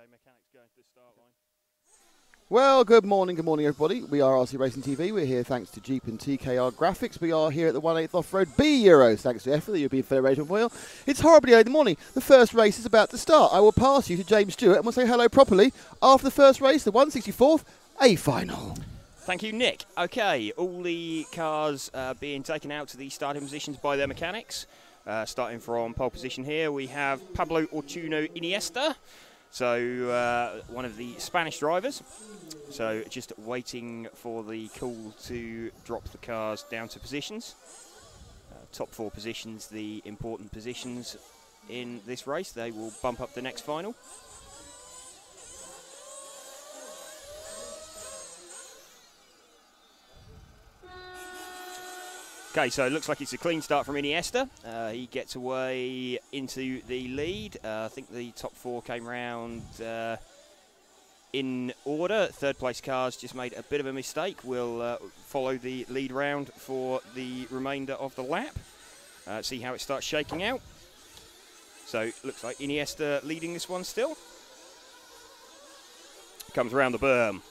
mechanics going to the start line. Well, good morning everybody. We are RC Racing TV. We're here thanks to Jeep and TKR Graphics. We are here at the 1/8 Off-Road B Euros, thanks to EFRA, the European Federation of Oil. It's horribly early in the morning. The first race is about to start. I will pass you to James Stewart and we'll say hello properly after the first race, the 164th A final. Thank you, Nick. Okay, all the cars being taken out to the starting positions by their mechanics. Starting from pole position here, we have Pablo Ortuño Iniesta, so one of the Spanish drivers. So just waiting for the call to drop the cars down to positions. Top four positions, the important positions in this race. They will bump up the next final. Okay, so it looks like it's a clean start from Iniesta. He gets away into the lead. I think the top four came round in order. Third place cars just made a bit of a mistake. We'll follow the lead round for the remainder of the lap. See how it starts shaking out. So it looks like Iniesta leading this one still. Comes around the berm.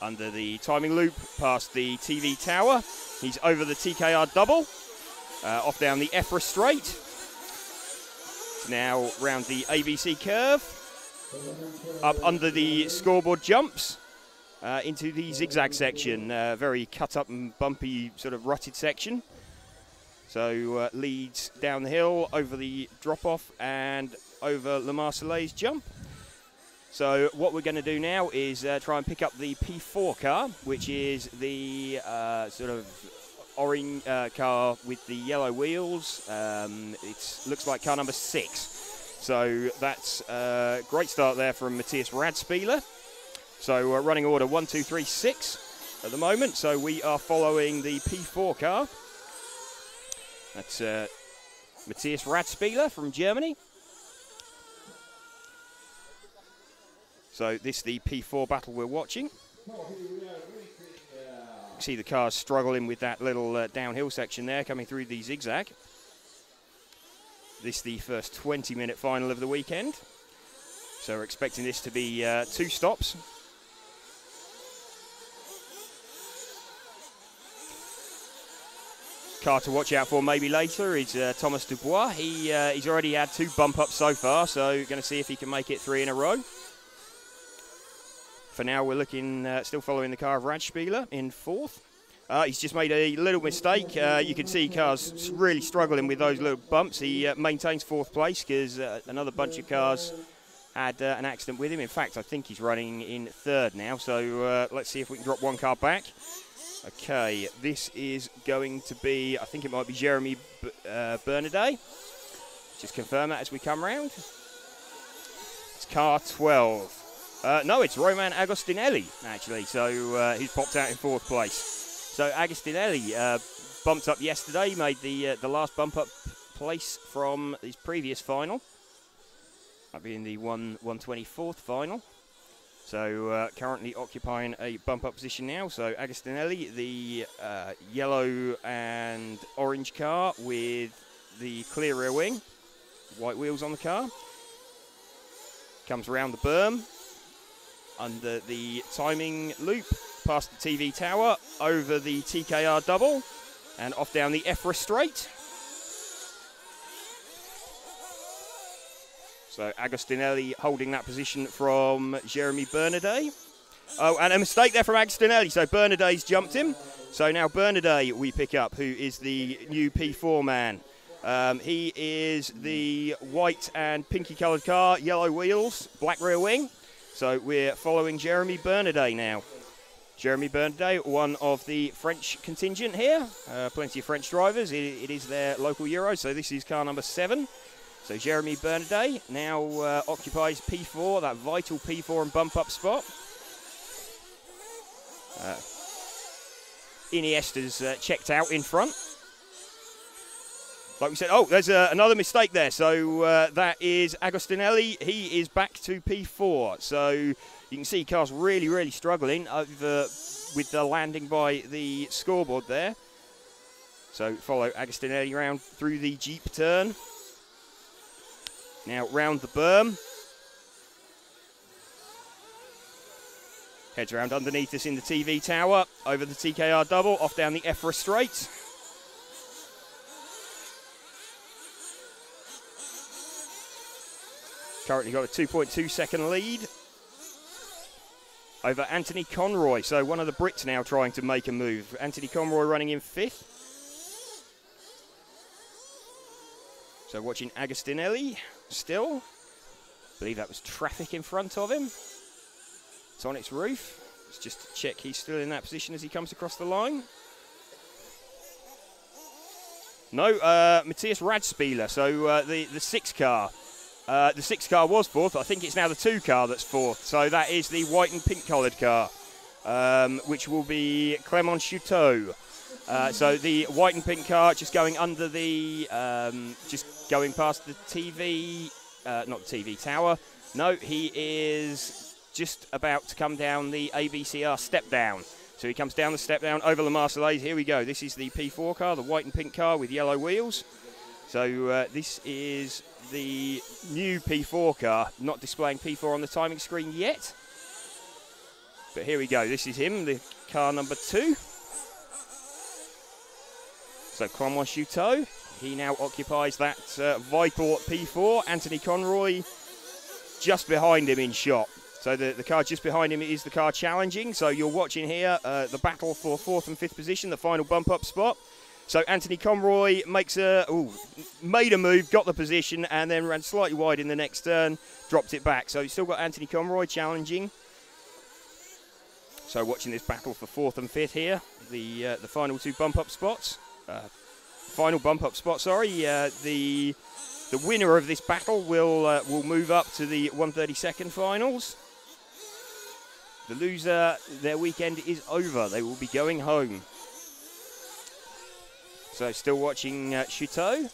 Under the timing loop, past the TV tower. He's over the TKR double. Off down the EFRA straight. Now round the ABC curve. Up under the scoreboard jumps. Into the zigzag section. Very cut up and bumpy, sort of rutted section. So leads down the hill, over the drop off, and over Le Marseillaise jump. So what we're going to do now is try and pick up the P4 car, which is the sort of orange car with the yellow wheels. It looks like car number 6. So that's a great start there from Matthias Radspieler. So running order 1, 2, 3, 6 at the moment. So we are following the P4 car. That's Matthias Radspieler from Germany. So this is the P4 battle we're watching. See the cars struggling with that little downhill section there, coming through the zigzag. This is the first 20-minute final of the weekend. So we're expecting this to be 2 stops. Car to watch out for maybe later is Thomas Dubois. He's already had 2 bump ups so far, so going to see if he can make it 3 in a row. For now, we're looking, still following the car of Radspieler in 4th. He's just made a little mistake. You can see cars really struggling with those little bumps. He maintains 4th place because another bunch of cars had an accident with him. In fact, I think he's running in 3rd now. So let's see if we can drop one car back. Okay, this is going to be, I think it might be Jeremy Bernadet. Just confirm that as we come round. It's car 12. No, it's Roman Agostinelli, actually, so he's popped out in 4th place. So Agostinelli bumped up yesterday, made the last bump-up place from his previous final. That being the 124th final. So currently occupying a bump-up position now. So Agostinelli, the yellow and orange car with the clear rear wing, white wheels on the car. Comes around the berm. Under the timing loop, past the TV tower, over the TKR double, and off down the EFRA straight. So Agostinelli holding that position from Jeremy Bernadet. Oh, and a mistake there from Agostinelli, so Bernadet's jumped him. So now Bernadet we pick up, who is the new P4 man. He is the white and pinky coloured car, yellow wheels, black rear wing. So we're following Jeremy Bernadet now. Jeremy Bernadet, one of the French contingent here. Plenty of French drivers. It is their local Euro, so this is car number 7. So Jeremy Bernadet now occupies P4, that vital P4 and bump-up spot. Iniesta's checked out in front. Like we said, oh, there's another mistake there. So that is Agostinelli. He is back to P4. So you can see cars really, really struggling over with the landing by the scoreboard there. So follow Agostinelli round through the Jeep turn. Now round the berm. Heads around underneath us in the TV tower, over the TKR double, off down the EFRA straight. Currently got a 2.2 second lead over Anthony Conroy. So one of the Brits now trying to make a move. Anthony Conroy running in 5th. So watching Agostinelli still. I believe that was traffic in front of him. It's on its roof. Let's just check he's still in that position as he comes across the line. No, Matthias Radspieler. So the 6 car. The 6 car was 4th. I think it's now the 2 car that's 4th. So that is the white and pink coloured car, which will be Clément Chouteau. So the white and pink car just going under the, just going past the TV, not the TV tower. No, he is just about to come down the ABCR step down. So he comes down the step down over the Marseillaise. Here we go. This is the P4 car, the white and pink car with yellow wheels. So this is the new P4 car, not displaying P4 on the timing screen yet. But here we go. This is him, the car number 2. So Clément Chouteau, he now occupies that vital P4. Anthony Conroy just behind him in shot. So the car just behind him is the car challenging. So you're watching here the battle for 4th and 5th position, the final bump up spot. So Anthony Conroy makes made a move, got the position, and then ran slightly wide in the next turn, dropped it back. So you've still got Anthony Conroy challenging. So watching this battle for 4th and 5th here, the final 2 bump up spots. Final bump up spot, sorry. The winner of this battle will move up to the 132nd finals. The loser, their weekend is over. They will be going home. So still watching Chouteau.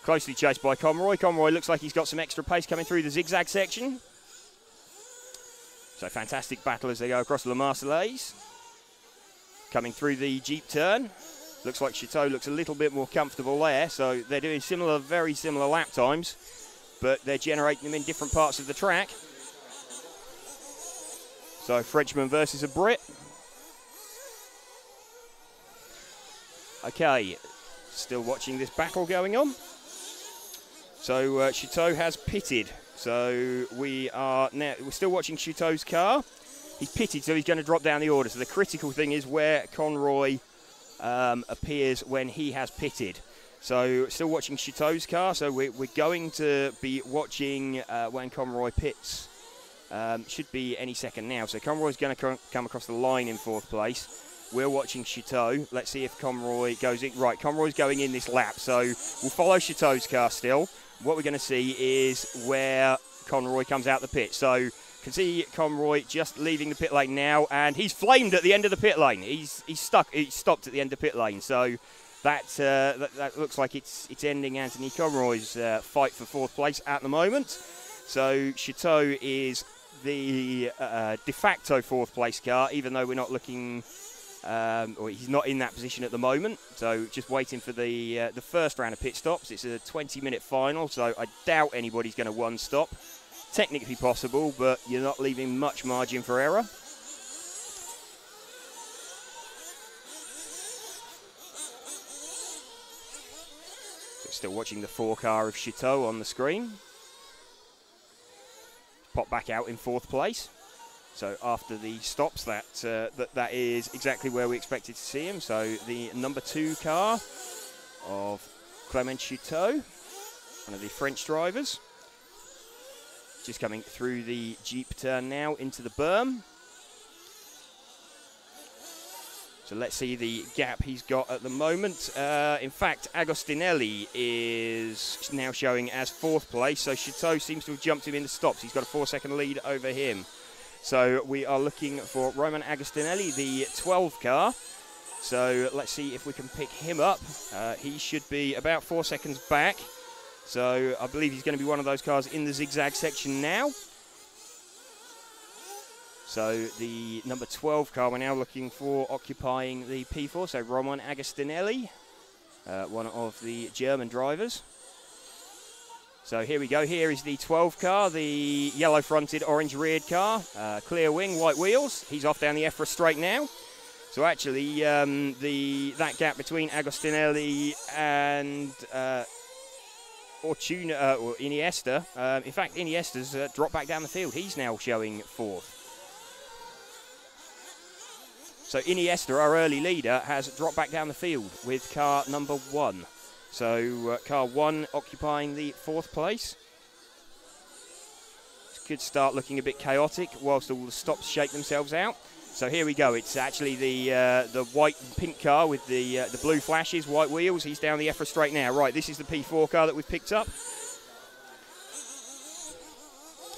Closely chased by Conroy. Conroy looks like he's got some extra pace coming through the zigzag section. So fantastic battle as they go across the Marseillaise. Coming through the Jeep turn. Looks like Chouteau looks a little bit more comfortable there. So they're doing very similar lap times, but they're generating them in different parts of the track. So Frenchman versus a Brit. Okay, still watching this battle going on. So Chouteau has pitted. So we're still watching Chouteau's car. He's pitted, so he's going to drop down the order. So the critical thing is where Conroy appears when he has pitted. So still watching Chouteau's car. So we're going to be watching when Conroy pits. Should be any second now. So Conroy's going to come across the line in 4th place. We're watching Chouteau. Let's see if Conroy goes in. Right, Conroy's going in this lap. So we'll follow Chouteau's car still. What we're going to see is where Conroy comes out the pit. So you can see Conroy just leaving the pit lane now, and he's flamed at the end of the pit lane. He's stuck. He's stopped at the end of pit lane. So that looks like it's ending Anthony Conroy's fight for 4th place at the moment. So Chouteau is the de facto 4th place car, even though we're not looking. Or he's not in that position at the moment, so just waiting for the first round of pit stops. It's a 20-minute final, so I doubt anybody's going to one-stop. Technically possible, but you're not leaving much margin for error. Still watching the 4 car of Chouteau on the screen. Pop back out in 4th place. So after the stops, that is exactly where we expected to see him. So the number 2 car of Clément Chouteau, one of the French drivers, just coming through the Jeep turn now into the berm. So let's see the gap he's got at the moment. In fact, Agostinelli is now showing as 4th place. So Chouteau seems to have jumped him in the stops. He's got a 4-second lead over him. So we are looking for Roman Agostinelli, the 12 car. So let's see if we can pick him up. He should be about 4 seconds back. So I believe he's going to be one of those cars in the zigzag section now. So the number 12 car we're now looking for occupying the P4. So Roman Agostinelli, one of the German drivers. So here we go. Here is the 12 car, the yellow-fronted, orange-reared car. Clear wing, white wheels. He's off down the EFRA straight now. So actually, that gap between Agostinelli and or Iniesta. In fact, Iniesta's dropped back down the field. He's now showing 4th. So Iniesta, our early leader, has dropped back down the field with car number 1. So car 1 occupying the 4th place. This could start looking a bit chaotic whilst all the stops shake themselves out. So here we go. It's actually the white and pink car with the blue flashes, white wheels. He's down the EFRA straight now. Right, this is the P4 car that we've picked up.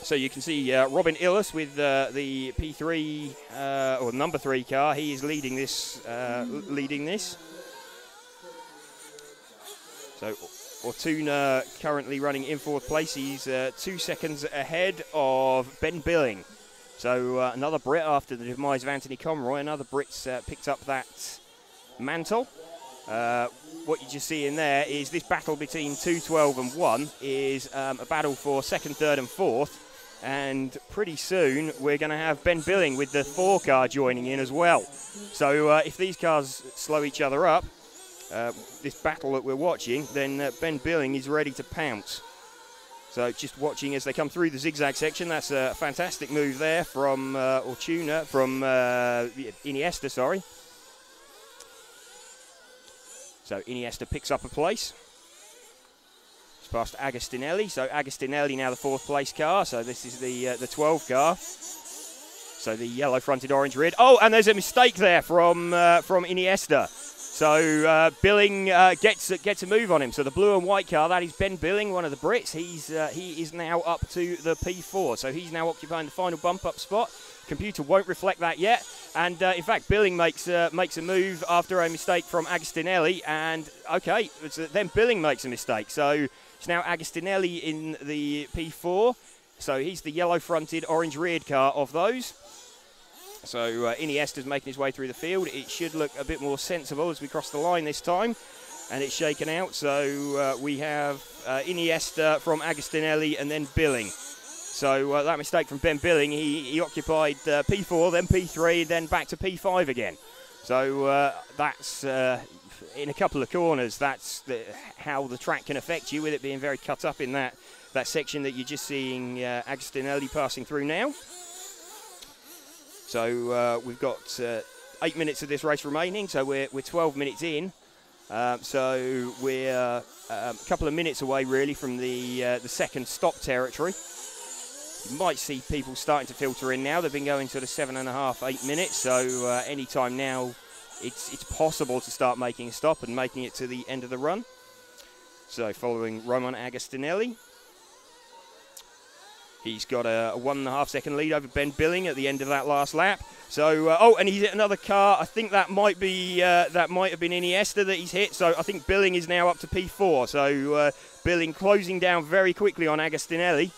So you can see Robin Illes with the P3 or number 3 car. He is leading this. So Ortuna currently running in 4th place. He's 2 seconds ahead of Ben Billing. So another Brit after the demise of Anthony Conroy. Another Brit's picked up that mantle. What you just see in there is this battle between 2, 12 and 1 is a battle for 2nd, 3rd and 4th. And pretty soon we're going to have Ben Billing with the 4 car joining in as well. So if these cars slow each other up, this battle that we're watching, then Ben Billing is ready to pounce. So just watching as they come through the zigzag section. That's a fantastic move there from Iniesta, sorry. So Iniesta picks up a place. It's past Agostinelli. So Agostinelli now the 4th place car. So this is the 12 car. So the yellow fronted, orange reared. Oh, and there's a mistake there from Iniesta. So Billing gets a move on him. So the blue and white car, that is Ben Billing, one of the Brits. He is now up to the P4. So he's now occupying the final bump-up spot. Computer won't reflect that yet. And in fact, Billing makes a move after a mistake from Agostinelli. And okay, then Billing makes a mistake. So it's now Agostinelli in the P4. So he's the yellow-fronted, orange-reared car of those. So Iniesta's making his way through the field. It should look a bit more sensible as we cross the line this time. And it's shaken out. So we have Iniesta from Agostinelli and then Billing. So that mistake from Ben Billing, he occupied P4, then P3, then back to P5 again. So that's, in a couple of corners, that's how the track can affect you, with it being very cut up in that section that you're just seeing Agostinelli passing through now. So we've got 8 minutes of this race remaining, so we're 12 minutes in. So we're a couple of minutes away, really, from the second stop territory. You might see people starting to filter in now. They've been going sort of 7.5, 8 minutes. So any time now, it's possible to start making a stop and making it to the end of the run. So following Roman Agostinelli. He's got a 1.5 second lead over Ben Billing at the end of that last lap. So, oh, and he's hit another car. I think that might been Iniesta that he's hit. So I think Billing is now up to P4. So Billing closing down very quickly on Agostinelli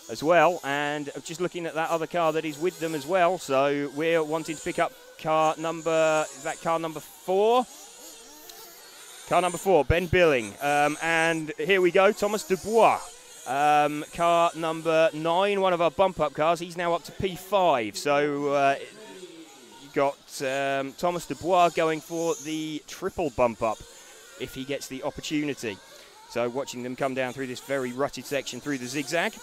as well. And just looking at that other car that is with them as well. So we're wanting to pick up car number 4? Car number 4, Ben Billing. And here we go, Thomas Dubois. Car number 9, one of our bump-up cars. He's now up to P5. So you got Thomas Dubois going for the triple bump-up if he gets the opportunity. So watching them come down through this very rutted section through the zigzag.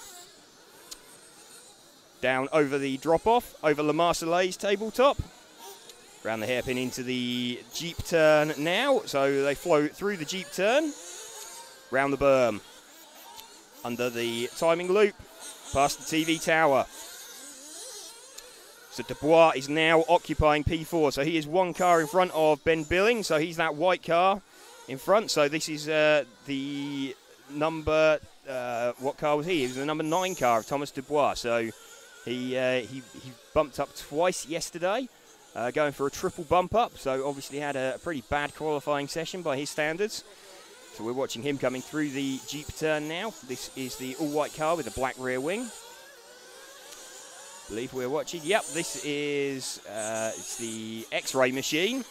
Down over the drop-off, over Le Marseillais tabletop. Round the hairpin into the Jeep turn now. So they flow through the Jeep turn, round the berm, under the timing loop, past the TV tower. So Dubois is now occupying P4. So he is one car in front of Ben Billing. So he's that white car in front. So this is the number, what car was he? He was the number 9 car of Thomas Dubois. So he bumped up twice yesterday, going for a triple bump up. So obviously had a pretty bad qualifying session by his standards. So we're watching him coming through the Jeep turn now. This is the all-white car with a black rear wing. I believe we're watching. Yep, this is it's the X-ray machine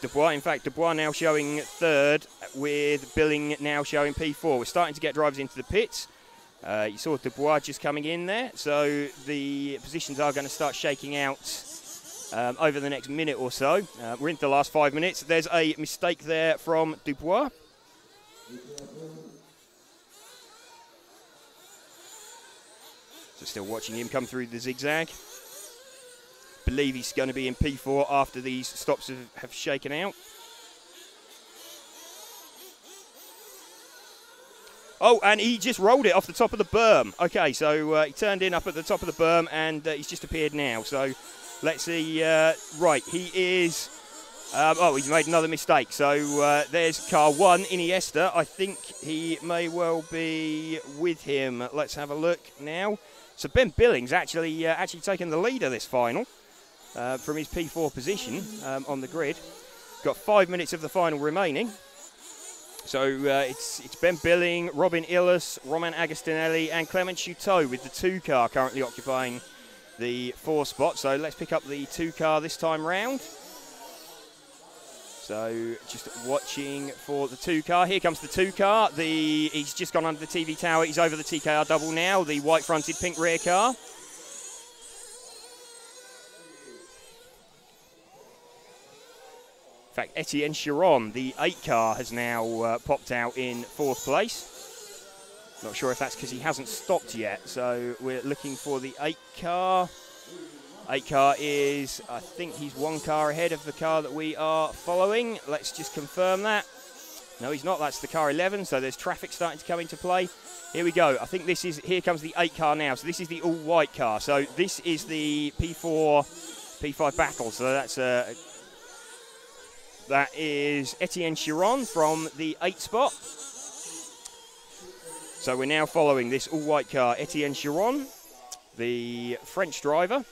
Dubois. In fact, Dubois now showing third, with Billing now showing P4. We're starting to get drivers into the pits. You saw Dubois just coming in there, so the positions are going to start shaking out over the next minute or so. We're into the last 5 minutes. There's a mistake there from Dubois. So still watching him come through the zigzag. Believe he's going to be in P4 after these stops have shaken out. Oh, and he just rolled it off the top of the berm. Okay, so he turned in up at the top of the berm, and he's just appeared now. So let's see. Right, he is... he's made another mistake. So there's car 1, Iniesta. I think he may well be with him. Let's have a look now. So Ben Billings actually taken the lead of this final from his P4 position on the grid. Got 5 minutes of the final remaining. So it's Ben Billing, Robin Illes, Roman Agostinelli and Clement Chouteau with the 2 car currently occupying the 4 spot. So let's pick up the 2 car this time round. So just watching for the 2 car. Here comes the 2 car. He's just gone under the TV tower. He's over the TKR double now. The white fronted pink rear car. In fact, Etienne Chiron, the 8 car, has now popped out in 4th place. Not sure if that's because he hasn't stopped yet. So we're looking for the 8 car. 8 car is, I think he's 1 car ahead of the car that we are following. Let's just confirm that. No, he's not. That's the car 11. So there's traffic starting to come into play. Here we go. I think this is, here comes the 8 car now. So this is the all white car. So this is the P4, P5 battle. So that's that is Etienne Chiron from the 8 spot. So we're now following this all-white car, Etienne Chiron, the French driver.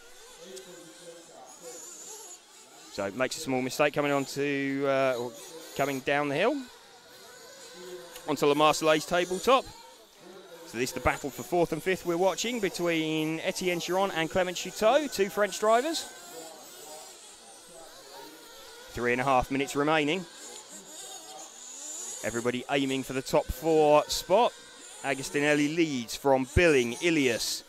So makes a small mistake coming onto, or coming down the hill onto La Marseillaise tabletop. So this is the battle for 4th and 5th we're watching between Etienne Chiron and Clement Chouteau, 2 French drivers. 3.5 minutes remaining. Everybody aiming for the top 4 spot. Agostinelli leads from Billing, Ilias.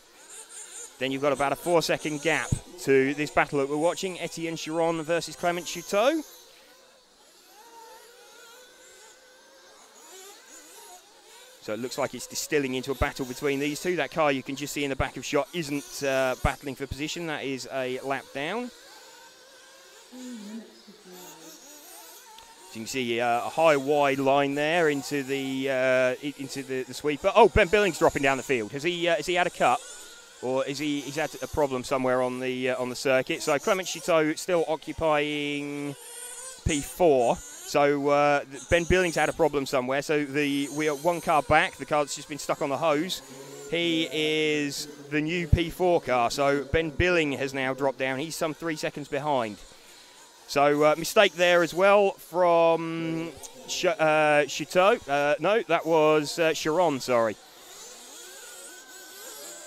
Then you've got about a 4-second gap to this battle that we're watching. Etienne Chiron versus Clement Chouteau. So it looks like it's distilling into a battle between these 2. That car you can just see in the back of shot isn't battling for position. That is a lap down. So you can see a high wide line there into the sweeper. Oh, Ben Billings dropping down the field. Has he had a cut, or he's had a problem somewhere on the circuit? So Clement Chouteau still occupying P4. So Ben Billings had a problem somewhere. So we are 1 car back. The car that's just been stuck on the hose. He is the new P4 car. So Ben Billing has now dropped down. He's some 3 seconds behind. So mistake there as well from Chouteau. No, that was Chiron, sorry.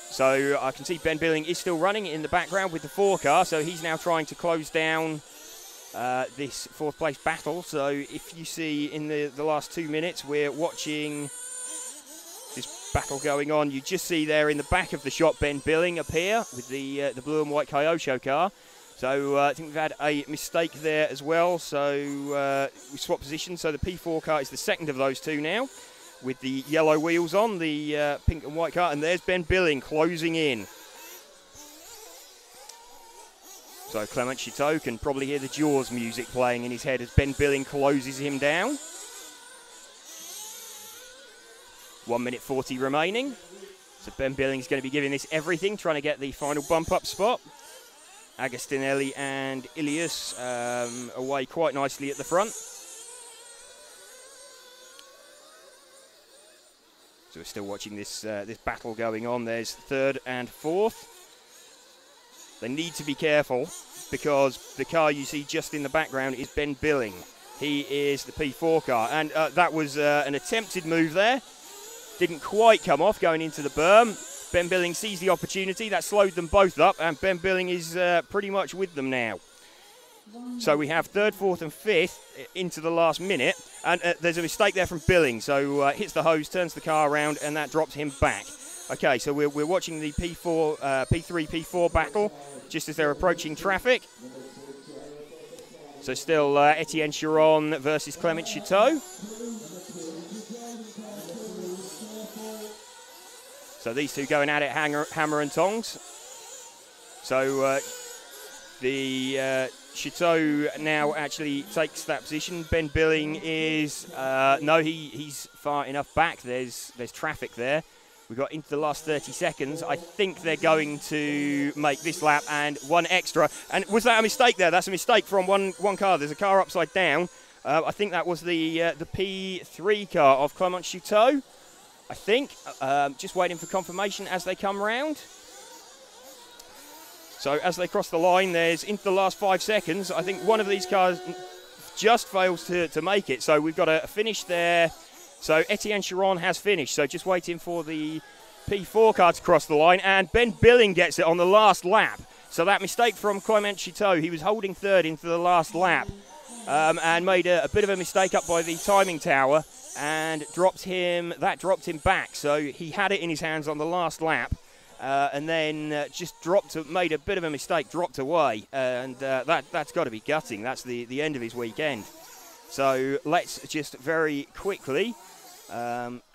So I can see Ben Billing is still running in the background with the 4 car. So he's now trying to close down this 4th place battle. So if you see in the last 2 minutes, we're watching this battle going on. You just see there in the back of the shot Ben Billing appear with the blue and white Kyosho car. So I think we've had a mistake there as well. So we swap positions. So the P4 car is the second of those 2 now, with the yellow wheels on, the pink and white car. And there's Ben Billing closing in. So Clement Chouteau can probably hear the Jaws music playing in his head as Ben Billing closes him down. 1 minute 40 remaining. So Ben Billing's going to be giving this everything, trying to get the final bump-up spot. Agostinelli and Ilias away quite nicely at the front. So we're still watching this this battle going on. There's 3rd and 4th. They need to be careful because the car you see just in the background is Ben Billing. He is the P4 car. And that was an attempted move there. Didn't quite come off going into the berm. Ben Billing sees the opportunity. That slowed them both up, and Ben Billing is pretty much with them now. So we have third, fourth and fifth into the last minute. And there's a mistake there from Billing. So hits the hose, turns the car around, and that drops him back. Okay, so we're watching the P3, P4 battle just as they're approaching traffic. So still Etienne Chiron versus Clement Chateau. So these two going at it hammer and tongs. So the Chateau now actually takes that position. Ben Billing is, no, he's far enough back. There's traffic there. We got into the last 30 seconds. I think they're going to make this lap and one extra. And was that a mistake there? That's a mistake from one car. There's a car upside down. I think that was the P3 car of Clement Chateau. I think. Just waiting for confirmation as they come round. So as they cross the line, there's into the last 5 seconds. I think one of these cars just fails to make it. So we've got a finish there. So Etienne Chiron has finished. So just waiting for the P4 car to cross the line. And Ben Billing gets it on the last lap. So that mistake from Clement Chateau, he was holding third into the last lap. And made a bit of a mistake up by the timing tower. And dropped him back. So he had it in his hands on the last lap. And then just made a bit of a mistake, dropped away. And that's got to be gutting. That's the end of his weekend. So let's just very quickly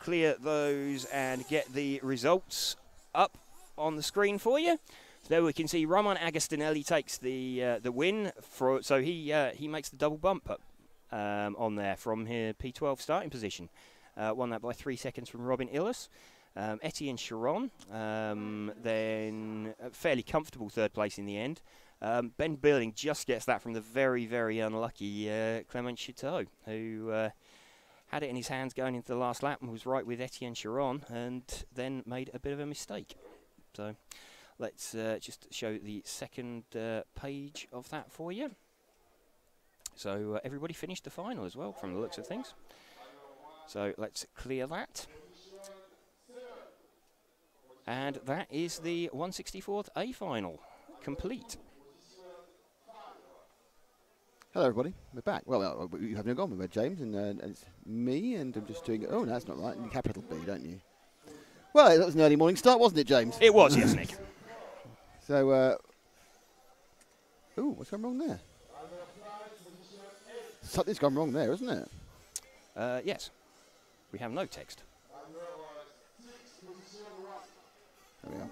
clear those and get the results up on the screen for you. There we can see Roman Agostinelli takes the win. So he makes the double bump up on there from here P12 starting position. Won that by 3 seconds from Robin Illis. Etienne Chiron, then a fairly comfortable third place in the end. Ben Billing just gets that from the very, very unlucky Clement Chateau, who had it in his hands going into the last lap and was right with Etienne Chiron and then made a bit of a mistake. So let's just show the second page of that for you. So everybody finished the final as well from the looks of things. So let's clear that. And that is the 164th A final complete. Hello, everybody. We're back. Well, you haven't gone. We're James, and it's me, and I'm just doing it. Oh, no, that's not right. You capital B, don't you? Well, that was an early morning start, wasn't it, James? It was, yes, Nick. So, ooh, what's gone wrong there? Something's gone wrong there, isn't it? Yes. We have no text. There we are.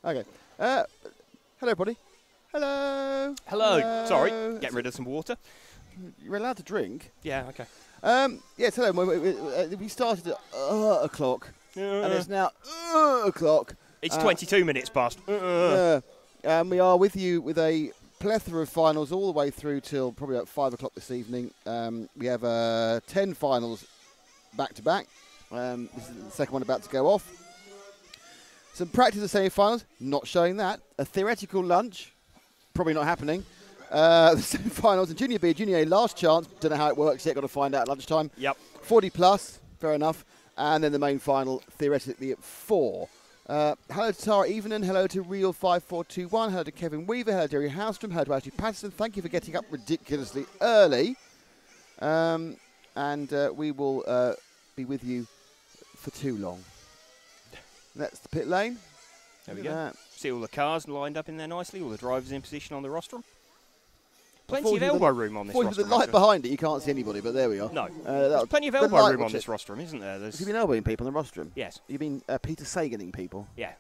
Okay. Hello, everybody. Hello. Hello. Sorry, getting rid of some water. You're allowed to drink. Yeah, okay. Yes, hello. We started at o'clock, and it's now o'clock. It's 22 minutes past. And we are with you with a plethora of finals all the way through till probably about 5 o'clock this evening. We have 10 finals back to back. This is the second one about to go off. Some practice of semi-finals, not showing that. A theoretical lunch, probably not happening. The semi-finals and Junior B, Junior A, last chance. Don't know how it works yet, got to find out at lunchtime. Yep. 40 plus, fair enough. And then the main final, theoretically, at 4. Hello to Tara Evening, hello to Real5421, hello to Kevin Weaver, hello to Jerry Hallstrom, hello to Ashley Patterson. Thank you for getting up ridiculously early. And we will be with you for too long. That's the pit lane. There we go. See all the cars lined up in there nicely, all the drivers in position on the rostrum. Plenty of elbow room on this rostrum. The light behind it, you can't see anybody, but there we are. No. There's plenty of elbow room on this rostrum, isn't there? Have you been elbowing people on the rostrum? Yes. You mean Peter Saganing people? Yeah.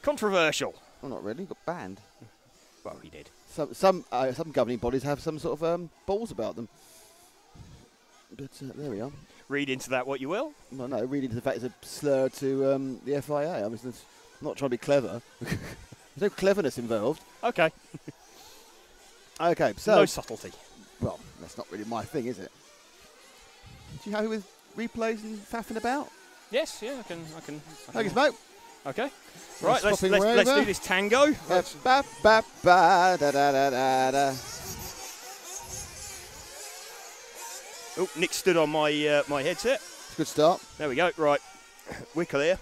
Controversial. Well, not really. He got banned. Well, he did. Some governing bodies have some sort of balls about them. But there we are. Read into that what you will. Well, no, read into the fact it's a slur to the FIA. I mean, I'm not trying to be clever. There's no cleverness involved. Okay. Okay, so... No subtlety. Well, that's not really my thing, is it? Do you happy with replays and faffing about? Yes, yeah, I can. Thank you, Smoke. Okay. Right, let's do this tango. Ba, ba, ba, da, da, da, da, da. Oh, Nick stood on my my headset. Good start. There we go. Right, we're clear.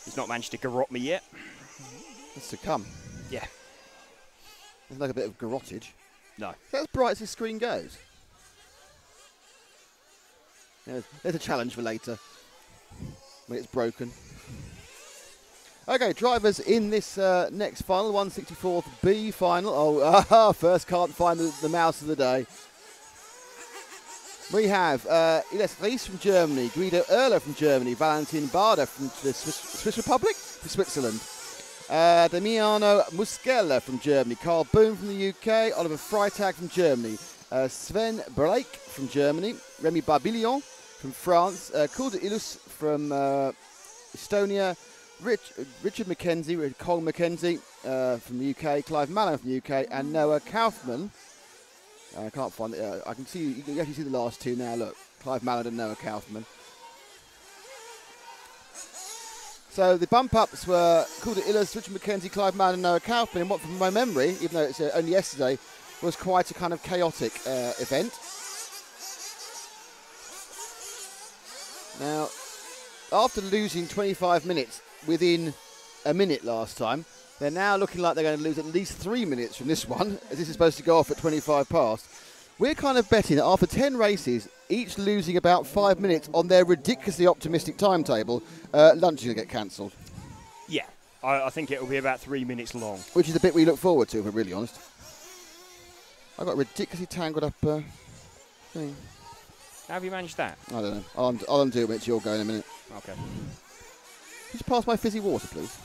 He's not managed to garrot me yet. That's to come. Yeah. There's like a bit of garrotage. No. Is that as bright as the screen goes? Yeah, there's a challenge for later when it's broken. Okay, drivers in this next final, 164th B final. Oh, first can't find the mouse of the day. We have Elias Reis from Germany, Guido Oehler from Germany, Valentin Bader from the Swiss Republic, from Switzerland, Damiano Muschella from Germany, Carl Boom from the UK, Oliver Freitag from Germany, Sven Blake from Germany, Remy Barbillon from France, Kulde Ilus from Estonia, Richard McKenzie, Cole McKenzie from the UK, Clive Mallon from the UK, and Noah Kaufman. I can't find it. I can see you can actually see the last two now. Look, Clive Mallon and Noah Kaufman. So the bump ups were Kulde Ilus, Richard McKenzie, Clive Mallon, and Noah Kaufman. And what, from my memory, even though it's only yesterday, was quite a kind of chaotic event. Now, after losing 25 minutes within a minute last time, they're now looking like they're going to lose at least 3 minutes from this one, as this is supposed to go off at 25 past. We're kind of betting that after 10 races, each losing about 5 minutes on their ridiculously optimistic timetable, lunch is going to get cancelled. Yeah, I think it will be about 3 minutes long. Which is the bit we look forward to, if we're really honest. I've got a ridiculously tangled up thing. How have you managed that? I don't know. I'll undo it when it's your go in a minute. Okay. Just pass my fizzy water, please.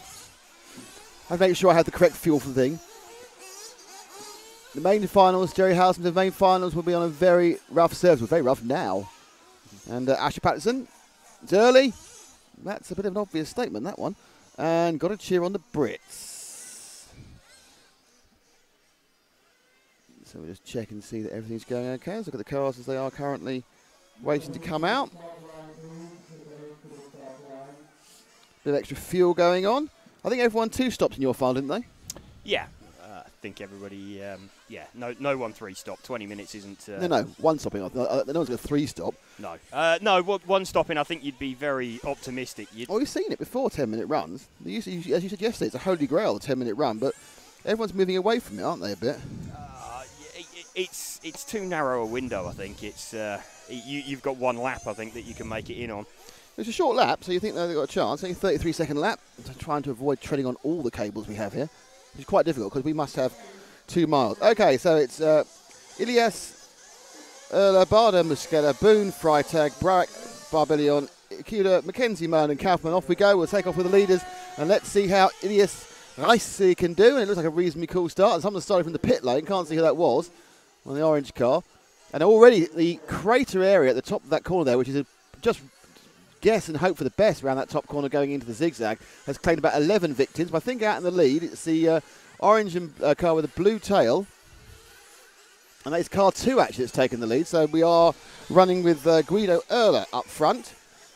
I've made sure I have the correct fuel for the thing. The main finals, Jerry Houseman's main finals will be on a very rough surface. Well, very rough now. And Asher Patterson, it's early. That's a bit of an obvious statement, that one. And got a cheer on the Brits. So we'll just check and see that everything's going okay. Let's look at the cars as they are currently waiting to come out. Bit of extra fuel going on. I think everyone 2 stopped in your file, didn't they? Yeah, I think everybody, no 1 3 stop. 20 minutes isn't... No, 1 stopping. No one's going to 3 stop. No. No, 1 stopping, I think you'd be very optimistic. We've seen it before, 10-minute runs. As you said yesterday, it's a holy grail, the 10-minute run, but everyone's moving away from it, aren't they, a bit? It's too narrow a window, I think. It's you've got 1 lap, I think, that you can make it in on. It's a short lap, so you think they've got a chance. Only 33-second lap. Trying to avoid treading on all the cables we have here, which is quite difficult because we must have 2 miles. Okay, so it's Elias, Oehler, Bader, Muschella, Boone, Freitag, Barbillon, Kuda, McKenzie, Mallon, and Kaufman. Off we go. We'll take off with the leaders, and let's see how Elias Reis can do. And it looks like a reasonably cool start. And someone started from the pit lane. Can't see who that was on the orange car. And already the crater area at the top of that corner there, which is just guess and hope for the best around that top corner going into the zigzag, has claimed about 11 victims. But I think out in the lead, it's the orange and car with a blue tail. And that is car 2 actually that's taken the lead. So we are running with Guido Oehler up front.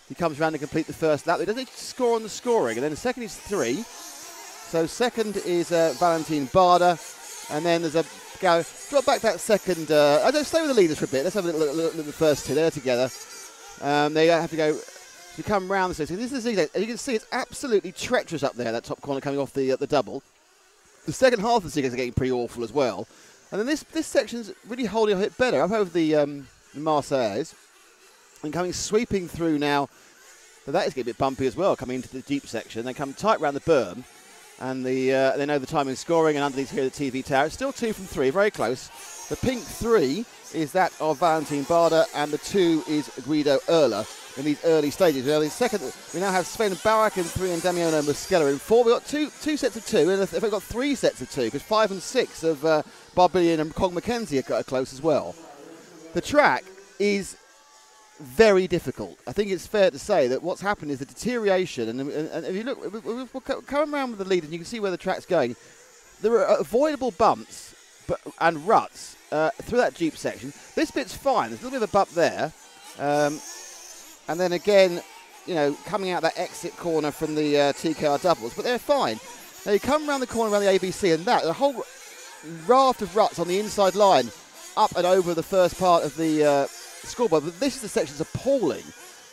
He comes around to complete the first lap. He doesn't score on the scoring. And then the second is 3. So second is Valentin Bader. And then there's a go. Drop back that second. I don't stay with the leaders for a bit. Let's have a look at the first 2. They're together. They have to go. To come round the stage. This is zigzag. As you can see, it's absolutely treacherous up there, that top corner coming off the double. The second half of the zigzags are getting pretty awful as well. And then this section's really holding a bit better up over the Marseillaise. And coming sweeping through now. But that is getting a bit bumpy as well, coming into the deep section. They come tight round the berm. And they know the timing scoring, and underneath here the TV tower. It's still 2 from 3, very close. The pink 3 is that of Valentin Bader, and the 2 is Guido Oehler in these early stages. Well, in second, we now have Sven Barak in 3 and Damiano Muschella in 4. We've got two sets of 2, and we've got 3 sets of 2, because 5 and 6 of Barbillon and Cole McKenzie are close as well. The track is very difficult. I think it's fair to say that what's happened is the deterioration, and if you look, we'll come around with the lead and you can see where the track's going. There are avoidable bumps and ruts through that Jeep section. This bit's fine. There's a little bit of a bump there. And then again, coming out that exit corner from the TKR doubles, but they're fine. Now you come around the corner around the ABC, and the whole raft of ruts on the inside line, up and over the first part of the scoreboard, but this is the section that's appalling.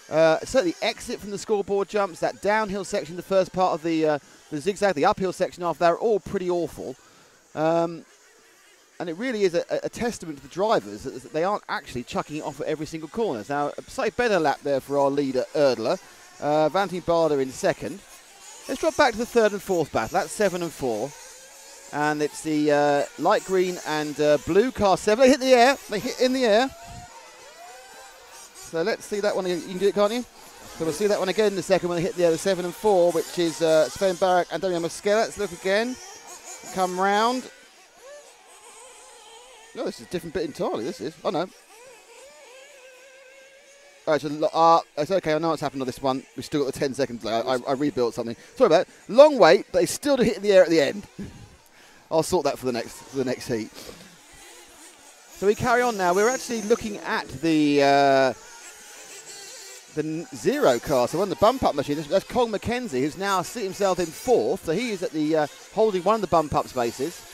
Certainly exit from the scoreboard jumps, that downhill section, the first part of the zigzag, the uphill section after that are all pretty awful. And it really is a testament to the drivers that they aren't actually chucking it off at every single corner. Now, a slightly better lap there for our leader, Erdler. Vantin Barder in second. Let's drop back to the third and fourth battle. That's 7 and 4. And it's the light green and blue car 7. They hit the air. They hit in the air. So let's see that one again. You can do it, can't you? So we'll see that one again in the second when they hit the air, the 7 and 4, which is Sven Barak and Damian Mosquera. Let's look again. Come round. No, this is a different bit entirely, this is. Oh, no. All right, so it's okay, I know what's happened on this one. We've still got the 10 seconds delay. I rebuilt something. Sorry about that. Long wait, but they still hit in the air at the end. I'll sort that for the next heat. So we carry on now. We're actually looking at the zero car, so on the bump-up machine. That's Cole McKenzie, who's now set himself in fourth. So he is at the holding one of the bump-up spaces.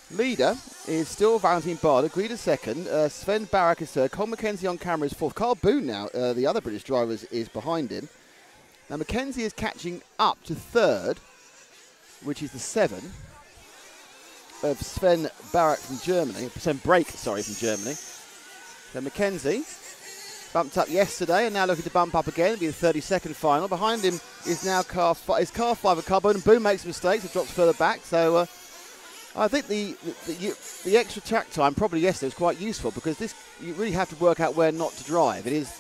Leader is still Valentin Barder, Guida second, Sven Barak is third, Cole McKenzie on camera is fourth. Carl Boone now, the other British driver, is behind him. Now McKenzie is catching up to third, which is the 7 of Sven Barak from Germany, Sven Brake, sorry, from Germany. So McKenzie bumped up yesterday and now looking to bump up again. It'll be the 32nd final. Behind him is now car 5 of Carl Boone, and Boone makes mistakes and drops further back. So I think the extra track time probably yesterday was quite useful because you really have to work out where not to drive. It is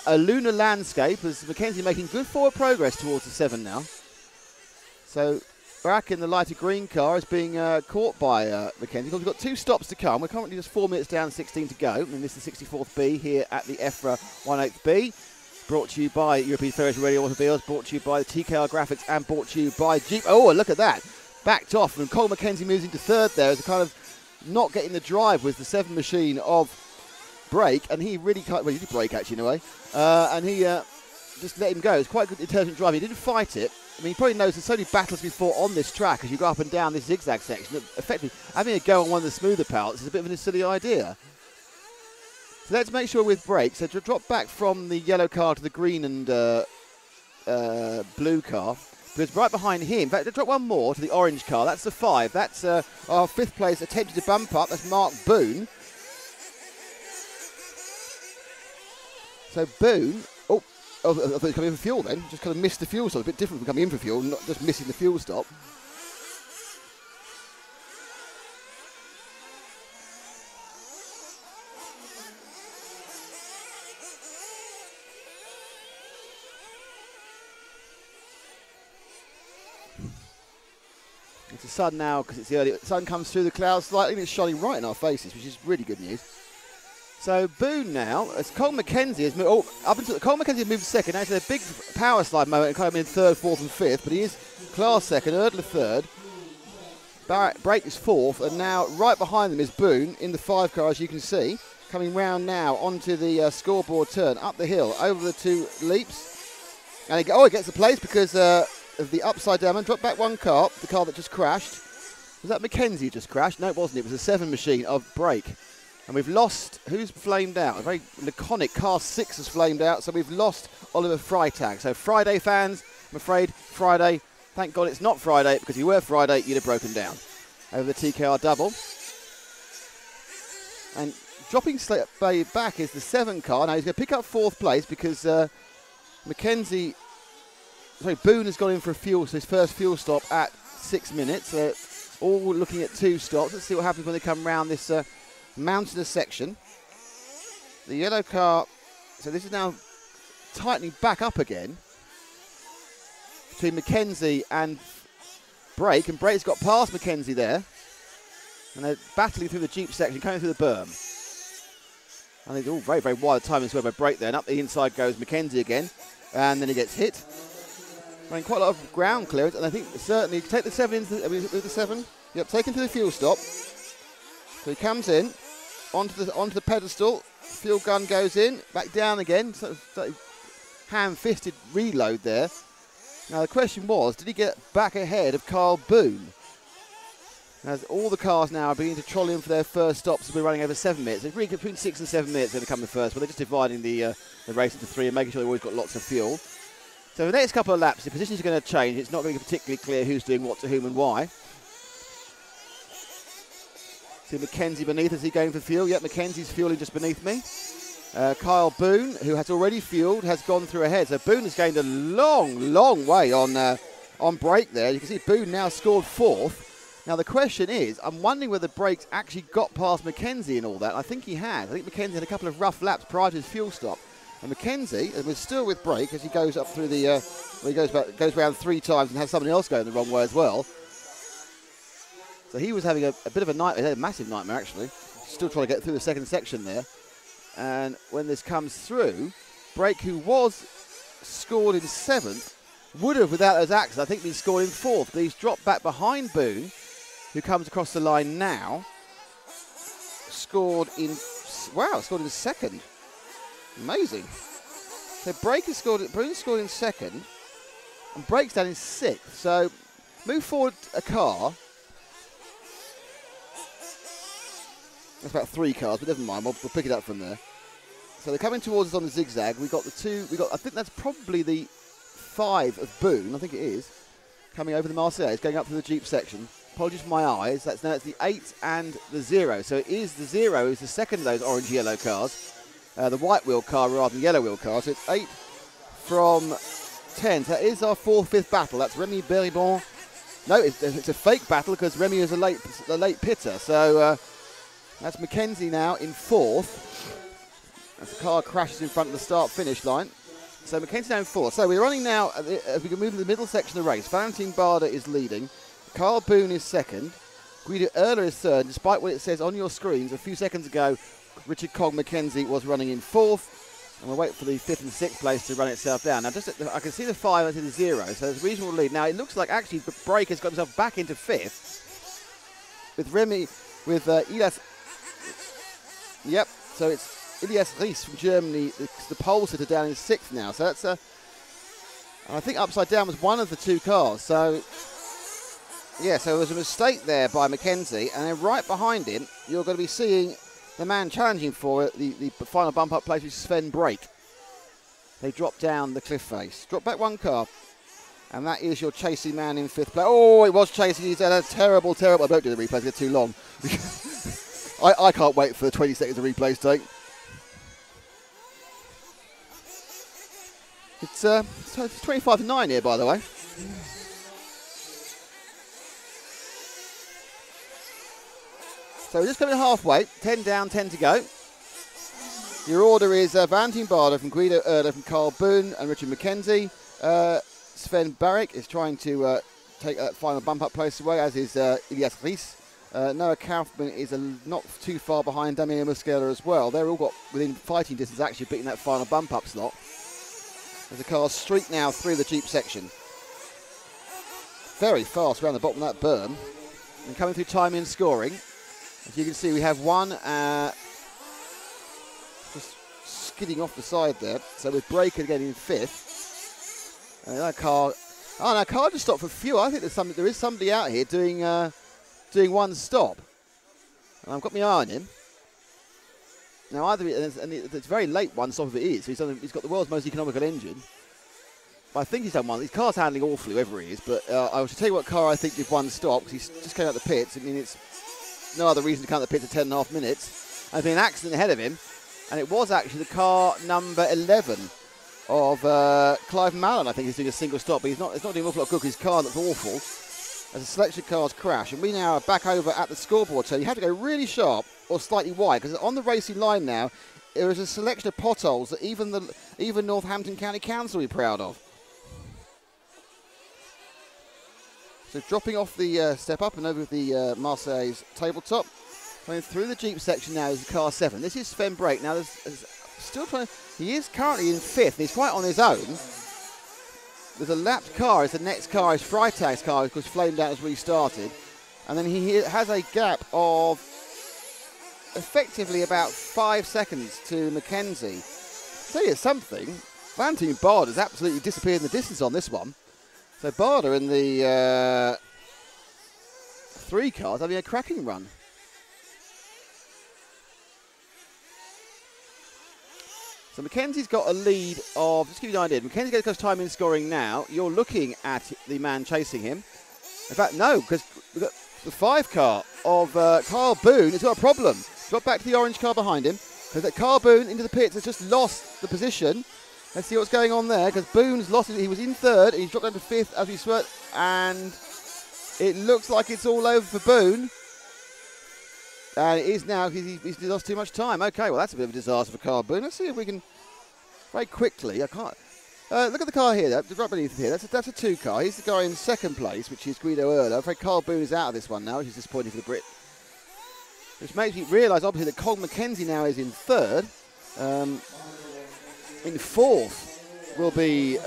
a lunar landscape as McKenzie making good forward progress towards the 7 now. So Barak in the lighter green car is being caught by McKenzie because we've got 2 stops to come. We're currently just 4 minutes down, 16 to go. And this is the 64th B here at the EFRA 1/8 B. Brought to you by European Federation Radio Automobiles, brought to you by the TKR Graphics and brought to you by Jeep. Oh, look at that. Backed off, and Cole McKenzie moves into third there as a kind of not getting the drive with the 7 machine of Brake, and he really can't, well, he did brake actually in a way, and he just let him go. It's quite good intelligent driving. He didn't fight it. I mean, he probably knows there's so many battles before on this track as you go up and down this zigzag section that effectively having a go on one of the smoother parts is a bit of a silly idea. So let's make sure with Brake, so to drop back from the yellow car to the green and blue car, because right behind him, in fact, drop one more to the orange car. That's the 5. That's our 5th place attempted to bump up. That's Mark Boone. So Boone, I thought he was coming in for fuel then. Just kind of missed the fuel stop. A bit different from coming in for fuel, not just missing the fuel stop. It's the sun now because it's the early. The sun comes through the clouds slightly and it's shining right in our faces, which is really good news. So Boone now, as Cole McKenzie has moved, up until Cole McKenzie moved second. Actually, a big power slide moment and kind of in third, fourth, and fifth, but he is class second. Erdler third. Brake is fourth, and now right behind them is Boone in the 5 car, as you can see, coming round now onto the scoreboard turn up the hill over the 2 leaps, and he gets the place because. Of the upside down and dropped back 1 car, the car that just crashed. Was that McKenzie who just crashed? No, it wasn't. It was a 7 machine of Brake. And we've lost, who's flamed out? A very laconic car 6 has flamed out, so we've lost Oliver Freitag. So Friday fans, I'm afraid Friday, thank God it's not Friday, because if you were Friday, you'd have broken down. Over the TKR double. And dropping back is the 7 car. Now he's going to pick up 4th place because Boone has gone in for a fuel, so his first fuel stop at 6 minutes. So all looking at 2 stops. Let's see what happens when they come round this mountainous section. The yellow car, so this is now tightening back up again between McKenzie and Brake, and Brake's got past McKenzie there. And they're battling through the Jeep section, coming through the berm. And it's all very, very wide timing as well by Brake there. And up the inside goes McKenzie again. And then he gets hit. I mean, quite a lot of ground clearance, and I think certainly take the 7 into the 7. Yep, taken to the fuel stop. So he comes in onto the pedestal. Fuel gun goes in, back down again. So ham-fisted reload there. Now the question was, did he get back ahead of Carl Boone? As all the cars now are beginning to troll in for their first stops, as we're running over 7 minutes. It's really between 6 and 7 minutes going to come the first, but they're just dividing the race into 3 and making sure they've always got lots of fuel. So the next couple of laps, the positions are going to change. It's not going to be particularly clear who's doing what to whom and why. See Mackenzie beneath, is he going for fuel? Yep, Mackenzie's fueling just beneath me. Kyle Boone, who has already fueled, has gone through ahead. So Boone has gained a long way on brake there. You can see Boone now scored 4th. Now the question is, I'm wondering whether Brakes actually got past Mackenzie and all that. I think he has. I think Mackenzie had a couple of rough laps prior to his fuel stop. And Mackenzie was still with brake as he goes up through the, he goes around 3 times and has somebody else going the wrong way as well. So he was having a bit of a nightmare, he had a massive nightmare actually. Still trying to get through the second section there. And when this comes through, Brake, who was scored in 7th, would have, without those accidents, I think been scored in 4th. But he's dropped back behind Boone, who comes across the line now. Scored in 2nd. Amazing. So Brake has scored, Boone scored in 2nd, and Brake's down in 6th. So move forward a car. That's about 3 cars, but never mind, we'll pick it up from there. So they're coming towards us on the zigzag. I think that's probably the 5 of Boone, I think it is, coming over the Marseille, going up through the Jeep section. Apologies for my eyes, that's the 8 and the 0. So it is the 0 is the second of those orange-yellow cars, the white wheel car rather than yellow wheel car. So it's 8 from 10. So that is our 4th, 5th battle. That's Remy Beribon. No, it's a fake battle because Remy is a late pitter. So that's Mackenzie now in 4th. As the car crashes in front of the start-finish line. So Mackenzie now in 4th. So we're running now, as we can move to the middle section of the race. Valentin Barder is leading. Carl Boone is 2nd. Guido Erler is 3rd. Despite what it says on your screens, a few seconds ago, Richard Cog Mackenzie was running in 4th. And we'll wait for the 5th and 6th place to run itself down. Now, I can see the 5 and see the 0. So there's a reasonable lead. Now, it looks like actually the Brake has got himself back into 5th. With Remy, with Elias. Yep, so it's Elias Ries from Germany, the pole sitter, down in 6th now. So that's I think upside down was one of the 2 cars. So, yeah, so there was a mistake there by Mackenzie. And then right behind him, you're going to be seeing the man challenging for it, the final bump-up place, which is Sven Brake. They drop down the cliff face. Drop back 1 car. And that is your chasing man in 5th place. Oh, it was chasing. He's had a terrible... I won't do the replays, they're too long. I can't wait for the 20 seconds of replays take. It's 25 to 9 here, by the way. So we're just coming halfway. 10 down, 10 to go. Your order is Valentin Barder from Guido Erler from Carl Boone and Richard Mackenzie. Sven Barrick is trying to take that final bump-up place away, as is Elias Ries. Noah Kaufman is not too far behind Damien Muscala as well. They're all got within fighting distance, actually beating that final bump-up slot. As the cars streak now through the Jeep section. Very fast around the bottom of that berm. And coming through timing and scoring. As you can see, we have one just skidding off the side there. So with Breaker getting in 5th. And that car... Oh, no, car just stopped for fuel. I think there is somebody out here doing 1 stop. And I've got my eye on him. Now, either it's very late 1 stop if it is. So he's got the world's most economical engine. But I think he's done 1. His car's handling awfully, whoever he is. But I should tell you what car I think did 1 stop. Because he just came out the pits. I mean, it's no other reason to come out the pits at 10.5 minutes. And there's been an accident ahead of him. And it was actually the car number 11 of Clive Mallon, I think, is doing a single stop. But it's not doing an awful lot of good because his car looks awful as a selection of cars crash. And we now are back over at the scoreboard. So you have to go really sharp or slightly wide, because on the racing line now, there is a selection of potholes that even Northampton County Council will be proud of. So dropping off the step up and over the Marseille's tabletop. Going through the Jeep section now is the car 7. This is Sven Brake. Now, there's still trying. He is currently in 5th. He's quite on his own. There's a lapped car. It's the next car. It's Freitag's car, because flamed out as restarted. And then he has a gap of effectively about 5 seconds to Mackenzie. Tell you something, Valentin Bard has absolutely disappeared in the distance on this one. So Barder and the 3 cars having a cracking run. So Mackenzie's got a lead of, just to give you an idea, Mackenzie goes time in scoring now. You're looking at the man chasing him. In fact, no, because we've got the 5 car of Carl Boone has got a problem. Drop back to the orange car behind him. Because that Carl Boone into the pits has just lost the position. Let's see what's going on there, because Boone's lost it. He was in 3rd, and he's dropped down to 5th as we sweat, and it looks like it's all over for Boone. And it is now, he's lost too much time. Okay, well, that's a bit of a disaster for Carl Boone. Let's see if we can, very quickly, I can't. Look at the car here, right beneath here. That's a 2 car. He's the guy in 2nd place, which is Guido Erler. I'm afraid Carl Boone is out of this one now, which is disappointing for the Brit. Which makes me realise, obviously, that Colin Mackenzie now is in 3rd. In 4th will be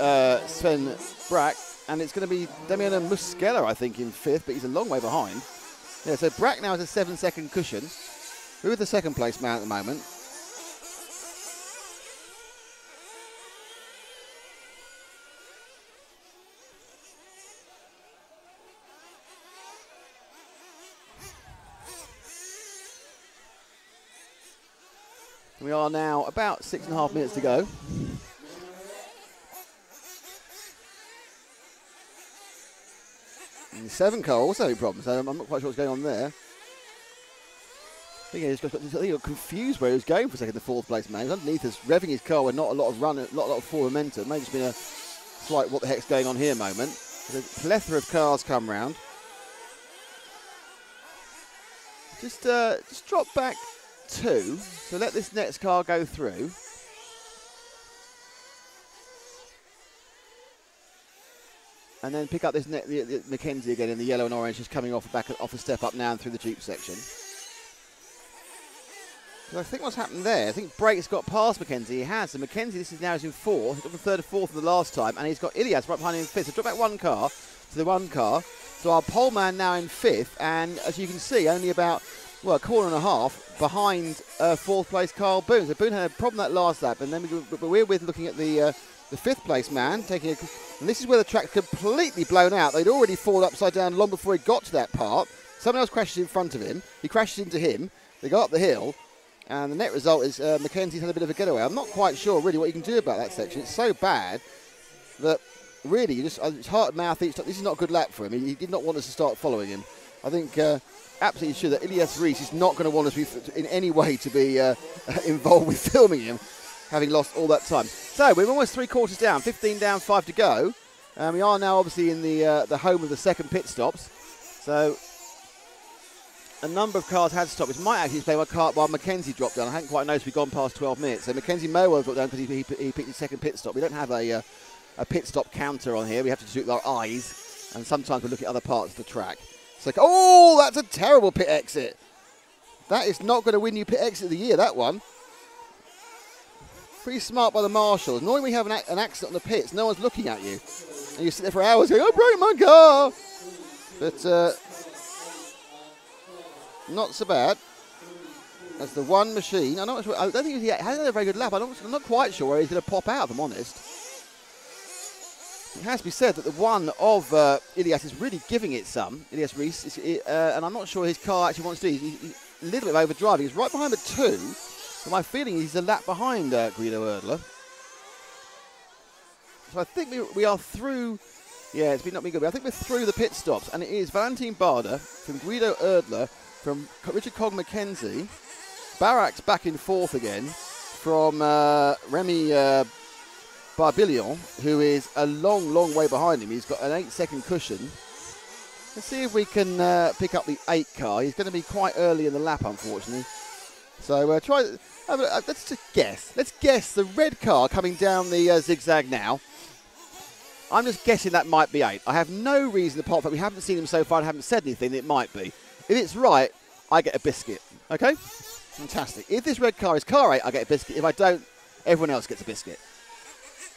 Sven Brack, and it's going to be Damiano Muschella, I think, in 5th, but he's a long way behind. Yeah, so Brack now has a 7-second cushion. Who is the 2nd place man at the moment? We are now about 6.5 minutes to go. And the 7 car also having problems, so I'm not quite sure what's going on there. I think he got confused where he was going for a second, the 4th place man. He was underneath us, revving his car with not a lot of run, not a lot of forward momentum. Maybe just been a slight what the heck's going on here moment. There's a plethora of cars come round. Just drop back 2, so let this next car go through. And then pick up this the Mackenzie again in the yellow and orange, just coming off a step up now and through the Jeep section. So I think what's happened there, I think Brake's got past Mackenzie. He has, and Mackenzie this is now in 4th. He's got from 3rd to 4th in the last time, and he's got Ilias right behind him in 5th. So drop back 1 car to the 1 car. So our pole man now in 5th, and as you can see, only about, well, a corner and a half behind 4th place Carl Boone. So Boone had a problem that last lap, and then we're with looking at the 5th place man taking a, and this is where the track's completely blown out. They'd already fallen upside down long before he got to that part. Someone else crashes in front of him. He crashes into him. They go up the hill, and the net result is Mackenzie's had a bit of a getaway. I'm not quite sure really what you can do about that section. It's so bad that really it's heart and mouth each time. This is not a good lap for him. He did not want us to start following him. I think absolutely sure that Ilias Reis is not going to want us in any way to be involved with filming him, having lost all that time. So we're almost 3 quarters down, 15 down, 5 to go. We are now obviously in the home of the second pit stops. So a number of cars had stopped, which might actually explain why Mackenzie dropped down. I hadn't quite noticed we'd gone past 12 minutes. So Mackenzie may well have dropped down because he picked his second pit stop. We don't have a pit stop counter on here. We have to do it with our eyes, and sometimes we look at other parts of the track. It's like, oh, that's a terrible pit exit. That is not going to win you pit exit of the year, that one. Pretty smart by the marshals. Normally we have an accident on the pits, no one's looking at you. And you sit there for hours going, I broke my car. But not so bad. That's the one machine. I don't think he hasn't had a very good lap. I'm not quite sure where he's going to pop out, if I'm honest. It has to be said that the one of Ilias is really giving it some. Ilias Reis, and I'm not sure his car actually wants to do. He's a little bit overdriving. He's right behind the 2. So my feeling is he's a lap behind Guido Erdler. So I think we are through. Yeah, it's not been good. But I think we're through the pit stops, and it is Valentin Barder from Guido Erdler, from Richard Cog Mackenzie. Barak's back in 4th again from Remy Barbillon, who is a long, long way behind him. He's got an 8-second cushion. Let's see if we can pick up the 8 car. He's going to be quite early in the lap, unfortunately. So let's just guess. Let's guess the red car coming down the zigzag now. I'm just guessing that might be 8. I have no reason apart from we haven't seen him so far and haven't said anything that it might be. If it's right, I get a biscuit. Okay? Fantastic. If this red car is car 8, I get a biscuit. If I don't, everyone else gets a biscuit.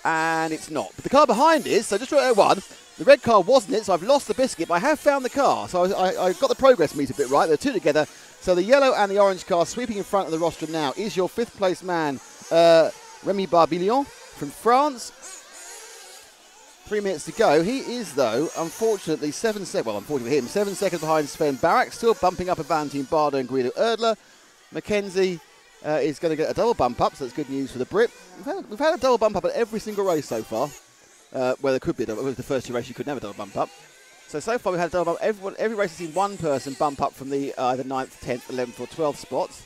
And it's not. But the car behind is, so just right at 1. The red car wasn't it, so I've lost the biscuit, but I have found the car. So I got the progress meter bit right. They're 2 together. So the yellow and the orange car sweeping in front of the rostrum now is your 5th place man, Remy Barbillon from France. 3 minutes to go. He is, though, unfortunately, 7 seconds. Well, unfortunately for him, 7 seconds behind Sven Barak, still bumping up a Valentin Bardo and Guido Erdler. Mackenzie is going to get a double bump up, so that's good news for the Brit. We've had a double bump up at every single race so far. Well, there could be a double. It was the first 2 races you could never double bump up. So far we've had a double bump. Every race has seen one person bump up from the either 9th, 10th, 11th or 12th spots.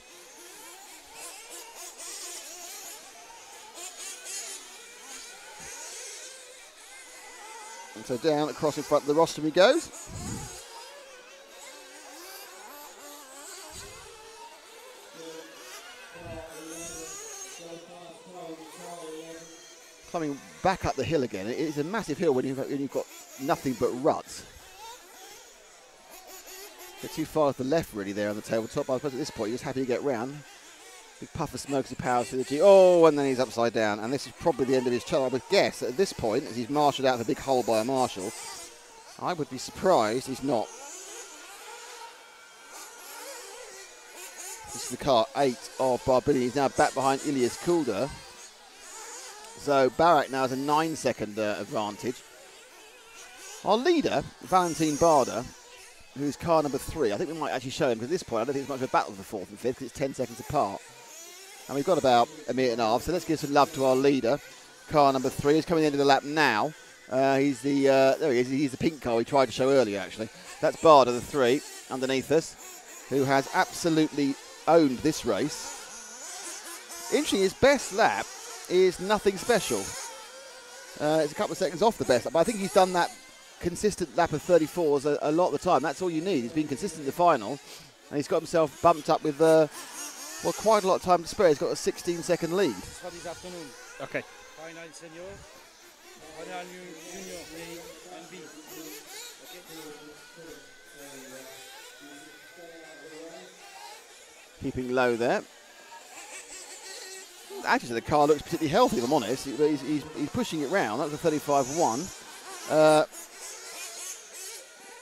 And so down across in front of the rostrum he goes. Coming back up the hill again. It is a massive hill when you've got nothing but ruts. Get too far to the left really there on the tabletop. I suppose at this point you're just happy to get round. Big puff of smoke as he powers through the G. Oh, and then he's upside down. And this is probably the end of his challenge. I would guess that at this point, as he's marshalled out of a big hole by a marshal, I would be surprised he's not. This is the car 8 of Barbini. He's now back behind Ilias Kulda. So Barak now has a 9-second advantage. Our leader, Valentin Barda, who's car number 3, I think we might actually show him, because at this point I don't think it's much of a battle for 4th and 5th, because it's 10 seconds apart. And we've got about a minute and a half, so let's give some love to our leader. Car number 3 is coming into the lap now. There he is, he's the pink car we tried to show earlier actually. That's Barda, the 3, underneath us, who has absolutely owned this race. Interesting, his best lap is nothing special. It's a couple of seconds off the best lap, but I think he's done that consistent lap of 34s a lot of the time. That's all you need. He's been consistent in the final, and he's got himself bumped up with well, quite a lot of time to spare. He's got a 16-second lead. This afternoon. Okay. Final senior, final junior A and B. Keeping low there. Actually, the car looks particularly healthy, if I'm honest. He's pushing it round. That was a 35.1.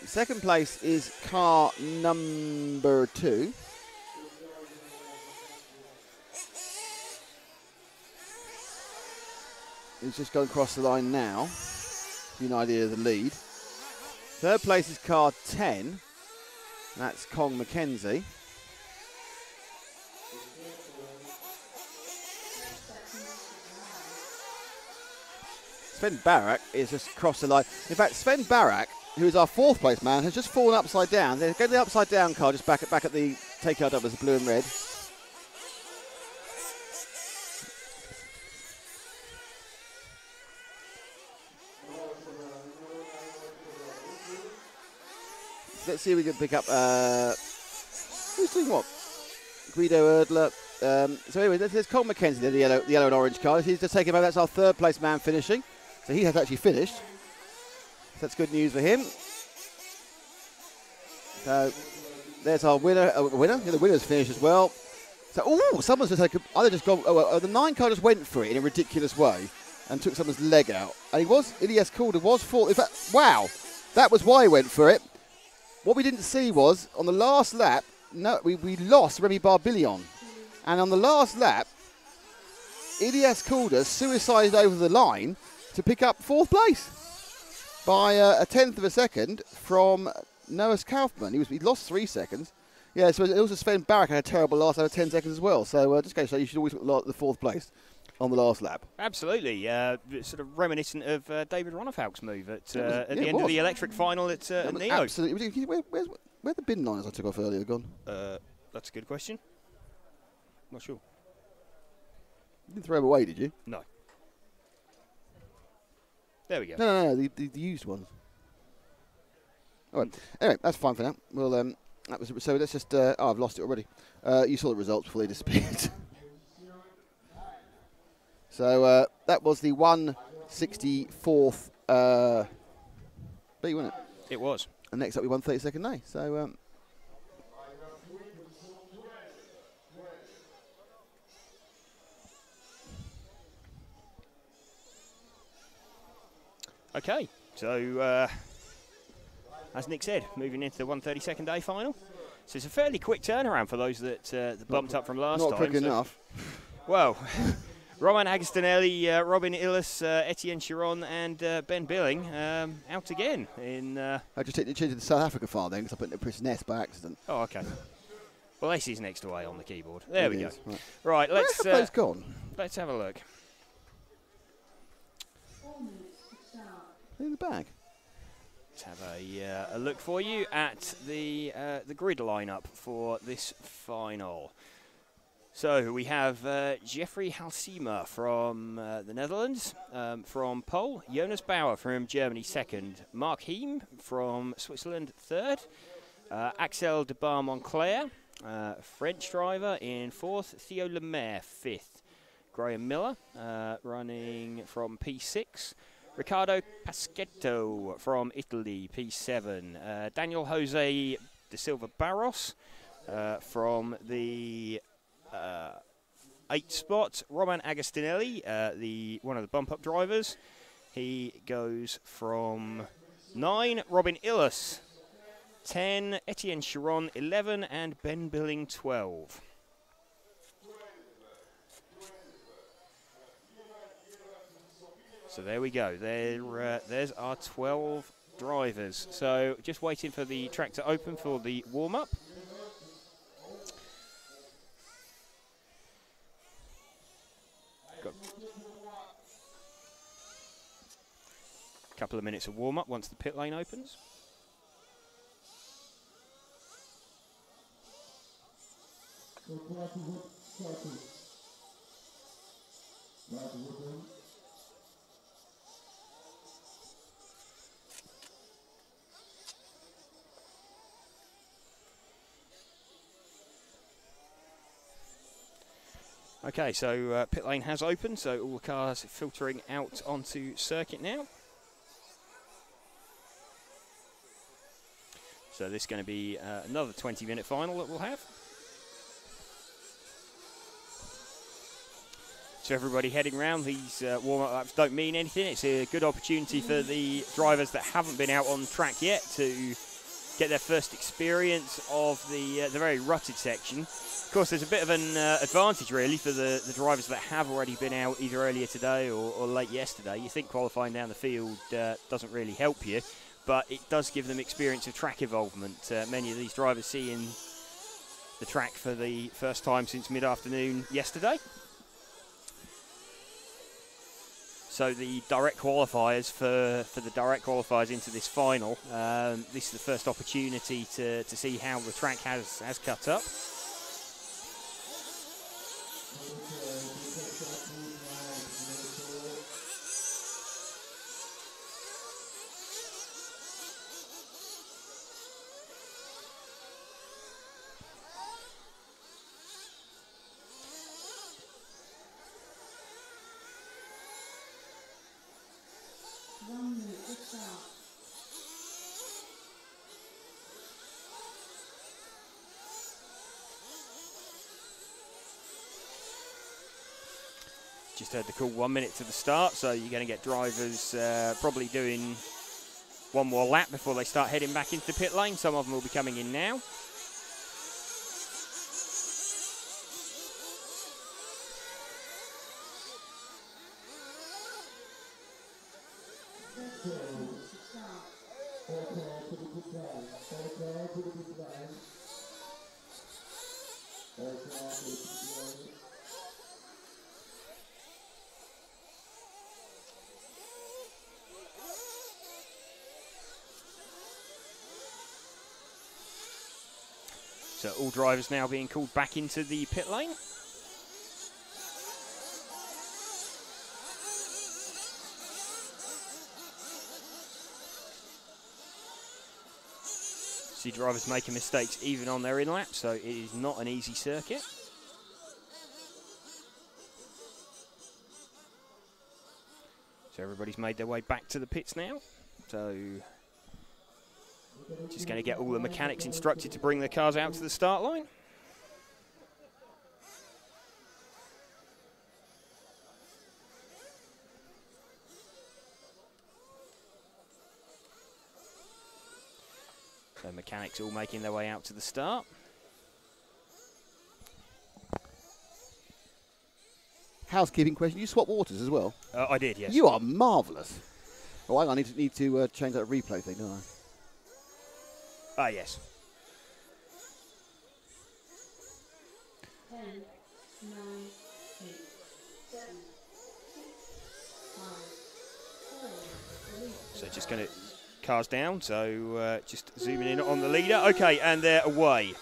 Second place is car number 2. He's just going across the line now. Give you an idea of the lead. Third place is car 10. That's Kong Mackenzie. Sven Barak is just across the line. In fact, Sven Barak, who is our 4th place man, has just fallen upside down. They're getting the upside down car just back at the takeout doubles, blue and red. Let's see if we can pick up. Who's doing what? Guido Erdler. So anyway, there's Cole Mackenzie there, the yellow and orange car. He's just taken over. That's our 3rd place man finishing. So he has actually finished. So that's good news for him. So there's our winner. Yeah, the winner's finished as well. So someone's just either just gone. The 9 car just went for it in a ridiculous way and took someone's leg out. And Ilias Kulda was 4th. In fact, wow, that was why he went for it. What we didn't see was on the last lap, we lost Remy Barbilion. And on the last lap, Ilias Kulda suicided over the line to pick up 4th place by a 10th of a second from Noah Kaufman. He lost 3 seconds. Yeah, so also Sven Barak had a terrible last lap of 10 seconds as well. So just going to say you should always put the 4th place on the last lap. Absolutely, sort of reminiscent of David Ronnefaulk's move at the end of the electric final at Neo. Absolutely. Where the bin liners I took off earlier gone? That's a good question. Not sure. You didn't throw them away, did you? No. There we go. No, the used ones. All right. Anyway, that's fine for now. Well, so let's just. I've lost it already. You saw the results before they disappeared. So that was the 164th B, wasn't it? It was. And next up, we won 32nd A. So. Okay, so as Nick said, moving into the 132nd A final. So it's a fairly quick turnaround for those that bumped up from last time. Not quick enough. Well, Roman Agostinelli, Robin Illis, Etienne Chiron, and Ben Billing out again. I just changed the South Africa file then because I put it in Chris Ness by accident. Oh, okay. Well, Ace is next away on the keyboard. There we go. Right, let's. Where have those gone? Let's have a look. In the bag. Let's have a look for you at the grid lineup for this final. So we have Jeffrey Halsema from the Netherlands, from Pole, Jonas Bauer from Germany second, Mark Heem from Switzerland third, Axel de Bar-Monclair, French driver in fourth, Theo Lemaire fifth, Graham Miller running from P6, Riccardo Paschetto from Italy P7, Daniel Jose de Silva Barros from the 8th spot, Roman Agostinelli, one of the bump-up drivers. He goes from 9, Robin Illis, 10, Etienne Chiron, 11, and Ben Billing, 12. So there we go. There's our 12 drivers. So just waiting for the track to open for the warm-up. Got a couple of minutes of warm-up once the pit lane opens. Okay, so pit lane has opened, so all the cars filtering out onto circuit now. So this is going to be another 20-minute final that we'll have. So everybody heading round, these warm-up laps don't mean anything. It's a good opportunity for the drivers that haven't been out on track yet to get their first experience of the very rutted section. Of course, there's a bit of an advantage, really, for the drivers that have already been out either earlier today or late yesterday. You think qualifying down the field doesn't really help you, but it does give them experience of track involvement. Many of these drivers seeing the track for the first time since mid-afternoon yesterday. So the direct qualifiers for the direct qualifiers into this final, this is the first opportunity to see how the track has cut up. Just heard the call 1 minute to the start, so you're going to get drivers probably doing one more lap before they start heading back into the pit lane. Some of them will be coming in now. So all drivers now being called back into the pit lane. See drivers making mistakes even on their in-lap, so it is not an easy circuit. So everybody's made their way back to the pits now. So just going to get all the mechanics instructed to bring their cars out to the start line. So mechanics all making their way out to the start. housekeeping question. You swap waters as well? I did, yes. You are marvellous. Oh, I need to change that replay thing, don't I? Ah, yes. 10, 9, 8, 7, 6, 5, 4, 3. So just going to cars down. So just zooming in on the leader. Okay, and they're away.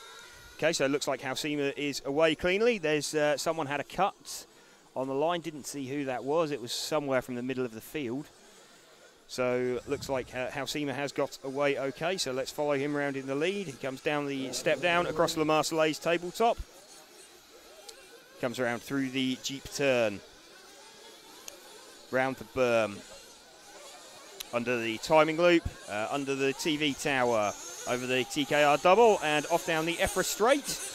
Okay, so it looks like Halsema is away cleanly. There's someone had a cut on the line. Didn't see who that was. It was somewhere from the middle of the field. So looks like Halsema has got away okay. So let's follow him around in the lead. He comes down the step down across Le Marseillaise tabletop. Comes around through the Jeep turn. Round the berm. Under the timing loop. Under the TV tower. Over the TKR double. And off down the EFRA straight.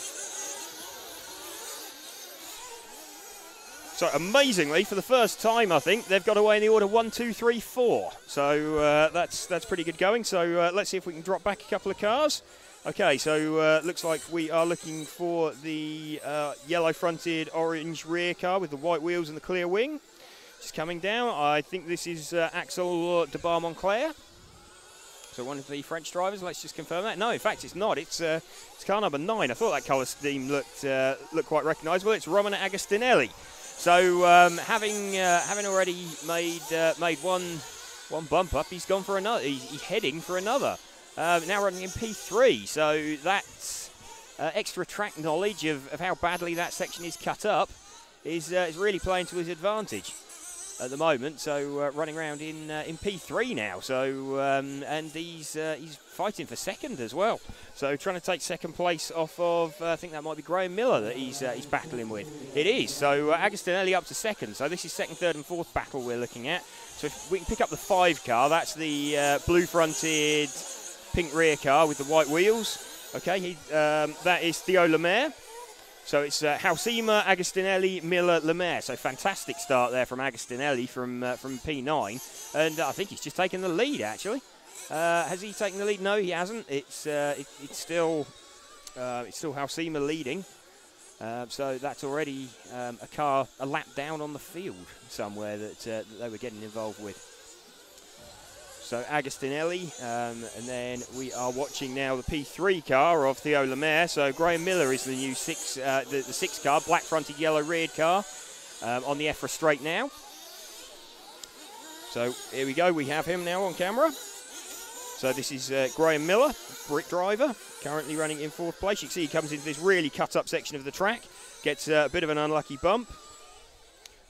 So amazingly, for the first time, I think they've got away in the order 1, 2, 3, 4. So that's pretty good going. So let's see if we can drop back a couple of cars. Okay, so looks like we are looking for the yellow-fronted orange rear car with the white wheels and the clear wing. Just coming down. I think this is Axel de Bar-Monclair. So one of the French drivers. Let's just confirm that. No, in fact, it's not. It's car number 9. I thought that colour scheme looked quite recognisable. It's Roman Agostinelli. So having already made one bump up, he's gone for another. He's heading for another. Now running in P3. So that's extra track knowledge of how badly that section is cut up is really playing to his advantage at the moment. So running around in P3 now. So and he's fighting for second as well. So trying to take second place off of I think that might be Graham Miller that he's battling with. It is. So Agostinelli up to second. So this is second, third, and fourth battle we're looking at. So if we can pick up the 5 car, that's the blue-fronted pink rear car with the white wheels. Okay, that is Theo Lemaire. So it's Halsema, Agostinelli, Miller, Lemaire. So fantastic start there from Agostinelli from P9, and I think he's just taken the lead actually. Has he taken the lead? No, he hasn't. It's still Halsema leading. So that's already a lap down on the field somewhere that they were getting involved with. So Agostinelli, and then we are watching now the P3 car of Theo Lemaire. So Graham Miller is the new 6 car, black-fronted, yellow-reared car on the EFRA straight now. So here we go, we have him now on camera. So this is Graham Miller, brick driver, currently running in 4th place. You can see he comes into this really cut-up section of the track, gets a bit of an unlucky bump.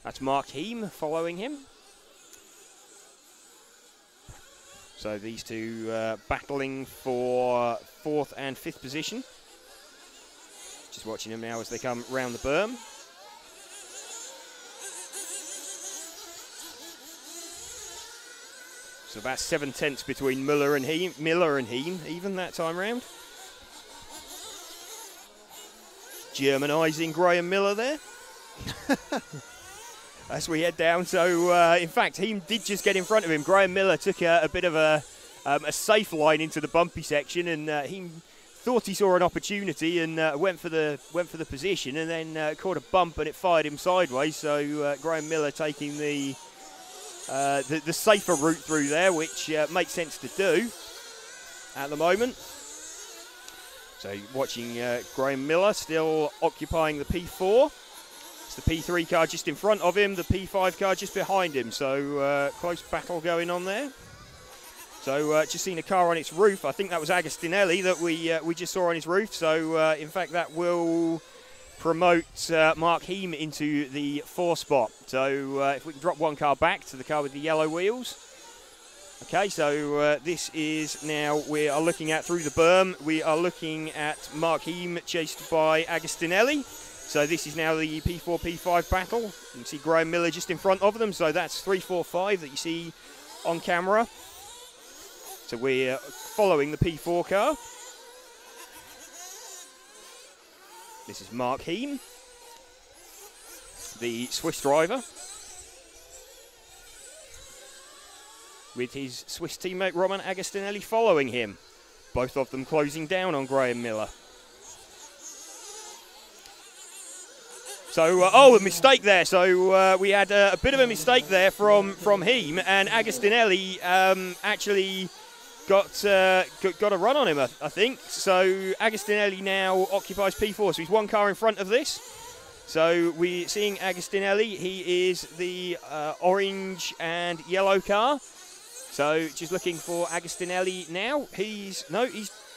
That's Mark Heem following him. So these two battling for 4th and 5th position. Just watching them now as they come round the berm. So about 7 tenths between Miller and Heem, even that time round. Germanising Graham Miller there. As we head down, so in fact, Heem did just get in front of him. Graham Miller took a bit of a safe line into the bumpy section, and Heem thought he saw an opportunity and went for the position, and then caught a bump and it fired him sideways. So Graham Miller taking the safer route through there, which makes sense to do at the moment. So watching Graham Miller still occupying the P4. The P3 car just in front of him, the P5 car just behind him. So close battle going on there. So just seen a car on its roof. I think that was Agostinelli that we just saw on his roof. So in fact that will promote Mark Heem into the 4 spot. So if we can drop one car back to the car with the yellow wheels. Okay, so this is now we are looking at through the berm. We are looking at Mark Heem chased by Agostinelli. So this is now the P4, P5 battle. You can see Graham Miller just in front of them. So that's 3, 4, 5 that you see on camera. So we're following the P4 car. This is Mark Heem, the Swiss driver, with his Swiss teammate Roman Agostinelli following him. Both of them closing down on Graham Miller. So, oh, a mistake there. So we had a bit of a mistake there from Heem, and Agostinelli actually got a run on him, I think. So Agostinelli now occupies P4, so he's one car in front of this. So we're seeing Agostinelli. He is the orange and yellow car. So just looking for Agostinelli now. He's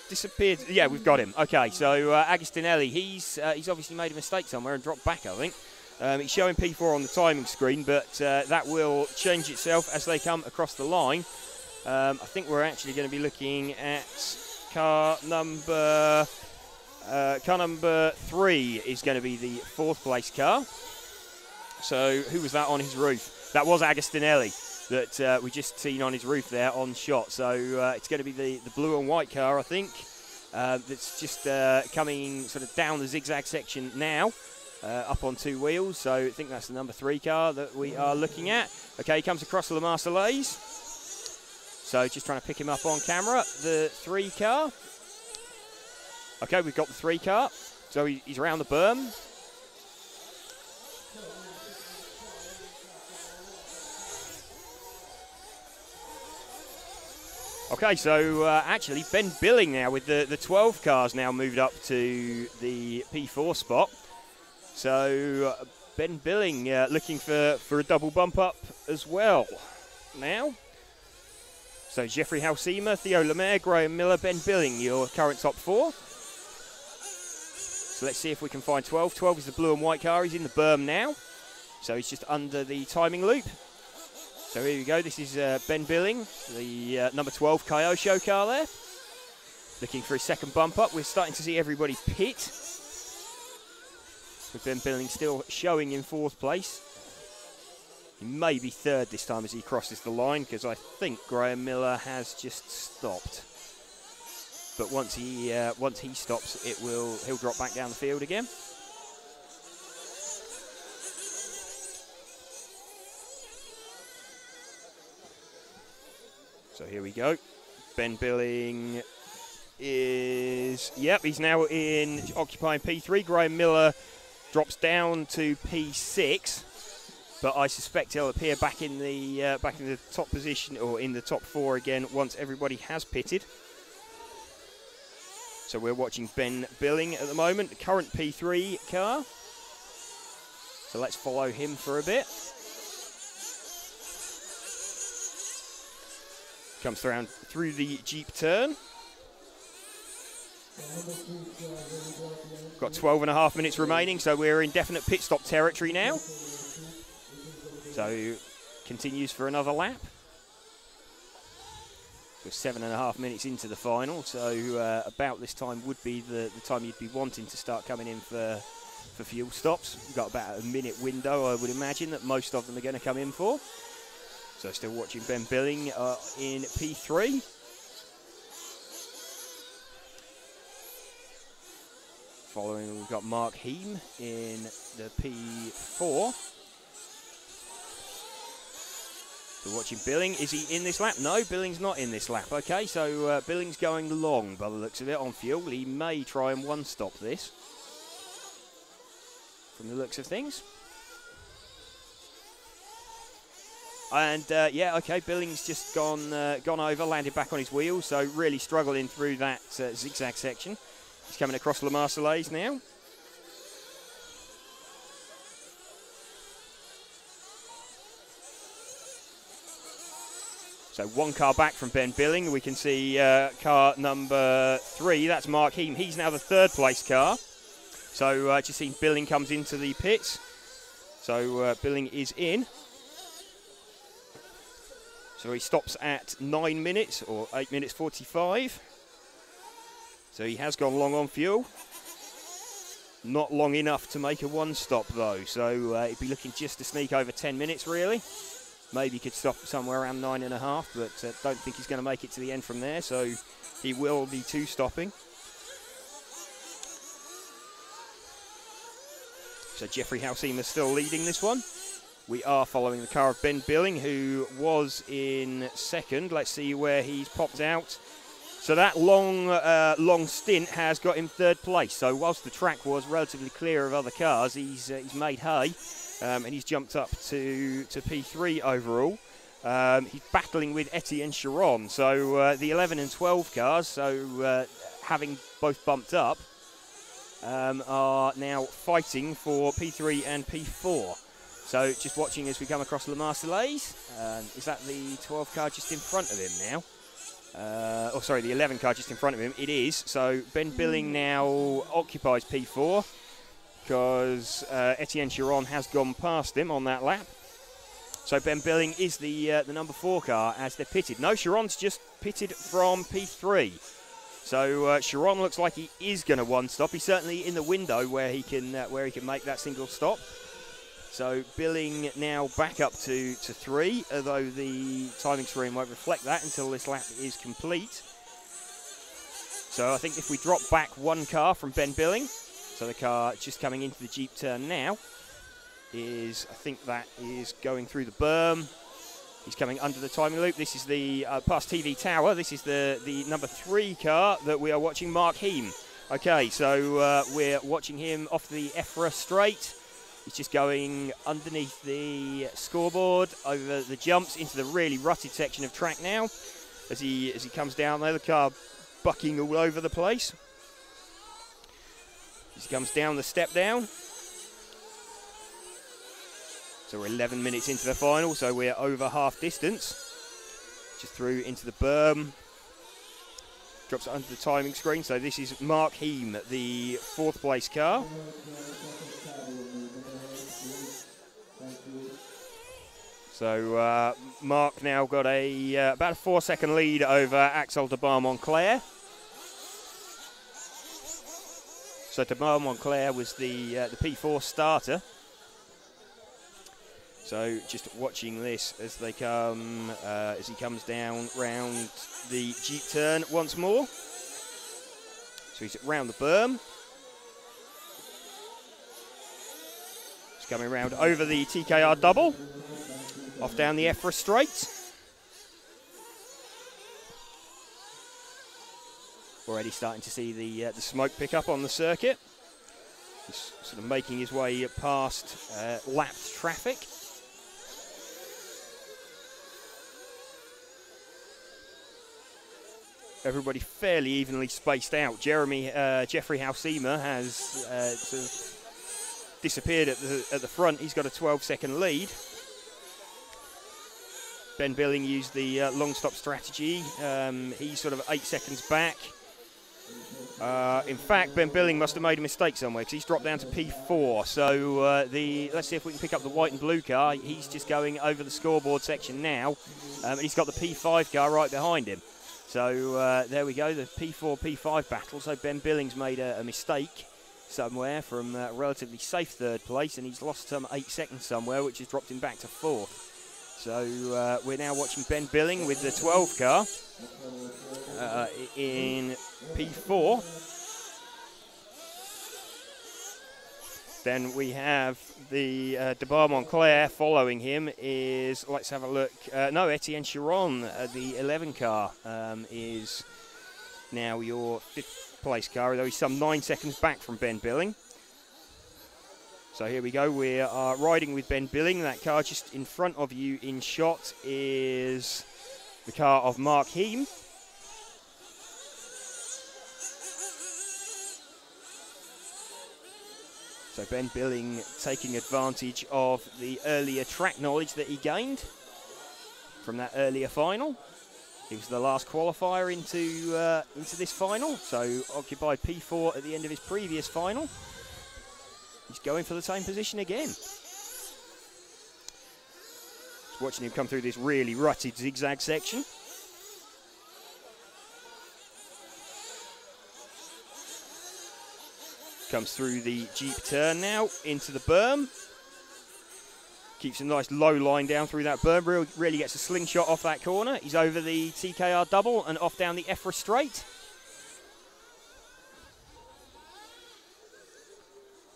disappeared. Yeah, we've got him. Okay, so Agostinelli, he's obviously made a mistake somewhere and dropped back, I think. He's showing P4 on the timing screen, but that will change itself as they come across the line. I think we're actually going to be looking at car number 3 is going to be the 4th place car. So who was that on his roof? That was Agostinelli that we just seen on his roof there on shot. So it's going to be the blue and white car, I think, that's just coming sort of down the zigzag section now, up on 2 wheels. So I think that's the number 3 car that we are looking at. Okay, he comes across the Marseillaise. So just trying to pick him up on camera. The 3 car. Okay, we've got the 3 car. So he's around the berm. Okay, so actually Ben Billing now with the 12 cars now moved up to the P4 spot. So Ben Billing looking for a double bump up as well now. So Jeffrey Halsema, Theo Lemaire, Graham Miller, Ben Billing, your current top 4. So let's see if we can find 12. 12 is the blue and white car. He's in the berm now. So he's just under the timing loop. So here we go. This is Ben Billing, the number 12 Kyosho car there. Looking for his second bump up. We're starting to see everybody pit. With Ben Billing still showing in 4th place. He may be 3rd this time as he crosses the line, because I think Graham Miller has just stopped. But once he stops, he'll drop back down the field again. So here we go. Ben Billing is, yep, he's now occupying P3. Graham Miller drops down to P6. But I suspect he'll appear back in the top position, or in the top 4 again, once everybody has pitted. So we're watching Ben Billing at the moment, the current P3 car. So let's follow him for a bit. Comes around through the Jeep turn. Got 12.5 minutes remaining, so we're in definite pit stop territory now. So continues for another lap. We're 7.5 minutes into the final, so about this time would be the time you'd be wanting to start coming in for fuel stops. We've got about a minute window, I would imagine, that most of them are going to come in for. So still watching Ben Billing in P3. Following, we've got Mark Heem in the P4. So watching Billing. Is he in this lap? No, Billing's not in this lap. Okay, so Billing's going long by the looks of it on fuel. He may try and one-stop this from the looks of things. And yeah, okay, Billing's just gone over, landed back on his wheels, so really struggling through that zigzag section. He's coming across La Marseillaise now. So 1 car back from Ben Billing. We can see car number 3, that's Mark Heem. He's now the 3rd place car. So just seen Billing comes into the pits. So Billing is in. So he stops at 9 minutes, or 8 minutes 45. So he has gone long on fuel. Not long enough to make a one-stop though. So he'd be looking just to sneak over 10 minutes really. Maybe he could stop somewhere around 9.5, but don't think he's going to make it to the end from there. So he will be 2-stopping. So Jeffrey Halsema is still leading this one. We are following the car of Ben Billing, who was in 2nd. Let's see where he's popped out. So that long stint has got him third place. So whilst the track was relatively clear of other cars, he's made hay, and he's jumped up to P3 overall. He's battling with Etienne Chiron. So the 11 and 12 cars, so having both bumped up, are now fighting for P3 and P4. So just watching as we come across Le Marseillaise. Is that the 12 car just in front of him now? The 11 car just in front of him. It is. So Ben Billing now occupies P4 because Etienne Chiron has gone past him on that lap. So Ben Billing is the number 4 car as they're pitted. No, Chiron's just pitted from P3. So Chiron looks like he is going to one stop. He's certainly in the window where he can make that single stop. So Billing now back up to 3, although the timing screen won't reflect that until this lap is complete. So I think if we drop back 1 car from Ben Billing, so the car just coming into the Jeep turn now, I think that is going through the berm. He's coming under the timing loop. This is the past TV Tower. This is the number 3 car that we are watching, Mark Heem. Okay, so we're watching him off the EFRA straight. He's just going underneath the scoreboard, over the jumps, into the really rutted section of track now. As he comes down there, the car bucking all over the place. As he comes down the step down. So we're 11 minutes into the final, so we're over half distance. Just through into the berm. Drops it under the timing screen. So this is Mark Heem, the 4th place car. So Mark now got about a 4-second lead over Axel de Bar-Montclair. So de Bar-Montclair was the P4 starter. So just watching this as they come, as he comes down round the Jeep turn once more. So he's round the berm. He's coming round over the TKR double. Off down the EFRA straight. Already starting to see the smoke pick up on the circuit. He's sort of making his way past lapped traffic. Everybody fairly evenly spaced out. Jeffrey Halsema has sort of disappeared at the front. He's got a 12-second lead. Ben Billing used the long stop strategy. He's sort of 8 seconds back. In fact, Ben Billing must have made a mistake somewhere because he's dropped down to P4. So let's see if we can pick up the white and blue car. He's just going over the scoreboard section now. And he's got the P5 car right behind him. So there we go, the P4, P5 battle. So Ben Billing's made a mistake somewhere from a relatively safe 3rd place, and he's lost some 8 seconds somewhere, which has dropped him back to 4th. So we're now watching Ben Billing with the 12 car in P4. Then we have the de Bar-Montclair following him is, let's have a look, Etienne Chiron, the 11 car is now your 5th place car, although he's some 9 seconds back from Ben Billing. So here we go, we are riding with Ben Billing. That car just in front of you in shot is the car of Mark Heem. So Ben Billing taking advantage of the earlier track knowledge that he gained from that earlier final. He was the last qualifier into this final, so occupied P4 at the end of his previous final. He's going for the same position again. Just watching him come through this really rutted zigzag section. Comes through the Jeep turn now into the berm. Keeps a nice low line down through that berm. Really gets a slingshot off that corner. He's over the TKR double and off down the EFRA straight.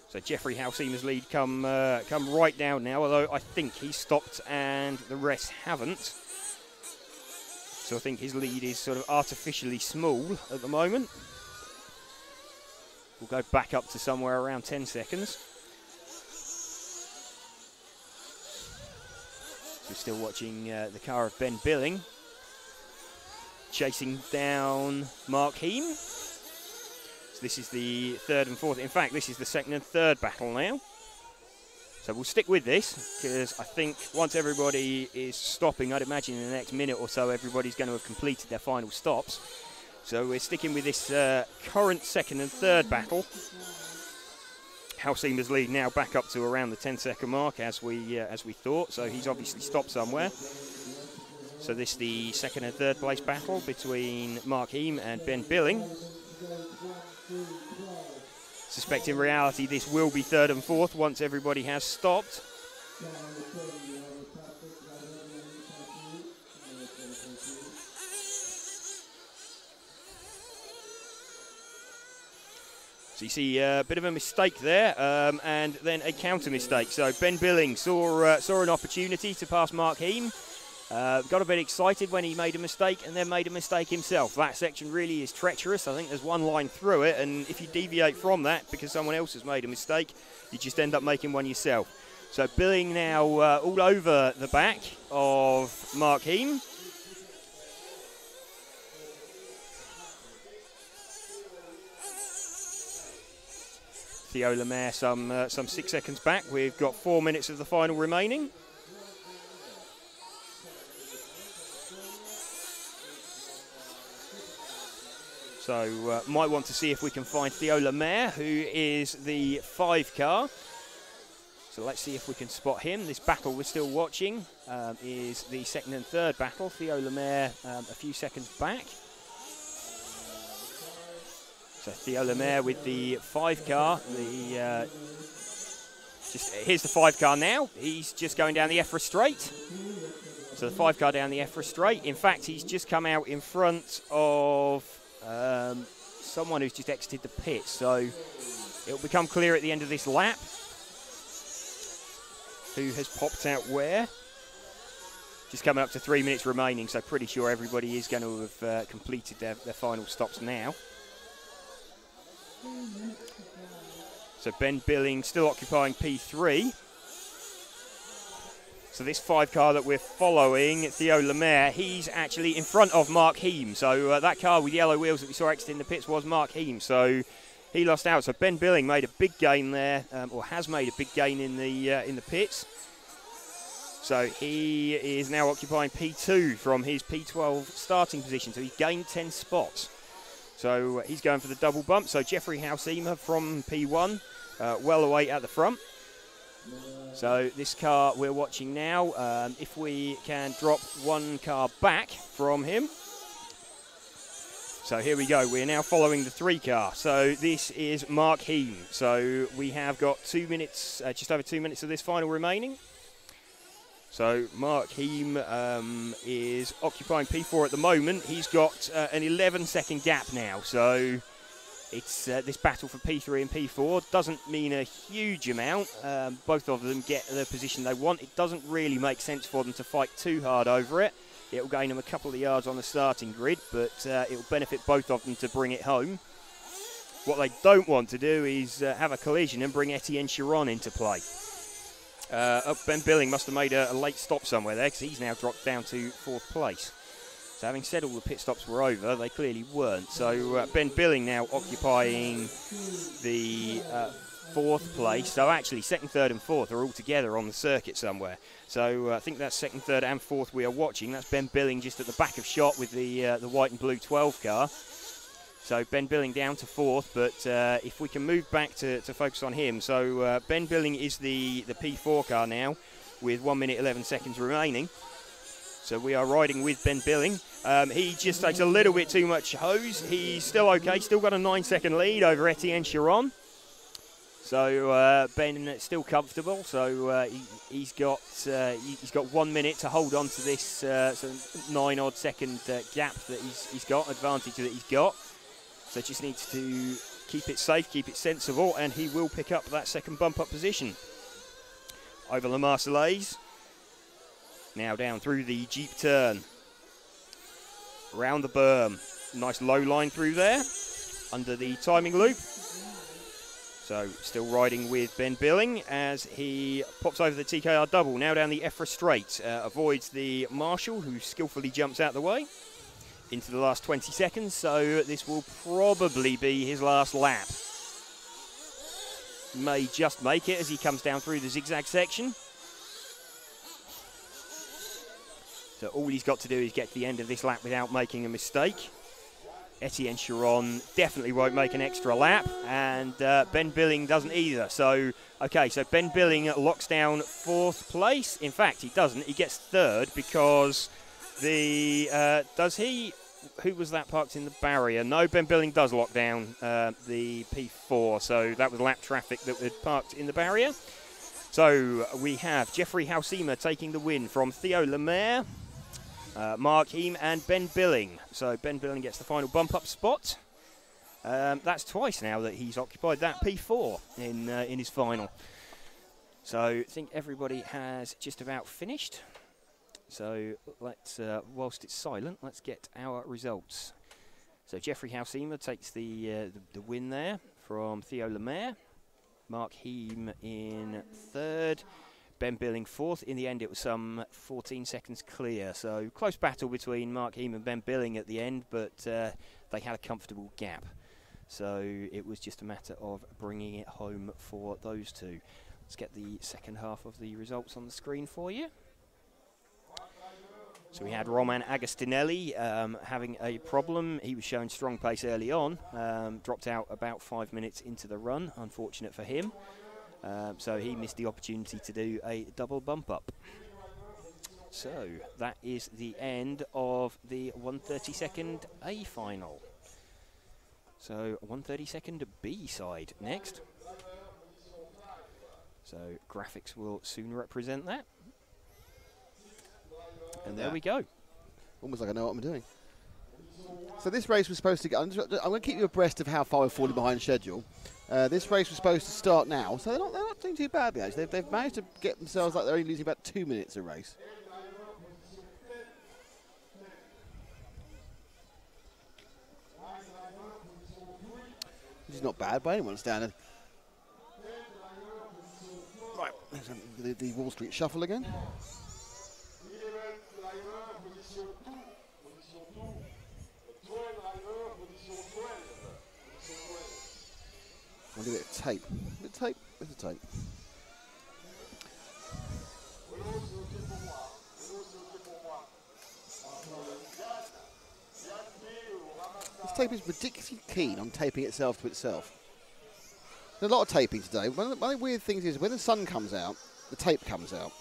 So Jeffrey Halsema's lead come right down now, although I think he stopped and the rest haven't. So I think his lead is sort of artificially small at the moment. We'll go back up to somewhere around 10 seconds. We're still watching the car of Ben Billing, chasing down Mark Heem. So this is the third and fourth. In fact, this is the second and third battle now. So we'll stick with this, because I think once everybody is stopping, I'd imagine in the next minute or so everybody's going to have completed their final stops. So we're sticking with this current second and third battle. Halseema's lead now back up to around the 10-second mark, as we thought. So he's obviously stopped somewhere. So this is the second and third place battle between Mark Heem and Ben Billing. Suspect in reality this will be third and fourth once everybody has stopped. So you see a bit of a mistake there, and then a counter mistake. So Ben Billing saw an opportunity to pass Mark Heem. Got a bit excited when he made a mistake, and then made a mistake himself. That section really is treacherous. I think there's one line through it, and if you deviate from that because someone else has made a mistake, you just end up making one yourself. So Billing now all over the back of Mark Heem. Theo Lemaire some 6 seconds back. We've got 4 minutes of the final remaining. So might want to see if we can find Theo Lemaire, who is the 5 car. So let's see if we can spot him. This battle we're still watching is the second and third battle. Theo Lemaire a few seconds back. So Theo Lemaire with the 5 car. Here's the 5 car now. He's just going down the EFRA straight. So the 5 car down the EFRA straight. In fact, he's just come out in front of someone who's just exited the pit, so it'll become clear at the end of this lap who has popped out where. Just coming up to 3 minutes remaining, so pretty sure everybody is going to have completed their final stops now. So Ben Billing still occupying P3. So this 5 car that we're following, Theo Lemaire, he's actually in front of Mark Heem. So that car with yellow wheels that we saw exiting the pits was Mark Heem. So he lost out. So Ben Billing made a big gain there, or has made a big gain in the pits. So he is now occupying P2 from his P12 starting position. So he gained 10 spots. So he's going for the double bump. So Jeffrey Halseema from P1, well away at the front. So this car we're watching now, if we can drop 1 car back from him. So here we go, we're now following the 3 car. So this is Mark Heem. So we have got 2 minutes, just over 2 minutes of this final remaining. So Mark Heem is occupying P4 at the moment. He's got an 11-second gap now. So it's this battle for P3 and P4 doesn't mean a huge amount. Both of them get the position they want. It doesn't really make sense for them to fight too hard over it. It'll gain them a couple of yards on the starting grid, but it'll benefit both of them to bring it home. What they don't want to do is have a collision and bring Etienne Chiron into play. Ben Billing must have made a late stop somewhere there, because he's now dropped down to 4th place. So having said all the pit stops were over, they clearly weren't. So Ben Billing now occupying the 4th place. So actually 2nd, 3rd and 4th are all together on the circuit somewhere. So I think that's 2nd, 3rd and 4th we are watching. That's Ben Billing just at the back of shot with the white and blue 12 car. So Ben Billing down to 4th, but if we can move back to focus on him. So Ben Billing is the P4 car now with 1 minute 11 seconds remaining. So we are riding with Ben Billing. He just takes a little bit too much hose. He's still okay, still got a 9-second lead over Etienne Chiron. So Ben is still comfortable. So he's got 1 minute to hold on to this 9-odd second gap that he's got, advantage that he's got. So just needs to keep it safe, keep it sensible, and he will pick up that second bump-up position. Over La Marseillaise. Now down through the Jeep turn. round the berm. Nice low line through there, under the timing loop. So still riding with Ben Billing as he pops over the TKR double, now down the EFRA straight. Avoids the Marshall, who skillfully jumps out the way into the last 20 seconds. So this will probably be his last lap. May just make it as he comes down through the zigzag section. So all he's got to do is get to the end of this lap without making a mistake. Etienne Chiron definitely won't make an extra lap, and Ben Billing doesn't either. So, okay, so Ben Billing locks down 4th place. In fact, he doesn't. He gets 3rd because the... does he? Who was that parked in the barrier? No, Ben Billing does lock down the P4, so that was lap traffic that was parked in the barrier. So we have Jeffrey Hausima taking the win from Theo Lemaire, Mark Heem and Ben Billing. So Ben Billing gets the final bump-up spot. That's twice now that he's occupied that P4 in his final. So I think everybody has just about finished. So let's, whilst it's silent, let's get our results. So Jeffrey Hausima takes the win there from Theo Lemaire. Mark Heem in 3rd. Ben Billing 4th. In the end, it was some 14 seconds clear. So close battle between Mark Heem and Ben Billing at the end, but they had a comfortable gap. So it was just a matter of bringing it home for those two. Let's get the second half of the results on the screen for you. So we had Roman Agostinelli having a problem. He was showing strong pace early on, dropped out about 5 minutes into the run, unfortunate for him. So he missed the opportunity to do a double bump up. So that is the end of the 132nd A final. So 132nd B side next. So graphics will soon represent that. And there we go. Almost like I know what I'm doing. So this race was supposed to get... I'm going to keep you abreast of how far we're falling behind schedule. This race was supposed to start now, so they're not doing too badly, actually. They've managed to get themselves like they're only losing about 2 minutes a race. Which is not bad by anyone's standard. Right, the Wall Street Shuffle again. I'll do a bit of tape. A bit of tape? Where's the tape? This tape is ridiculously keen on taping itself to itself. There's a lot of taping today. One of the weird things is when the sun comes out, the tape comes out.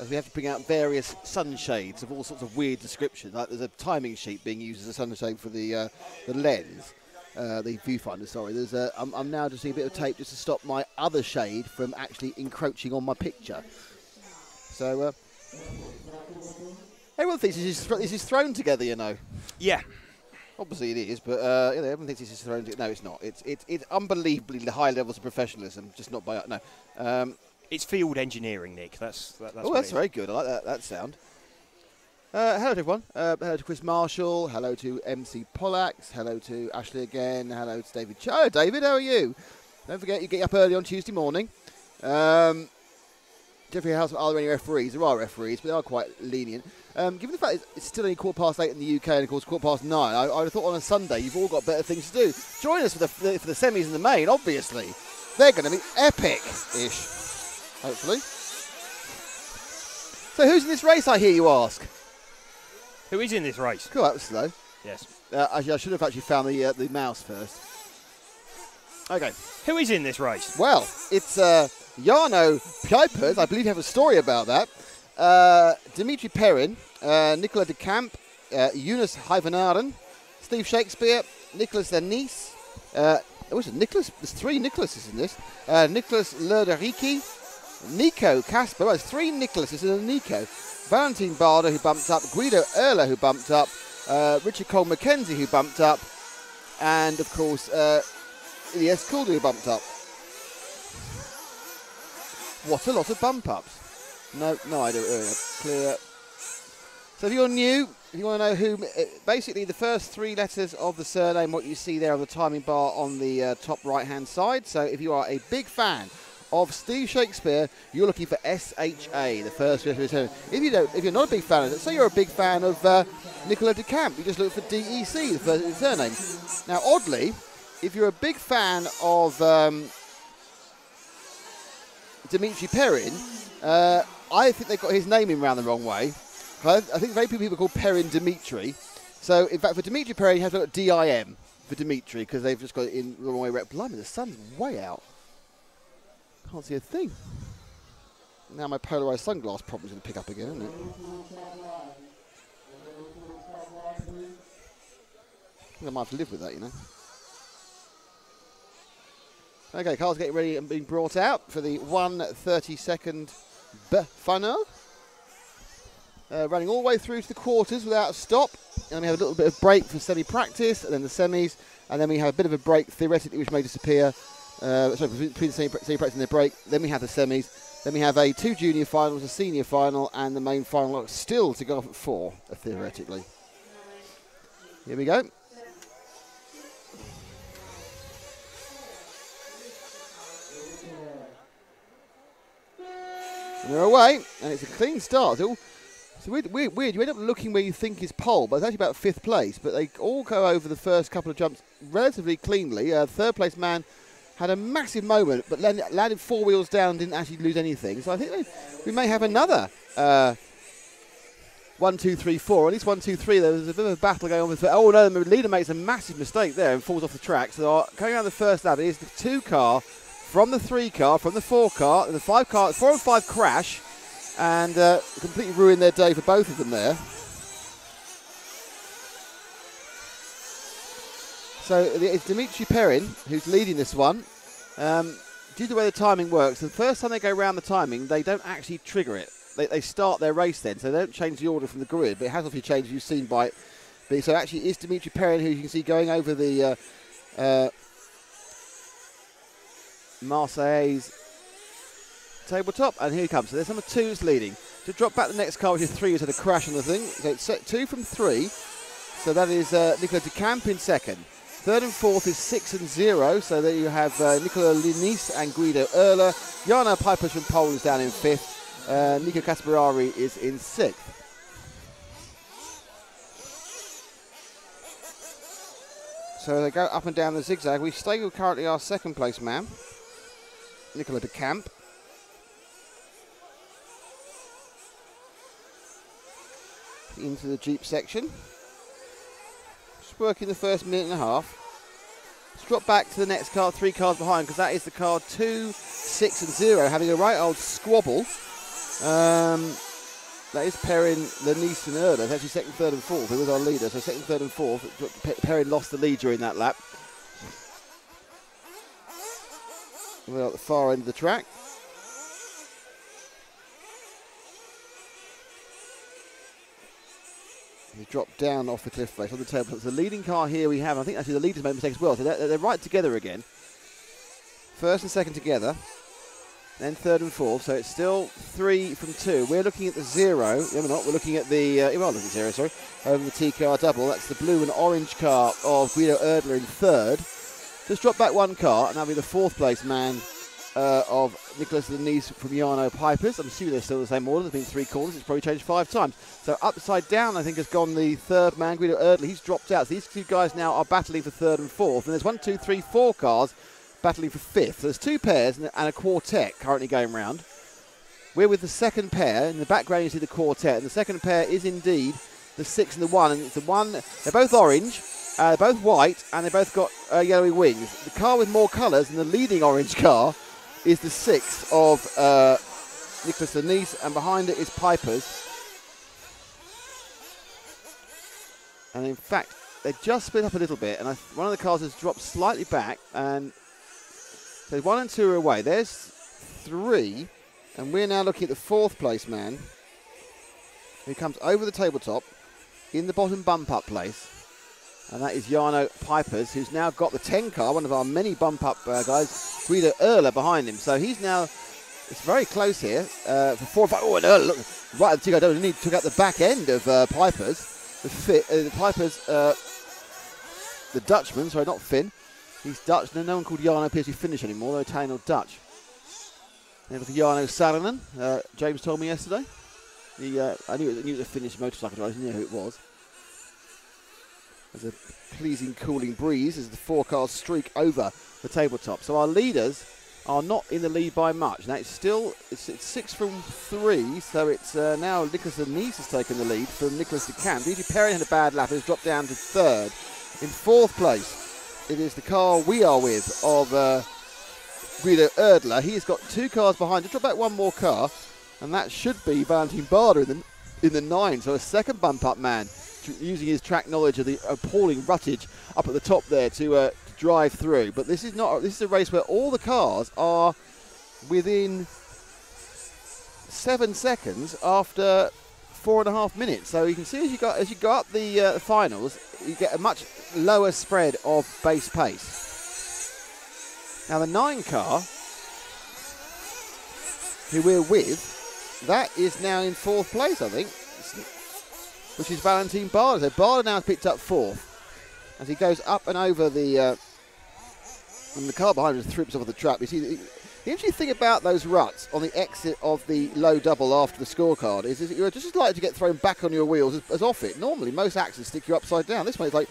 As we have to bring out various sunshades of all sorts of weird descriptions. Like there's a timing sheet being used as a sunshade for the lens. The viewfinder, sorry. There's I'm now just seeing a bit of tape just to stop my other shade from actually encroaching on my picture. So everyone thinks this is thrown together, you know. Yeah. Obviously it is, but you know, everyone thinks this is thrown together. No, it's not. It's unbelievably high levels of professionalism, just not by no. It's field engineering, Nick. That's oh, that's very good. I like that sound. Hello to everyone. Hello to Chris Marshall. Hello to MC Pollax. Hello to Ashley again. Hello to David. Hello, David. How are you? Don't forget you get up early on Tuesday morning. Jeffrey House, are there any referees? There are referees, but they are quite lenient. Given the fact it's still only 8:15 in the UK and of course 9:15, I would have thought on a Sunday you've all got better things to do. Join us for the semis and the main, obviously. They're going to be epic-ish, hopefully. So who's in this race, I hear you ask? Who is in this race? Cool, that was slow. Yes. Actually, I should have actually found the mouse first. Okay. Who is in this race? Well, it's Jarno Pijpers. I believe you have a story about that. Dimitri Perrin, Nicola de Camp, Eunice Hyvenaren, Steve Shakespeare, Nicholas Denise. Nicholas? There's 3 Nicholases in this. Nicholas Lerderiki, Nico Casper. Well, there's 3 Nicholases and a Nico. Valentin Barder, who bumped up, Guido Erler, who bumped up, Richard Cole McKenzie, who bumped up, and, of course, Elias Coulder, who bumped up. What a lot of bump-ups. No idea. Clear. So if you're new If you want to know who, basically the first 3 letters of the surname, what you see there on the timing bar on the top right-hand side. So if you are a big fan of Steve Shakespeare, you're looking for SHA, the first letter of his surname. If you're not a big fan of it, say you're a big fan of Nicolas de Camp, you just look for DEC, the first letter of his surname. Now, oddly, if you're a big fan of Dimitri Perrin, I think they got his name in round the wrong way. I think very few people call Perrin Dimitri. So, in fact, for Dimitri Perrin, he has to look at DIM for Dimitri because they've just got it in the wrong way. Blimey, the sun's way out. Can't see a thing. Now my polarised sunglass problem's going to pick up again, isn't it? I think I might have to live with that, you know. Okay, cars getting ready and being brought out for the 1:32 final. Running all the way through to the quarters without a stop. And we have a little bit of break for semi-practice, and then the semis, and then we have a bit of a break theoretically which may disappear. Between the semi-practice and the break. Then we have the semis. Then we have 2 junior finals, a senior final, and the main final still to go off at 4, theoretically. Here we go. And they're away, and it's a clean start. It's weird. You end up looking where you think is pole, but it's actually about 5th place. But they all go over the first couple of jumps relatively cleanly. 3rd place man had a massive moment, but landed 4 wheels down, didn't actually lose anything. So I think we may have another 1, 2, 3, 4. At least 1, 2, 3. There was a bit of a battle going on with. Oh no, the leader makes a massive mistake there and falls off the track. So going around the first lap, it is the 2 car from the 3 car, from the 4 car, and the 5 car. 4 and 5 crash, and completely ruined their day for both of them there. So it's Dimitri Perrin who's leading this one. Due to the way the timing works, the first time they go around the timing, they don't actually trigger it. They start their race then, so they don't change the order from the grid, but it has obviously changed, you've seen by it. So actually it is Dimitri Perrin who you can see going over the Marseillaise tabletop, and here he comes. So there's number 2 is leading. To drop back the next car, which is 3, who's had a crash on the thing. So it's set 2 from 3. So that is Nicolas de Camp in 2nd. 3rd and 4th is 6 and 0. So there you have Nicolas Linis and Guido Erler. Jana Pipers from Poland is down in 5th. Nico Casperari is in 6th. So they go up and down the zigzag. We stay with currently our 2nd place man, Nicolas de Camp. Into the Jeep section. Just working the first minute and a half. Let's drop back to the next car, 3 cars behind, because that is the car 2, 6 and 0, having a right old squabble. That is Perrin, Lanice and Erler. It's actually 2nd, 3rd and 4th. Who was our leader? So 2nd, 3rd and 4th. Perrin lost the lead during that lap. We're at the far end of the track. He dropped down off the cliff face on the table. It's the leading car here we have. I think actually the leaders made mistakes as well. So they're right together again. 1st and 2nd together. Then 3rd and 4th. So it's still 3 from 2. We're looking at the 0. No, we're not. We're looking at the... we are looking at 0, sorry. Over the TKR double. That's the blue and orange car of Guido Erdler in 3rd. Just drop back 1 car, and that'll be the 4th place man of Nicolas Denise from Jarno Pipers. I'm assuming they're still the same order. There's been 3 corners. It's probably changed 5 times. So upside down, I think, has gone the 3rd man, Guido Erdler. He's dropped out. So these 2 guys now are battling for 3rd and 4th. And there's 1, 2, 3, 4 cars battling for 5th. So there's 2 pairs and a quartet currently going round. We're with the 2nd pair. In the background, you see the quartet. And the 2nd pair is indeed the 6 and the 1. And it's the 1. They're both orange. They're both white. And they've both got yellowy wings. The car with more colours than the leading orange car is the 6th of Nicolas Denise, and behind it is Pipers. And in fact, they just split up a little bit, and one of the cars has dropped slightly back, and so 1 and 2 are away. There's 3, and we're now looking at the 4th place man, who comes over the tabletop in the bottom bump-up place. And that is Jarno Pipers, who's now got the 10 car, one of our many bump-up guys, Guido Erler behind him. So he's now, it's very close here, for 4 and 5. Oh, and Erler, look, right at the TKR, he took out the back end of Pipers. the Piper's, the Dutchman, sorry, not Finn. He's Dutch. No one called Jarno appears to be Finnish anymore. They're Italian or Dutch. Then for Jarno Salonen, James told me yesterday. I knew it was a Finnish motorcycle driver. I didn't know who it was. There's a pleasing cooling breeze as the 4 cars streak over the tabletop. So our leaders are not in the lead by much. Now it's 6 from 3, so it's now Nicholas Denise has taken the lead from Nicholas de Camp. DJ Perrin had a bad lap and has dropped down to 3rd. In 4th place, it is the car we are with of Guido Erdler. He has got 2 cars behind. Just drop back 1 more car, and that should be Valentin Barder in the 9. So a second bump up man, using his track knowledge of the appalling ruttage up at the top there to drive through. But this is a race where all the cars are within 7 seconds after 4.5 minutes. So you can see as you go up the finals, you get a much lower spread of base pace. Now the 9 car, who we're with, that is now in 4th place, I think, which is Valentin Barder. So Barder now has picked up 4th as he goes up and over the and the car behind him just trips off the track. You see, the interesting thing about those ruts on the exit of the low double after the scorecard is that you're just as likely to get thrown back on your wheels as off it. Normally, most axes stick you upside down. This one is like,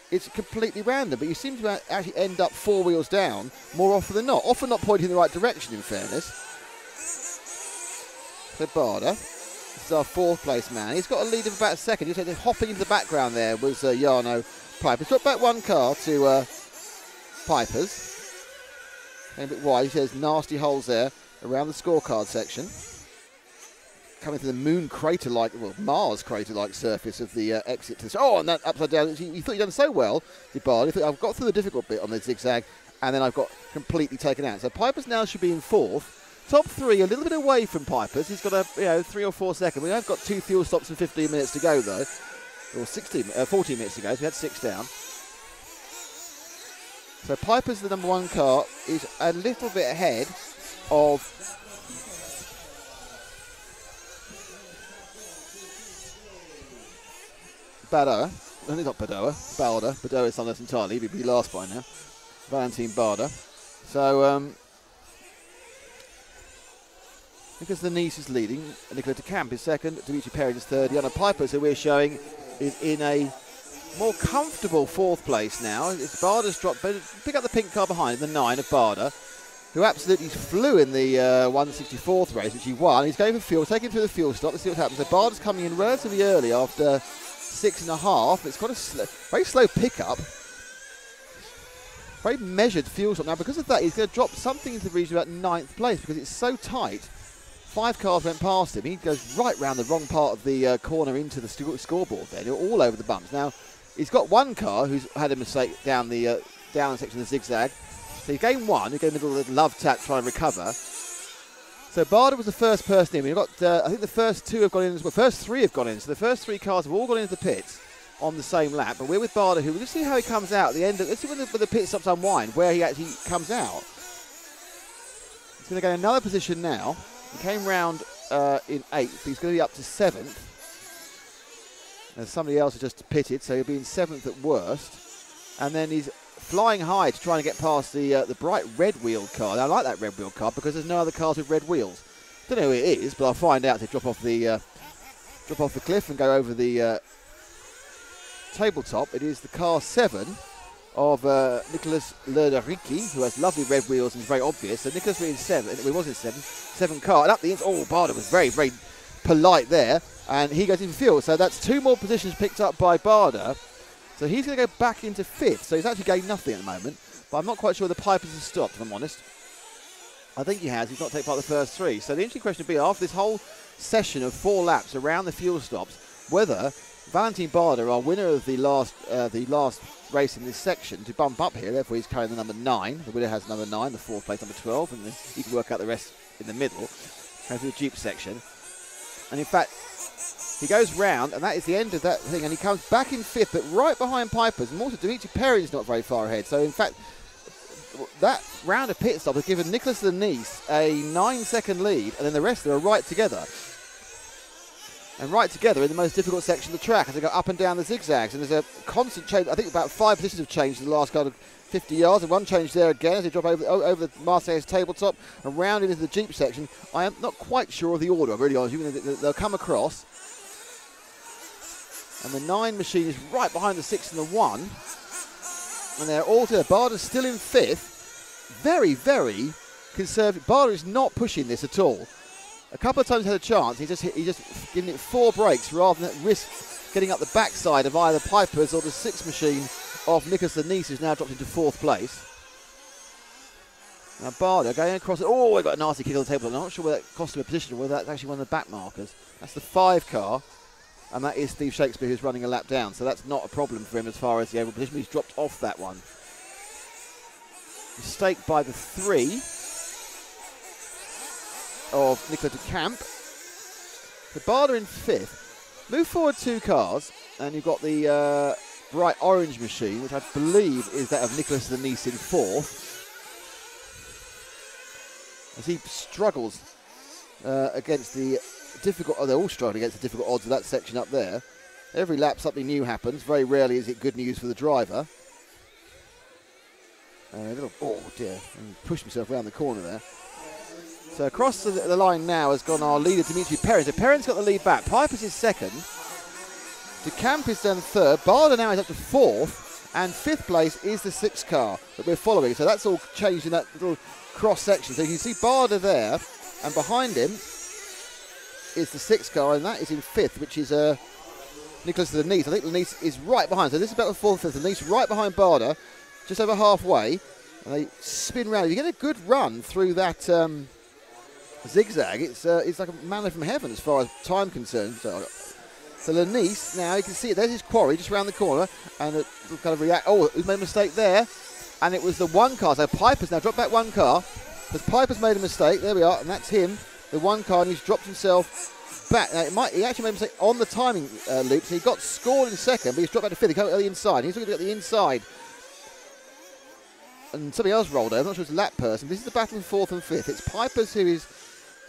it's completely random, but you seem to actually end up 4 wheels down more often than not. Often not pointing in the right direction, in fairness. So Barder, this is our 4th place man. He's got a lead of about a second. Just hopping into the background there was Jarno Piper. He's dropped back 1 car to Piper's. A bit wide. He says nasty holes there around the scorecard section. Coming to the moon crater-like, well, Mars crater-like surface of the exit to this. Oh, and that upside down. He thought he'd done so well, did Barder. He thought, I've got through the difficult bit on the zigzag, and then I've got completely taken out. So Piper's now should be in 4th. Top 3, a little bit away from Piper's. He's got 3 or 4 seconds. We have got 2 fuel stops and 15 minutes to go, though. Or 14 minutes to go, so we had 6 down. So Piper's the number 1 car, is a little bit ahead of Badoa. No, not Badoa. Barder. Badoa is something else entirely. He'd be last by now. Valentin Barder. So, because the niece is leading, Nicola de Camp is 2nd, Dimitri Perrin is 3rd. The other Pipers who we're showing is in a more comfortable 4th place now. It's Barder's dropped, but pick up the pink car behind, the 9 of Barder, who absolutely flew in the 164th race, which he won. He's going for fuel, taking through the fuel stop. Let's see what happens. So Barder's coming in relatively early after 6.5. It's quite a very slow pickup. Very measured fuel stop. Now, because of that, he's going to drop something into the region about 9th place because it's so tight. 5 cars went past him. He goes right round the wrong part of the corner into the scoreboard there. They're all over the bumps. Now, he's got 1 car who's had a mistake down the section of the zigzag. So he gained 1. He gained a little love tap trying to recover. So Barder was the first person in. We've got, I think the first 2 have gone in as well. First 3 have gone in. So the first 3 cars have all gone into the pits on the same lap. But we're with Barder, who, let's see how he comes out at the end. Let's see when the pit stops unwind, where he actually comes out. He's going to get another position now. He came round in 8th. He's going to be up to 7th. And somebody else has just pitted, so he'll be in 7th at worst. And then he's flying high to try and get past the bright red-wheeled car. Now, I like that red-wheeled car because there's no other cars with red wheels. Don't know who it is, but I'll find out to drop off the cliff and go over the tabletop. It is the car 7 of Nicolas Lerdericki, who has lovely red wheels and is very obvious. So Nicolas was in 7. We was in 7 car. And up the inside, Barder was very, very polite there. And he goes in field. So that's 2 more positions picked up by Barder. So he's going to go back into 5th. So he's actually gained nothing at the moment. But I'm not quite sure the Pipers have stopped, if I'm honest. I think he has. He's not taken part in the first 3. So the interesting question would be, after this whole session of 4 laps around the fuel stops, whether Valentin Barder, our winner of the last race in this section, to bump up here. Therefore, he's carrying the number 9. The winner has number 9, the 4th place, number 12. And you can work out the rest in the middle. Going through the Jeep section. And in fact, he goes round, and that is the end of that thing. And he comes back in 5th, but right behind Pipers. And also, Dimitri Perrin's not very far ahead. So, in fact, that round of pit stop has given Nicholas Denise a 9-second lead, and then the rest of them are right together. and right together in the most difficult section of the track as they go up and down the zigzags. And there's a constant change. I think about 5 positions have changed in the last kind of 50 yards, and one change there again as they drop over the Marseille's tabletop and round into the Jeep section. I am not quite sure of the order, I'm really honest. They'll come across, and the 9 machine is right behind the 6 and the 1, and they're all together. Barder's still in 5th. Very, very conservative. Barder is not pushing this at all. A couple of times he had a chance. He's just giving it 4 brakes rather than risk getting up the backside of either Piper's or the 6 machine of Nicholas Denise, who's now dropped into 4th place. Now Barder going across it. Oh, he got a nasty kick on the table. I'm not sure whether that cost him a position or whether that's actually one of the back markers. That's the 5 car, and that is Steve Shakespeare, who's running a lap down. So that's not a problem for him as far as the overall position. He's dropped off that one. Mistake by the 3 of Nicolas de Camp. The Barder in 5th. Move forward 2 cars, and you've got the bright orange machine, which I believe is that of Nicholas Denise in 4th. As he struggles against the difficult, they're all struggling against the difficult odds of that section up there. Every lap something new happens. Very rarely is it good news for the driver. Oh dear, I pushed myself around the corner there. So across the line now has gone our leader, Dimitri Perrin. So Perrin's got the lead back. Piper's is 2nd. De Camp is down 3rd. Barder now is up to 4th. And 5th place is the 6 car that we're following. So that's all changed in that little cross section. So you can see Barder there, and behind him is the 6 car, and that is in 5th, which is Nicholas Denise. I think Denise is right behind. So this is about the 4th and 5th. Denise right behind Barder, just over halfway. And they spin round. If you get a good run through that zigzag, it's like a manna from heaven as far as time concerned. So Denise, now you can see it. There's his quarry just around the corner, and it kind of react. Oh, he's made a mistake there, and it was the 1 car. So Piper's now dropped back 1 car because Piper's made a mistake. There we are, and that's him, the 1 car, and he's dropped himself back. Now he actually made a mistake on the timing loop, so he got scored in 2nd, but he's dropped back to 5th. He got the inside. He's looking at the inside, and somebody else rolled over. I'm not sure it's a lap person. This is the battle of 4th and 5th. It's Piper's who is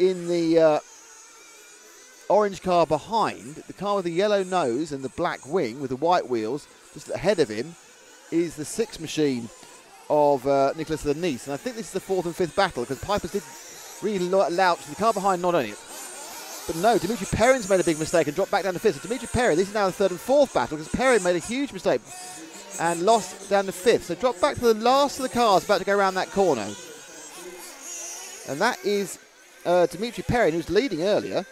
in the orange car behind. The car with the yellow nose and the black wing with the white wheels just ahead of him is the 6 machine of Nicholas Denise. And I think this is the 4th and 5th battle because Piper's did really louch. The car behind not on it. But no, Dimitri Perrin's made a big mistake and dropped back down to 5th. So Dimitri Perrin, this is now the 3rd and 4th battle because Perrin made a huge mistake and lost down to 5th. So dropped back to the last of the cars about to go around that corner. And that is Dimitri Perrin, who's leading earlier.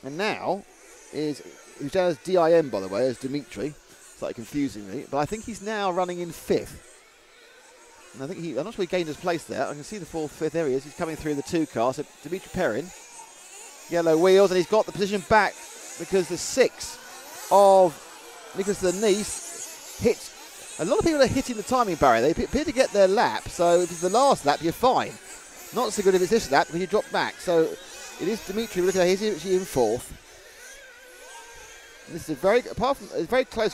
And now who's down as DIM, by the way, as Dimitri. Slightly confusing me. But I think he's now running in 5th. And I think I'm not sure he gained his place there. I can see the 4th, 5th. There he is. He's coming through the 2 car. So Dimitri Perrin, yellow wheels, and he's got the position back because the 6 of Nicholas Denise hit. A lot of people are hitting the timing barrier. They appear to get their lap. So if it's the last lap, you're fine. Not so good if it's this lap because you drop back. So it is Dimitri. Look at that. He's actually in 4th. And this is it's very close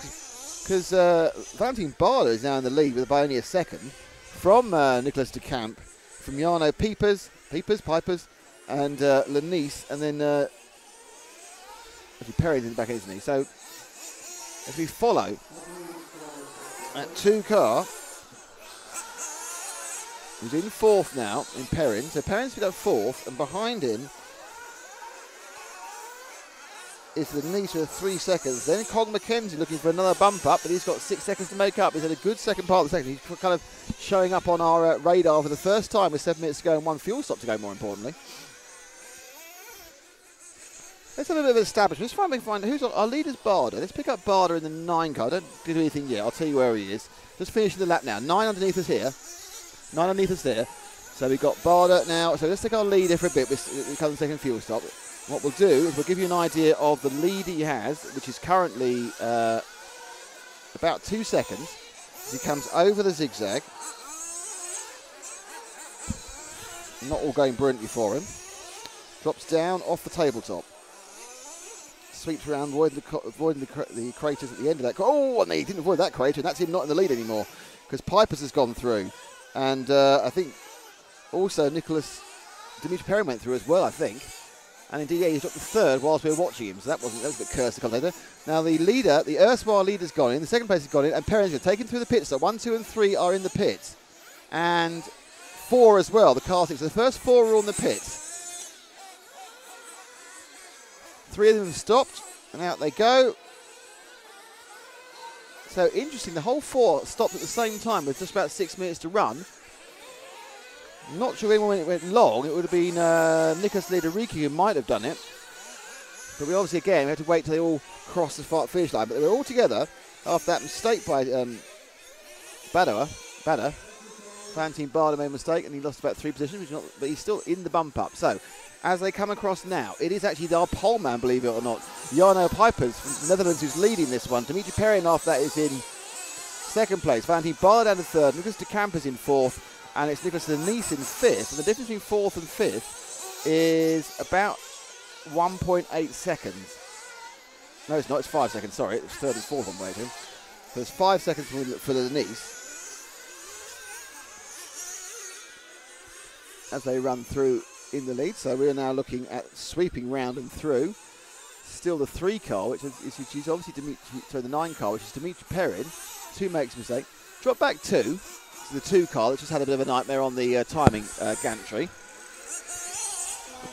because Valentin Barder is now in the lead by only a 2nd from Nicholas de Camp, from Jarno Pipers, and Lenice, and then actually Perry's in the back, isn't he? So as we follow that 2 car, he's in 4th now in Perrin. So Perrin's picked up 4th, and behind him is the Nice with 3 seconds. Then Cog McKenzie looking for another bump up, but he's got 6 seconds to make up. He's had a good second part of the second. He's kind of showing up on our radar for the first time with 7 minutes to go and 1 fuel stop to go, more importantly. Let's have a bit of an establishment. Let's find who's on our leader's Barder. Let's pick up Barder in the 9 car. Don't do anything yet. I'll tell you where he is. Just finishing the lap now. 9 underneath us here. 9 underneath us there. So we've got Barder now. So let's take our leader for a bit. We come to the second fuel stop. What we'll do is we'll give you an idea of the lead he has, which is currently about 2 seconds. As he comes over the zigzag. Not all going brilliantly for him. Drops down off the tabletop. Sweeps around, avoiding the craters at the end of that. Oh, and he didn't avoid that crater, and that's him not in the lead anymore because Pipers has gone through. And I think also Dimitri Perrin went through as well, I think. And indeed, yeah, he's dropped the third whilst we were watching him, so that was a bit cursed to come later. Now the leader, the erstwhile leader's gone in, the second place has gone in, and Perrin's going to take him through the pits. So 1, 2 and 3 are in the pits. And 4 as well, the car 6. So the first 4 are on the pits. 3 of them have stopped, and out they go. So interesting, the whole 4 stopped at the same time with just about 6 minutes to run. Not sure when it went long. It would have been Nicholas Lederiki who might have done it. But we obviously, again, we had to wait till they all crossed the finish line. But they were all together after that mistake by Bader. Valentin Bader made a mistake and he lost about 3 positions, but he's still in the bump up. So, as they come across now, it is actually our pole man, believe it or not, Jarno Pijpers from the Netherlands who's leading this one. Dimitri Perrin after that is in second place. Valentin Bader down to third. Nicholas de Camp is in fourth. And it's Nicholas Denise in fifth. And the difference between fourth and fifth is about 1.8 seconds. No, it's not. It's 5 seconds. Sorry, it's third and fourth on waiting. So it's 5 seconds for the Denise. As they run through in the lead. So we're now looking at sweeping round and through. Still the 3 car, which is obviously the 9 car, which is Dimitri Perrin. 2 makes a mistake. Drop back 2. The 2 car that just had a bit of a nightmare on the timing gantry.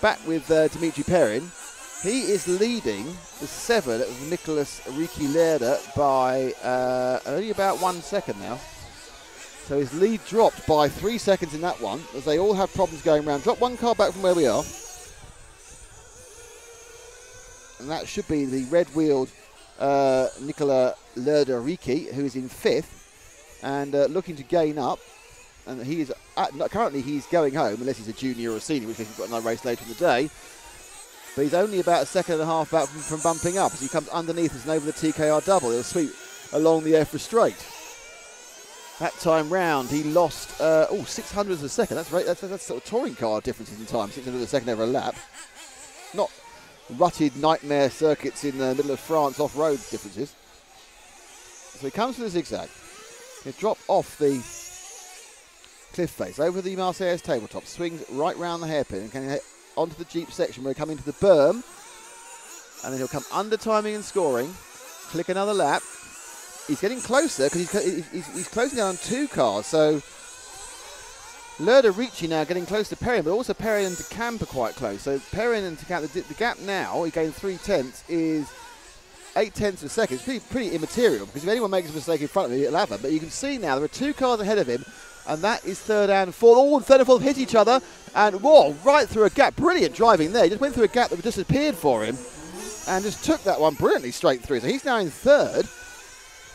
Back with Dimitri Perrin. He is leading the 7 of Nicholas Riki Lerda by only about 1 second now. So his lead dropped by 3 seconds in that one, as they all have problems going around. Drop 1 car back from where we are. And that should be the red-wheeled Nicola Lerda Riki, who is in 5th. And looking to gain up, and he is currently he's going home unless he's a junior or a senior, which he's got another race later in the day. But he's only about 1.5 seconds back from bumping up as he comes underneath us and over the TKR double. He'll sweep along the EFRA straight. That time round, he lost 600 of a second. That's right. That's sort of touring car differences in time. 600 of a second over a lap. Not rutted nightmare circuits in the middle of France off-road differences. So he comes to the zigzag. He'll drop off the cliff face over the Marseillaise tabletop, swings right round the hairpin and can head onto the Jeep section where he'll come into the berm, and then he'll come under timing and scoring, click another lap. He's getting closer because he's closing down on 2 cars, so Lerda Ricci now getting close to Perrin, but also Perrin and de Camp are quite close. So Perrin and de Camp, the gap now, he gained 3/10, is 0.8 of a second. It's pretty immaterial because if anyone makes a mistake in front of him, it'll happen. But you can see now there are 2 cars ahead of him, and that is third and fourth. All third and fourth hit each other, and whoa, right through a gap. Brilliant driving there. He just went through a gap that disappeared for him, and just took that one brilliantly straight through. So he's now in third.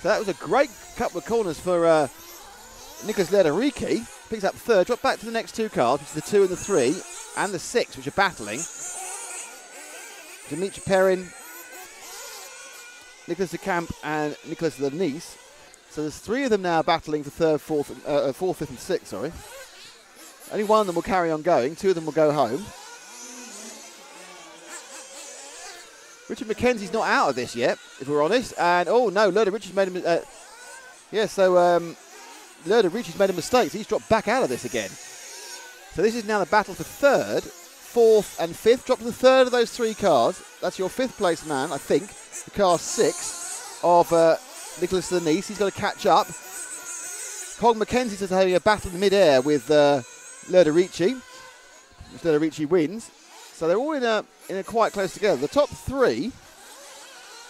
So that was a great couple of corners for Nicholas Lederiki. Picks up third. Drop back to the next 2 cars, which is the 2 and the 3, and the 6, which are battling. Dimitri Perrin, Nicholas de Camp and Nicholas Denise. So there's 3 of them now battling for third, fourth, 5th and 6th, sorry. Only 1 of them will carry on going. 2 of them will go home. Richard McKenzie's not out of this yet, if we're honest. And, oh no, Lerda Richie's made a Lerda Richie's made a mistake. So he's dropped back out of this again. So this is now the battle for third, 4th and 5th. Drop to the third of those 3 cars. That's your 5th place man, I think. The car 6 of Nicholas Denise. He's got to catch up. Cog McKenzie's just having a battle in mid-air with Lerda Ricci. Lerda Ricci wins. So they're all in a quite close together. The top 3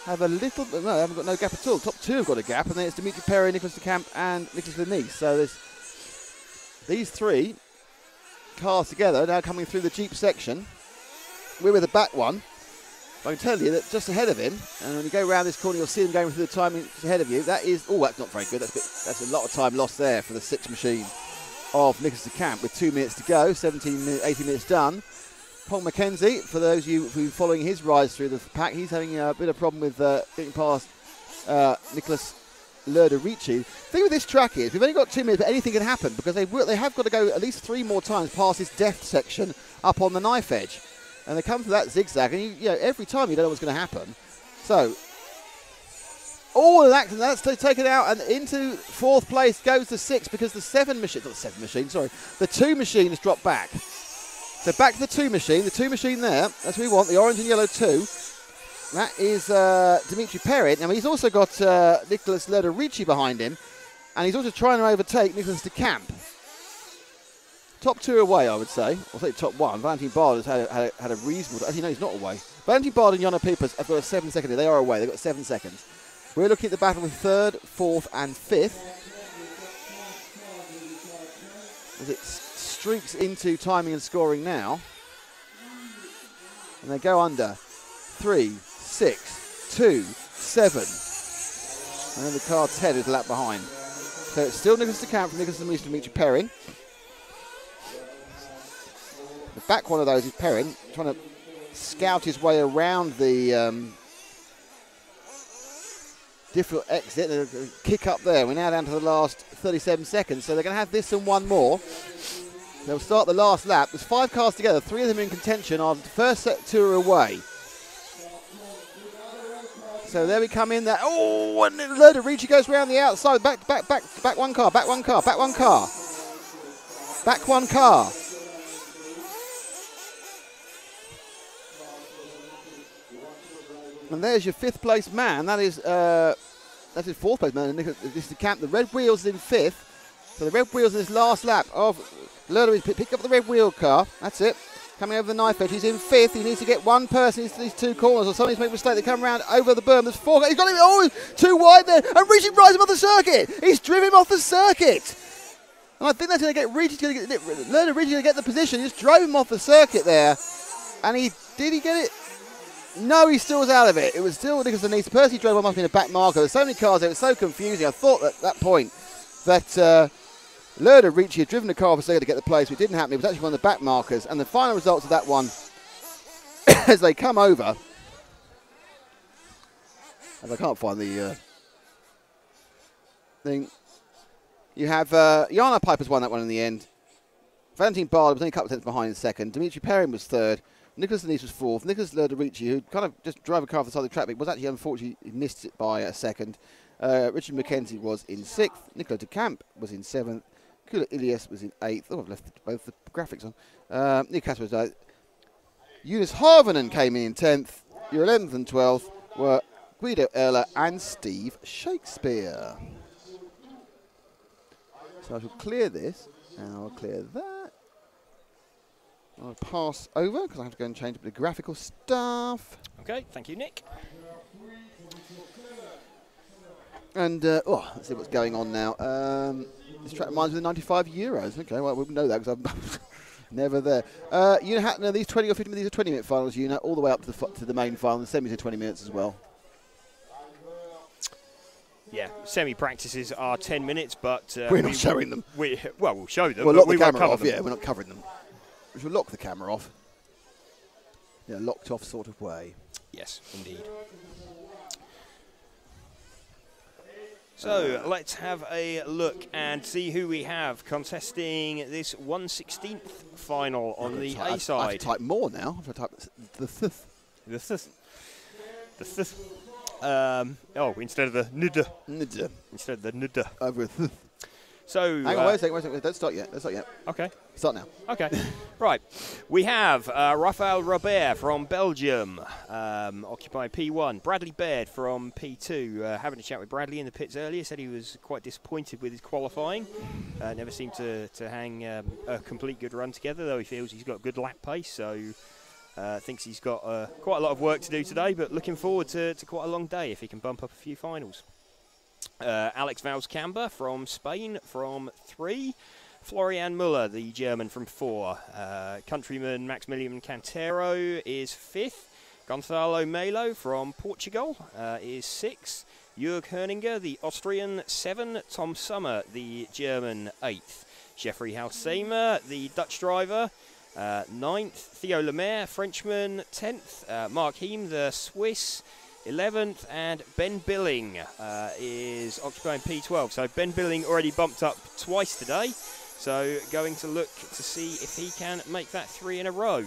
have a little, no, they haven't got no gap at all. The top 2 have got a gap, and then it's Dimitri Perrin, Nicholas de Camp, and Nicholas Denise. So there's these 3 cars together now coming through the Jeep section. We're with the back one. But I can tell you that just ahead of him, and when you go around this corner, you'll see them going through the timing ahead of you. That is, oh, that's not very good. That's a lot of time lost there for the 6 machine of Nicholas de Camp with 2 minutes to go, 18 minutes done. Paul McKenzie, for those of you who are following his rise through the pack, he's having a bit of problem with getting past Nicholas Lerda Ricci. The thing with this track is we've only got 2 minutes, but anything can happen because they have got to go at least 3 more times past this death section up on the knife edge. And they come to that zigzag, and you know every time you don't know what's going to happen. So, all of that, that's taken out, and into 4th place goes the 6 because the 7 machine, not the 7 machine, sorry, the 2 machine has dropped back. So back to the 2 machine. The 2 machine there. That's what we want. The orange and yellow 2. That is Dimitri Perrin. Now he's also got Nicholas Lerda-Ricci behind him. And he's also trying to overtake Nicholas de Camp. Top 2 away, I would say. I'll say top 1. Valentin Bard has had a reasonable... Actually, no, he's not away. Valentin Bard and Jonna Pipas have got a 7-second. They are away. They've got 7 seconds. We're looking at the battle with 3rd, 4th and 5th. As it streaks into timing and scoring now. And they go under. 3, 6, 2, 7. And then the card's head is a lap behind. So it's still Nicholas de Camp from Nicholas and Dimitri Perrin. The back one of those is Perrin, trying to scout his way around the difficult exit. A kick up there. We're now down to the last 37 seconds, so they're going to have this and one more. They'll start the last lap. There's 5 cars together, 3 of them in contention. On the first set, 2 are away. So there we come in there. Oh, and Lerda-Ricci goes around the outside. Back one car, back one car, back one car. Back one car. And there's your 5th place man. That's his 4th place man. This is the camp. The red wheels in 5th. So the red wheels in this last lap of Lerda-Ricci. Pick up the red wheel car. That's it. Coming over the knife edge. He's in 5th. He needs to get one person into these 2 corners, or somebody's made a mistake. They come around over the berm. There's 4. He's got him. Oh, too wide there. And Ricci rides him off the circuit. He's driven him off the circuit. And I think that's going to get Ricci. Lerda-Ricci going to get the position. He just drove him off the circuit there. And did he get it? No, he still was out of it. It was still Nicholas Denise. Percy drove him up in the back marker. There's so many cars there. It was so confusing. I thought at that point that Lerda-Ricci had driven the car for a second to get the place, but it didn't happen. It was actually one of the back markers. And the final results of that one, as they come over, as I can't find the thing, you have Jana Piper's won that one in the end. Valentin Bard was only a couple of tenths behind in second. Dimitri Perrin was 3rd. Nicholas Denise was 4th. Nicholas Lerda-Ricci, who kind of just drove a car off the side of the track, but was actually, unfortunately, he missed it by a second. Richard McKenzie was in 6th. Nicola de Camp was in 7th. Kula Ilias was in 8th. Oh, I've left both the graphics on. Nick Casper was 8th. Eunice Harvanen came in 10th. Your 11th and 12th were Guido Erler and Steve Shakespeare. So I shall clear this, and I'll clear that. I'll pass over because I have to go and change a bit of graphical stuff. Okay, thank you, Nick. And let's see what's going on now. This track reminds me of 95 euros. Okay, well, we know that because I'm never there. Now these 20 or 50 minutes, these are 20-minute finals, all the way up to the main final. The semis are 20 minutes as well. Yeah, semi-practices are 10 minutes, but... we're not showing them. We'll show them, we'll but lock we the won't camera cover off, them. yeah, we're not covering them. We shall lock the camera off. In a locked off sort of way. Yes, indeed. So let's have a look and see who we have contesting this 1/16th final on the A side. I have to type more now. I have to type the fifth. The fifth. Instead of the nud. Instead of the nud. Over the So hang on, wait a second. Don't start yet. Okay. Start now. Okay. Right. We have Raphael Robert from Belgium, occupying P1. Bradley Baird from P2. Having a chat with Bradley in the pits earlier, said he was quite disappointed with his qualifying. Never seemed to hang a complete good run together, though he feels he's got good lap pace. So thinks he's got quite a lot of work to do today, but looking forward to quite a long day if he can bump up a few finals. Alex Valls-Camber from Spain from 3. Florian Muller, the German, from 4. Countryman Maximilian Cantero is 5th. Gonzalo Melo from Portugal is 6th. Jörg Herninger, the Austrian, 7. Tom Sommer, the German, 8th. Jeffrey Halsema, the Dutch driver, 9th. Theo Lemaire, Frenchman, 10th. Mark Heem, the Swiss, 11th, and Ben Billing is occupying P12. So Ben Billing already bumped up twice today. So going to look to see if he can make that 3 in a row.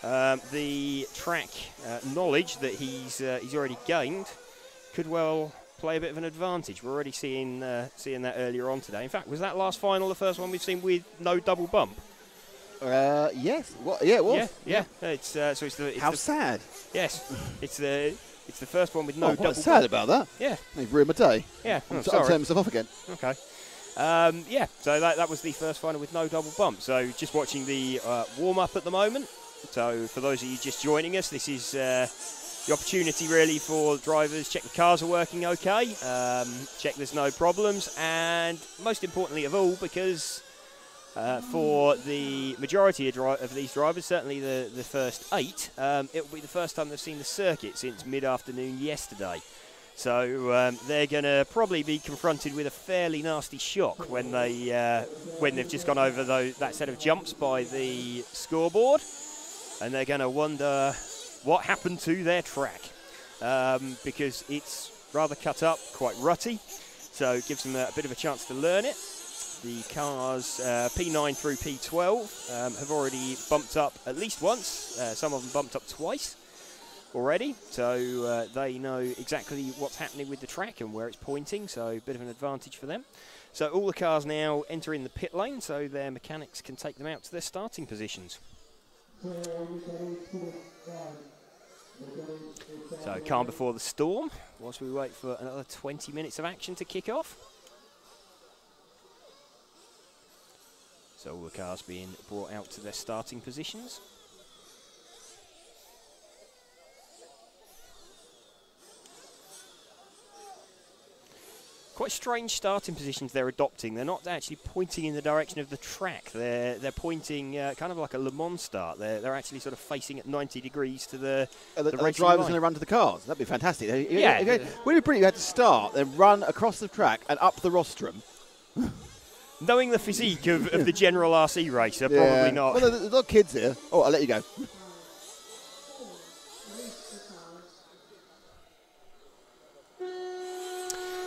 The track knowledge that he's already gained could well play a bit of an advantage. We're already seeing that earlier on today. In fact, was that last final the first one we've seen with no double bump? Yes. What? Yeah, it was. Yeah. It's it's the How sad. yes, it's the first one with no double. What's sad about that? Yeah. They've ruined my day. Yeah. I'm sorry. turning myself off again. Okay. Yeah, so that was the first final with no double bump. So just watching the warm-up at the moment. So for those of you just joining us, this is the opportunity really for drivers. Check the cars are working okay, check there's no problems, and most importantly of all, because for the majority of these drivers, certainly the first 8, it will be the first time they've seen the circuit since mid-afternoon yesterday. So they're going to probably be confronted with a fairly nasty shock when they've just gone over that set of jumps by the scoreboard, and they're going to wonder what happened to their track, because it's rather cut up, quite rutty, so it gives them a bit of a chance to learn it. The cars P9 through P12 have already bumped up at least once, some of them bumped up twice already, so they know exactly what's happening with the track and where it's pointing, so a bit of an advantage for them. So all the cars now enter in the pit lane so their mechanics can take them out to their starting positions. So calm before the storm, whilst we wait for another 20 minutes of action to kick off. So all the cars being brought out to their starting positions. Quite strange starting positions they're adopting. They're not actually pointing in the direction of the track. They're pointing kind of like a Le Mans start. They're actually sort of facing at 90 degrees to the drivers going to run to the cars. That'd be fantastic. Yeah. Wouldn't it be brilliant? You had to start, then run across the track and up the rostrum. Knowing the physique of the general RC racer, probably not. Well, there's not kids here. Oh, I'll let you go.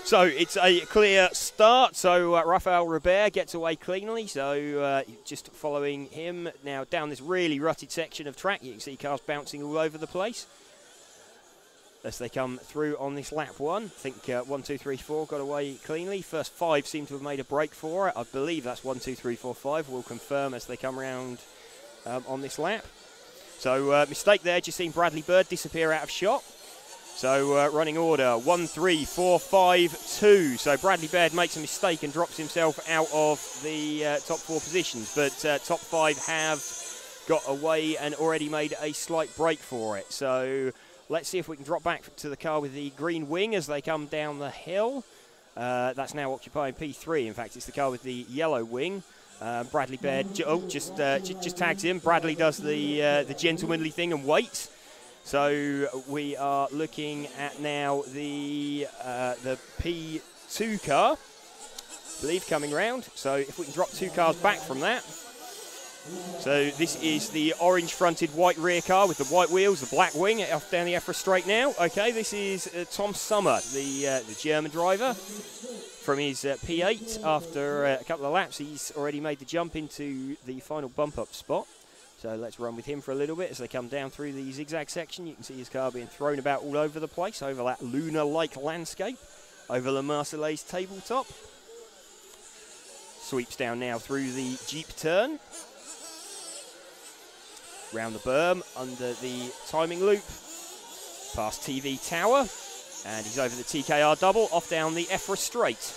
So it's a clear start. So Raphael Robert gets away cleanly. So just following him now down this really rutted section of track. You can see cars bouncing all over the place as they come through on this lap 1. I think 1, 2, 3, 4 got away cleanly. First 5 seem to have made a break for it. I believe that's 1, 2, 3, 4, 5. We'll confirm as they come around on this lap. So mistake there. Just seen Bradley Bird disappear out of shot. So running order 1, 3, 4, 5, 2. So Bradley Baird makes a mistake and drops himself out of the top 4 positions. But top 5 have got away and already made a slight break for it. So let's see if we can drop back to the car with the green wing as they come down the hill. That's now occupying P3. In fact, it's the car with the yellow wing. Bradley Baird just tags him. Bradley does the gentlemanly thing and waits. So we are looking at now the P2 car, I believe, coming round. So if we can drop 2 cars back from that. So this is the orange-fronted white rear car with the white wheels, the black wing, off down the EFRA straight now. Okay, this is Tom Sommer, the German driver. From his P8, after a couple of laps, he's already made the jump into the final bump-up spot. So let's run with him for a little bit as they come down through the zigzag section. You can see his car being thrown about all over the place, over that lunar-like landscape, over the Marseillaise tabletop. Sweeps down now through the Jeep turn. Round the berm, under the timing loop, past TV Tower, and he's over the TKR double, off down the EFRA straight.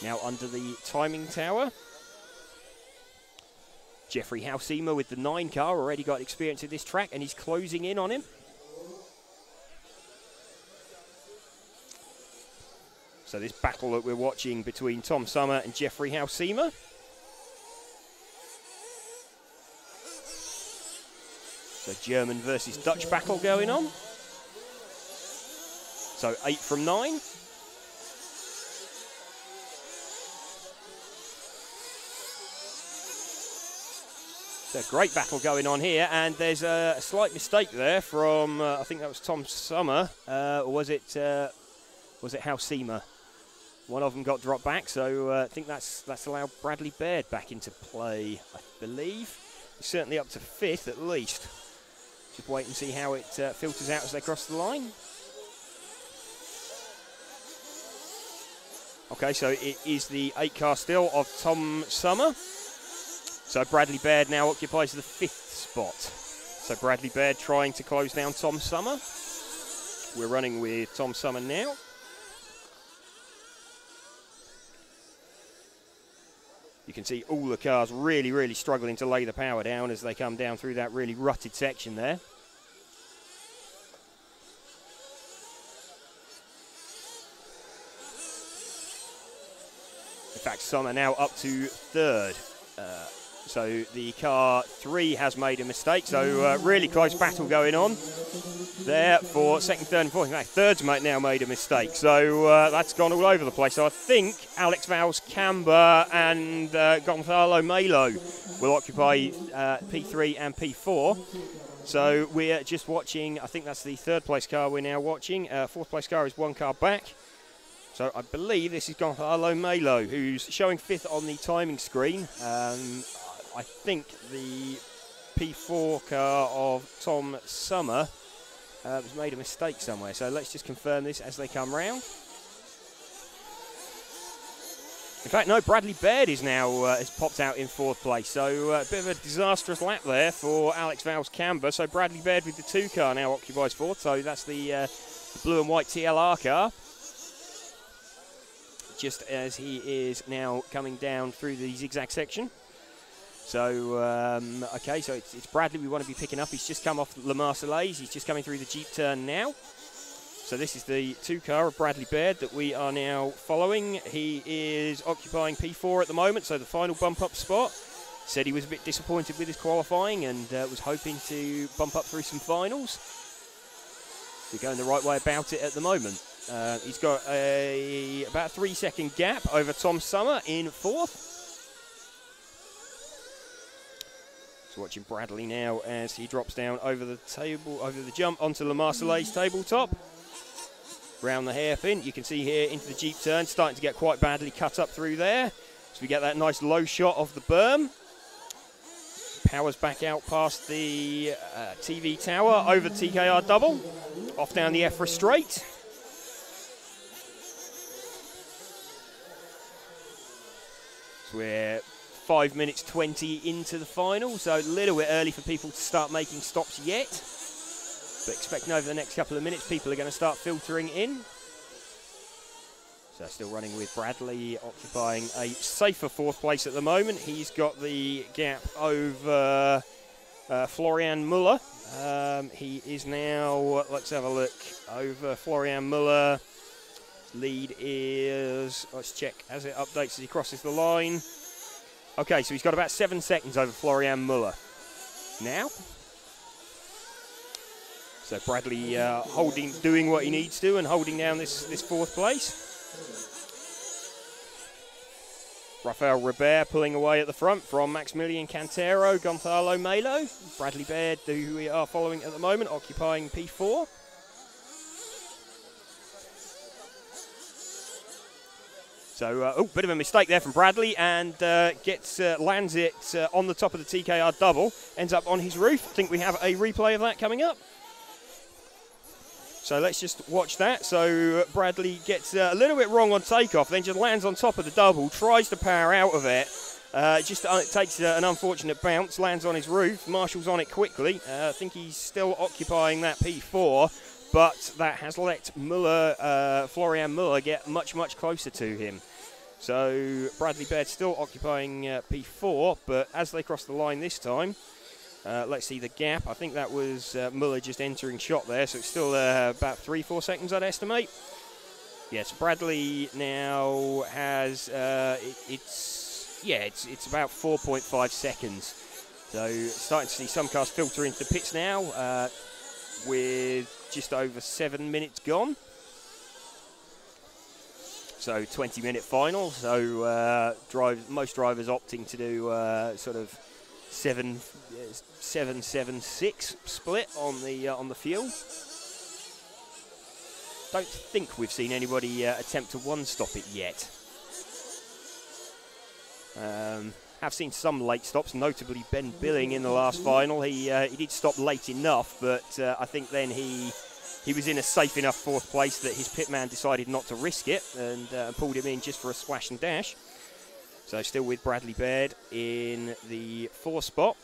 Now under the timing tower. Jeffrey Hausemer with the 9 car, already got experience of this track, and he's closing in on him. So this battle that we're watching between Tom Sommer and Jeffrey Hausemer. So German versus Dutch battle going on. So 8 from 9. So great battle going on here, and there's a slight mistake there from I think that was Tom Sommer, or was it Hausemer? One of them got dropped back, so I think that's allowed Bradley Baird back into play, I believe. He's certainly up to 5th at least. Just wait and see how it filters out as they cross the line. Okay, so it is the 8 car still of Tom Summer. So Bradley Baird now occupies the 5th spot. So Bradley Baird trying to close down Tom Summer. We're running with Tom Summer now. You can see all the cars really, really struggling to lay the power down as they come down through that really rutted section there. In fact, Summer now up to 3rd. So the car 3 has made a mistake. So really close battle going on there for 2nd, 3rd and 4th. In fact, 3rd's now made a mistake. So that's gone all over the place. So I think Alex Vowles Camber and Gonzalo Melo will occupy P3 and P4. So we're just watching, I think that's the 3rd place car we're now watching. 4th place car is 1 car back. So I believe this is Gonzalo Melo, who's showing 5th on the timing screen. I think the P4 car of Tom Summer has made a mistake somewhere. So let's just confirm this as they come round. In fact, no, Bradley Baird is now has popped out in 4th place. So a bit of a disastrous lap there for Alex Vowles Camber. So Bradley Baird with the 2 car now occupies 4th. So that's the blue and white TLR car. Just as he is now coming down through the zigzag section. So, okay, so it's Bradley we want to be picking up. He's just come off Le Marseillaise. He's just coming through the Jeep turn now. So this is the 2 car of Bradley Baird that we are now following. He is occupying P4 at the moment, so the final bump up spot. Said he was a bit disappointed with his qualifying and was hoping to bump up through some finals. We're going the right way about it at the moment. He's got about a 3-second gap over Tom Summer in 4th. So watching Bradley now as he drops down over the table, over the jump onto Le Marseillaise tabletop. Round the hairpin, you can see here into the Jeep turn, starting to get quite badly cut up through there. So we get that nice low shot of the berm. Powers back out past the TV tower, over the TKR double, off down the EFRA straight. So we're 5 minutes 20 into the final, so a little bit early for people to start making stops yet. But expecting over the next couple of minutes, people are going to start filtering in. So still running with Bradley occupying a safer 4th place at the moment. He's got the gap over Florian Muller. He is now, let's have a look, over Florian Muller. Lead is, let's check as it updates as he crosses the line. Okay, so he's got about 7 seconds over Florian Muller now. So Bradley doing what he needs to and holding down this 4th place. Rafael Robert pulling away at the front from Maximilian Cantero, Gonzalo Melo. Bradley Baird, who we are following at the moment, occupying P4. So, bit of a mistake there from Bradley, and lands it on the top of the TKR double, ends up on his roof. I think we have a replay of that coming up. So let's just watch that. So Bradley gets a little bit wrong on takeoff, then just lands on top of the double, tries to power out of it. It takes an unfortunate bounce, lands on his roof, marshals on it quickly. I think he's still occupying that P4. But that has let Florian Muller get much, much closer to him. So Bradley Baird still occupying P4, but as they cross the line this time, let's see the gap. I think that was Muller just entering shot there, so it's still about 3-4 seconds, I'd estimate. Yes, Bradley now has it's about 4.5 seconds. So starting to see some cars filter into the pits now with just over 7 minutes gone. So 20-minute final. So most drivers opting to do sort of 7-7-6 split on the field. Don't think we've seen anybody attempt to one-stop it yet. Have seen some late stops, notably Ben Billing in the last final. He did stop late enough, but I think then he he was in a safe enough 4th place that his pitman decided not to risk it and pulled him in just for a splash and dash. So still with Bradley Baird in the 4th spot.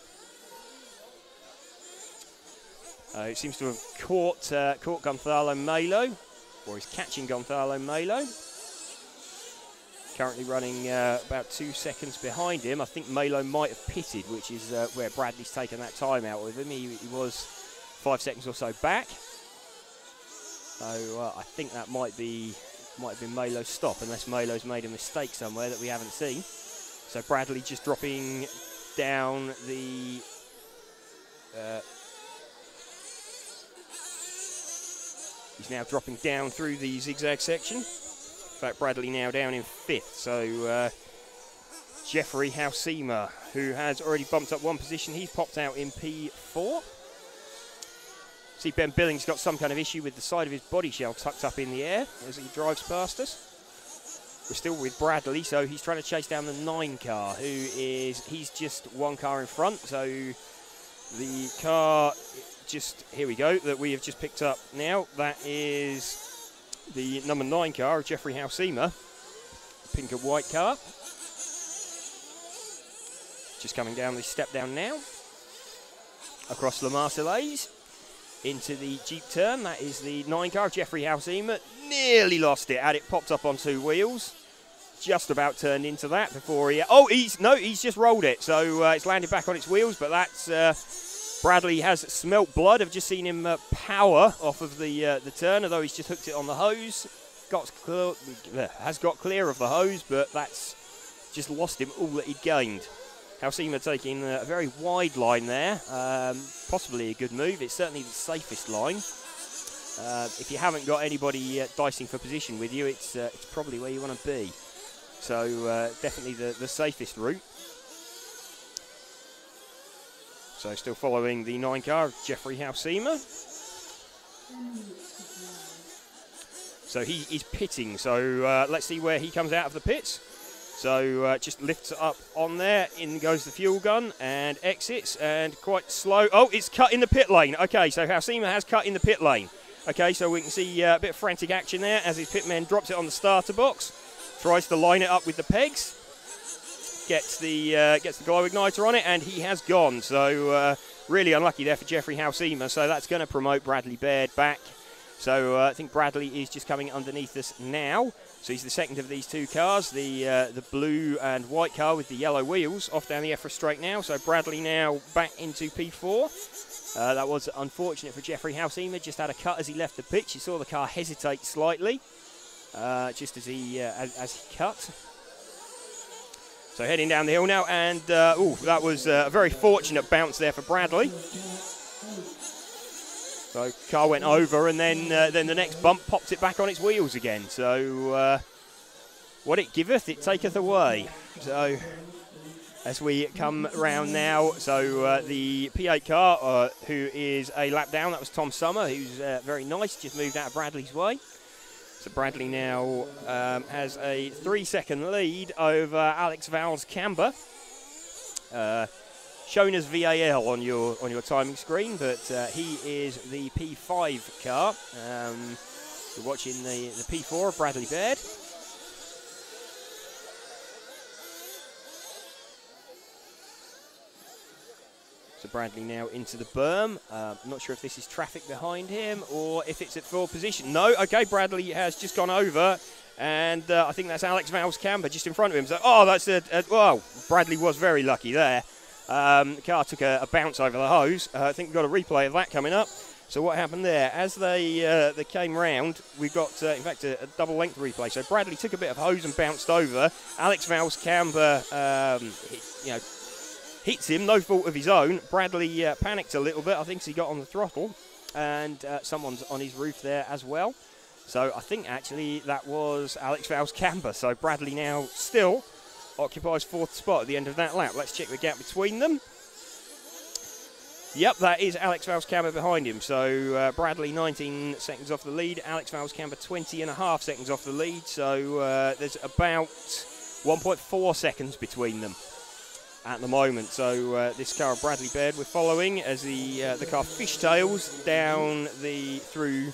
It seems to have caught Gonzalo Melo, or he's catching Gonzalo Melo. Currently running about 2 seconds behind him. I think Melo might have pitted, which is where Bradley's taken that time out with him. He was 5 seconds or so back. So I think that might have been Melo's stop, unless Melo's made a mistake somewhere that we haven't seen. So Bradley just dropping down the... he's now dropping down through the zigzag section. In fact, Bradley now down in 5th. So Jeffrey Hausima, who has already bumped up 1 position, he's popped out in P4. See, Ben Billings got some kind of issue with the side of his body shell tucked up in the air as he drives past us. We're still with Bradley, so he's trying to chase down the 9 car, he's just 1 car in front. So the car, here we go, that we have just picked up now, that is the number 9 car of Jeffrey Hausima, pink and white car. Just coming down the step down now, across La Marseillaise. Into the Jeep turn, that is the 9 car of Jeffrey Hausima. Nearly lost it, had it popped up on 2 wheels. Just about turned into that before he... Oh, he's just rolled it. So it's landed back on its wheels, but that's... Bradley has smelt blood. I've just seen him power off of the turn, although he's just hooked it on the hose. Has got clear of the hose, but that's just lost him all that he'd gained. Hausima taking a very wide line there, possibly a good move. It's certainly the safest line. If you haven't got anybody dicing for position with you, it's probably where you want to be. So definitely the safest route. So still following the 9 car of Jeffrey Hausima. So he's pitting, so let's see where he comes out of the pits. So just lifts it up on there, in goes the fuel gun and exits, and quite slow. Oh, it's cut in the pit lane. Okay, so Hausima has cut in the pit lane. Okay, so we can see a bit of frantic action there as his pitman drops it on the starter box, tries to line it up with the pegs, gets the glow igniter on it, and he has gone. So really unlucky there for Jeffrey Hausima. So that's going to promote Bradley Baird back. So I think Bradley is just coming underneath us now. So he's the second of these 2 cars, the blue and white car with the yellow wheels, off down the EFRA straight now. So Bradley now back into P4. That was unfortunate for Jeffrey Hausima. Just had a cut as he left the pitch. You saw the car hesitate slightly, just as he cut. So heading down the hill now, and that was a very fortunate bounce there for Bradley. So car went over, and then the next bump popped it back on its wheels again. So what it giveth, it taketh away. So as we come round now, so the P8 car, who is a lap down, that was Tom Summer, who's very nice, just moved out of Bradley's way. So Bradley now has a 3-second lead over Alex Valls-Camber. Shown as VAL on your timing screen, but he is the P5 car. You're watching the P4 of Bradley Baird. So Bradley now into the berm. I'm not sure if this is traffic behind him or if it's at full position. No, okay, Bradley has just gone over, and I think that's Alex Valls-Camber just in front of him. So, that's well, Bradley was very lucky there. The car took a bounce over the hose. I think we've got a replay of that coming up. So what happened there? As they came round, we've got, in fact, a double-length replay. So Bradley took a bit of hose and bounced over. Alex Valls-Camber, hits him, no fault of his own. Bradley panicked a little bit. I think he got on the throttle, and someone's on his roof there as well. So I think, actually, that was Alex Valls-Camber. So Bradley now still occupies 4th spot at the end of that lap. Let's check the gap between them. Yep, that is Alex Valls-Camber behind him. So Bradley 19 seconds off the lead, Alex Valls-Camber 20.5 seconds off the lead. So there's about 1.4 seconds between them at the moment. So this car of Bradley Baird we're following as the car fishtails down through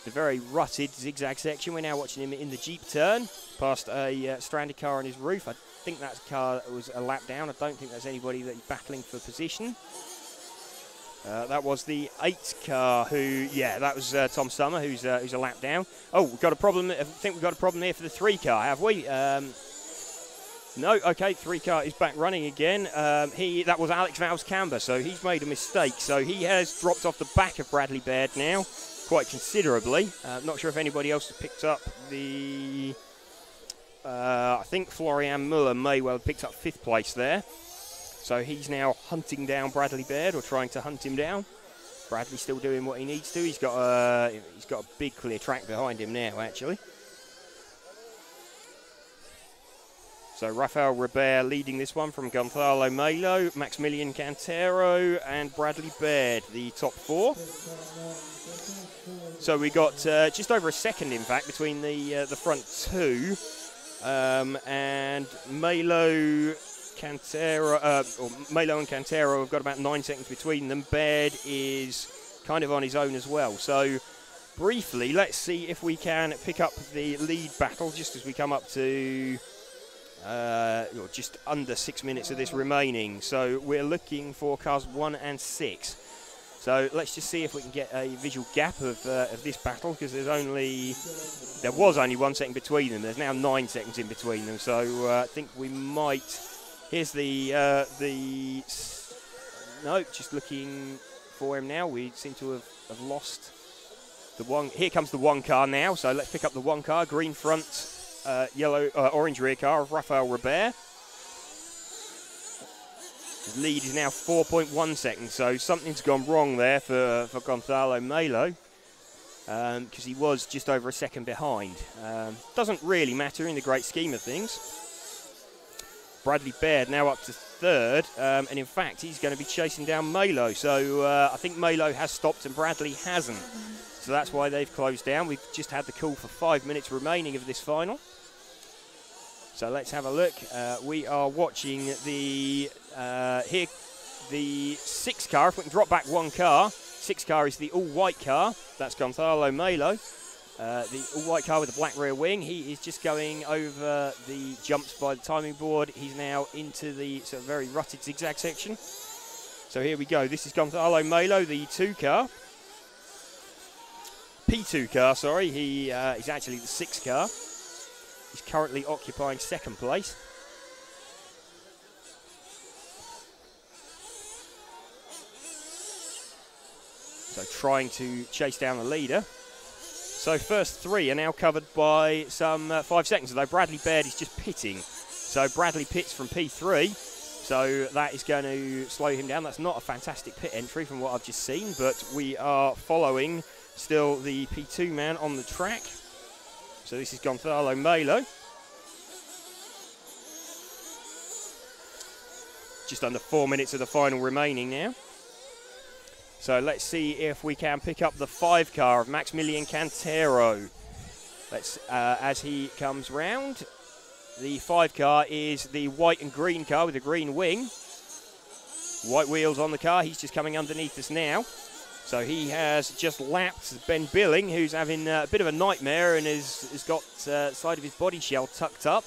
the very rutted zigzag section. We're now watching him in the Jeep turn, past a stranded car on his roof. I think that car was a lap down. I don't think there's anybody that's battling for position. That was the 8 car that was Tom Summer, who's a lap down. Oh, we've got a problem. I think we've got a problem here for the 3 car, have we? No, okay, 3 car is back running again. That was Alex Valls-Camber, so he's made a mistake. So he has dropped off the back of Bradley Baird now, quite considerably. Not sure if anybody else has picked up the... I think Florian Muller may well have picked up 5th place there. So he's now hunting down Bradley Baird, or trying to hunt him down. Bradley's still doing what he needs to. He's got a big clear track behind him now, actually. So Rafael Robert leading this one from Gonzalo Melo, Maximilian Cantero and Bradley Baird, the top 4. So we got just over a second, in fact, between the front 2. And Melo and Cantero have got about 9 seconds between them. Baird is kind of on his own as well. So briefly, let's see if we can pick up the lead battle just as we come up to just under 6 minutes of this remaining. So we're looking for cars 1 and 6. So let's just see if we can get a visual gap of this battle, because there was only 1 second between them. There's now 9 seconds in between them. So I think we might. Here's no, just looking for him now. We seem to have lost the one. Here comes the 1 car now. So let's pick up the 1 car, green front, orange rear car of Rafael Robert. His lead is now 4.1 seconds, so something's gone wrong there for Gonzalo Melo, because he was just over a second behind. Doesn't really matter in the great scheme of things. Bradley Baird now up to 3rd, and in fact he's going to be chasing down Melo. So I think Melo has stopped and Bradley hasn't. So that's why they've closed down. We've just had the call for 5 minutes remaining of this final. So let's have a look. We are watching the 6 car. If we can drop back 1 car, 6 car is the all-white car. That's Gonzalo Melo. The all-white car with the black rear wing. He is just going over the jumps by the timing board. He's now into the sort of very rutted zigzag section. So here we go. This is Gonzalo Melo, the 2 car. P2 car, sorry. He is actually the 6 car. He's currently occupying 2nd place. So trying to chase down the leader. So first 3 are now covered by some 5 seconds, although Bradley Baird is just pitting. So Bradley pits from P3, so that is going to slow him down. That's not a fantastic pit entry from what I've just seen, but we are following still the P2 man on the track. So this is Gonzalo Melo. Just under 4 minutes of the final remaining now. So let's see if we can pick up the 5 car of Maximilian Cantero. Let's, as he comes round, the 5 car is the white and green car with a green wing. White wheels on the car. He's just coming underneath us now. So he has just lapped Ben Billing, who's having a bit of a nightmare and has got side of his body shell tucked up.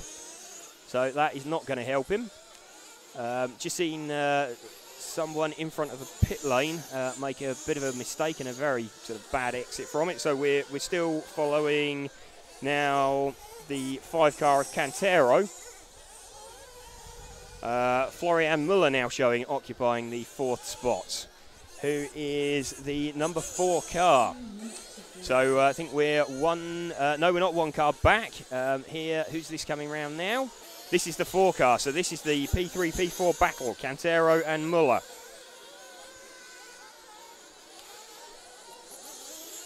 So that is not going to help him. Just seen someone in front of a pit lane make a bit of a mistake and a very sort of bad exit from it. So we're still following now the 5 car of Cantero. Florian Muller now showing, occupying the 4th spot, who is the number 4 car. So I think we're no, we're not 1 car back. Here, who's this coming round now? This is the 4 car, so this is the P3, P4 battle, Cantero and Muller.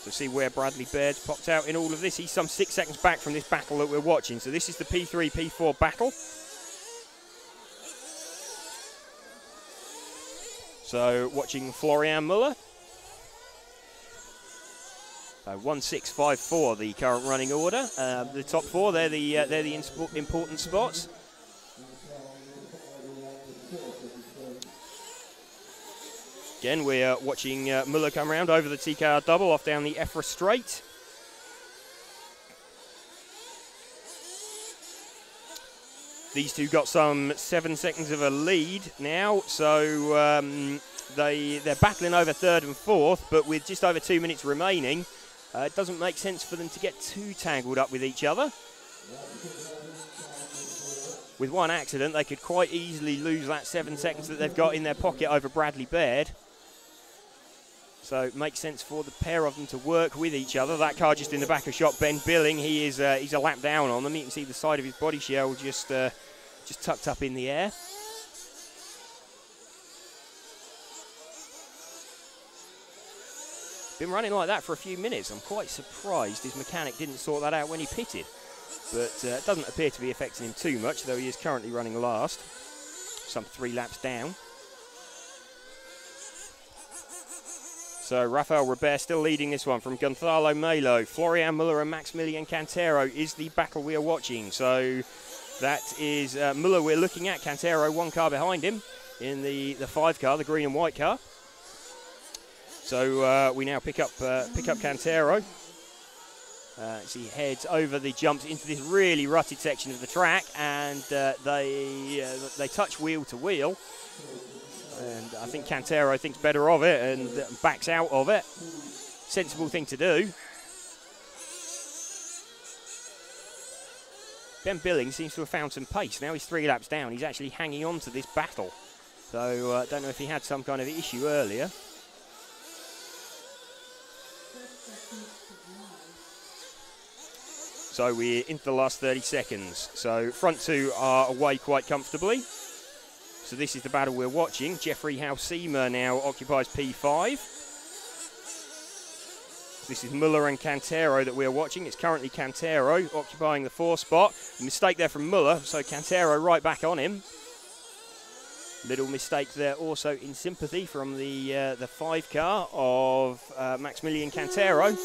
So see where Bradley Baird's popped out in all of this. He's some 6 seconds back from this battle that we're watching. So this is the P3, P4 battle. So watching Florian Muller. 1-6-5-4, the current running order. The top 4, they're the important spots. Again, we're watching Muller come round over the TKR double off down the EFRA straight. These two got some 7 seconds of a lead now, so they're battling over third and fourth, but with just over 2 minutes remaining, it doesn't make sense for them to get too tangled up with each other. With one accident, they could quite easily lose that 7 seconds that they've got in their pocket over Bradley Baird. So it makes sense for the pair of them to work with each other. That car just in the back of shot, Ben Billing, he's a lap down on them. You can see the side of his body shell just tucked up in the air. Been running like that for a few minutes. I'm quite surprised his mechanic didn't sort that out when he pitted. But it doesn't appear to be affecting him too much, though he is currently running last, some 3 laps down. So Rafael Robert still leading this one from Gonzalo Melo. Florian Muller and Maximilian Cantero is the battle we are watching. So that is Muller we're looking at. Cantero 1 car behind him in the 5 car, the green and white car. So we now pick up Cantero. As he heads over the jumps into this really rutted section of the track, and they touch wheel to wheel. And I think Cantero thinks better of it and backs out of it. Sensible thing to do. Ben Billing seems to have found some pace. Now he's 3 laps down. He's actually hanging on to this battle. So I don't know if he had some kind of issue earlier. So we're into the last 30 seconds. So front 2 are away quite comfortably. So this is the battle we're watching. Jeffrey Halsema now occupies P5. This is Muller and Cantero that we're watching. It's currently Cantero occupying the 4th spot. A mistake there from Muller, so Cantero right back on him. Little mistake there also in sympathy from the 5 car of Maximilian Cantero.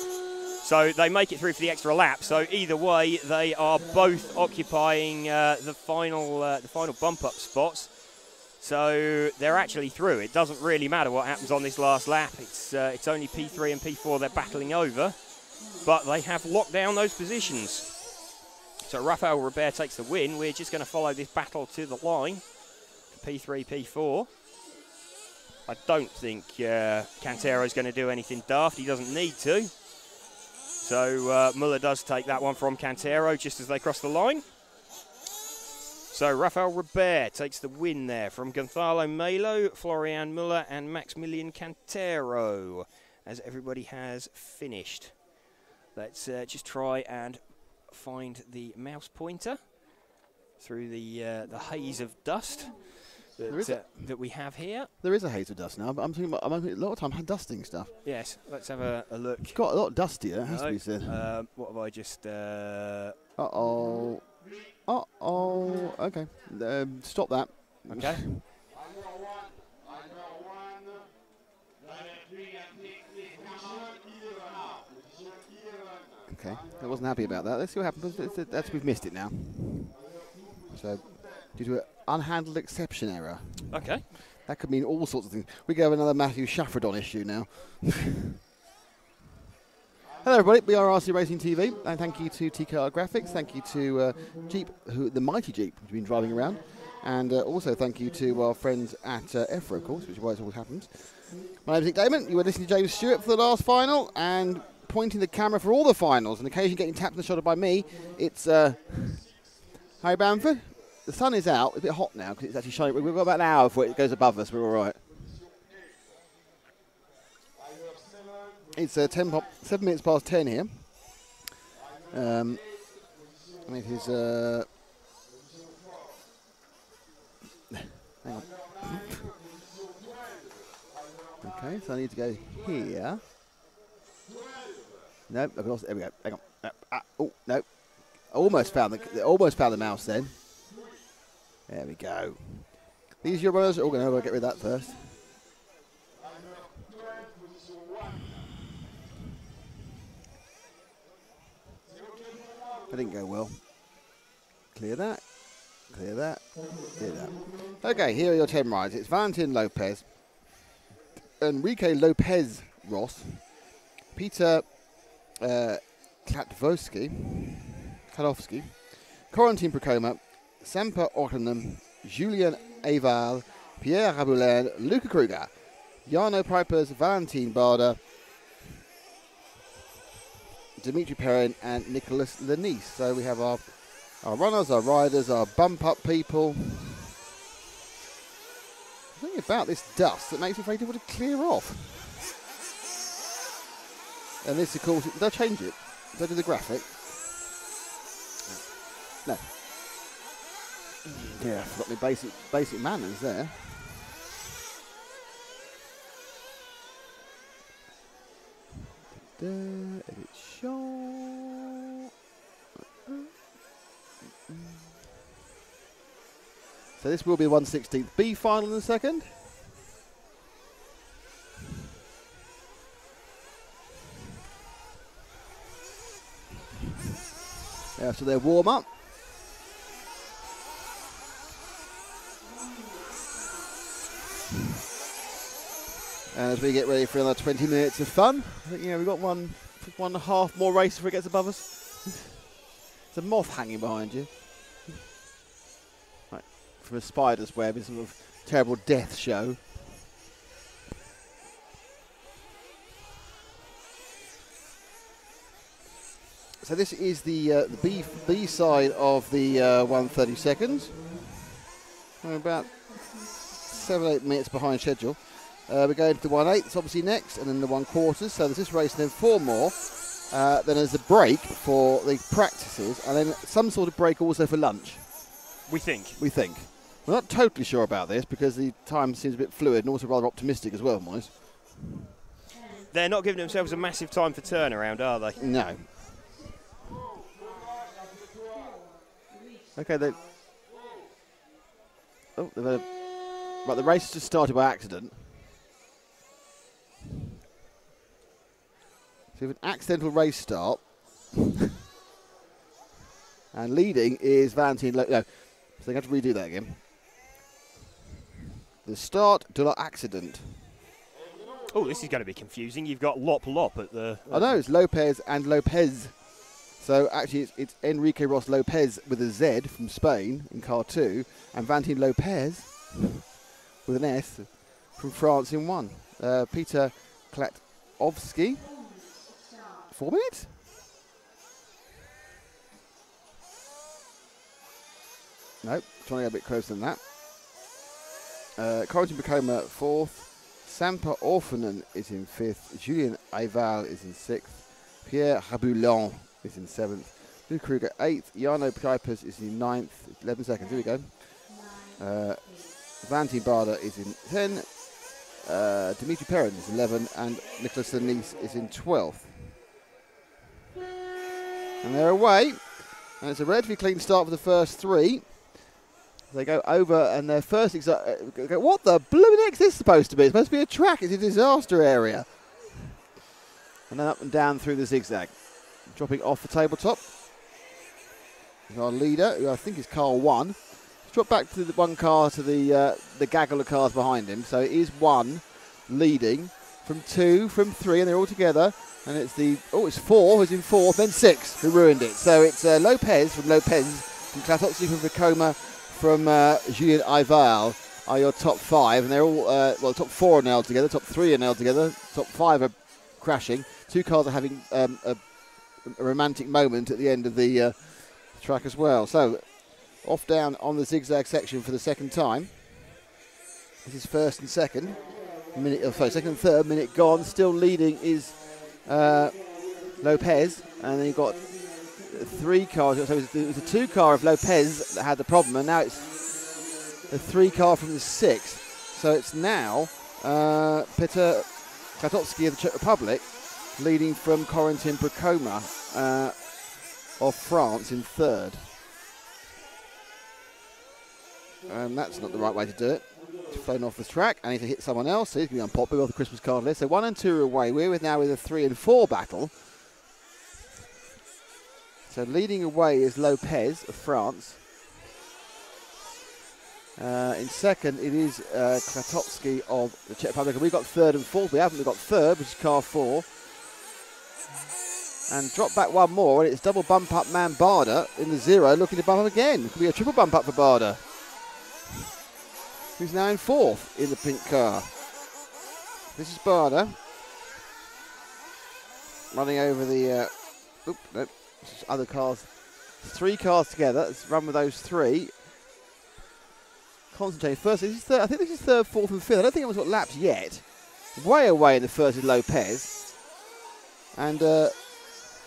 So they make it through for the extra lap. So either way, they are both occupying the final bump-up spots. So they're actually through. It doesn't really matter what happens on this last lap. It's only P3 and P4 they're battling over. But they have locked down those positions. So Rafael Robert takes the win. We're just going to follow this battle to the line. P3, P4. I don't think Cantero's going to do anything daft. He doesn't need to. So Muller does take that one from Cantero just as they cross the line. So Rafael Robert takes the win there from Gonzalo Melo, Florian Muller and Maximilian Cantero as everybody has finished. Let's just try and find the mouse pointer through the haze of dust that we have here. There is a haze of dust now, but I'm thinking about, a lot of time dusting stuff. Yes, let's have a look. It's got a lot dustier, it has to be said. What have I just... Uh-oh. Uh-oh. Okay. Stop that. Okay. Okay. I wasn't happy about that. Let's see what happens. We've missed it now. So, due to an unhandled exception error. Okay. That could mean all sorts of things. We go have another Matthew Shaffordon issue now. Hello everybody, we are RC Racing TV, and thank you to TKR Graphics, thank you to Jeep, the mighty Jeep, who's been driving around, and also thank you to our friends at EFRA, of course, which is why it always happens. My name is Nick Damon, you were listening to James Stewart for the last final, and pointing the camera for all the finals, and occasionally getting tapped on the shoulder by me, it's Harry Bamford. The sun is out, it's a bit hot now, because it's actually shining. We've got about an hour before it goes above us, we're all right. It's 7 minutes past 10 here. And it is... hang on. Okay, so I need to go here. Nope, I've lost it. There we go. Hang on. Oh, no. Almost found the mouse then. There we go. These are your runners. Oh, no, I'll get rid of that first. That didn't go well. Clear that. Clear that. Clear that. Okay, here are your 10 rides. It's Valentin Lopez, Enrique Lopez Ross, Peter Klatowski, Corentin Procoma, Sampa Ortenum, Julien Aval, Pierre Raboulin, Luca Kruger, Jarno Pijpers, Valentin Barder, Dimitri Perrin and Nicolas Lenice. So we have our runners, our riders, our bump up people. Something about this dust that makes it very difficult to clear off. And this, of course, did I change it? Did I do the graphic? No. Yeah, I forgot my basic manners there. Edit shot. So this will be 1/16 B final in a second. After their warm up. And as we get ready for another 20 minutes of fun, I think, we've got one and a half more race before it gets above us. There's a moth hanging behind you. Right, from a spider's web, it's a sort of terrible death show. So this is the B side of the 1:30 seconds. We're about 7-8 minutes behind schedule. We're going to the 1/8, it's obviously next, and then the 1/4. So there's this race and then 4 more. Then there's a break for the practices, and then some sort of break also for lunch. We think. We're not totally sure about this because the time seems a bit fluid and also rather optimistic as well, Moyes. They're not giving themselves a massive time for turnaround, are they? No. Okay, they've had right, the race just started by accident. So we have an accidental race start. And leading is Valentin. No, so they have to redo that again. The start de l'accident. Oh, this is going to be confusing. You've got Lop at the... I know, it's Lopez and Lopez. So actually it's Enrique Ross Lopez with a Z from Spain in car 2, and Valentin Lopez with an S from France in 1. Peter Klatovsky. 4 minutes? Nope, trying to get a bit closer than that. Corentin Bacoma 4th. Sampa Orphanen is in 5th. Julien Aval is in 6th. Pierre Raboulin is in 7th. Luke Kruger 8th. Jarno Pijpers is in 9th. 11 seconds, here we go. Valentin Barder is in 10. Dimitri Perrin is 11. And Nicolas Lenice is in 12th. And they're away. And it's a relatively clean start for the first 3. They go over and their first go, what the blooming heck is this supposed to be? It's supposed to be a track. It's a disaster area. And then up and down through the zigzag. Dropping off the tabletop. There's our leader, who I think is car 1. Let's drop back to the one car to the gaggle of cars behind him. So it is 1 leading from 2, from 3, and they're all together. And it's it's 4 who's in 4th, then 6 who ruined it. So it's Lopez, from Klatovsky, from Vekoma, from Julien Aval are your top 5, and they're all, the top 4 are nailed together, top 3 are nailed together, top 5 are crashing. 2 cars are having a romantic moment at the end of the track as well. So, off down on the zigzag section for the second time. This is first and second. Second and third, minute gone. Still leading is Lopez, and then you've got 3 cars. So it was a 2 car of Lopez that had the problem, and now it's a 3 car from the 6th. So it's now Peter Klatovsky of the Czech Republic leading from Corentin Bacoma of France in 3rd. That's not the right way to do it. It's flown off the track. I need to hit someone else. So he's going to be unpopular off the Christmas card list. So 1 and 2 are away. We're now with a 3 and 4 battle. So leading away is Lopez of France. In second, it is Klatovsky of the Czech Republic. And we've got 3rd and 4th. We haven't got 3rd, which is car 4. and drop back one more, and it's double bump up man Barder in the 0, looking to bump up again. It could be a triple bump up for Barder, who's now in 4th in the pink car. This is Barder running over the, nope, other cars. 3 cars together. Let's run with those 3. Concentrate first. I think this is 3rd, 4th, and 5th. I don't think anyone's got laps yet. Way away in the first is Lopez. And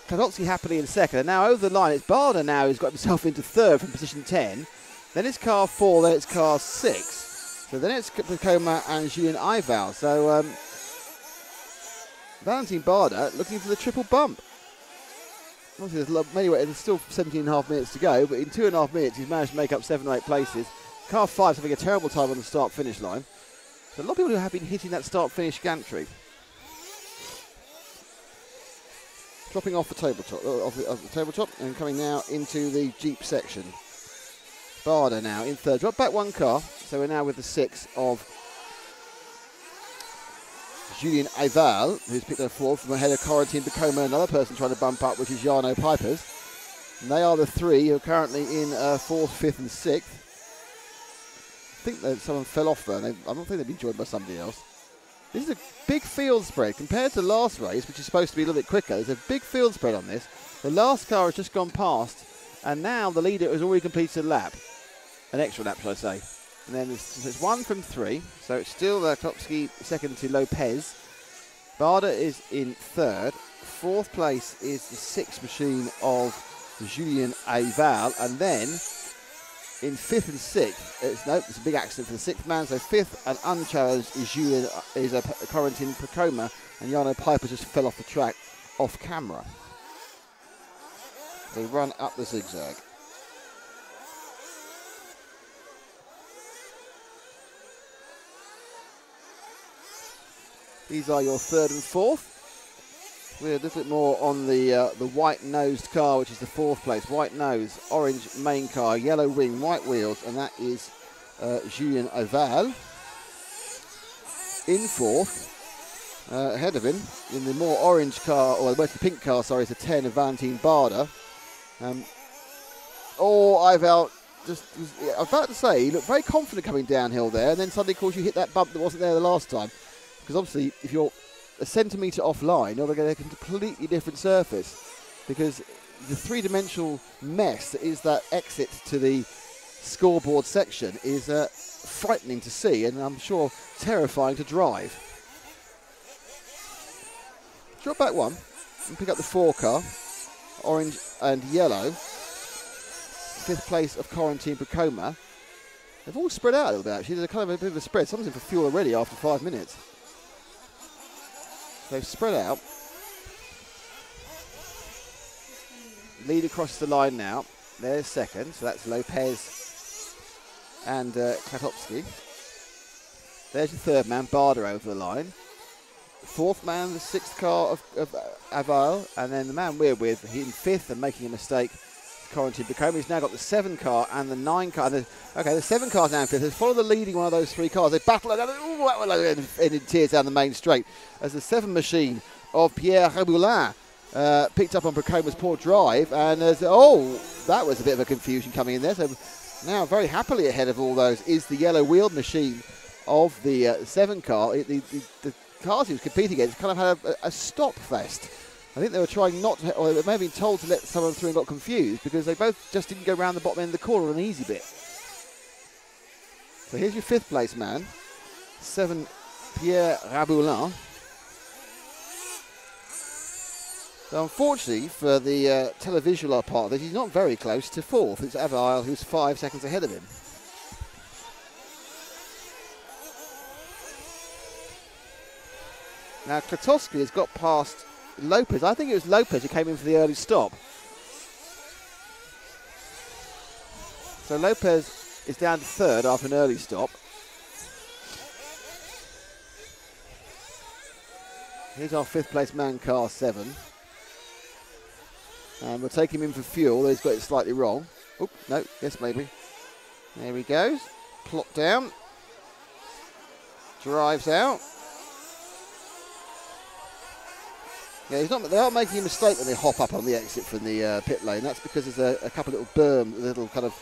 Katotsky happily in 2nd. And now over the line, it's Barder now who's got himself into 3rd from position 10. Then it's car 4, then it's car 6. So then it's Pacoma and Julien Ival. So Valentin Barder looking for the triple bump. Obviously, there's still 17.5 minutes to go, but in 2.5 minutes, he's managed to make up 7 or 8 places. Car 5's having a terrible time on the start-finish line. So a lot of people who have been hitting that start-finish gantry. Dropping off the tabletop, and coming now into the Jeep section. Barder now in 3rd. Drop back 1 car, so we're now with the 6 of Julien Ival, who's picked up 4th from ahead of Corentin Pacoma, another person trying to bump up, which is Jarno Pipers. And they are the 3 who are currently in 4th, 5th and 6th. I think that someone fell off there, and I don't think they've been joined by somebody else. This is a big field spread compared to last race, which is supposed to be a little bit quicker. There's a big field spread on this. The last car has just gone past, and now the leader has already completed a lap. An extra lap, shall I say. And then it's 1 from 3, so it's still Klopski 2nd to Lopez. Barder is in 3rd. 4th place is the 6th machine of Julien Ival, and then in 5th and 6th, it's a big accident for the 6th man, so 5th and unchallenged is Corentin Pacoma, and Jarno Piper just fell off the track off camera. They run up the zigzag. These are your 3rd and 4th. We're a little bit more on the white-nosed car, which is the 4th place. White nose, orange main car, yellow ring, white wheels, and that is Julien Ival. In 4th, ahead of him, in the more orange car, or the pink car, sorry, it's a 10 of Valentin Barder. Ival just, I was about to say, he looked very confident coming downhill there, and then suddenly, of course, you hit that bump that wasn't there the last time. Because obviously, if you're a centimetre offline, you're going to get a completely different surface. Because the 3-dimensional mess that is that exit to the scoreboard section is frightening to see, and I'm sure terrifying to drive. Drop back 1 and pick up the 4 car, orange and yellow. 5th place of Corentin Pacoma. They've all spread out a little bit actually. There's a kind of a bit of a spread. Someone's in for fuel already after 5 minutes. They've spread out. Lead across the line now. There's 2nd, so that's Lopez and Klatowski. There's your 3rd man, Barder, over the line. 4th man, the 6th car of Aval, and then the man we're with, in 5th and making a mistake, Corentin Pacoma. He's now got the 7 car and the 9 car. The 7 car's now in 5th. They follow the leading one of those 3 cars. They battle and in tears down the main straight as the 7 machine of Pierre Raboulin picked up on Pacoma's poor drive. And that was a bit of a confusion coming in there. So now very happily ahead of all those is the yellow wheeled machine of the 7 car. The cars he was competing against kind of had a stop fest. I think they were trying not to, or they may have been told to let someone through and got confused because they both just didn't go round the bottom end of the corner on an easy bit. So here's your 5th place man, 7 Pierre Raboulin. So unfortunately for the televisual part of this, he's not very close to 4th. It's Aval who's 5 seconds ahead of him. Now Klatowski has got past Lopez. I think it was Lopez who came in for the early stop. So Lopez is down to 3rd after an early stop. Here's our 5th place man, car 7. And we'll take him in for fuel. He's got it slightly wrong. Oop, no, yes maybe. There he goes. Plot down. Drives out. Yeah, they are making a mistake when they hop up on the exit from the pit lane. That's because there's a couple of little little kind of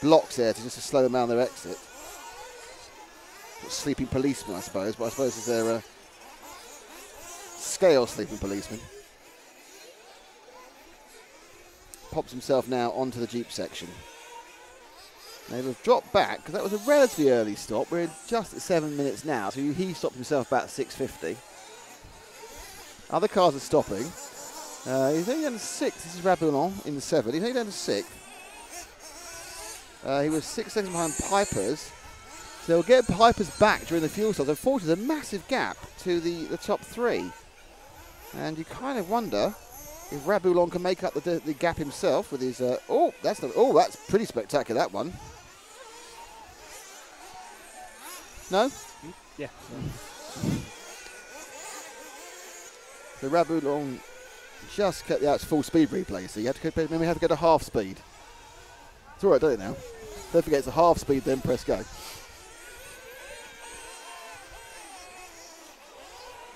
blocks there just to slow them down their exit. Sleeping policemen, I suppose, but I suppose they're scale sleeping policemen. Pops himself now onto the Jeep section. They have dropped back because that was a relatively early stop. We're just at 7 minutes now, so he stopped himself about 6:50. Other cars are stopping. He's only down to 6th. This is Rabulon in the 7. He's only down to 6th. He was 6 seconds behind Piper's. So they'll get Piper's back during the fuel stop. Unfortunately, there's a massive gap to the top 3. And you kind of wonder if Rabulon can make up the gap himself with his... that's pretty spectacular, that one. No? Yeah. So Rabulon just kept the full speed replay, so you have to maybe have to go to half speed. It's alright, don't it now? Don't forget it's a half speed, then press go.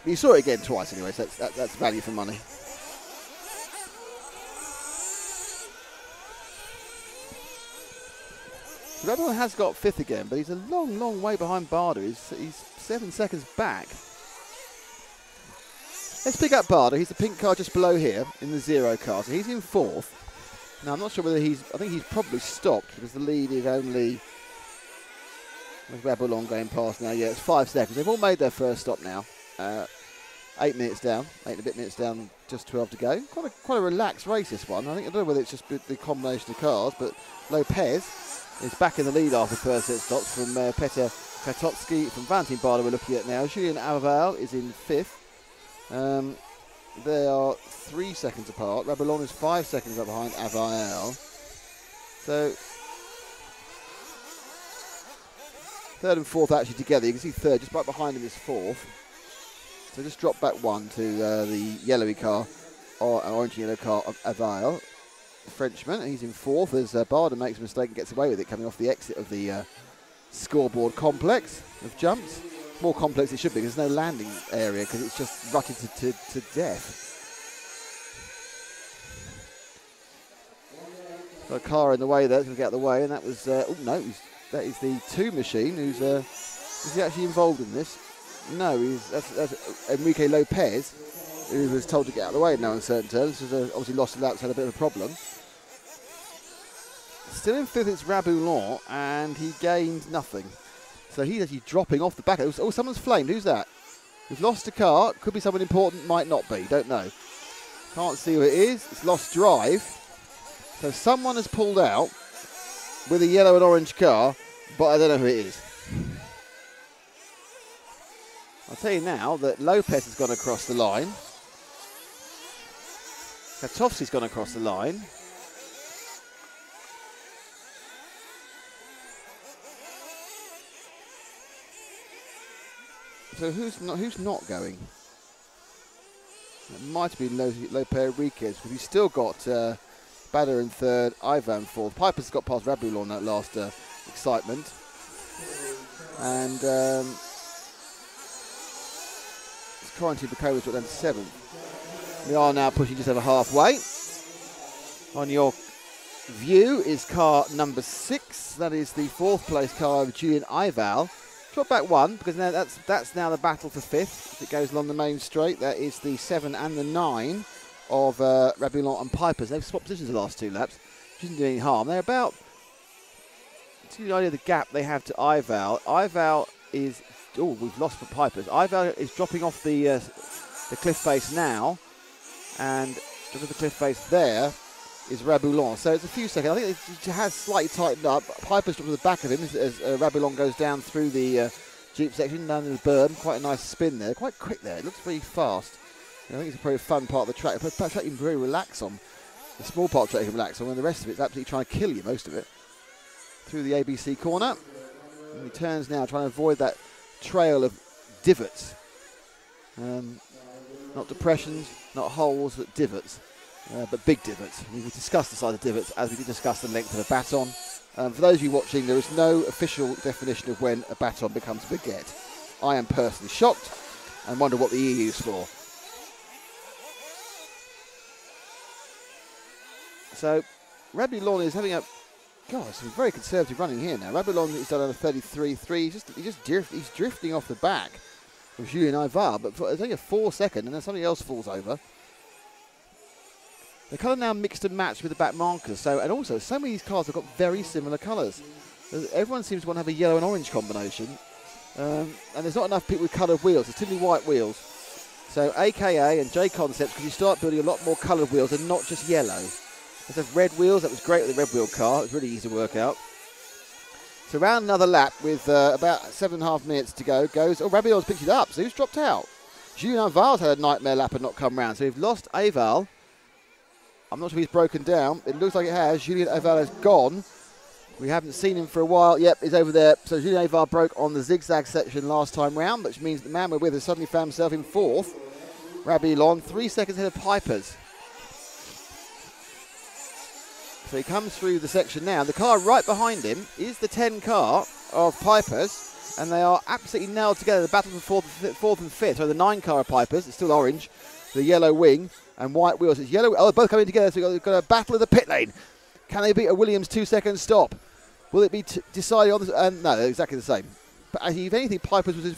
You saw it again twice anyway, so that's value for money. Rabulon has got 5th again, but he's a long, long way behind Barder. He's 7 seconds back. Let's pick up Barder. He's the pink car just below here in the 0 car, so he's in 4th. Now, I'm not sure whether I think he's probably stopped because the lead is only... With Rabulon going past now, yeah, it's 5 seconds. They've all made their first stop now. 8 minutes down, 8 and a bit minutes down, just 12 to go. Quite a relaxed race, this one. I don't know whether it's just the combination of cars, but Lopez is back in the lead after the first set stops from Petr Katotsky. From Valentin Barder we're looking at now. Julien Aval is in 5th. They are 3 seconds apart. Rabulon is 5 seconds up behind Aval. So 3rd and 4th actually together. You can see 3rd just right behind him is 4th. So just drop back 1 to the yellowy car, or orange and yellow car of Aval, the Frenchman. He's in 4th as Barder makes a mistake and gets away with it coming off the exit of the scoreboard complex of jumps. More complex it should be because there's no landing area because it's just rutted to death. Got a car in the way there, going to get out of the way, and that was, that is the 2 machine who's, is he actually involved in this? No, that's Enrique Lopez, who was told to get out of the way in no uncertain terms. This was obviously lost the laps, had a bit of a problem. Still in 5th, it's Rabulon, and he gained nothing. So he's actually dropping off the back. Oh, someone's flamed. Who's that? We've lost a car. Could be someone important, might not be. Don't know. Can't see who it is. It's lost drive. So someone has pulled out with a yellow and orange car, but I don't know who it is. I'll tell you now that Lopez has gone across the line. Katowski's gone across the line. So who's not going? It might be Lopez Enriquez, because he's still got Bader in 3rd, Ivan 4th. Piper's got past Rabulon that last excitement. And Corentin Bakova's got down to 7th. We are now pushing just over halfway. On your view is car number 6. That is the 4th place car of Julien Aval. Drop back 1 because now that's now the battle for 5th. If it goes along the main straight, that is the 7 and the 9 of Rabulon and Piper's. They've swapped positions the last 2 laps, which isn't doing any harm. They're about, to give you an idea of the gap they have to Aval. Aval is, we've lost for Piper's. Aval is dropping off the cliff face now, and just the cliff face there is Rabulon. So it's a few seconds. I think it has slightly tightened up. Piper's dropped to the back of him as Rabulon goes down through the Jeep section, down in the berm. Quite a nice spin there. Quite quick there. It looks very fast. I think it's a very fun part of the track. The track you can very relax on. The small part of the track you can relax on, and the rest of it's absolutely trying to kill you, most of it. Through the ABC corner. And he turns now, trying to avoid that trail of divots. Not depressions, not holes, but divots. But big divots. We discussed the size of divots as we did discuss the length of a baton. For those of you watching, there is no official definition of when a baton becomes a baguette. I am personally shocked and wonder what the EU is for. So Rabulon is having a some very conservative running here now. Rabulon is done a 33.3. He's drifting off the back of Julien Ivar, but it's only a 4-second, and then something else falls over. They're kind of now mixed and matched with the back markers. And also, so many of these cars have got very similar colours. Everyone seems to want to have a yellow and orange combination. And there's not enough people with coloured wheels. There's too many white wheels. So AKA and J Concepts, because you start building a lot more coloured wheels and not just yellow. Let's have red wheels. That was great with the red wheel car. It was really easy to work out. So round another lap with about 7.5 minutes to go. Rabulon's picked it up. So who's dropped out? Julien Ivar's had a nightmare lap and not come round. So we've lost Ivar. I'm not sure if he's broken down. It looks like it has. Julien Ivar has gone. We haven't seen him for a while. Yep, he's over there. So Julien Ivar broke on the zigzag section last time round, which means the man we're with has suddenly found himself in 4th. Rabulon, 3 seconds ahead of Piper's. So he comes through the section now. The car right behind him is the 10 car of Piper's, and they are absolutely nailed together. The battle for 4th and 5th. So the 9 car of Piper's, it's still orange, the yellow wing and white wheels. It's yellow. Oh, they're both coming together. So we've got a battle of the pit lane. Can they beat a Williams 2-second stop? Will it be decided on this? No, they're exactly the same. But if anything, Piper's was a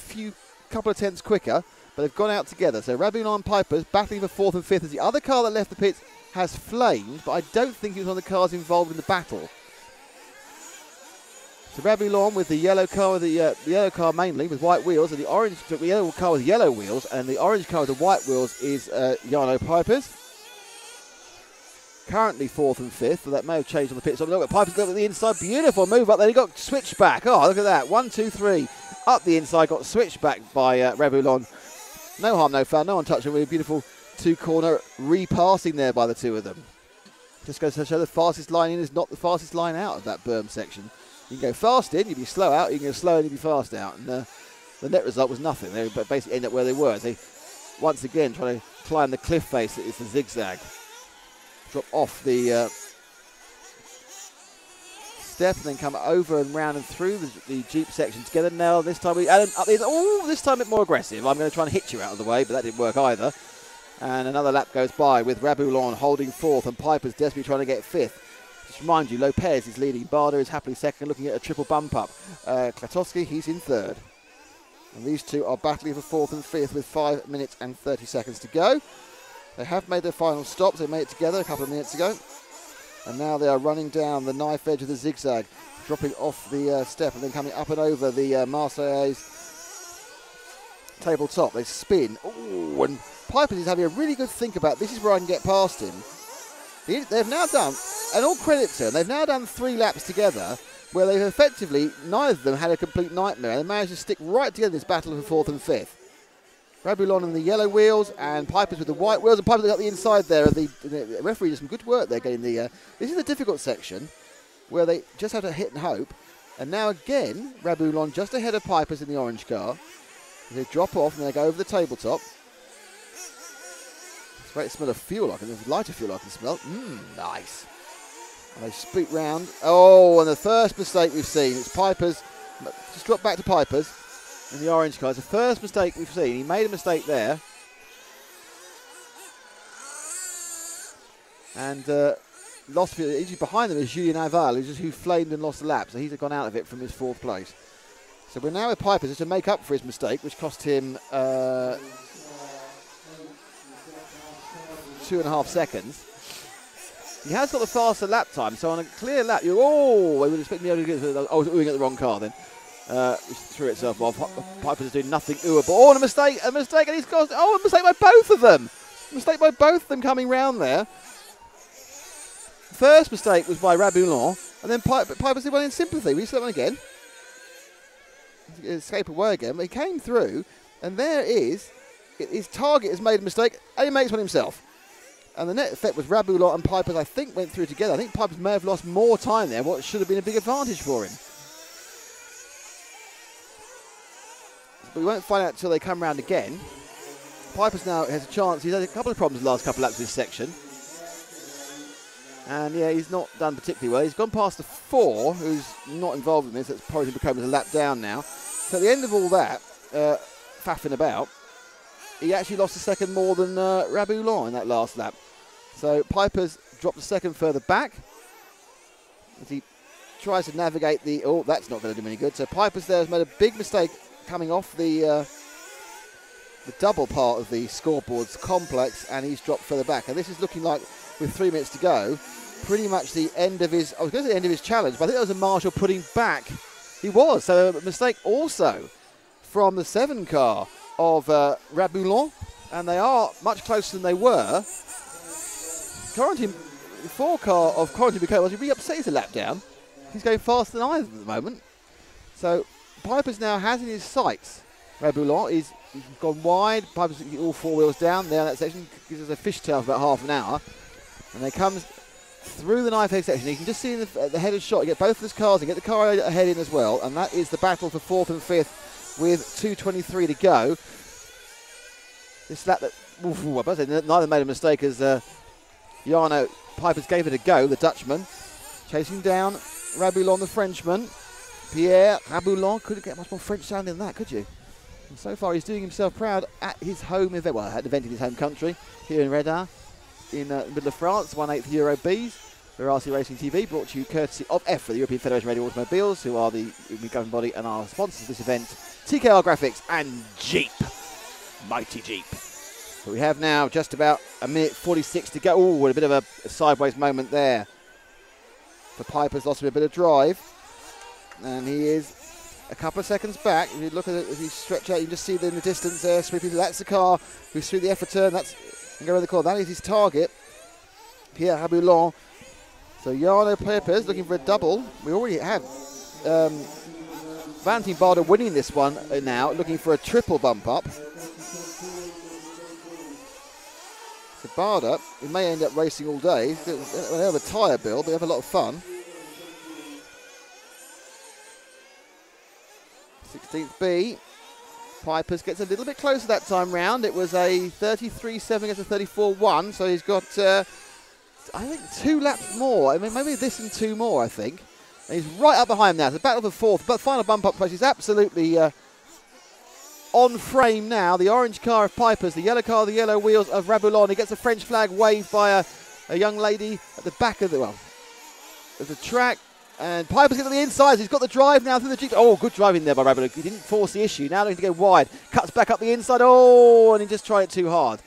couple of tenths quicker, but they've gone out together. So Rabulon and Piper's battling for 4th and 5th as the other car that left the pits has flamed, but I don't think he was one of the cars involved in the battle. So Rabulon with the yellow car, the yellow car mainly with white wheels, and the yellow car with yellow wheels, and the orange car with the white wheels is Jarno Piper's. Currently 4th and 5th, but that may have changed on the pit stop. Look at Piper's got the inside, beautiful move up there. He got switched back. Oh, look at that! 1, 2, 3 up the inside, got switched back by Rabulon. No harm, no foul. No one touched him. With a beautiful 2-corner repassing there by the two of them. Just goes to show the fastest line in is not the fastest line out of that berm section. You can go fast in, you'd be slow out. You can go slow in, you'd be fast out. And the net result was nothing. They basically end up where they were. They once again trying to climb the cliff face that is the zigzag. Drop off the step and then come over and round and through the Jeep section together. Now this time this time a bit more aggressive. I'm going to try and hit you out of the way, but that didn't work either. And another lap goes by with Rabulon holding 4th and Piper's desperately trying to get 5th. Just remind you, Lopez is leading. Barder is happily 2nd, looking at a triple bump up. Klatowski, he's in 3rd. And these two are battling for 4th and 5th with 5 minutes and 30 seconds to go. They have made their final stops. They made it together a couple of minutes ago. And now they are running down the knife edge of the zigzag, dropping off the step and then coming up and over the Marseillaise tabletop. They spin. Ooh, and Piper is having a really good think about this is where I can get past him. They've now done, and all credit to them, they've now done 3 laps together where they've effectively, neither of them had a complete nightmare. And they managed to stick right together in this battle for 4th and 5th. Rabulon in the yellow wheels and Piper's with the white wheels, and Piper's got the inside there. The referee did some good work there getting the... this is the difficult section where they just have to hit and hope. And now again, Rabulon just ahead of Piper's in the orange car. They drop off and they go over the tabletop. It's a great smell of fuel. I can lighter fuel I can smell. Nice. And they spook round. Oh, and the first mistake we've seen. It's Piper's. Just drop back to Piper's in the orange car. It's the first mistake we've seen. He made a mistake there. And lost fuel. Easy behind them is Julien Ivar, who flamed and lost the lap. So he's gone out of it from his 4th place. So we're now with Piper just to make up for his mistake, which cost him 2.5 seconds. He has got the faster lap time, so on a clear lap, I would expect me to get. I was oohing at the wrong car then. Which threw itself off. Piper's doing nothing oohable. Oh, and a mistake, and he's got. Oh, a mistake by both of them. A mistake by both of them coming round there. First mistake was by Rabulon, and then Piper's did one in sympathy. We saw that one again. Escape away again, but he came through, and there is his target has made a mistake, and he makes one himself. And the net effect was Rabulon and Piper's, I think, went through together. I think Piper's may have lost more time there, what should have been a big advantage for him. But we won't find out until they come round again. Piper's now has a chance. He's had a couple of problems the last couple of laps of this section. And yeah, he's not done particularly well. He's gone past the 4, who's not involved in this. That's probably become a lap down now. So at the end of all that, faffing about, he actually lost a second more than Rabulon in that last lap. So Piper's dropped a second further back as he tries to navigate the... Oh, that's not going to do any good. So Piper's there has made a big mistake coming off the double part of the scoreboard's complex, and he's dropped further back. And this is looking like, with 3 minutes to go, pretty much the end of his... I was going to say the end of his challenge, but I think that was a Marshall putting back. He was. So a mistake also from the 7 car of Rabulon, and they are much closer than they were. Quarantine, the 4 car of Quarantine Bouquet was really upset he's a lap down. He's going faster than either at the moment. So Piper's now has in his sights Rabulon. He's gone wide. Piper's all 4 wheels down there in that section. Gives us a fishtail for about half an hour. And they comes through the knife egg section. You can just see in the headed shot, you get both of his cars and get the car ahead in as well. And that is the battle for 4th and 5th with 2:23 to go. This lap that, neither made a mistake as Jarno Pipers gave it a go, the Dutchman. Chasing down Rabulon, the Frenchman. Pierre Rabulon, couldn't get much more French sounding than that, could you? And so far he's doing himself proud at his home event, well, at an event in his home country, here in Redar, in the middle of France, 1/8 Euro Bs. We're RC Racing TV, brought to you courtesy of EFRA, the European Federation of Radio Automobiles, who are the governing body and are sponsors of this event, TKR Graphics and Jeep, mighty Jeep. But we have now just about 1:46 to go. Ooh, a bit of a sideways moment there. For Piper's lost a bit of drive. And he is a couple of seconds back. If you look at it, if you stretch out, you can just see in the distance there, sweeping. That's the car who's through the EFRA turn. That's and go around the corner. That is his target, Pierre Rabulon. So Jarno Pipers looking for a double. We already have Valentin Barder winning this one now, looking for a triple bump up. So Barder, he may end up racing all day. He'll have a tyre bill, but he'll have a lot of fun. 16th B. Pipers gets a little bit closer that time round. It was a 33.7 against a 34.1, so he's got, I think, 2 laps more. I mean, maybe this and 2 more, I think. And he's right up behind now. The battle for 4th, but final bump up place is absolutely on frame now. The orange car of Pipers, the yellow car, the yellow wheels of Rabulon. He gets a French flag waved by a young lady at the back of the track. And Piper's getting to the inside. He's got the drive now through the Jeep. Oh, good driving there by Rabulon. He didn't force the issue. Now looking to go wide. Cuts back up the inside. Oh, and he just tried it too hard.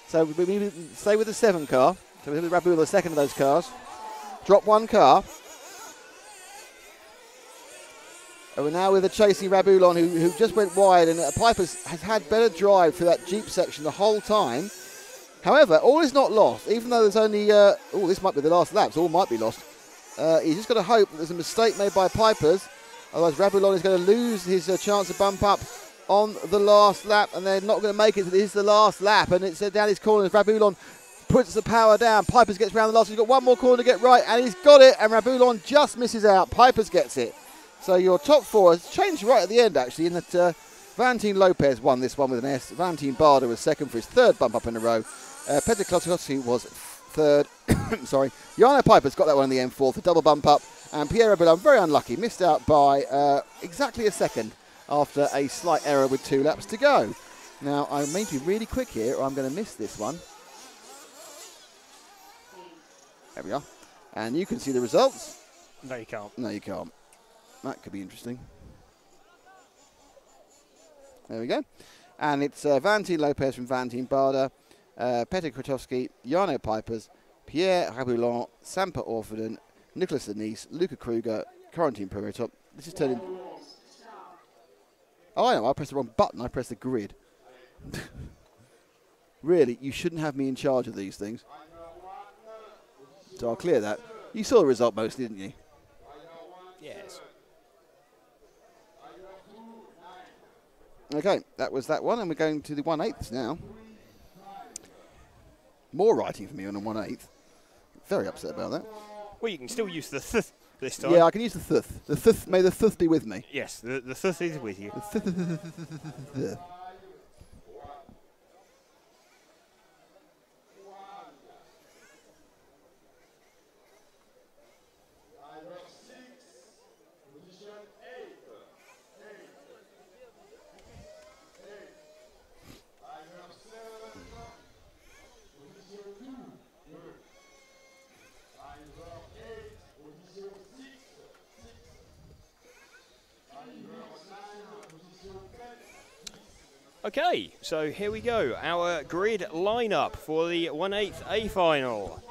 So we stay with the 7 car. So we're with Rabulon, the second of those cars. Drop 1 car. And we're now with the chasing Rabulon, who just went wide. And Piper's has had better drive through that Jeep section the whole time. However, all is not lost. Even though there's only... this might be the last lap. So all might be lost. He's just got to hope that there's a mistake made by Pipers. Otherwise, Rabulon is going to lose his chance to bump up on the last lap. And they're not going to make it. This is the last lap. And it's down his corner as Rabulon puts the power down. Pipers gets round the last. He's got one more corner to get right. And he's got it. And Rabulon just misses out. Pipers gets it. So your top 4 has changed right at the end, actually, in that Valentin Lopez won this one with an S. Valentin Barder was second for his 3rd bump up in a row. Petr Klotowski was 3rd. Sorry. Jarno Pipers got that one in the end 4th, a double bump up. And Pierre Rabulon, very unlucky, missed out by exactly a second after a slight error with 2 laps to go. Now, I may be really quick here, or I'm going to miss this one. There we are. And you can see the results. No, you can't. No, you can't. That could be interesting. There we go. And it's Valentin Lopez from Valentin Barder, Petr Krotowski, Jarno Pipers, Pierre Rabulon, Sampa Orfordon, Nicholas Denise, Luca Kruger, Quarantine Peritop. This is turning... Oh, I know. I pressed the wrong button. I pressed the grid. Really, you shouldn't have me in charge of these things. So I'll clear that. You saw the result mostly, didn't you? Yes. Okay, that was that one, and we're going to the 1/8 now. More writing for me on a 1/8. Very upset about that. Well, you can still use the th this time. Yeah, I can use the thuth. The thuth, may the thuth be with me. Yes, the th is with you. Okay, so here we go. Our grid lineup for the 1/8 A final.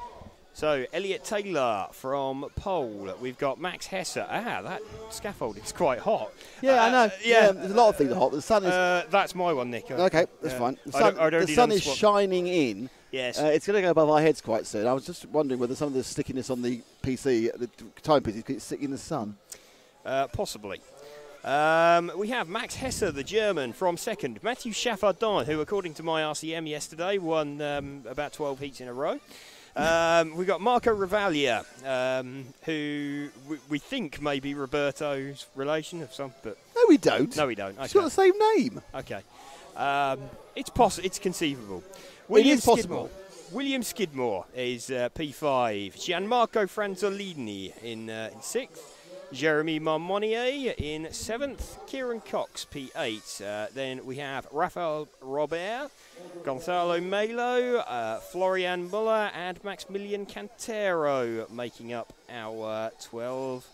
So Elliot Taylor from pole. We've got Max Hesse. That scaffold is quite hot. Yeah, I know. Yeah, There's a lot of things are hot. The sun is. That's my one, Nick. Okay, that's fine. The sun is shining in. Yes. It's going to go above our heads quite soon. I was just wondering whether some of the stickiness on the PC, the timepiece, is sitting in the sun. Possibly. We have Max Hesse, the German, from second. Mathieu Chaffardin, who, according to my RCM yesterday, won about 12 heats in a row. We've got Marco Ravaglia, who we think may be Roberto's relation of some, but No, we don't. no, we don't. Okay. He's got the same name. Okay. It's conceivable. It is possible. William Skidmore is P5. Gianmarco Franzolini in 6th. Jeremy Marmonier in 7th. Kieran Cox, P8. Then we have Rafael Robert, Gonzalo Melo, Florian Muller, and Maximilian Cantero making up our 12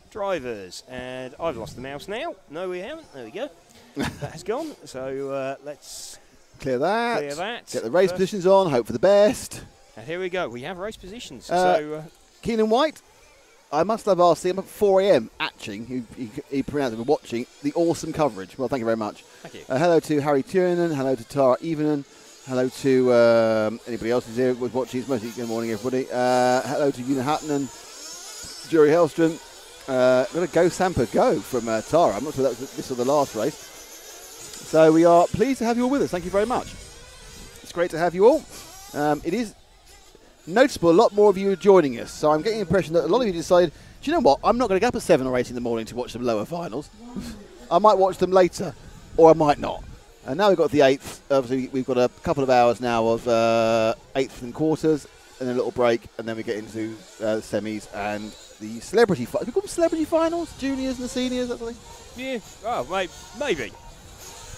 drivers. And I've lost the mouse now. No, we haven't. There we go. That has gone. So let's Clear that. Get the race first. positions on. Hope for the best. And here we go. We have race positions. Keenan White. I must have asked him at 4 a.m. Atching, he pronounced it, watching the awesome coverage. Well, thank you very much. Thank you. Hello to Harry Tiernan. Hello to Tara Evening. Hello to anybody else who's here was watching. It's mostly good morning, everybody. Hello to Una Hatton, Jury Hellstrom. Got a Go Sampa Go from Tara. I'm not sure that was this or the last race. So we are pleased to have you all with us. Thank you very much. It's great to have you all. It is noticeable a lot more of you are joining us. So I'm getting the impression that a lot of you decided, do you know what? I'm not going to get up at 7 or 8 in the morning to watch some lower finals. I might watch them later, or I might not. And now we've got the 8th. Obviously, we've got a couple of hours now of 8th and quarters, and then a little break, and then we get into semis and the celebrity finals. We call them celebrity finals, juniors and the seniors, that sort of thing. Yeah. Oh, maybe.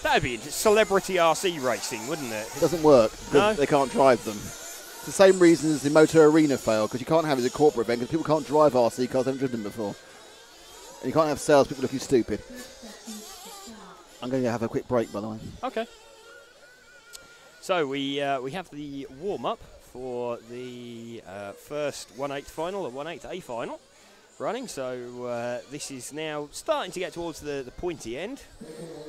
That'd be celebrity RC racing, wouldn't it? It doesn't work because No? they can't drive them. It's the same reason as the Motor Arena failed, because you can't have it as a corporate event because people can't drive RC cars, haven't driven them before. And you can't have salespeople looking stupid. I'm going to have a quick break, by the way. Okay. So we have the warm-up for the first 1/8 final, the 1/8 A final running. So this is now starting to get towards the pointy end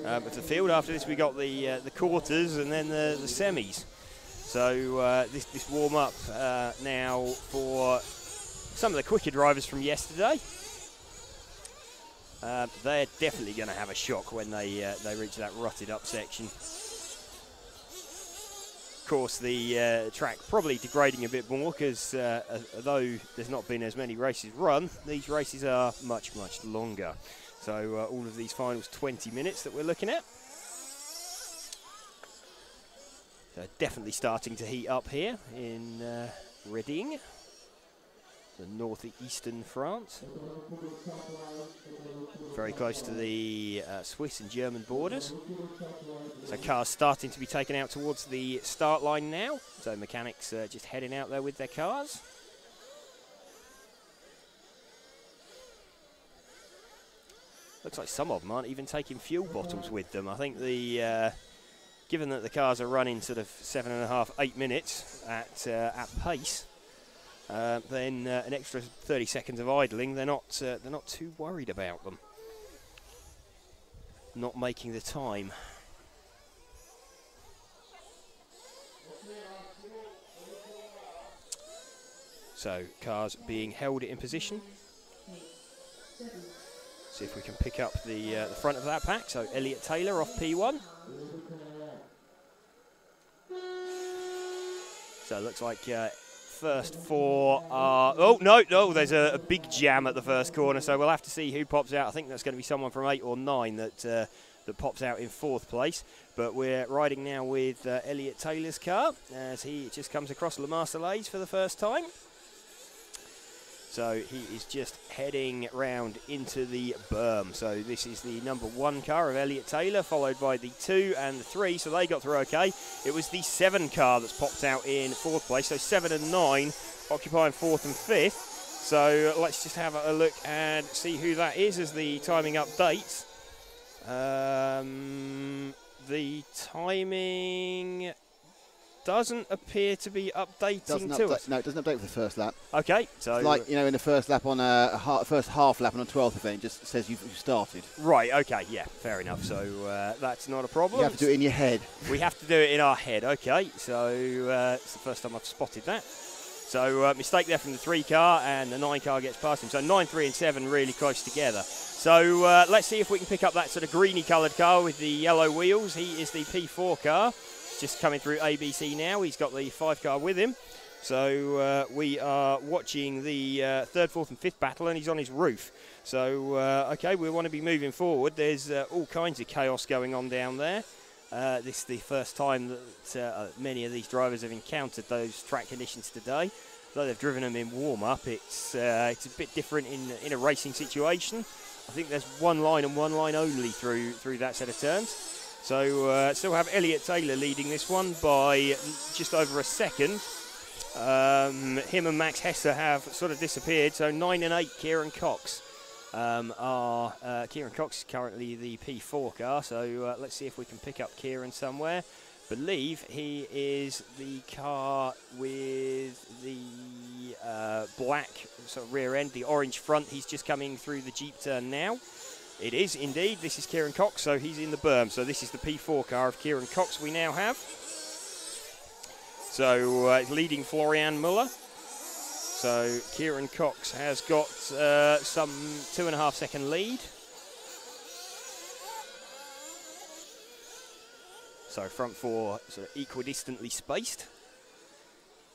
of the field. After this we got the quarters and then the semis. So this warm-up now for some of the quicker drivers from yesterday. They're definitely going to have a shock when they reach that rutted up section. Of course, the track probably degrading a bit more because although there's not been as many races run, these races are much, much longer. So all of these finals 20 minutes that we're looking at. So definitely starting to heat up here in Reading, the northeastern France. Very close to the Swiss and German borders. So cars starting to be taken out towards the start line now. So mechanics just heading out there with their cars. Looks like some of them aren't even taking fuel bottles with them. I think given that the cars are running sort of 7.5, 8 minutes at pace, then an extra 30 seconds of idling, they're not too worried about them not making the time. So cars being held in position. See if we can pick up the front of that pack. So Elliot Taylor off P1. So it looks like first four are... Oh, no, there's a big jam at the first corner, so we'll have to see who pops out. I think that's going to be someone from 8 or 9 that pops out in 4th place. But we're riding now with Elliot Taylor's car as he just comes across Le Marseillaise for the first time. So he is just heading round into the berm. So this is the number 1 car of Elliot Taylor, followed by the 2 and the 3. So they got through okay. It was the 7 car that's popped out in 4th place. So 7 and 9 occupying 4th and 5th. So let's just have a look and see who that is as the timing updates. The timing doesn't appear to be updating to us. No, it doesn't update for the first lap. Okay, so It's like, in the first lap on first half lap on a 12th event, it just says you've started. right, okay, yeah, fair enough. So that's not a problem. You have to do it in your head. We have to do it in our head, okay. So it's the first time I've spotted that. So mistake there from the 3 car, and the 9 car gets past him. So 9, 3 and 7 really close together. So let's see if we can pick up that sort of greeny coloured car with the yellow wheels. He is the P4 car. Just coming through ABC now. He's got the 5 car with him. So we are watching the 3rd, 4th and 5th battle, and he's on his roof. So, okay, we want to be moving forward. There's all kinds of chaos going on down there. This is the first time that many of these drivers have encountered those track conditions today. Though they've driven them in warm-up, it's a bit different in a racing situation. I think there's one line and one line only through that set of turns. So still have Elliot Taylor leading this one by just over a second. Him and Max Hesse have sort of disappeared. So 9 and 8, Kieran Cox Kieran Cox is currently the P4 car. So let's see if we can pick up Kieran somewhere. Believe he is the car with the black sort of rear end, the orange front. He's just coming through the Jeep turn now. It is indeed. This is Kieran Cox, so he's in the berm. So this is the P4 car of Kieran Cox we now have. So it's leading Florian Muller. So Kieran Cox has got some 2.5 second lead. So front 4 sort of equidistantly spaced.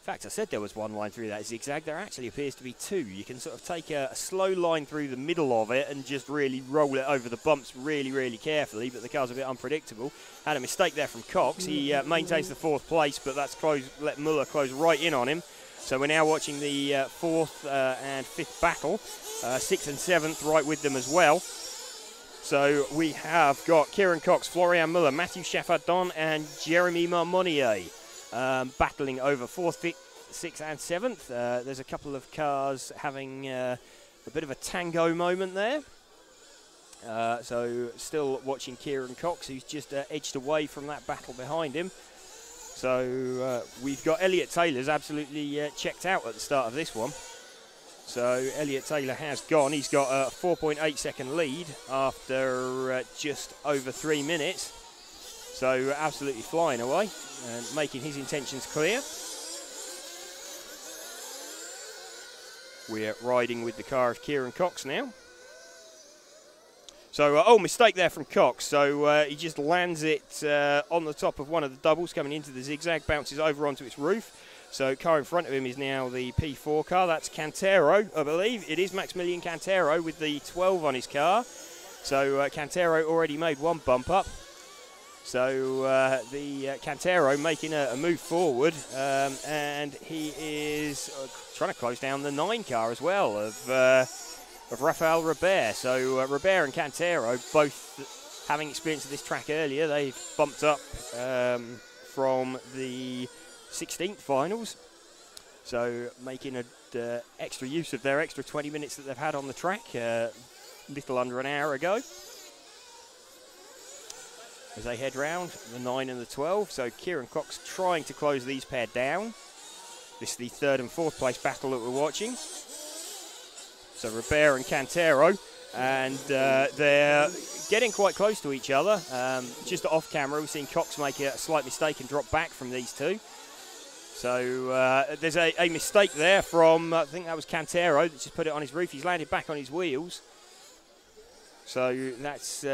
In fact, I said there was one line through that zigzag. There actually appears to be 2. You can sort of take a slow line through the middle of it and just really roll it over the bumps really, really carefully, but the car's a bit unpredictable. Had a mistake there from Cox. He maintains the 4th place, but that's let Muller close right in on him. So we're now watching the 4th and 5th battle. 6th and 7th right with them as well. So we have got Kieran Cox, Florian Muller, Mathieu Chaffardon and Jeremy Marmonier. Battling over 4th, 5th, 6th and 7th. There's a couple of cars having a bit of a tango moment there. So still watching Kieran Cox, who's just edged away from that battle behind him. So we've got Elliot Taylor's absolutely checked out at the start of this one. So Elliot Taylor has gone. He's got a 4.8 second lead after just over 3 minutes. So absolutely flying away and making his intentions clear. We're riding with the car of Kieran Cox now. So, mistake there from Cox. So he just lands it on the top of one of the doubles coming into the zigzag, bounces over onto its roof. So car in front of him is now the P4 car. That's Cantero, I believe. It is Maximilian Cantero with the 12 on his car. So Cantero already made one bump up. So the Cantero making a move forward, and he is trying to close down the 9 car as well of Rafael Robert. So Robert and Cantero both having experience of this track earlier. They've bumped up from the 16th finals, so making a extra use of their extra 20 minutes that they've had on the track little under an hour ago. As they head round the 9 and the 12, so Kieran Cox trying to close these pair down. This is the 3rd and 4th place battle that we're watching. So Robert and Cantero, and they're getting quite close to each other. Just off camera, we've seen Cox make a slight mistake and drop back from these two. So there's a mistake there from, I think that was Cantero that just put it on his roof. He's landed back on his wheels. So that's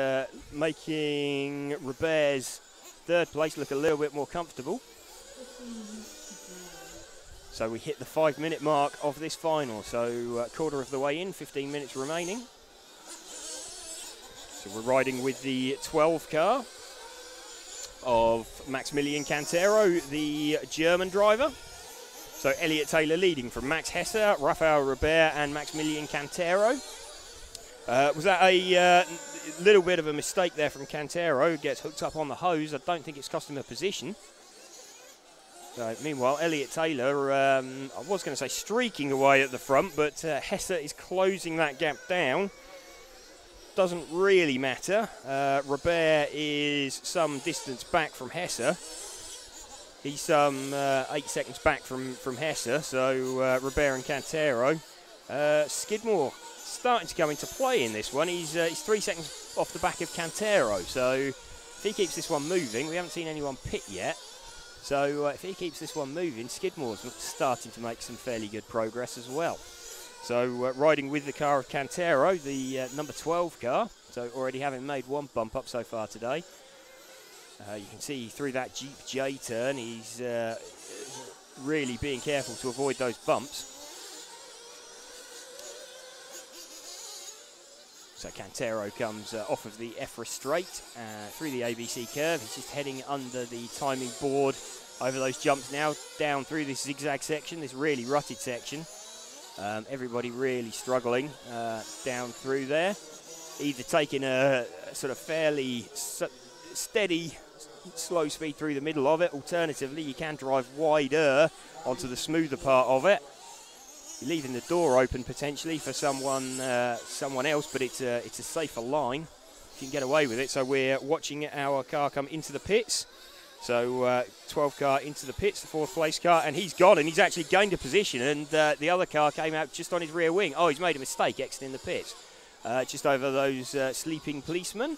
making Robert's 3rd place look a little bit more comfortable. So we hit the 5-minute mark of this final. So quarter of the way in, 15 minutes remaining. So we're riding with the 12 car of Maximilian Cantero, the German driver. So Elliot Taylor leading from Max Hesse, Rafael Robert and Maximilian Cantero. Was that a little bit of a mistake there from Cantero? Gets hooked up on the hose. I don't think it's cost him a position. So, meanwhile, Elliot Taylor, I was going to say streaking away at the front, but Hesse is closing that gap down. doesn't really matter. Robert is some distance back from Hesse. He's some 8 seconds back from Hesse, so Robert and Cantero. Skidmore starting to come into play in this one. He's 3 seconds off the back of Cantero, so if he keeps this one moving, we haven't seen anyone pit yet, so if he keeps this one moving, Skidmore's starting to make some fairly good progress as well. So riding with the car of Cantero, the number 12 car, so already having made one bump up so far today. You can see through that Jeep J turn, he's really being careful to avoid those bumps. So Cantero comes off of the EFRA straight through the ABC curve. He's just heading under the timing board over those jumps now, down through this zigzag section, this really rutted section. Everybody really struggling down through there, either taking a sort of fairly steady, slow speed through the middle of it. Alternatively, you can drive wider onto the smoother part of it. You're leaving the door open potentially for someone else, but it's a safer line if you can get away with it. So we're watching our car come into the pits. So 12 car into the pits, the 4th place car, and he's gone, and he's actually gained a position, and the other car came out just on his rear wing. Oh, he's made a mistake exiting the pits, just over those sleeping policemen.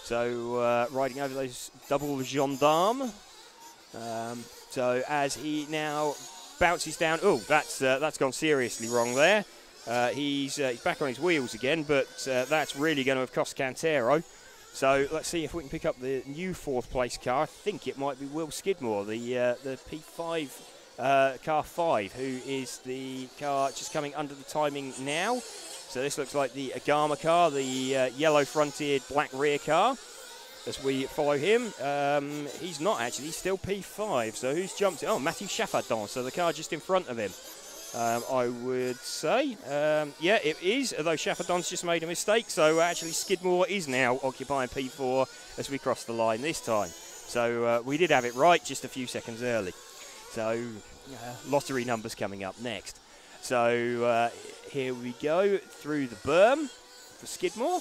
So riding over those double gendarmes. So as he now bounces down, oh, that's gone seriously wrong there. He's back on his wheels again, but that's really going to have cost Cantero. So let's see if we can pick up the new 4th place car. I think it might be Will Skidmore, the P5 car 5, who is the car just coming under the timing now. So this looks like the Agama car, the yellow fronted black rear car. As we follow him, he's not actually, he's still P5. So who's jumped? Oh, Matthew Chaffardon, so the car just in front of him. I would say, yeah, it is, although Chaffardon's just made a mistake, so actually Skidmore is now occupying P4 as we cross the line this time. So we did have it right just a few seconds early. So lottery numbers coming up next. So here we go through the berm for Skidmore.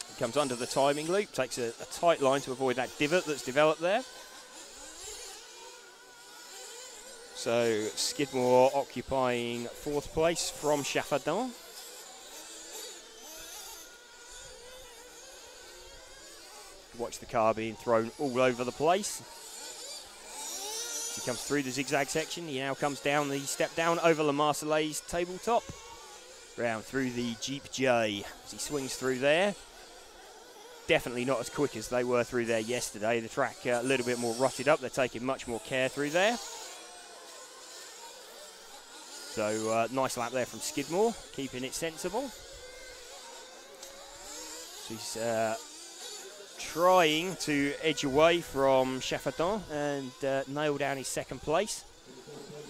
He comes under the timing loop, takes a tight line to avoid that divot that's developed there. So Skidmore occupying 4th place from Chaffardon. Watch the car being thrown all over the place. As he comes through the zigzag section, he now comes down the step down over La Marseillaise tabletop. Round through the Jeep J as he swings through there. Definitely not as quick as they were through there yesterday. The track a little bit more rutted up. They're taking much more care through there. So nice lap there from Skidmore, keeping it sensible. She's trying to edge away from Chaffardon and nail down his 2nd place.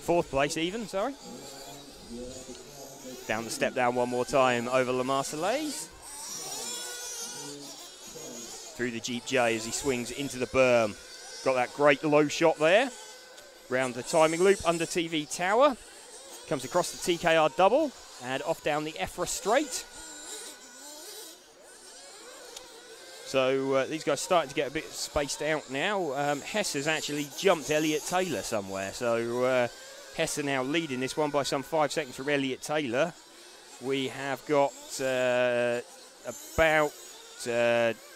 4th place even, sorry. Down the step down one more time over La Marseillaise. Through the Jeep J as he swings into the berm. Got that great low shot there. Round the timing loop under TV Tower. Comes across the TKR double and off down the EFRA straight. So these guys starting to get a bit spaced out now. Hesse has actually jumped Elliot Taylor somewhere. So Hesse now leading this one by some 5 seconds from Elliot Taylor. We have got about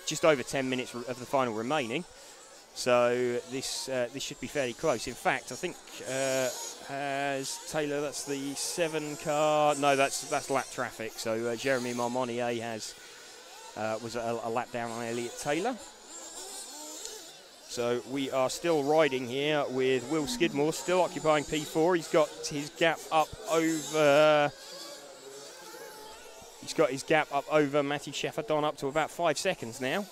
just over 10 minutes of the final remaining. So this should be fairly close. In fact, I think has Taylor, that's the 7 car. No, that's lap traffic. So Jeremy Marmonier was a lap down on Elliot Taylor. So we are still riding here with Will Skidmore still occupying P4. He's got his gap up over. He's got his gap up over Matthew Chaffardon up to about 5 seconds now.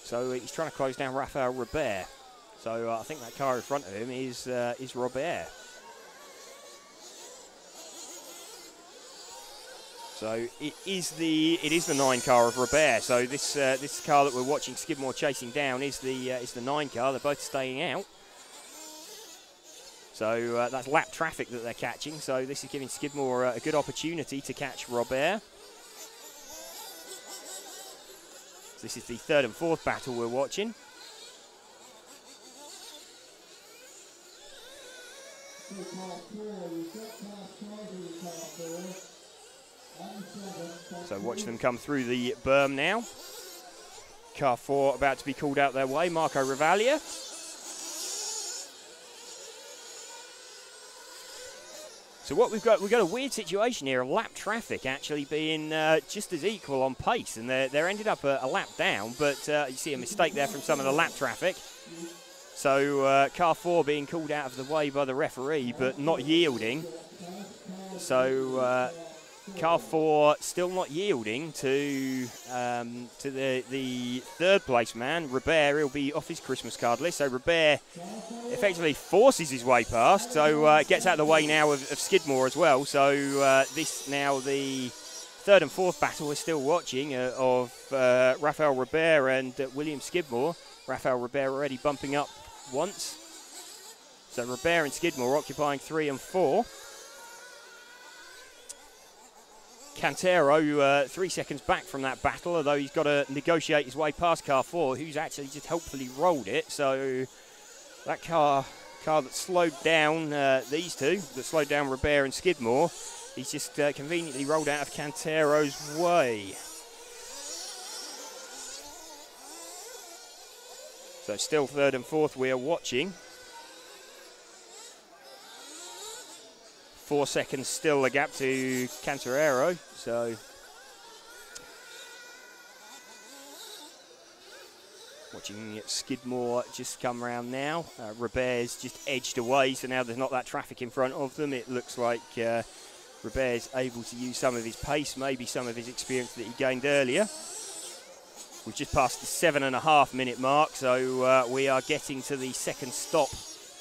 So he's trying to close down Raphael Robert. So I think that car in front of him is Robert. So it is the 9 car of Robert. So this car that we're watching Skidmore chasing down is the 9 car. They're both staying out. So that's lap traffic that they're catching. So this is giving Skidmore a good opportunity to catch Robert. This is the third and fourth battle we're watching. So watch them come through the berm now. Car 4 about to be called out their way, Marco Rivaglia. So what we've got a weird situation here, of lap traffic actually being just as equal on pace, and they're ended up a lap down, but you see a mistake there from some of the lap traffic. So car 4 being called out of the way by the referee, but not yielding. So car 4 still not yielding to the third place man, Robert. He'll be off his Christmas card list. So Robert effectively forces his way past. So gets out of the way now of Skidmore as well. So this now the third and fourth battle we're still watching of Raphael Robert and William Skidmore. Raphael Robert already bumping up once. So Robert and Skidmore occupying 3 and 4. Cantero 3 seconds back from that battle, although he's got to negotiate his way past car 4, who's actually just helpfully rolled it. So that car that slowed down these two, that slowed down Robert and Skidmore, he's just conveniently rolled out of Cantero's way. So still third and fourth we are watching. 4 seconds still the gap to Cantarero. So watching Skidmore just come around now. Robert's just edged away, so now there's not that traffic in front of them. It looks like Robert's able to use some of his pace, maybe some of his experience that he gained earlier. We've just passed the 7.5 minute mark, so we are getting to the second stop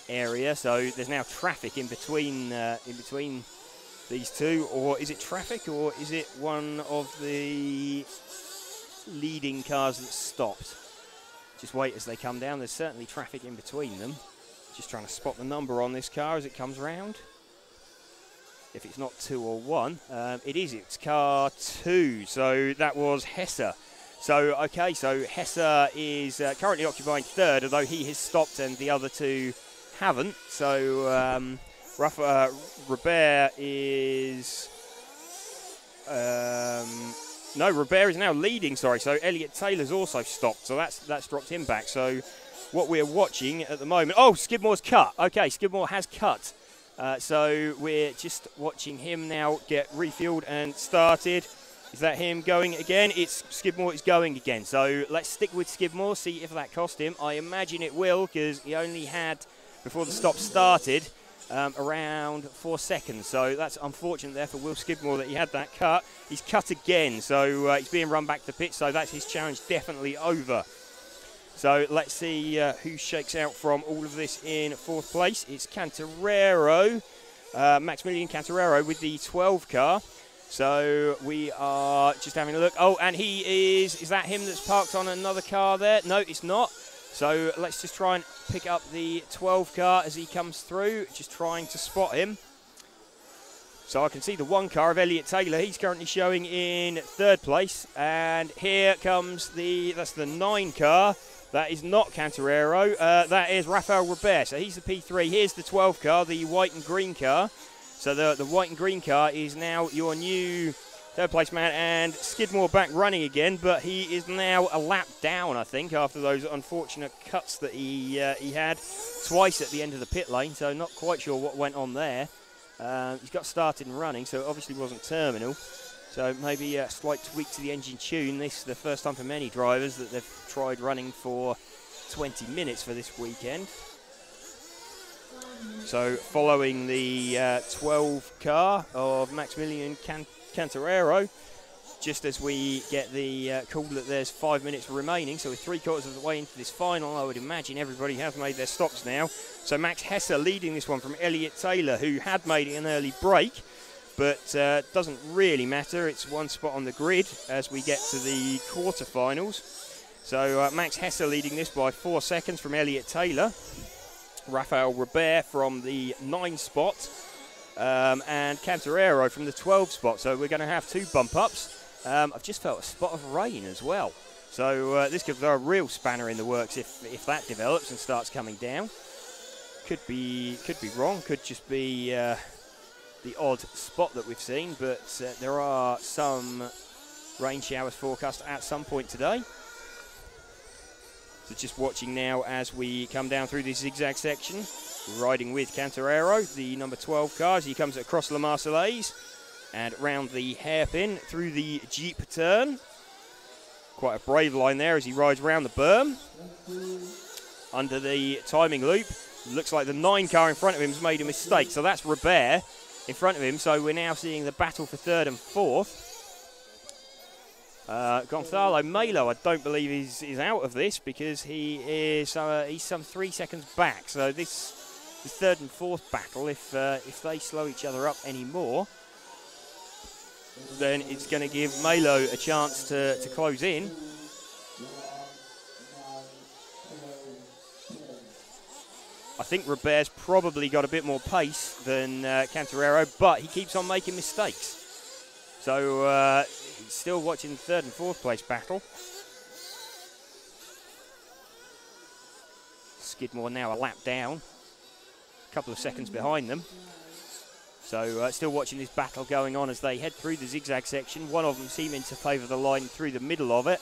area. So there's now traffic in between these two, or is it traffic, or is it one of the leading cars that stopped? Just wait as they come down. There's certainly traffic in between them. Just trying to spot the number on this car as it comes round. If it's not 2 or 1, it is. It's car 2. So that was Hesse. So, okay, so Hesse is currently occupying third, although he has stopped and the other two haven't. So Robert is... no, Robert is now leading, sorry. So Elliot Taylor's also stopped, so that's dropped him back. So what we're watching at the moment... Oh, Skidmore's cut. Okay, Skidmore has cut. So we're just watching him now get refueled and started. Is that him going again? It's Skidmore is going again. So let's stick with Skidmore, see if that cost him. I imagine it will, because he only had, before the stop started, around 4 seconds. So that's unfortunate there for Will Skidmore that he had that cut. He's cut again, so he's being run back to pit, so that's his challenge definitely over. So let's see who shakes out from all of this in fourth place. It's Cantarero, Maximilian Cantarero with the 12 car. So we are just having a look. Oh, and he is that him that's parked on another car there? No, it's not. So let's just try and pick up the 12 car as he comes through, just trying to spot him. So I can see the 1 car of Elliot Taylor. He's currently showing in third place. And here comes that's the 9 car. That is not Cantarero. That is Raphael Robert. So he's the P3. Here's the 12 car, the white and green car. So the white and green car is now your new third place man, and Skidmore back running again, but he is now a lap down, I think, after those unfortunate cuts that he had twice at the end of the pit lane, so not quite sure what went on there. He's got started and running, so it obviously wasn't terminal. So maybe a slight tweak to the engine tune. This is the first time for many drivers that they've tried running for 20 minutes for this weekend. So following the 12 car of Maximilian Cantarero, just as we get the call that there's 5 minutes remaining, so we're 3/4 of the way into this final. I would imagine everybody has made their stops now. So Max Hesse leading this one from Elliot Taylor, who had made an early break, but doesn't really matter. It's 1 spot on the grid as we get to the quarterfinals. So Max Hesse leading this by 4 seconds from Elliot Taylor. Raphael Robert from the 9 spot, and Cantarero from the 12 spot. So we're going to have 2 bump ups. I've just felt a spot of rain as well. So this could throw a real spanner in the works if that develops and starts coming down. Could be wrong. Could just be the odd spot that we've seen. But there are some rain showers forecast at some point today. So just watching now as we come down through this zigzag section. Riding with Cantarero, the number 12 car, as he comes across La Marseillaise and round the hairpin through the Jeep turn. Quite a brave line there as he rides round the berm. Under the timing loop, looks like the 9 car in front of him has made a mistake. So that's Robert in front of him. So we're now seeing the battle for 3rd and 4th. Gonzalo Melo, I don't believe is out of this because he's some 3 seconds back. So this the 3rd and 4th battle, if they slow each other up anymore, then it's going to give Melo a chance to close in. I think Robert's probably got a bit more pace than Cantarero, but he keeps on making mistakes. So he's still watching the 3rd and 4th place battle. Skidmore now a lap down. Couple of seconds behind them. So still watching this battle going on as they head through the zigzag section. One of them seeming to favour the line through the middle of it,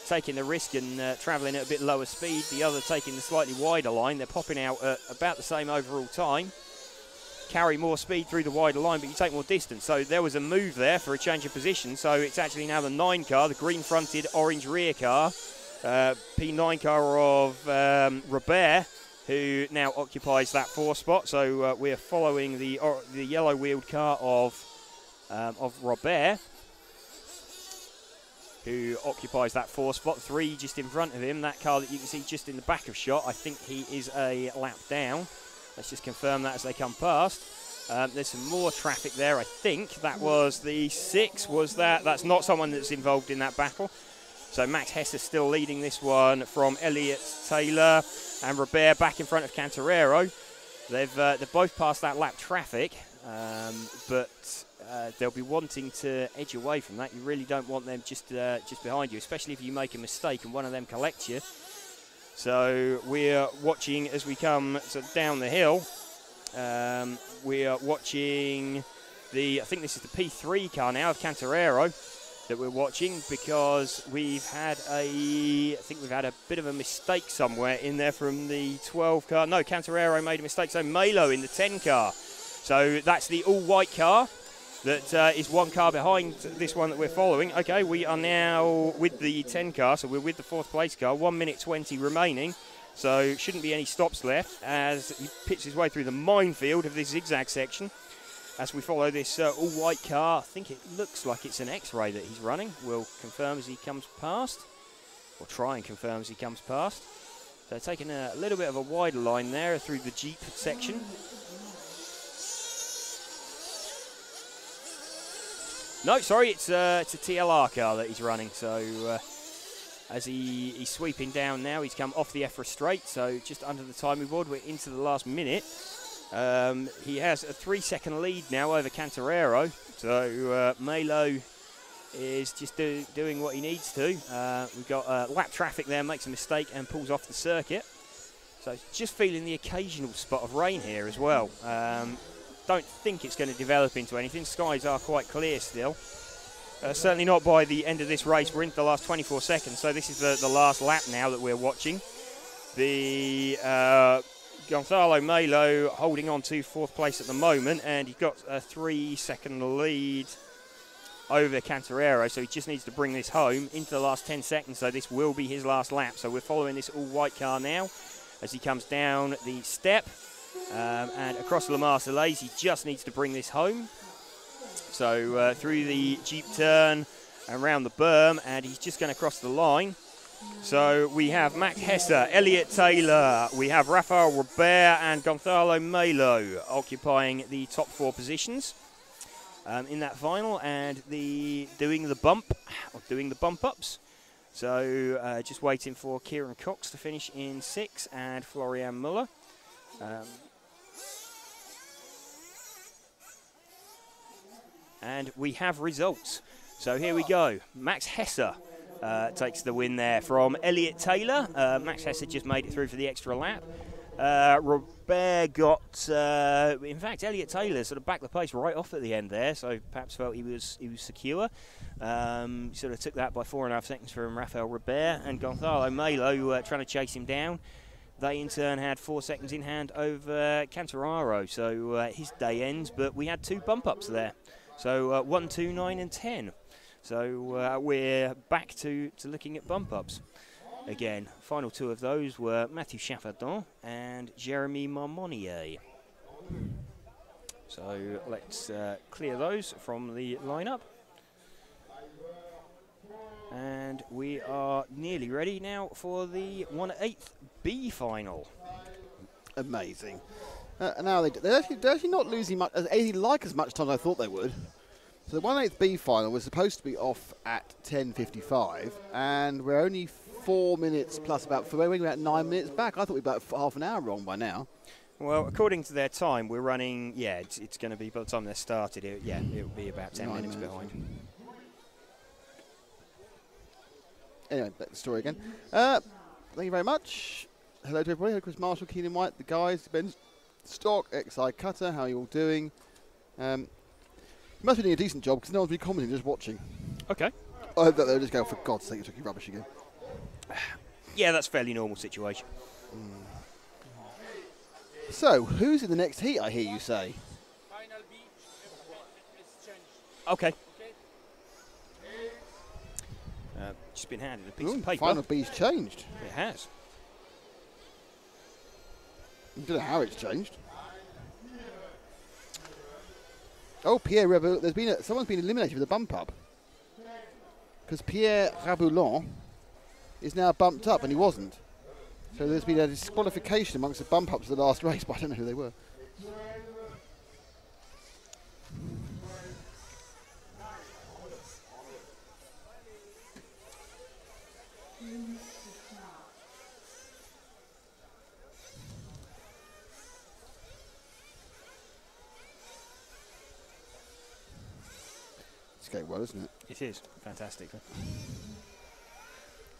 taking the risk and travelling at a bit lower speed. The other taking the slightly wider line. They're popping out at about the same overall time. Carry more speed through the wider line, but you take more distance. So there was a move there for a change of position. So it's actually now the 9 car, the green-fronted, orange rear car. P9 car of Robert, who now occupies that 4 spot. So we're following the yellow-wheeled car of Robert, who occupies that 4 spot. 3 just in front of him. That car that you can see just in the back of shot, I think he is a lap down. Let's just confirm that as they come past. There's some more traffic there, I think. That was the 6, was that? That's not someone that's involved in that battle. So Max Hesse still leading this one from Elliott Taylor, and Robert back in front of Cantarero. They've both passed that lap traffic, but they'll be wanting to edge away from that. You really don't want them just behind you, especially if you make a mistake and one of them collects you. So we're watching as we come down the hill. We are watching I think this is the P3 car now of Cantarero that we're watching, because we've had a bit of a mistake somewhere in there from the 12 car. No, Cantarero made a mistake, so Melo in the 10 car. So that's the all-white car that is 1 car behind this one that we're following. Okay, we are now with the 10 car, so we're with the 4th place car, 1 minute 20 remaining. So shouldn't be any stops left as he pits his way through the minefield of this zigzag section. As we follow this all-white car, I think it looks like it's an X-Ray that he's running. We'll confirm as he comes past, or try and confirm as he comes past. So taking a little bit of a wider line there through the Jeep section. No, sorry, it's a TLR car that he's running. So as he's sweeping down now, he's come off the EFRA straight, so just under the timing board. We're into the last minute. He has a 3-second lead now over Cantarero, so Melo is just doing what he needs to. We've got lap traffic there, makes a mistake and pulls off the circuit. So just feeling the occasional spot of rain here as well. Don't think it's going to develop into anything. Skies are quite clear still. Certainly not by the end of this race. We're into the last 24 seconds, so this is the last lap now that we're watching. The Gonzalo Melo holding on to 4th place at the moment, and he's got a 3-second lead over Cantarero, so he just needs to bring this home into the last 10 seconds, so this will be his last lap. So we're following this all-white car now as he comes down the step and across La Marseillaise. He just needs to bring this home. So through the Jeep turn and around the berm, and he's just going to cross the line. So we have Max Hesse, Elliott Taylor, we have Rafael Robert and Gonzalo Melo occupying the top 4 positions in that final, and doing the bump ups. So just waiting for Kieran Cox to finish in 6th and Florian Muller. And we have results. So here we go. Max Hesse takes the win there from Elliot Taylor. Max Hess had just made it through for the extra lap. Robert got, in fact, Elliot Taylor sort of backed the pace right off at the end there, so perhaps felt he was secure. Sort of took that by 4.5 seconds from Rafael Robert, and Gonzalo Melo trying to chase him down. They in turn had 4 seconds in hand over Cantararo, so his day ends, but we had 2 bump ups there. So 1, 2, 9 and 10. So we're back to looking at bump ups. Again, final 2 of those were Mathieu Chaffardon and Jeremy Marmonier. So let's clear those from the lineup. And we are nearly ready now for the 1/8 B final. Amazing. Now they're actually not losing much, as much time as I thought they would. So the 1/8 B final was supposed to be off at 10:55, and we're only 4 minutes plus we're about 9 minutes back. I thought we were about half an hour wrong by now. Well, according to their time, we're running. Yeah, it's going to be by the time they started. It'll be about 10 minutes behind. Anyway, back to the story again. Thank you very much. Hello to everybody. Hello, Chris Marshall, Keenan White, the guys, Ben Stock, XI Cutter. How are you all doing? You must be doing a decent job because no one's been commenting, just watching. Okay. I hope that they'll just go, for God's sake, you're talking rubbish again. Yeah, that's a fairly normal situation. So, who's in the next heat, I hear you say? Final B is changed. Okay. Just been handed a piece of paper. Final B's changed. It has. I don't know how it's changed. Oh, Pierre Raboulon. Someone's been eliminated with a bump up. Because Pierre Raboulon is now bumped up and he wasn't. So there's been a disqualification amongst the bump ups of the last race, but I don't know who they were. It's going well, isn't it? It is. Fantastic.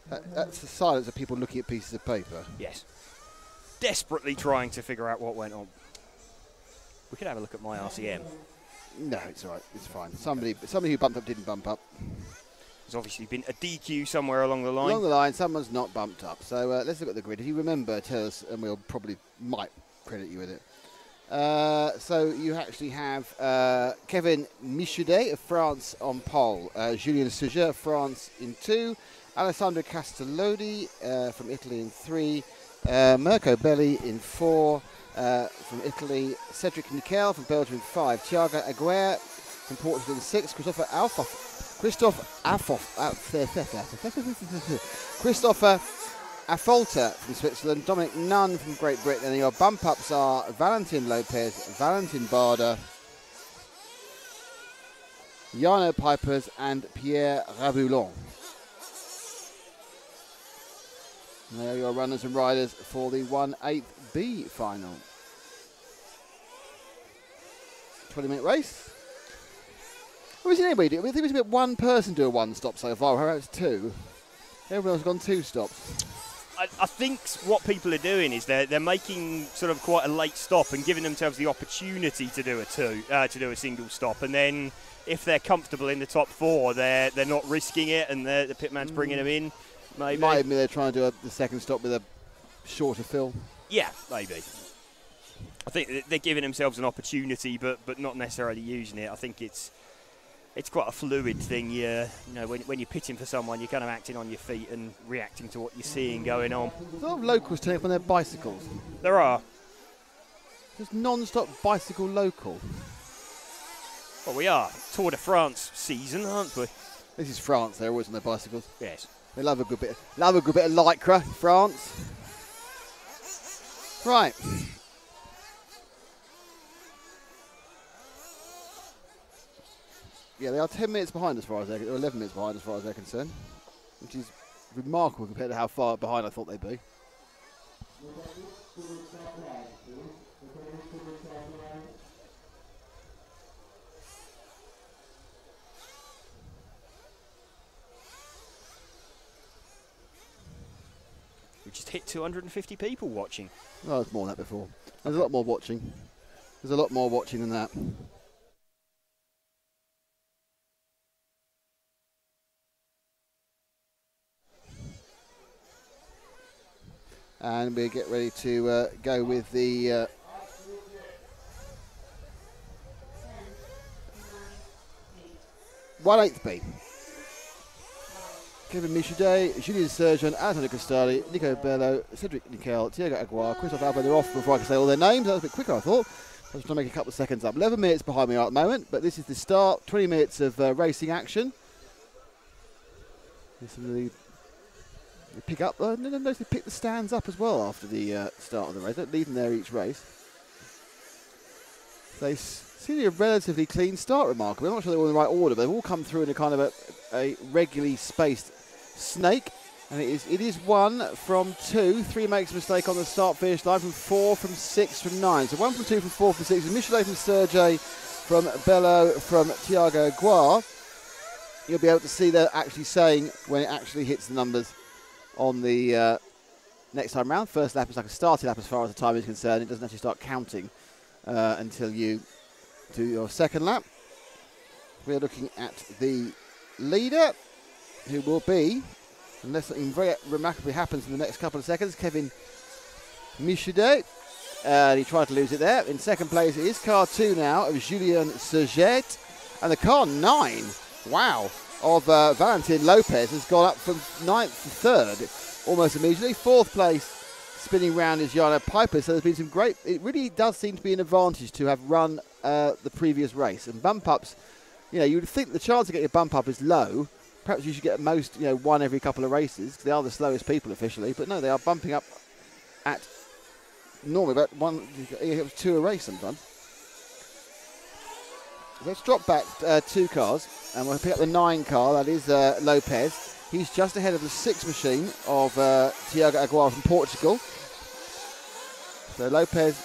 That's the silence of people looking at pieces of paper. Yes. Desperately trying to figure out what went on. We could have a look at my RCM. No, it's all right. It's fine. Somebody who bumped up didn't bump up. There's obviously been a DQ somewhere along the line. Along the line, someone's not bumped up. So let's look at the grid. If you remember, tell us, and we'll probably might credit you with it. So you actually have Kevin Michaudet of France on pole, Julien Suger of France in 2, Alessandro Castellodi from Italy in 3, Mirko Belli in 4 from Italy, Cedric Nickel from Belgium in 5, Thiago Aguirre from Portugal in 6, Christopher Affolter from Switzerland, Dominic Nunn from Great Britain, and your bump ups are Valentin Lopez, Valentin Barder, Jarno Pipers, and Pierre Raboulon. And there are your runners and riders for the 1/8 B final. 20-minute race. What was anybody do? I think we've got one person do a 1 stop so far. How about it's 2? Everyone else has gone 2 stops. I think what people are doing is they're making sort of quite a late stop and giving themselves the opportunity to do a single stop, and then if they're comfortable in the top 4, they're not risking it, and the pitman's bringing them in. Maybe. Might have been they're trying to do the second stop with a shorter fill. Yeah, maybe. I think they're giving themselves an opportunity, but not necessarily using it. I think it's quite a fluid thing. You know, when you're pitting for someone, you're kind of acting on your feet and reacting to what you're seeing going on. There's a lot of locals turning up on their bicycles. There are. Just non-stop bicycle local. Well, we are. Tour de France season, aren't we? This is France. They're always on their bicycles. Yes. They love a good bit of lycra, France. Right. Yeah, they are 10 minutes behind as far as or 11 minutes behind as far as they're concerned, which is remarkable compared to how far behind I thought they'd be. just hit 250 people watching. Oh, there's more than that before. There's a lot more watching. There's a lot more watching than that. And we get ready to go with the 1/8 B. Kevin Michaud, Julien Sergent, Anthony Costali, Nico Bello, Cedric Nickel, Thiago Aguirre, Christophe Alba. They're off before I can say all their names. That was a bit quicker, I thought. I was trying to make a couple of seconds up. 11 minutes behind me at the moment, but this is the start. 20 minutes of racing action. They pick up. No, they pick the stands up as well after the start of the race. Don't leave them there each race. They seem to be a relatively clean start, remarkably. I'm not sure they're all in the right order, but they've all come through in a kind of a regularly spaced snake. And it is 1 from 2. 3 makes a mistake on the start-finish line, from 4, from 6, from 9. So 1 from 2, from 4, from 6. Michelet from Sergey, from Bello, from Thiago Aguirre. You'll be able to see they're actually saying when it actually hits the numbers on the next time round. First lap is like a starting lap as far as the time is concerned. It doesn't actually start counting until you do your second lap. We're looking at the leader, who will be, unless something very remarkably happens in the next couple of seconds, Kevin Michaud. He tried to lose it there. In second place is car 2 now of Julien Serget. And the car 9, wow, of Valentin Lopez has gone up from 9th to 3rd almost immediately. 4th place spinning round is Jarno Piper. So there's been some great, it really does seem to be an advantage to have run the previous race. And bump ups, you know, you would think the chance of getting a bump up is low. Perhaps you should get most, you know, 1 every couple of races, because they are the slowest people officially. But no, they are bumping up at normally about 1, 2 a race sometimes. Let's drop back 2 cars, and we'll pick up the 9 car. That is Lopez. He's just ahead of the 6 machine of Thiago Aguirre from Portugal. So Lopez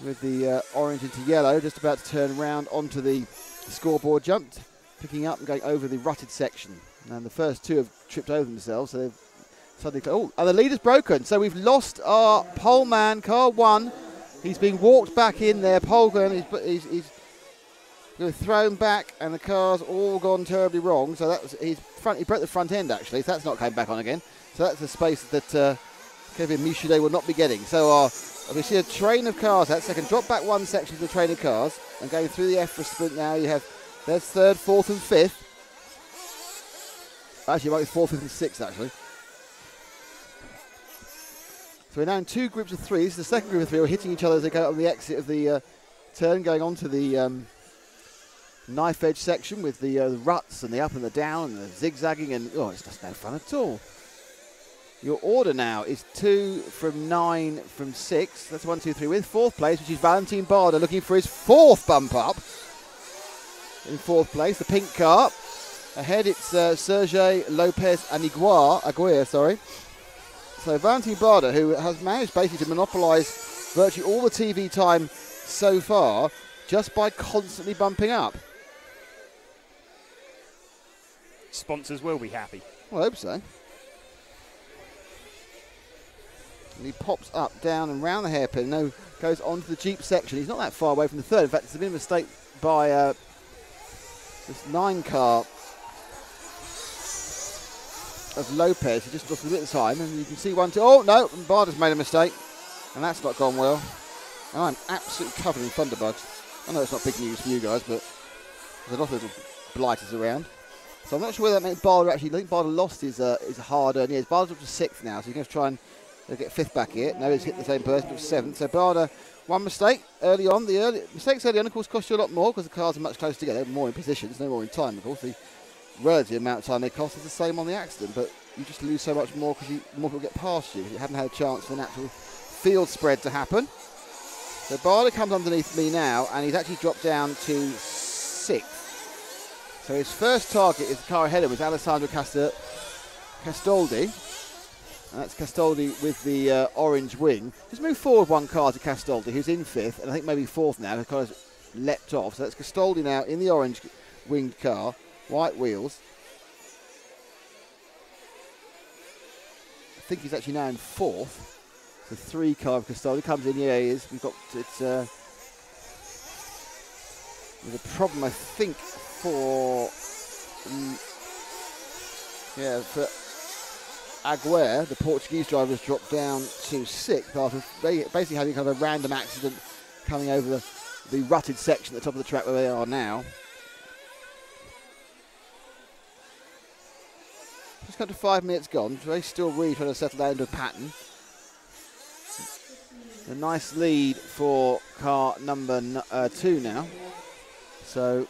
with the orange into yellow, just about to turn around onto the scoreboard jump, picking up and going over the rutted section. And the first 2 have tripped over themselves, so they've suddenly... Oh, and the leader's broken. So we've lost our pole man, car 1. He's been walked back in there. Polgan, he's thrown back, and the car's all gone terribly wrong. So that was he broke the front end, actually, so that's not coming back on again. So that's the space that Kevin Michaud will not be getting. So we see a train of cars. That's second. Drop back 1 section of the train of cars, and going through the EFRA sprint now, you have... There's 3rd, 4th and 5th. Actually, it might be 4th, 5th and 6th, actually. So we're now in 2 groups of 3. This is the second group of 3 who are hitting each other as they go on the exit of the turn, going on to the knife edge section with the ruts and the up and the down and the zigzagging, and it's just no fun at all. Your order now is 2 from 9 from 6. That's 1, 2, 3 with 4th place, which is Valentin Barda looking for his 4th bump up. In 4th place, the pink car. Ahead it's Sergey, Lopez and Aguirre. So Valentin Barda, who has managed basically to monopolise virtually all the TV time so far just by constantly bumping up. Sponsors will be happy. Well, I hope so. And he pops up, down and round the hairpin. No, goes on to the Jeep section. He's not that far away from the 3rd. In fact, it's a bit of a mistake by... this 9 car of Lopez. He just lost a bit of time, and you can see 1, 2. Oh no, Barda's made a mistake, and that's not gone well. And I'm absolutely covered in thunderbugs. I know it's not big news for you guys, but there's a lot of little blighters around. So I'm not sure whether that meant Barda actually. I think Barda lost his hard earned years. Barda's up to 6th now, so he's going to try and get 5th back here. No, he's hit the same person, but 7th. So Barda, 1 mistake early on. The mistakes early on, of course, cost you a lot more because the cars are much closer together, more in positions, no more in time, of course. The relative amount of time they cost is the same on the accident, but you just lose so much more because more people get past you. You haven't had a chance for an actual field spread to happen. So Barda comes underneath me now, and he's actually dropped down to 6th. So his first target is the car ahead of him, is Alessandro Castaldi. And that's Castaldi with the orange wing. Just move forward 1 car to Castaldi, who's in 5th, and I think maybe 4th now. The car's leapt off. So that's Castaldi now in the orange winged car, white wheels. think he's actually now in fourth. The 3 car of Castaldi comes in. Yeah, he is. We've got it's. There's a problem, I think, for for Aguirre. The Portuguese driver has dropped down to 6th after basically having kind of a random accident coming over the rutted section at the top of the track where they are now. Just got to 5 minutes gone. They're still really trying to settle down into a pattern. A nice lead for car number 2 now. So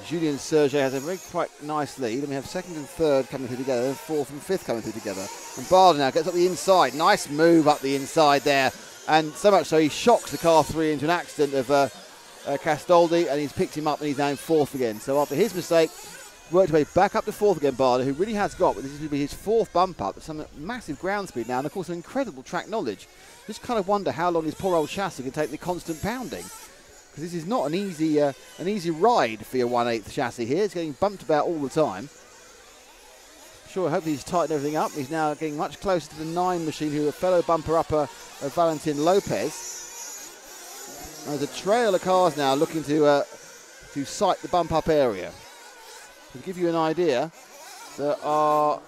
Julien Serge has a very quite nice lead, and we have 2nd and 3rd coming through together, and 4th and 5th coming through together. And Barder now gets up the inside. Nice move up the inside there, and so much so he shocks the car 3 into an accident of Castaldi, and he's picked him up and he's now in 4th again. So after his mistake, worked his way back up to 4th again, Barder, who really has got, this is going to be his 4th bump up, some massive ground speed now, and of course some incredible track knowledge. Just kind of wonder how long his poor old chassis can take the constant pounding, because this is not an easy ride for your 1/8 chassis here. It's getting bumped about all the time. Sure, hopefully he's tightened everything up. He's now getting much closer to the 9 machine, who a fellow bumper upper of Valentin Lopez. And there's a trail of cars now looking to sight the bump up area. To give you an idea, there are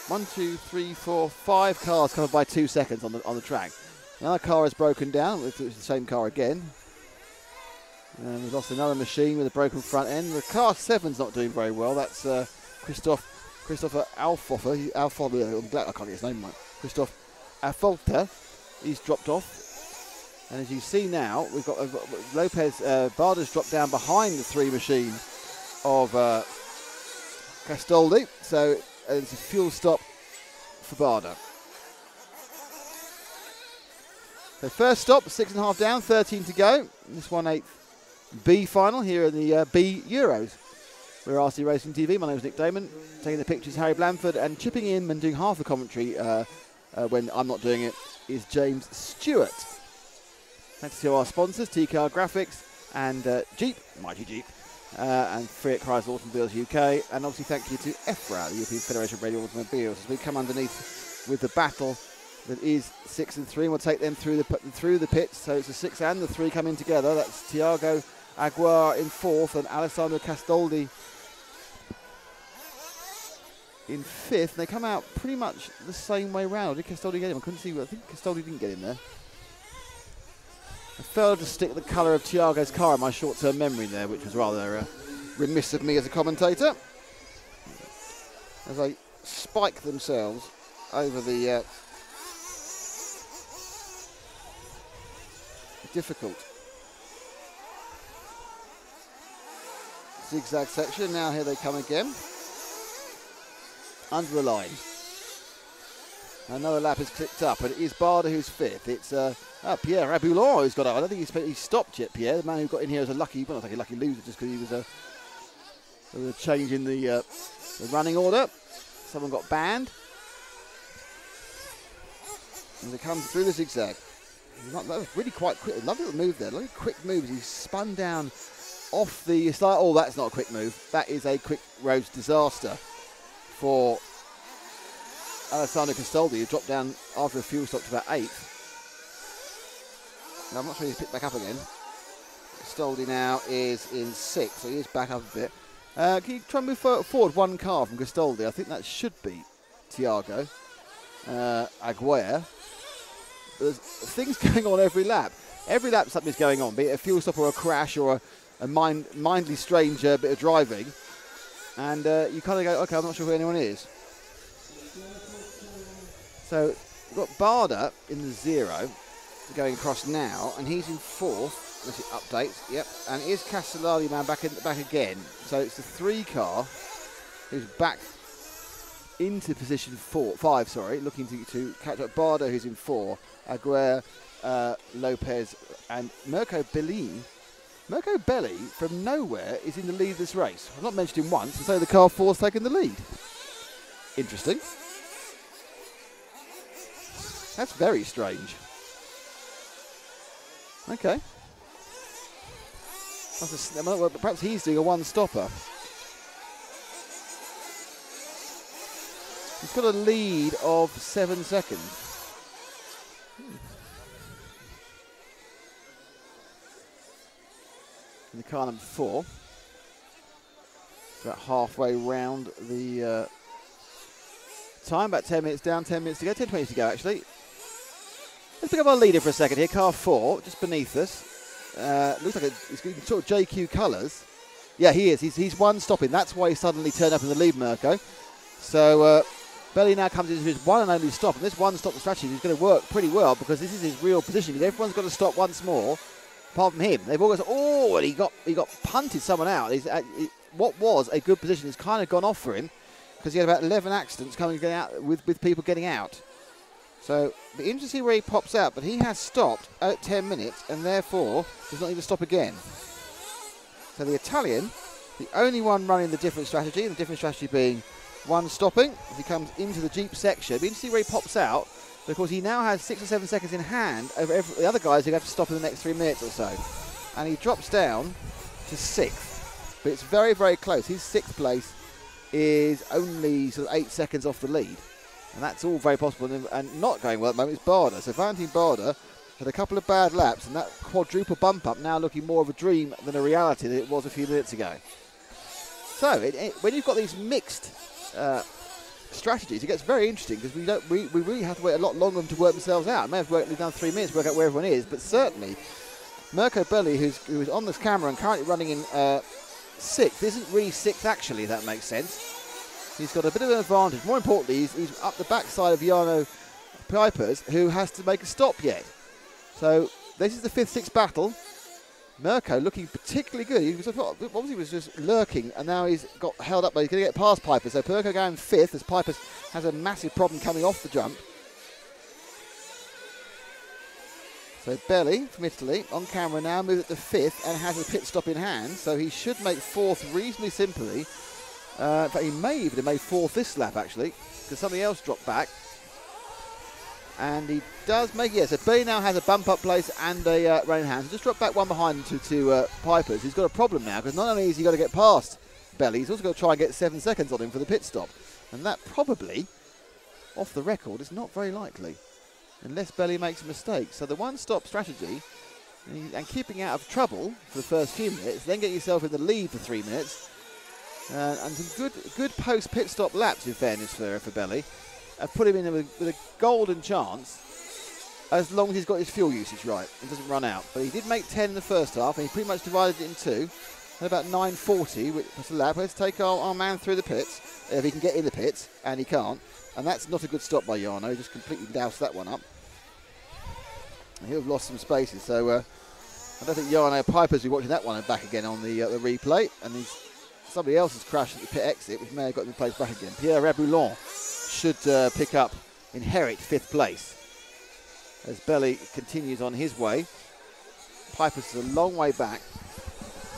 1, 2, 3, 4, 5 cars covered by 2 seconds on the track. Another car is broken down. It's the same car again. And we've lost another machine with a broken front end. The car 7's not doing very well. That's Christopher Alfoffer. I'm glad I can't get his name right. Christophe Affolter. He's dropped off. And as you see now, we've got Lopez. Barder's dropped down behind the 3 machine of Castaldi. So it's a fuel stop for Barder. So first stop, 6.5 down, 13 to go. This 1/8 B final here in the B Euros. We're RC Racing TV. My name is Nick Damon. Taking the pictures, Harry Blanford, and chipping in and doing half the commentary when I'm not doing it is James Stewart. Thanks to our sponsors, TCAR Graphics and Jeep, Mighty Jeep, and Fiat Chrysler Automobiles UK, and obviously thank you to EFRA, the European Federation of Radio Automobiles, as we come underneath with the battle that is 6 and 3, and we'll take them through the pits. So it's the 6 and the 3 coming together. That's Thiago Aguirre in 4th and Alessandro Castaldi in 5th. They come out pretty much the same way round. Did Castaldi get him? I couldn't see. I think Castaldi didn't get him there. I failed to stick the colour of Thiago's car in my short-term memory there, which was rather remiss of me as a commentator. As they spike themselves over the difficult zigzag section. Now here they come again. Under the line. Another lap is clipped up, and it is Barder who's 5th. It's Pierre Aboulon who's got up. I don't think he's stopped yet, Pierre. The man who got in here as a lucky, well, not like a lucky loser, just because he was a change in the running order. Someone got banned. And they come through the zigzag. That was really quite quick. Lovely little move there. Lovely quick move as he spun down off the start. Oh, that's not a quick move. That is a quick road disaster for Alessandro Castaldi, who dropped down after a fuel stop to about 8th. Now, I'm not sure he's picked back up again. Castaldi now is in 6th, so he is back up a bit. Can you try and move forward 1 car from Castaldi? I think that should be Thiago Aguirre. There's things going on every lap. Every lap something's going on, be it a fuel stop or a crash or a mindly strange bit of driving. And you kind of go, okay, I'm not sure who anyone is. So we've got Barder in the 0 going across now, and he's in 4th. Unless it updates, yep. And is Castellari man back again? So it's the 3 car who's back into position 5. Sorry, looking to catch up Barder, who's in 4. Aguirre, Lopez, and Mirko Bellini. Mirko Belli from nowhere is in the lead of this race. I've not mentioned him once, and so the car 4's taken the lead. Interesting. That's very strange. Okay. Perhaps he's doing a 1-stopper. He's got a lead of 7 seconds. In the car number 4. It's about halfway round the time, about 10 minutes down, 10 minutes to go, 10, 20 to go actually. Let's pick up our leader for a second here, car 4, just beneath us. Looks like he's sort of JQ colours. Yeah, he is. He's one stopping. That's why he suddenly turned up in the lead, Mirko. So Belly now comes into his one and only stop, and this one stop strategy is going to work pretty well because this is his real position. Everyone's got to stop once more, apart from him. They've always and he got punted someone out. What was a good position has kind of gone off for him because he had about 11 accidents coming out with people getting out. So the interesting to see where he pops out, but he has stopped at 10 minutes and therefore does not need to stop again. So the Italian, the only one running the different strategy, and the different strategy being one stopping as he comes into the Jeep section. It'll be interesting to see where he pops out because he now has 6 or 7 seconds in hand over the other guys who have to stop in the next 3 minutes or so. And he drops down to 6th, but it's very, very close. His 6th place is only sort of 8 seconds off the lead. And that's all very possible. And not going well at the moment is Barder. So Valentin Barder had a couple of bad laps, and that quadruple bump up now looking more of a dream than a reality than it was a few minutes ago. So when you've got these mixed strategies, it gets very interesting because we really have to wait a lot longer to work themselves out. It may have worked done 3 minutes to work out where everyone is, but certainly Mirko Belli, who is on this camera and currently running in 6th, isn't really 6th actually, if that makes sense. He's got a bit of an advantage. More importantly, he's up the backside of Jarno Pipers, who has to make a stop yet. So this is the 5th, 6th battle. Mirko looking particularly good. He was obviously was just lurking, and now he's got held up, but he's going to get past Pipers. So Mirko going 5th as Pipers has a massive problem coming off the jump. So Belli from Italy on camera now moves it to 5th and has a pit stop in hand. So he should make 4th reasonably simply. In fact, he may even have made 4th this lap actually, because somebody else dropped back. And he does make it, yes. So Belli now has a bump up place and a rain hand. So just dropped back one behind to Pipers. He's got a problem now because not only has he got to get past Belli, he's also got to try and get 7 seconds on him for the pit stop. And that probably, off the record, is not very likely unless Belli makes a mistake. So the one-stop strategy and keeping out of trouble for the first few minutes, then get yourself in the lead for 3 minutes. And some good post-pit stop laps, in fairness, for Belli. Put him in with a golden chance as long as he's got his fuel usage right and doesn't run out. But he did make 10 in the first half, and he pretty much divided it in 2. At about 9:40, which was a lap. Let's take our man through the pits, if he can get in the pits, and he can't. And that's not a good stop by Jarno. He just completely doused that one up. And he'll have lost some spaces. So I don't think Jarno Pipers will be watching that one back again on the replay. And somebody else has crashed at the pit exit, which may have got him placed back again. Pierre Raboulon should inherit 5th place as Belli continues on his way. Pipers is a long way back,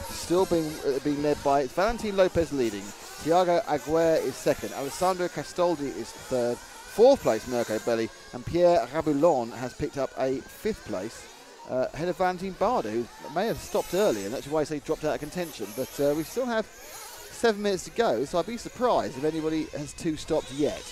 still being led by Valentin Lopez leading. Thiago Aguirre is 2nd. Alessandro Castoldi is 3rd. 4th place Mirko Belli, and Pierre Raboulon has picked up a 5th place ahead of Valentin Barder, who may have stopped early, and that's why he dropped out of contention. But we still have 7 minutes to go, so I'd be surprised if anybody has 2 stops yet.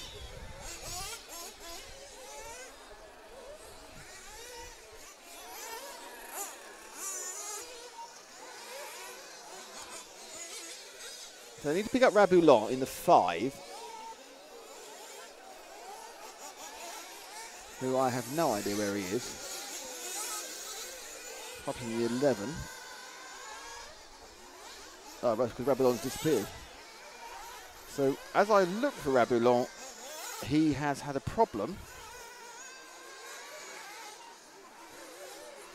So I need to pick up Raboulon in the 5, who I have no idea where he is. Probably the 11. Oh, that's because Raboulon's disappeared. So as I look for Raboulon, he has had a problem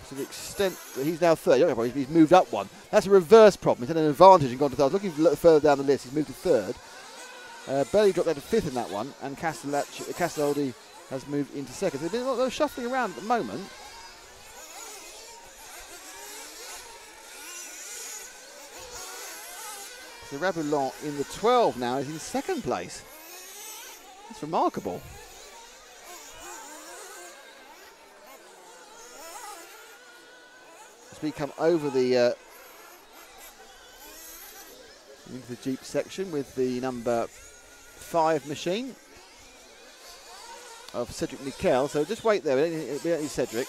to the extent that he's now 3rd. He's moved up one. That's a reverse problem. He's had an advantage and gone to 3rd. I was looking further down the list. He's moved to 3rd. Belli dropped down to 5th in that one, and Castoldi has moved into 2nd. So there's been a lot of shuffling around at the moment. So Raboulon in the 12 now is in 2nd place. That's remarkable. As we come over the into the Jeep section with the number 5 machine. of Cedric Miquel. So just wait there. We don't need Cedric.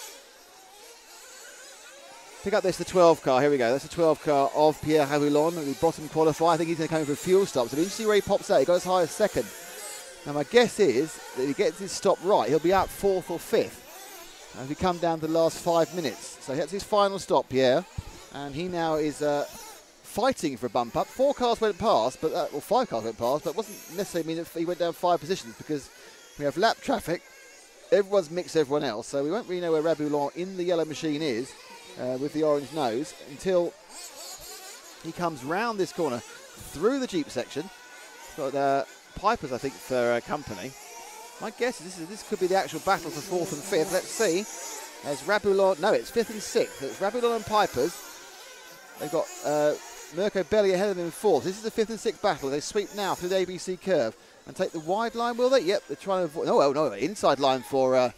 Pick up this, the 12 car. Here we go. That's the 12 car of Pierre Havilon, the bottom qualifier. I think he's going to come in for a fuel stop. So you see where he pops out. He got as high as second. Now my guess is that if he gets his stop right, he'll be out fourth or fifth as we come down to the last 5 minutes. So that's his final stop, Pierre. And he now is fighting for a bump up. 4 cars went past, but or 5 cars went past, but it wasn't necessarily mean that he went down 5 positions because we have lap traffic. Everyone's mixed everyone else, so we won't really know where Raboulon in the yellow machine is with the orange nose until he comes round this corner through the Jeep section. Got Pipers, I think, for company. My guess is this could be the actual battle for 4th and 5th. Let's see. There's Raboulon. No, it's 5th and 6th. It's Raboulon and Pipers. They've got Mirko Belli ahead of them in 4th. This is the 5th and 6th battle. They sweep now through the ABC curve and take the wide line, will they? Yep, they're trying to avoid. No, inside line for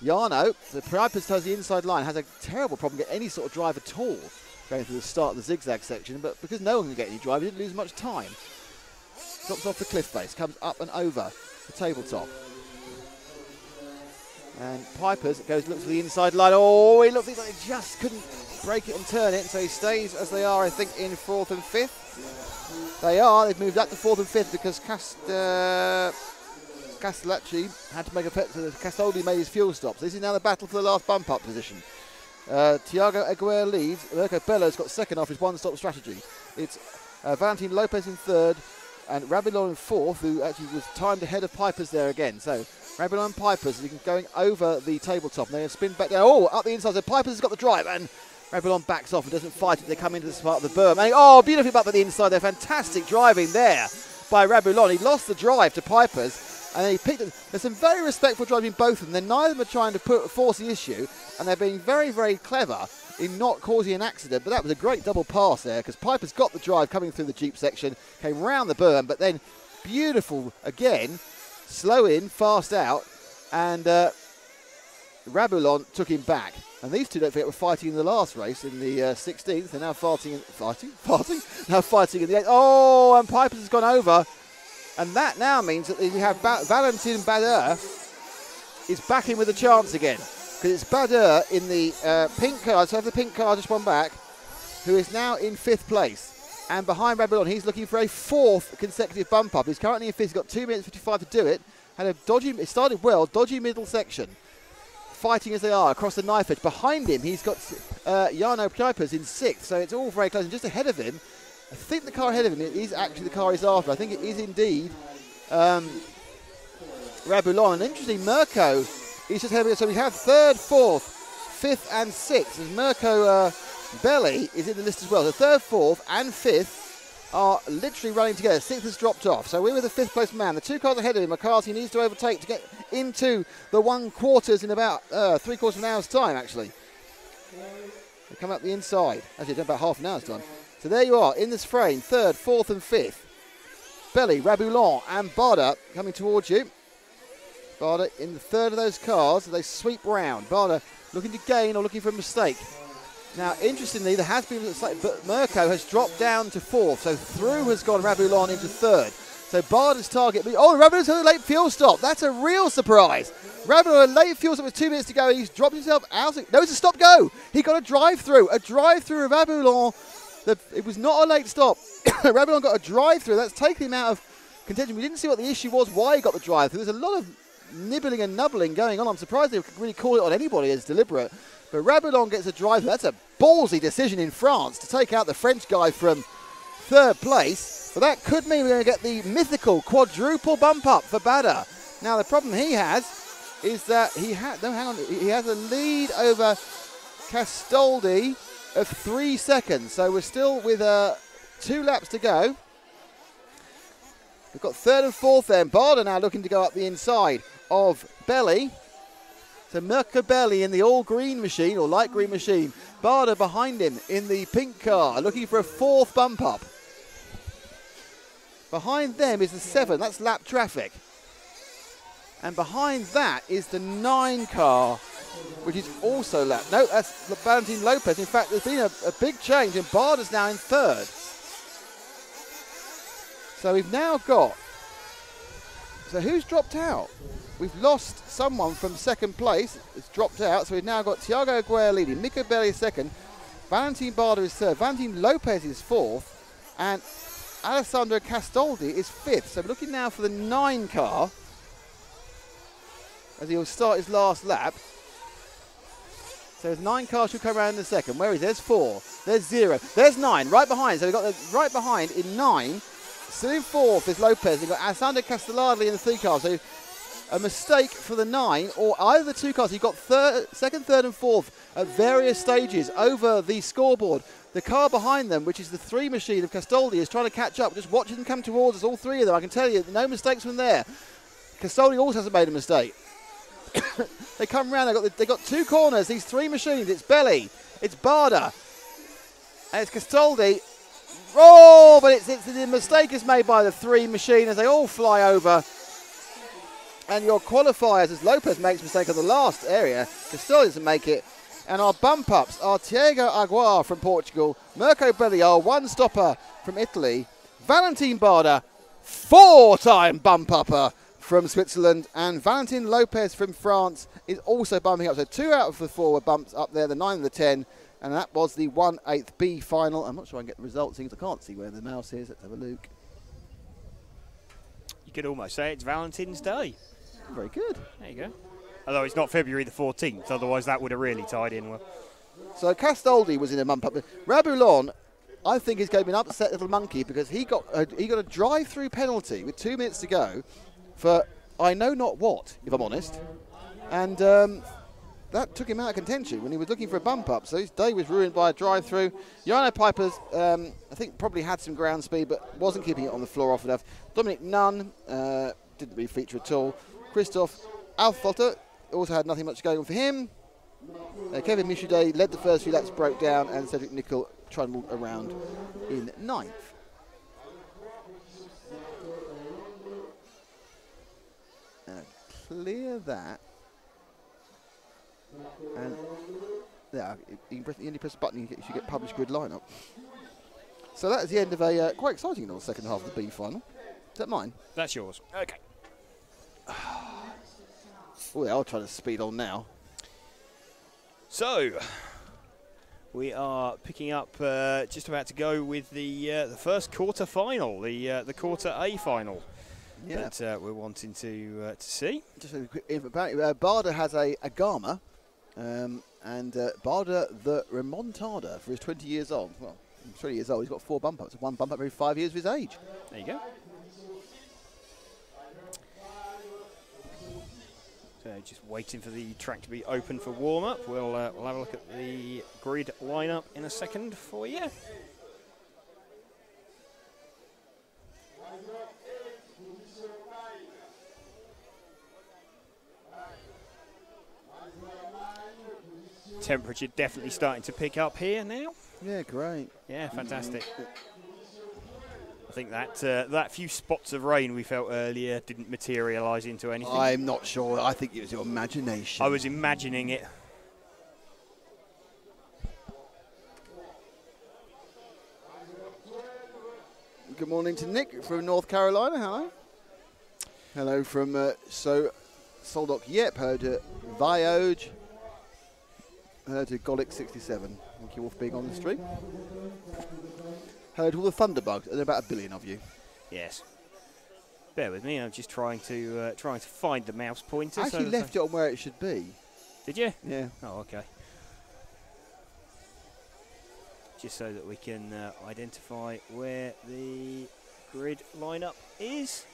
Jarno. The Pipers does the inside line. Has a terrible problem getting any sort of drive at all going through the start of the zigzag section, but because no one can get any drive, he didn't lose much time. Drops off the cliff face, comes up and over the tabletop. And Pipers looks for the inside line. Oh, it looks like they just couldn't break it and turn it, so he stays as they are, I think, in 4th and 5th. They are. They've moved up to 4th and 5th because Castellacci had to make a Castoldi made his fuel stops. This is now the battle for the last bump up position. Tiago Aguirre leads. Mirko Bello's got second off his one-stop strategy. It's Valentin Lopez in 3rd and Raboulon in 4th, who actually was timed ahead of Pipers there again. So Raboulon and Pipers going over the tabletop. And they spin back down. Oh, up the inside. So Pipers has got the drive, and Raboulon backs off and doesn't fight it. They come into the part of the berm. And, beautifully up at the inside there. Fantastic driving there by Raboulon. He lost the drive to Pipers, and then he picked it. There's some very respectful driving both of them. Then neither of them are trying to force the issue, and they're being very, very clever in not causing an accident. But that was a great double pass there because Pipers got the drive coming through the Jeep section, came round the berm, but then beautiful again, slow in, fast out, and Raboulon took him back. And these two, don't forget, were fighting in the last race in the 16th. They're now fighting in the 8th. Oh, and Pipers has gone over. And that now means that we have Valentin Bader is back in with a chance again. Because it's Bader in the pink car. So have the pink car just one back, who is now in 5th place. And behind Raboulon, he's looking for a 4th consecutive bump up. He's currently in 5th. He's got 2 minutes 55 to do it. Had a it started well, dodgy middle section. Fighting as they are across the knife edge. Behind him, he's got Jarno Pipers in 6th. So it's all very close. And just ahead of him, I think the car ahead of him is actually the car he's after. I think it is indeed Raboulon. And interestingly, Mirko is just ahead of him. So we have 3rd, 4th, 5th and 6th. As Mirko Belli is in the list as well. So 3rd, 4th and 5th are literally running together. 6th has dropped off. So we're with the 5th place man. The 2 cars ahead of him are cars he needs to overtake to get into the 1/4 in about 3/4 of an hour's time, actually. They come up the inside. Actually, about half an hour's time. So there you are in this frame, 3rd, 4th and 5th. Belli, Raboulon and Barda coming towards you. Barda in the 3rd of those cars. They sweep round. Barda looking to gain or looking for a mistake. Now, interestingly, there has been a mistake, but Mirko has dropped down to 4th. So through has gone Raboulon into 3rd. So Barda's target. Oh, Raboulon's had a late fuel stop. That's a real surprise. Raboulon, a late fuel stop with 2 minutes to go. He's dropped himself out. No, it's a stop go. He got a drive-through. A drive-through of Raboulon. It was not a late stop. Raboulon got a drive-through. That's taken him out of contention. We didn't see what the issue was, why he got the drive-through. There's a lot of nibbling and nubbling going on. I'm surprised they could really call it on anybody as deliberate. But Raboulon gets a drive-through. That's a ballsy decision in France to take out the French guy from 3rd place. But that could mean we're going to get the mythical quadruple bump up for Bader. Now, the problem he has is that he has a lead over Castoldi of 3 seconds. So we're still with 2 laps to go. We've got 3rd and 4th then. Barda now looking to go up the inside of Belli. So Mirko Belli in the all-green machine, or light green machine. Barda behind him in the pink car, looking for a 4th bump up. Behind them is the 7, that's lap traffic. And behind that is the 9 car, which is also lap. No, that's Valentin Lopez. In fact, there's been a big change, and Barda's now in 3rd. So we've now got So who's dropped out? We've lost someone from second place. It's dropped out. So we've now got Thiago Aguirre leading. Mico Belli is second. Valentin Barda is third. Valentin Lopez is fourth. And Alessandro Castoldi is fifth. So we're looking now for the 9 car as he'll start his last lap. So there's 9 cars should come around in a second. Where is it? There's 4. There's 0. There's 9 right behind. So we've got the right behind in 9. Still in 4th is Lopez. We've got Alessandro Castellardi in the 3 cars. So a mistake for the 9 or either the 2 cars. You've got second, third and 4th at various stages over the scoreboard. The car behind them, which is the 3 machine of Castoldi, is trying to catch up. Just watching them come towards us, all 3 of them. I can tell you, no mistakes from there. Castoldi also hasn't made a mistake. They come around, they've got 2 corners, these 3 machines. It's Belli, it's Barda, and it's Castoldi. Oh, but the mistake is made by the 3 machine as they all fly over. And your qualifiers, as Lopez makes a mistake on the last area, Castoldi doesn't make it. And our bump ups are Thiago Aguirre from Portugal, Mirko Belli, our 1-stopper from Italy, Valentin Barda, 4-time bump upper from Switzerland, and Valentin Lopez from France is also bumping up. So 2 out of the 4 were bumps up there, the 9 and the 10, and that was the 1/8B final. I'm not sure I can get the results because I can't see where the mouse is. Let's have a look. You could almost say it's Valentine's Day. Very good. There you go. Although it's not February the 14th, otherwise that would have really tied in well. So Castoldi was in a bump up. Rabulon, I think, is going to be an upset little monkey because he got a drive-through penalty with 2 minutes to go for I know not what, if I'm honest. And that took him out of contention when he was looking for a bump up. So his day was ruined by a drive-through. Jarno Pipers, I think, probably had some ground speed but wasn't keeping it on the floor often enough. Dominic Nunn didn't really feature at all. Christoph Alfalter also had nothing much going on for him. Kevin Michudet led the first few laps, broke down, and Cedric Nicol trundled around in 9th. Clear that. And yeah, you only press a button, you should get published grid lineup. So that is the end of a quite exciting little second half of the B final. Is that mine? That's yours. Okay. Oh, yeah, I'll try to speed on now. So we are picking up, just about to go with the first quarter final, the quarter A final. Yeah. That we're wanting to see. Just a quick info, apparently, Barda has a Gama, and Barda the Remontada for his 20 years old. Well, he's 20 years old. He's got 4 bump ups. 1 bump up every 5 years of his age. There you go. So just waiting for the track to be open for warm up. We'll have a look at the grid lineup in a second for you. Temperature definitely starting to pick up here now. Yeah, great. Yeah, fantastic. I think that that few spots of rain we felt earlier didn't materialise into anything. I'm not sure. I think it was your imagination. I was imagining it. Good morning to Nick from North Carolina. Hello. Hello from Soldok Yep. Hello to Vioj. Hello to Golic67. Thank you all for being on the stream. Hello to all the Thunderbugs. There are about 1 billion of you. Yes. Bear with me. I'm just trying to find the mouse pointer. I actually left it on where it should be. Did you? Yeah. Oh, okay. Just so that we can identify where the grid lineup is.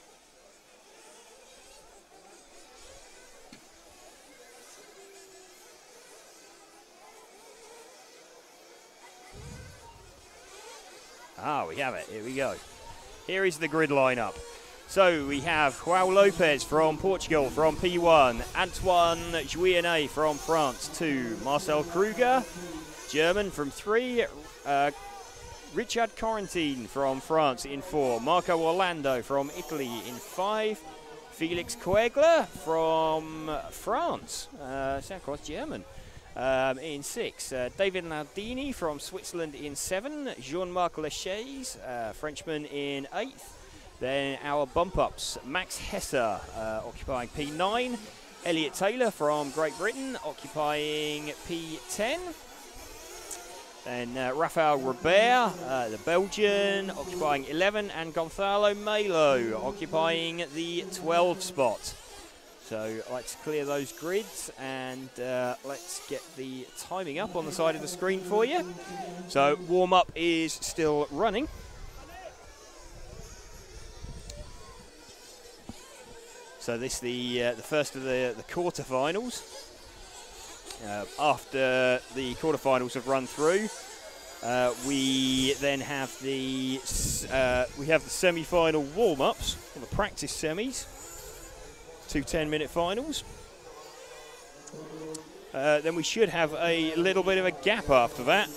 Ah, we have it. Here we go. Here is the grid lineup. So we have João Lopez from Portugal from P1, Antoine Juillet from France 2, Marcel Kruger, German from 3, Richard Corentine from France in 4, Marco Orlando from Italy in 5, Felix Koegler from France, sound quite German, in 6, David Nardini from Switzerland in 7, Jean-Marc Lechaise, Frenchman in 8th, Then our bump ups, Max Hesser occupying P9, Elliot Taylor from Great Britain occupying P10. Then Rafael Robert, the Belgian, occupying 11, and Gonzalo Melo occupying the 12 spot. So let's clear those grids and let's get the timing up on the side of the screen for you. So warm-up is still running. So this is the first of the quarterfinals. After the quarterfinals have run through, we then have the semi-final warm-ups, or the practice semis. 2 10-minute finals. Then we should have a little bit of a gap after that.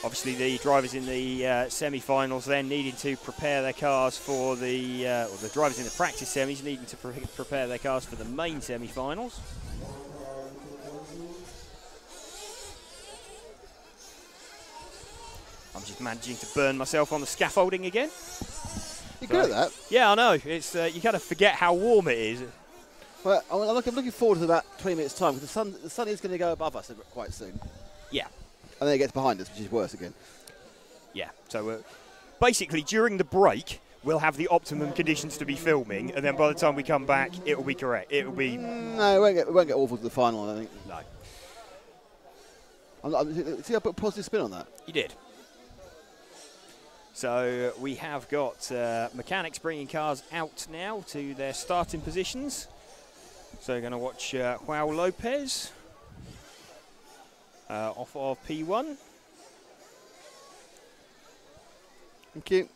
Obviously, the drivers in the semi-finals then needing to prepare their cars for the, or the drivers in the practice semis needing to prepare their cars for the main semi-finals. I'm just managing to burn myself on the scaffolding again. You're good at that. Yeah, I know. It's you kind of forget how warm it is. Well, I'm looking forward to about 20 minutes' time, because the sun is going to go above us quite soon. Yeah. And then it gets behind us, which is worse again. Yeah. So basically, during the break, we'll have the optimum conditions to be filming, and then by the time we come back, it will be correct. It will be... No, it won't get awful to the final, I think. No. See, I put a positive spin on that. You did. So we have got mechanics bringing cars out now to their starting positions. So we're going to watch João Lopez off of P1. Thank you.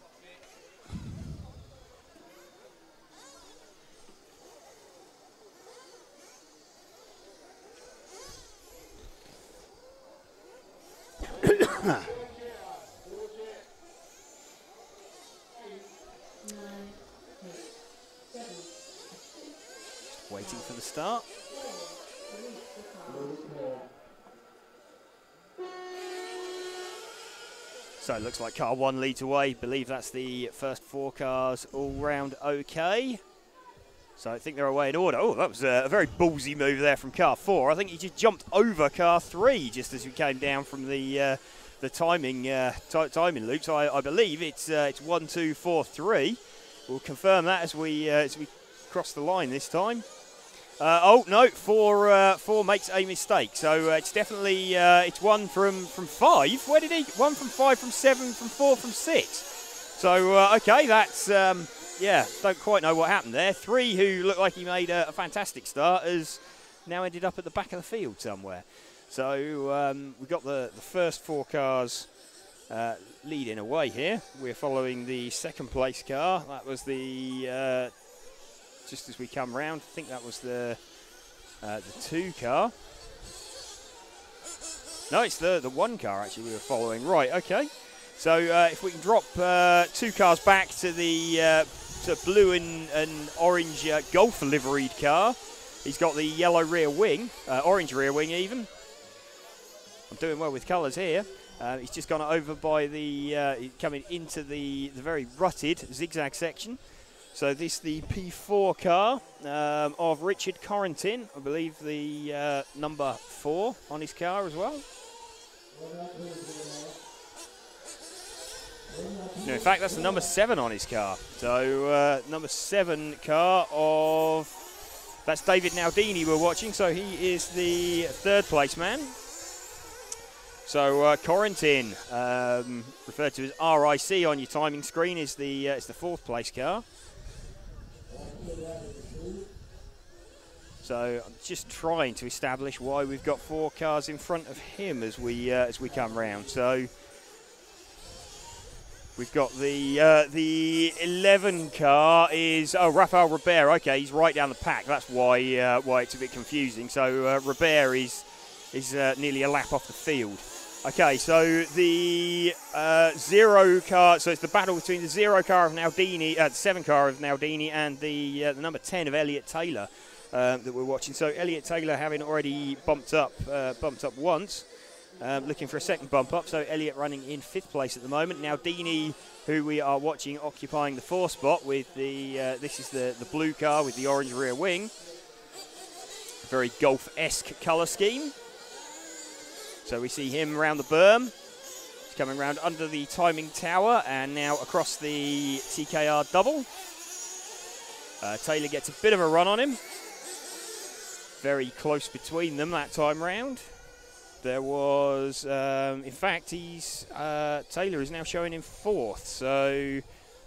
Waiting for the start. So it looks like car 1 leads away. Believe that's the first 4 cars all round okay. So I think they're away in order. Oh, that was a very ballsy move there from car 4. I think he just jumped over car 3 just as we came down from the timing loop. So I believe it's 1, 2, 4, 3. We'll confirm that as we cross the line this time. Oh no, 4 makes a mistake. So it's definitely it's 1 from 5. Where did he? 1 from 5, from 7, from 4, from 6. So okay, that's yeah. Don't quite know what happened there. 3, who looked like he made a fantastic start, has now ended up at the back of the field somewhere. So we've got the first 4 cars leading away here. We're following the second place car. That was the just as we come round, I think that was the 2 car. No, it's the 1 car actually we were following. Right, okay. So if we can drop 2 cars back to the blue and orange Golf liveried car. He's got the yellow rear wing, orange rear wing even. I'm doing well with colours here. He's just gone over by the, coming into the very rutted zigzag section. So this is the P4 car of Richard Corentin. I believe the number 4 on his car as well. No, in fact, that's the number 7 on his car. So number 7 car of, that's David Naldini we're watching. So he is the 3rd place man. So Corentin, referred to as RIC on your timing screen, is the 4th place car. So I'm just trying to establish why we've got 4 cars in front of him as we come round. So we've got the 11 car is Rafael Robert. Okay, he's right down the pack. That's why it's a bit confusing. So Robert is nearly a lap off the field. Okay, so the 0 car, so it's the battle between the 0 car of Naldini, the 7 car of Naldini, and the number 10 of Elliot Taylor that we're watching. So Elliot Taylor having already bumped up once. looking for a second bump up. So Elliott running in 5th place at the moment. Now Dini, who we are watching, occupying the 4th spot with the, this is the blue car with the orange rear wing. Very Golf-esque colour scheme. So we see him around the berm. He's coming around under the timing tower and now across the TKR double. Taylor gets a bit of a run on him. Very close between them that time round. There was, in fact, Taylor is now showing in 4th, so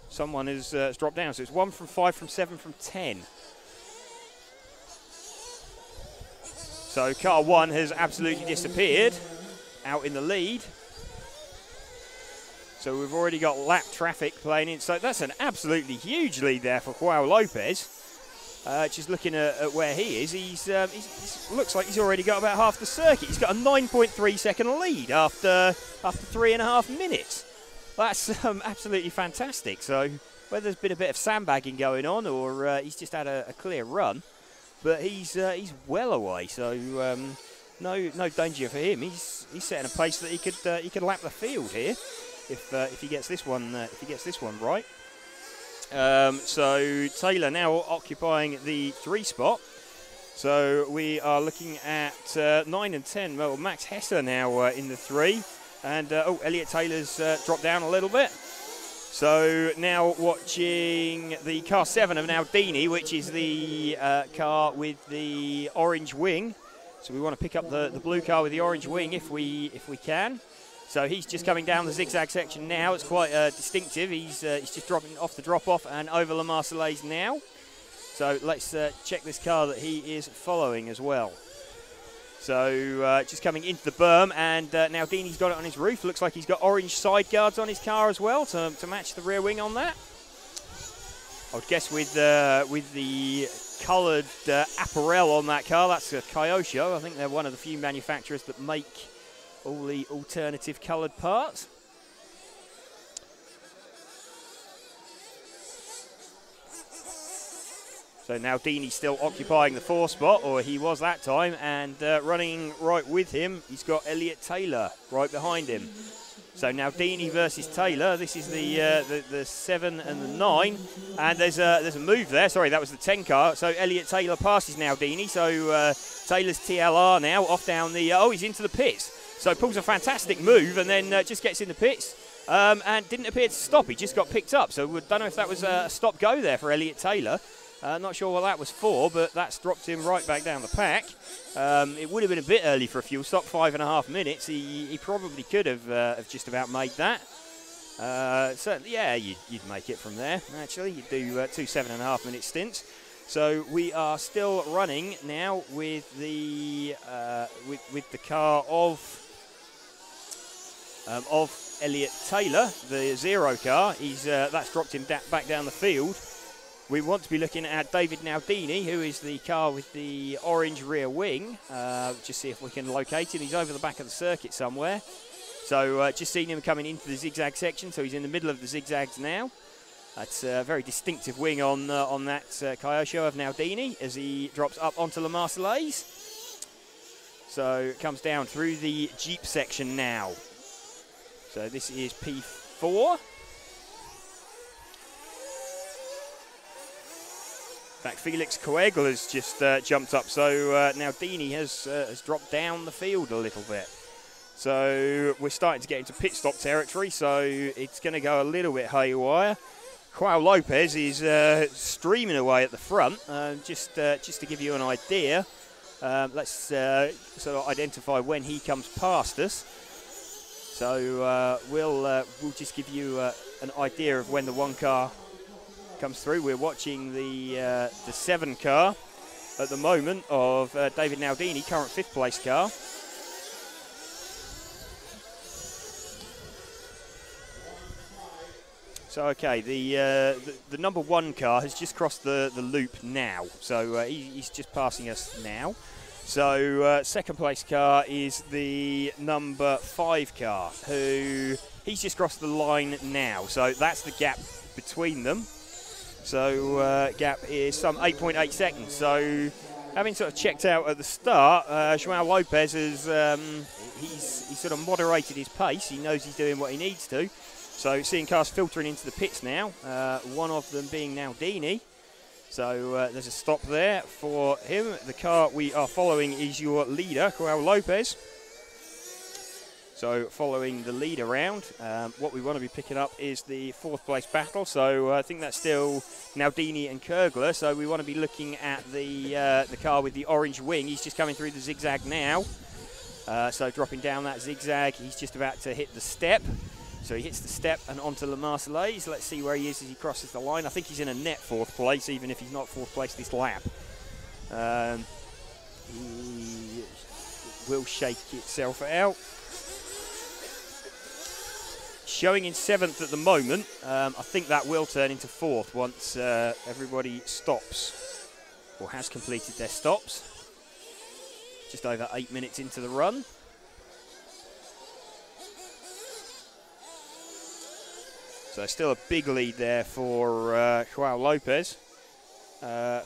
someone has dropped down. So it's 1 from 5 from 7 from 10. So car 1 has absolutely disappeared out in the lead. So we've already got lap traffic playing in. So that's an absolutely huge lead there for Joao Lopez. Just looking at where he is, he's looks like he's already got about half the circuit. He's got a 9.3 second lead after 3.5 minutes. That's absolutely fantastic. So whether there's been a bit of sandbagging going on or he's just had a clear run, but he's well away. So no danger for him. He's setting a pace that he could lap the field here if he gets this one right. So Taylor now occupying the 3 spot. So we are looking at 9 and 10. Well, Max Hesse now in the 3. And, Elliott Taylor's dropped down a little bit. So now watching the car 7 of Naldini, which is the car with the orange wing. So we want to pick up the blue car with the orange wing if we can. So he's just coming down the zigzag section now. It's quite distinctive. He's just dropping off the drop-off and over La Marseillaise now. So let's check this car that he is following as well. So just coming into the berm, and now Dini's got it on his roof. Looks like he's got orange side guards on his car as well to match the rear wing on that. I would guess with the coloured apparel on that car, that's a Kyosho. I think they're one of the few manufacturers that make all the alternative coloured parts. So now Dini's still occupying the 4th spot, or he was that time, and running right with him, he's got Elliott Taylor right behind him. So now Dini versus Taylor. This is the 7 and the 9, and there's a move there. Sorry, that was the 10 car. So Elliott Taylor passes now Dini. So Taylor's TLR now off down the. He's into the pits. So pulls a fantastic move and then just gets in the pits and didn't appear to stop. He just got picked up. So we don't know if that was a stop-go there for Elliott Taylor. Not sure what that was for, but that's dropped him right back down the pack. It would have been a bit early for a fuel stop, 5.5 minutes. He probably could have just about made that. Certainly, yeah, you'd make it from there, actually. You'd do 2 7.5-minute stints. So we are still running now with the car of Elliott Taylor, the 0 car. That's dropped him back down the field. We want to be looking at David Naldini, who is the car with the orange rear wing. Just see if we can locate him. He's over the back of the circuit somewhere. So just seen him coming into the zigzag section. So he's in the middle of the zigzags now. That's a very distinctive wing on that Kyosho of Naldini as he drops up onto La Marseillaise. So it comes down through the Jeep section now. So this is P4. In fact, Felix Coegle has just jumped up, so now Dini has dropped down the field a little bit. So we're starting to get into pit stop territory, so it's going to go a little bit haywire. Joao Lopez is streaming away at the front. Just to give you an idea, let's sort of identify when he comes past us. So we'll just give you an idea of when the 1 car comes through. We're watching the 7 car at the moment of David Naldini, current 5th place car. So okay, the number 1 car has just crossed the loop now, so he's just passing us now. So 2nd place car is the number 5 car, who he's just crossed the line now. So that's the gap between them. So gap is some 8.8 seconds. So Having sort of checked out at the start, Joao Lopez has he's sort of moderated his pace. He knows he's doing what he needs to. So seeing cars filtering into the pits now, one of them being Naldini. So there's a stop there for him. The car we are following is your leader, Joao Lopez. So following the lead around, what we want to be picking up is the 4th place battle. So I think that's still Naldini and Kurgler. So we want to be looking at the car with the orange wing. He's just coming through the zigzag now. So dropping down that zigzag, he's just about to hit the step. So he hits the step and onto Le Marseillaise. Let's see where he is as he crosses the line. I think he's in a net 4th place, even if he's not 4th place this lap. He will shake itself out. Showing in 7th at the moment. I think that will turn into 4th once everybody stops or has completed their stops. Just over 8 minutes into the run. So still a big lead there for Joao Lopez.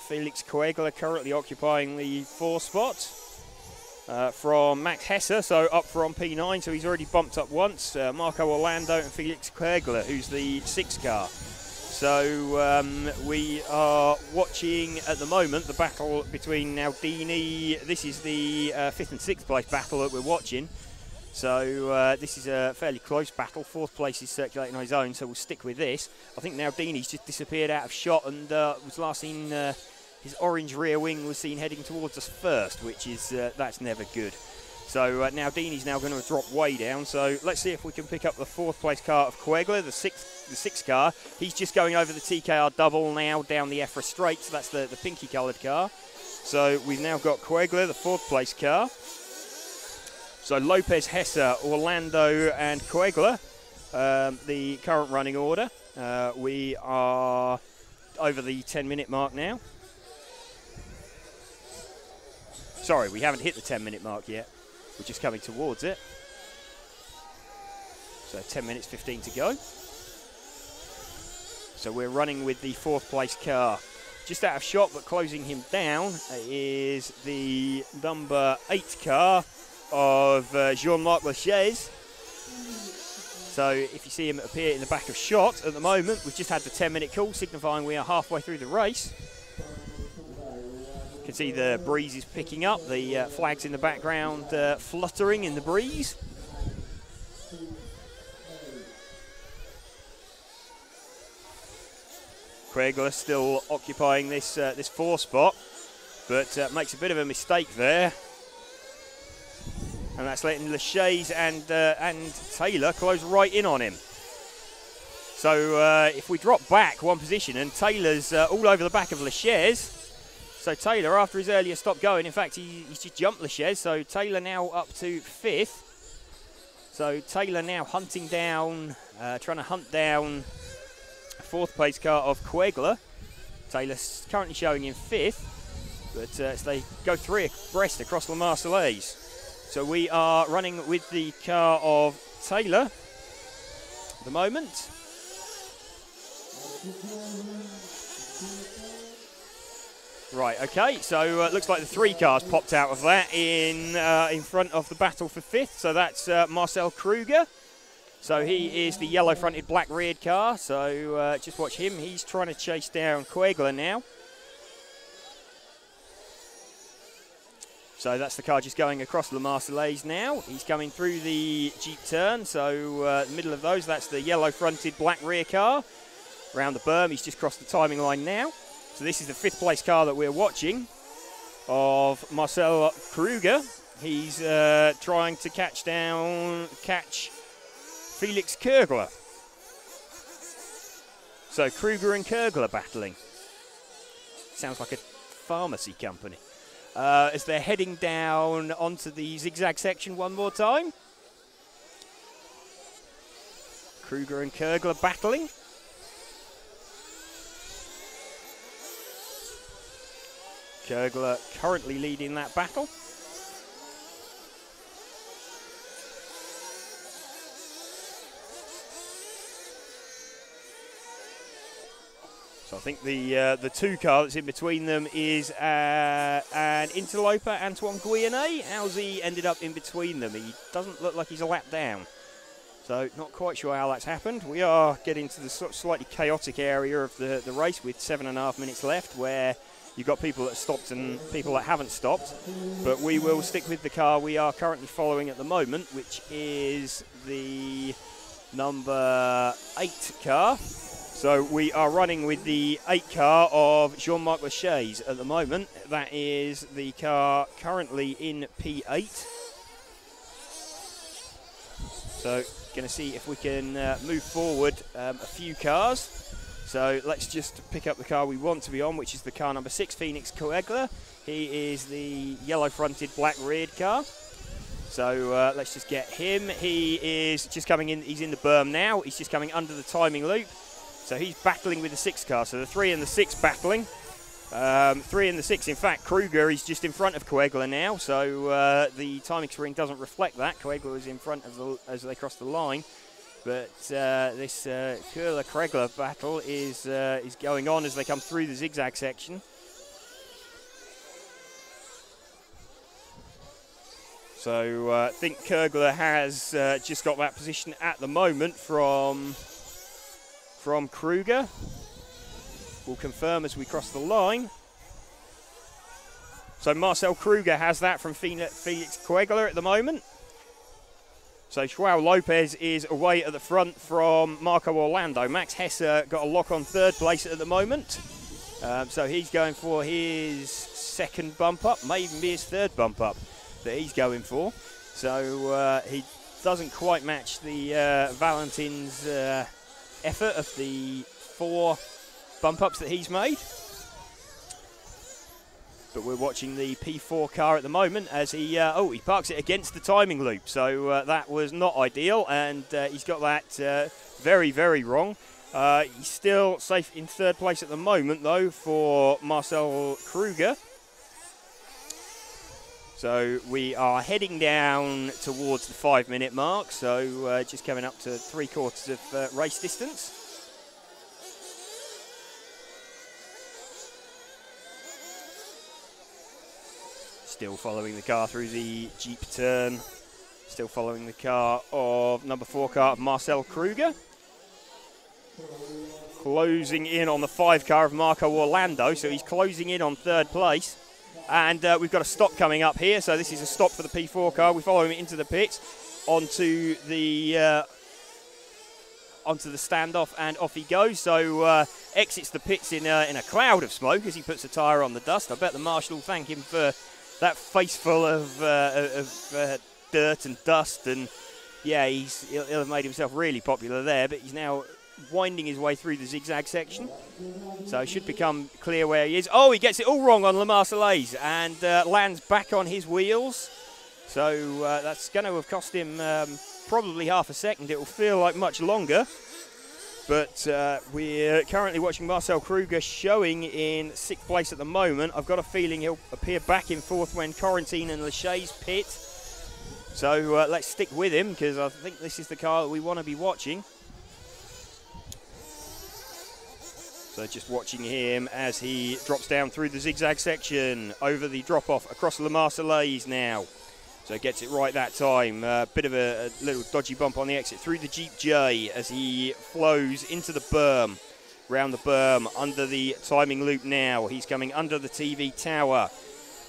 Felix Coegler currently occupying the 4th spot. From Max Hesse, so up from P9, so he's already bumped up once. Marco Orlando and Felix Koegler, who's the 6th car. So we are watching at the moment the battle between Naldini. This is the 5th and 6th place battle that we're watching. So this is a fairly close battle. 4th place is circulating on his own, so we'll stick with this. I think Naldini's just disappeared out of shot and was last seen. His orange rear wing was seen heading towards us first, which is that's never good. So Naldini's now going to drop way down. So let's see if we can pick up the 4th place car of Coegler, the sixth car. He's just going over the TKR double now down the EFRA straight. So that's the pinky coloured car. So we've now got Coegler, the 4th place car. So Lopez, Hesse, Orlando, and Coegler, the current running order. We are over the 10-minute mark now. Sorry, we haven't hit the 10-minute mark yet. We're just coming towards it. So 10 minutes, 15 to go. So we're running with the 4th place car. Just out of shot, but closing him down is the number 8 car of Jean-Marc Lachaise. So if you see him appear in the back of shot at the moment, we've just had the 10-minute call, signifying we are halfway through the race. You can see the breeze is picking up, the flags in the background fluttering in the breeze. Koegler still occupying this 4th spot, but makes a bit of a mistake there. And that's letting Lachaise and Taylor close right in on him. So if we drop back one position, and Taylor's all over the back of Lachaise. So Taylor, after his earlier stop going, in fact, he's just jumped Lachaise. So Taylor now up to 5th. So Taylor now hunting down, trying to hunt down a 4th place car of Coegler. Taylor's currently showing in 5th, but as they go 3 abreast across La Marseillaise. So we are running with the car of Taylor at the moment. Right, okay, so looks like the 3 cars popped out of that in front of the battle for 5th. So that's Marcel Kruger. So he is the yellow-fronted, black-reared car. So just watch him. He's trying to chase down Coegler now. So that's the car just going across La Marseillaise now. He's coming through the Jeep turn. So the middle of those, that's the yellow-fronted, black rear car. Around the berm, he's just crossed the timing line now. So this is the 5th place car that we're watching of Marcel Kruger. He's trying to catch Felix Koegler. So Kruger and Koegler battling. Sounds like a pharmacy company. As they're heading down onto the zigzag section one more time. Kruger and Koegler battling. Koegler currently leading that battle. So I think the 2 car that's in between them is an interloper, Antoine Guyennet. How's he ended up in between them? He doesn't look like he's a lap down. So not quite sure how that's happened. We are getting to the sort of slightly chaotic area of the race with 7.5 minutes left, where you've got people that stopped and people that haven't stopped. But we will stick with the car we are currently following at the moment, which is the number 8 car. So we are running with the 8 car of Jean-Marc Lachey's at the moment. That is the car currently in P8. So going to see if we can move forward a few cars. So let's just pick up the car we want to be on, which is the car number 6, Phoenix Coegler. He is the yellow-fronted, black-reared car. So let's just get him. He is just coming in. He's in the berm now. He's just coming under the timing loop. So he's battling with the 6 car. So the 3 and the 6 battling. 3 and the 6, in fact, Kruger is just in front of Coegler now. So the timing screen doesn't reflect that. Coegler is in front of as they cross the line. But this Kruger-Coegler battle is going on as they come through the zigzag section. So I think Kruger has just got that position at the moment from Kruger. We'll confirm as we cross the line. So Marcel Kruger has that from Felix Coegler at the moment. So Joao Lopez is away at the front from Marco Orlando. Max Hesse got a lock on 3rd place at the moment. So he's going for his 2nd bump up, may even be his 3rd bump up that he's going for. So he doesn't quite match the Valentin's effort of the 4 bump ups that he's made. But we're watching the P4 car at the moment as he parks it against the timing loop. So that was not ideal, and he's got that very, very wrong. He's still safe in 3rd place at the moment, though, for Marcel Kruger. So we are heading down towards the 5-minute mark, so just coming up to 3/4 of race distance. Still following the car through the Jeep turn. Still following the car of number 4 car of Marcel Kruger. Closing in on the 5 car of Marco Orlando, so he's closing in on 3rd place. And we've got a stop coming up here, so this is a stop for the P4 car. We follow him into the pits, onto the standoff, and off he goes. So exits the pits in a cloud of smoke as he puts a tyre on the dust. I bet the marshal will thank him for that face full of dirt and dust. And yeah, he'll have made himself really popular there, but he's now winding his way through the zigzag section. So it should become clear where he is. Oh, he gets it all wrong on Le Marseillaise and lands back on his wheels. So that's going to have cost him probably half a second. It will feel like much longer. But we're currently watching Marcel Kruger showing in 6th place at the moment. I've got a feeling he'll appear back in 4th when Corentin and Lachey's pit. So let's stick with him, because I think this is the car that we want to be watching. So just watching him as he drops down through the zigzag section, over the drop-off, across Le Marseillaise now. So gets it right that time. Bit of a little dodgy bump on the exit through the Jeep J as he flows into the berm, round the berm, under the timing loop now. He's coming under the TV tower,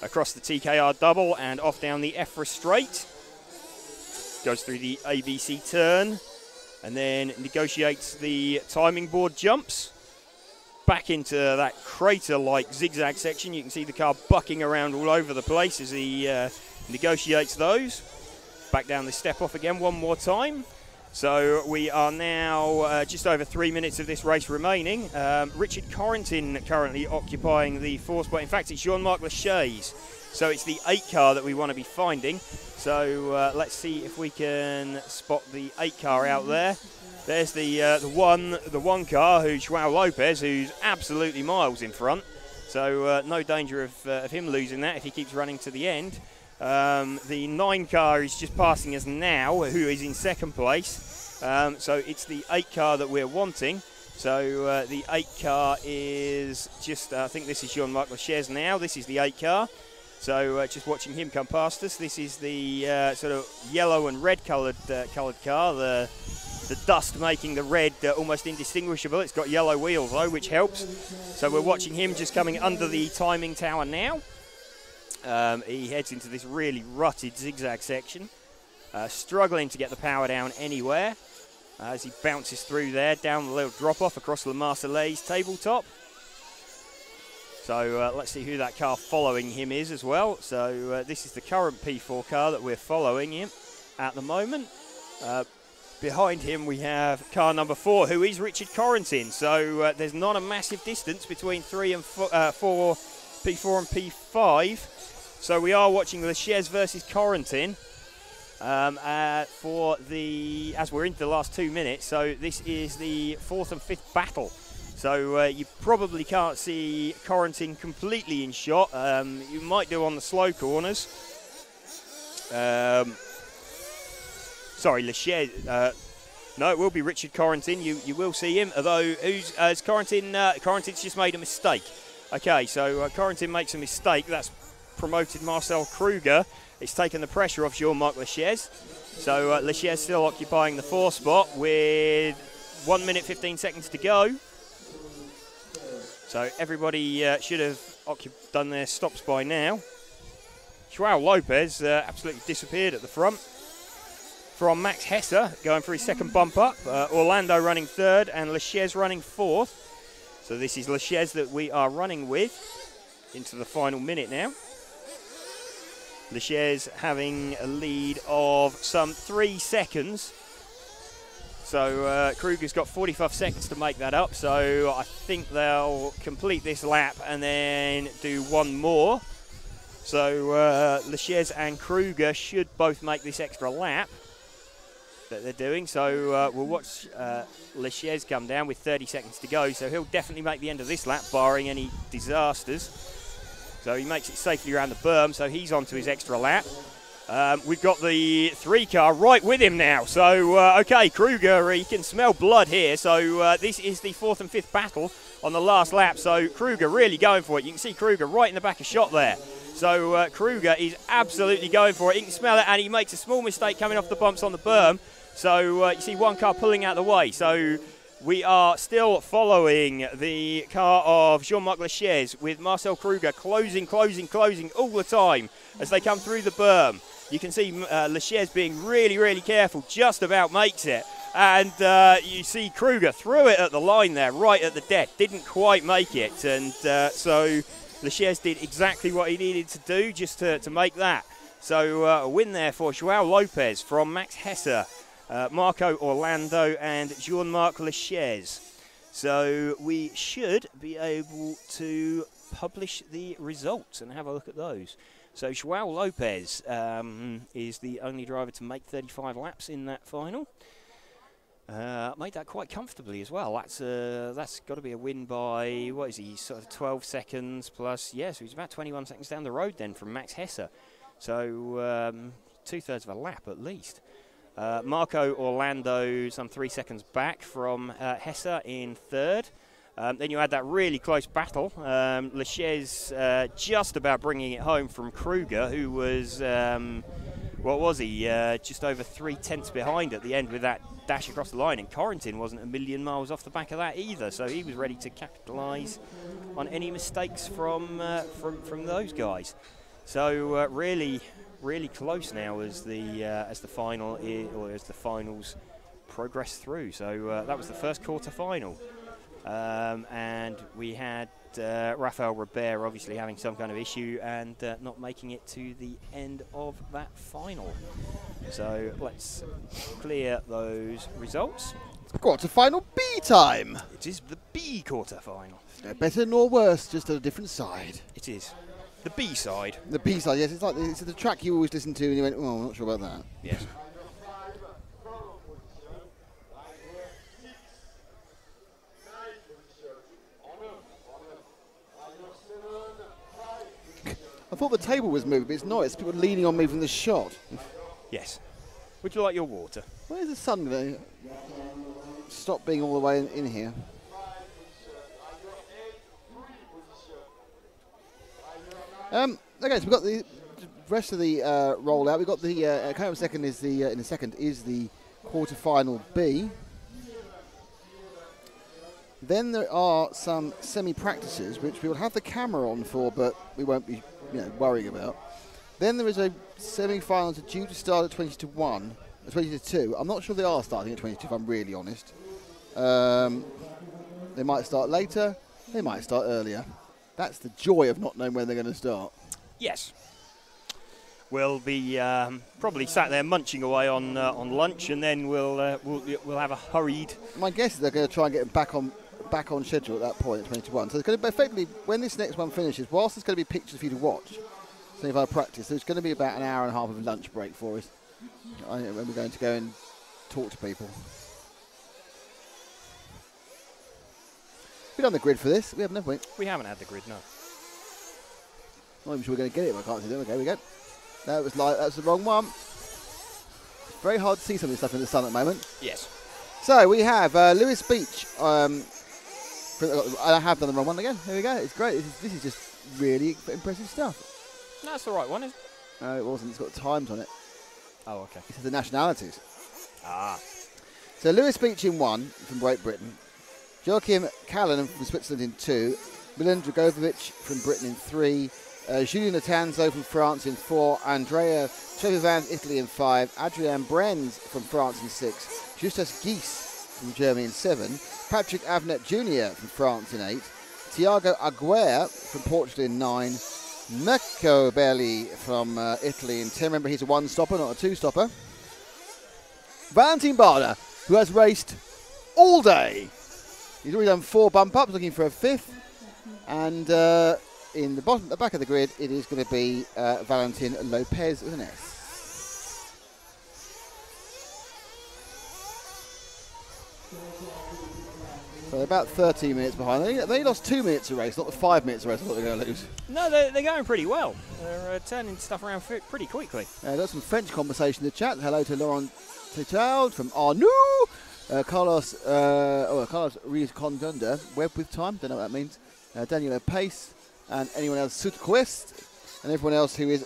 across the TKR double and off down the EFRA straight. Goes through the ABC turn and then negotiates the timing board jumps. Back into that crater-like zigzag section. You can see the car bucking around all over the place as he negotiates those. Back down the step off again one more time. So we are now just over 3 minutes of this race remaining. Richard Corentin currently occupying the 4th spot. In fact, it's Jean-Marc Lachey's. So it's the 8 car that we want to be finding. So let's see if we can spot the 8 car out there. There's the one car, who's Joao Lopez, who's absolutely miles in front. So no danger of him losing that if he keeps running to the end. The 9 car is just passing us now, who is in 2nd place. So it's the 8 car that we're wanting. So the 8 car is just, I think this is Jean-Marc Lachez now. This is the 8 car. So just watching him come past us. This is the sort of yellow and red coloured car. The dust making the red almost indistinguishable. It's got yellow wheels though, which helps. So we're watching him just coming under the timing tower now. He heads into this really rutted zigzag section, struggling to get the power down anywhere as he bounces through there, down the little drop-off across Le Marseillaise tabletop. So let's see who that car following him is as well. So this is the current P4 car that we're following him at the moment. Behind him we have car number 4, who is Richard Corentin. So there's not a massive distance between 3 and 4, P4 and P5. So we are watching Lachez versus Corentin for the, as we're into the last 2 minutes. So this is the 4th and 5th battle. So you probably can't see Corentin completely in shot. You might do on the slow corners. Sorry, Lachez. No, it will be Richard Corentin. You will see him. Although, Corentin's just made a mistake. Okay, so Corentin makes a mistake. That's promoted Marcel Kruger. It's taken the pressure off Jean-Marc Lachez. So Lachez still occupying the 4th spot with 1 minute 15 seconds to go. So everybody should have done their stops by now. Joao Lopez absolutely disappeared at the front. From Max Hesse going for his second bump up. Orlando running 3rd and Lachez running 4th. So this is Lachez that we are running with into the final minute now. Lachez having a lead of some 3 seconds. So Kruger's got 45 seconds to make that up. So I think they'll complete this lap and then do one more. So Lachez and Kruger should both make this extra lap that they're doing. So we'll watch Lachez come down with 30 seconds to go. So he'll definitely make the end of this lap, barring any disasters. So he makes it safely around the berm, so he's on to his extra lap. We've got the 3 car right with him now. So, okay, Kruger, he can smell blood here. So this is the 4th and 5th battle on the last lap. So Kruger really going for it. You can see Kruger right in the back of shot there. So Kruger is absolutely going for it. You can smell it, and he makes a small mistake coming off the bumps on the berm. So you see one car pulling out of the way. So we are still following the car of Jean-Marc Lachez with Marcel Kruger closing all the time as they come through the berm. You can see Lachez being really, really careful, just about makes it. And you see Kruger threw it at the line there, right at the deck, didn't quite make it. And so Lachez did exactly what he needed to do just to make that. So a win there for Joao Lopez from Max Hesse. Marco Orlando and Jean-Marc Lachez. So we should be able to publish the results and have a look at those. So Joao Lopez is the only driver to make 35 laps in that final. Made that quite comfortably as well. That's got to be a win by, what is he, sort of 12 seconds plus, yeah, so he's about 21 seconds down the road then from Max Hesse. So 2/3 of a lap at least. Marco Orlando some 3 seconds back from Hesse in 3rd. Then you had that really close battle. Lachez just about bringing it home from Kruger, who was, what was he, just over 3/10 behind at the end with that dash across the line. And Corentin wasn't a million miles off the back of that either, so he was ready to capitalise on any mistakes from those guys. So really close now as the final or as the finals progress through. So that was the first quarter final, and we had Rafael Robert obviously having some kind of issue and not making it to the end of that final. So let's clear those results. Quarter final B time. It is the B quarter final. No better nor worse, just a different side. It is. The B side. The B side, yes. It's like it's the track you always listen to and you went, oh, I'm not sure about that. Yes. I thought the table was moving, but it's not. It's people leaning on me from the shot. Yes. Would you like your water? Where's the sun going to stop being all the way in here? Okay, so we've got the rest of the rollout. We've got the coming up second is the in the second is the quarter-final B. Then there are some semi-practices which we will have the camera on for, but we won't be worrying about. Then there is a semi-final due to start at 20 to 1, 20 to 2. I'm not sure they are starting at 22 if I'm really honest. They might start later, they might start earlier. That's the joy of not knowing when they're going to start. Yes. We'll be probably sat there munching away on lunch, and then we'll have a hurried. My guess is they're going to try and get back on schedule at that point at 21. So it's going to be effectively, when this next one finishes, whilst there's going to be pictures for you to watch, so if I practice, there's going to be about an hour and a half of lunch break for us when we're going to go and talk to people. We've done the grid for this. We haven't, have we? We haven't had the grid, no. Not even sure we're going to get it, but I can't see them. Okay, here we go. That was the wrong one. It's very hard to see some of this stuff in the sun at the moment. Yes. So we have Lewis Beach. I have done the wrong one again. Here we go. It's great. This is just really impressive stuff. No, that's the right one, isn't it? No, it wasn't. It's got times on it. Oh, okay. This is the nationalities. Ah. So Lewis Beach in 1 from Great Britain. Joachim Callan from Switzerland in 2. Milan Dragovic from Britain in 3. Julien Latanzo from France in 4. Andrea Trevisan, Italy in 5. Adrien Brenz from France in 6. Justus Gies from Germany in 7. Patrick Avnet Jr. from France in 8. Tiago Aguirre from Portugal in 9. Mirko Belli from Italy in 10. Remember, he's a one-stopper, not a two-stopper. Valentin Barda, who has raced all day. He's already done 4 bump-ups, looking for a 5th. And in the back of the grid, it is going to be Valentin Lopez with an S. So they're about 13 minutes behind. They lost 2 minutes of race, not the 5 minutes of race I thought they were going to lose. No, they're going pretty well. They're turning stuff around pretty quickly. There's some French conversation in the chat. Hello to Laurent Tichaud from Arnoux. Carlos Riescondunda, Web with Time, don't know what that means. Daniel Pace, and anyone else, Sutquist, and everyone else who is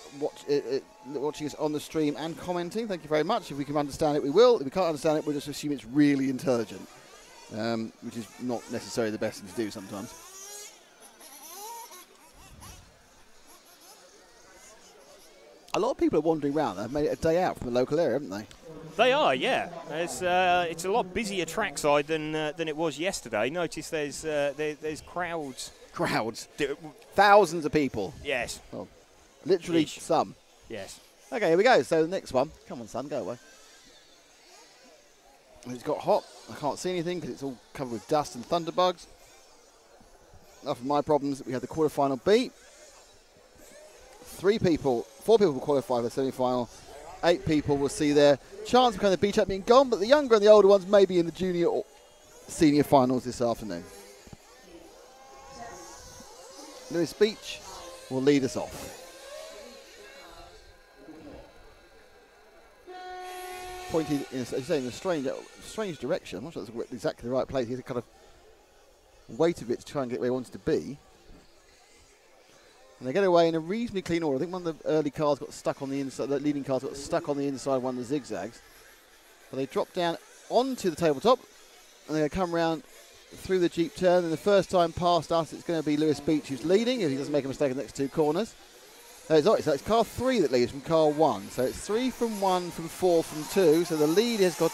watching us on the stream and commenting. Thank you very much. If we can understand it, we will. If we can't understand it, we'll just assume it's really intelligent, which is not necessarily the best thing to do sometimes. A lot of people are wandering around. They've made it a day out from the local area, haven't they? They are, yeah. It's a lot busier trackside than it was yesterday. Notice there's crowds. Crowds. Thousands of people. Yes. Well, literally some. Yes. Okay, here we go. So the next one. Come on, son, go away. It's got hot. I can't see anything because it's all covered with dust and thunderbugs. Enough of my problems. We had the quarterfinal B. 4 people will qualify for the semi-final. 8 people will see their chance of kind of beach up being gone, but the younger and the older ones may be in the junior or senior finals this afternoon. Lewis Beach will lead us off. Pointed in, as you say, in a strange direction. I'm not sure that's exactly the right place. He's kind of waited a bit to try and get where he wanted to be. And they get away in a reasonably clean order. I think one of the early cars got stuck on the inside, the leading cars got stuck on the inside one of the zigzags. But they drop down onto the tabletop, and they're going to come around through the Jeep turn. And the first time past us, it's going to be Lewis Beach who's leading, if he doesn't make a mistake in the next 2 corners. So it's car 3 that leads from car 1. So it's 3 from 1, from 4 from 2. So the lead has got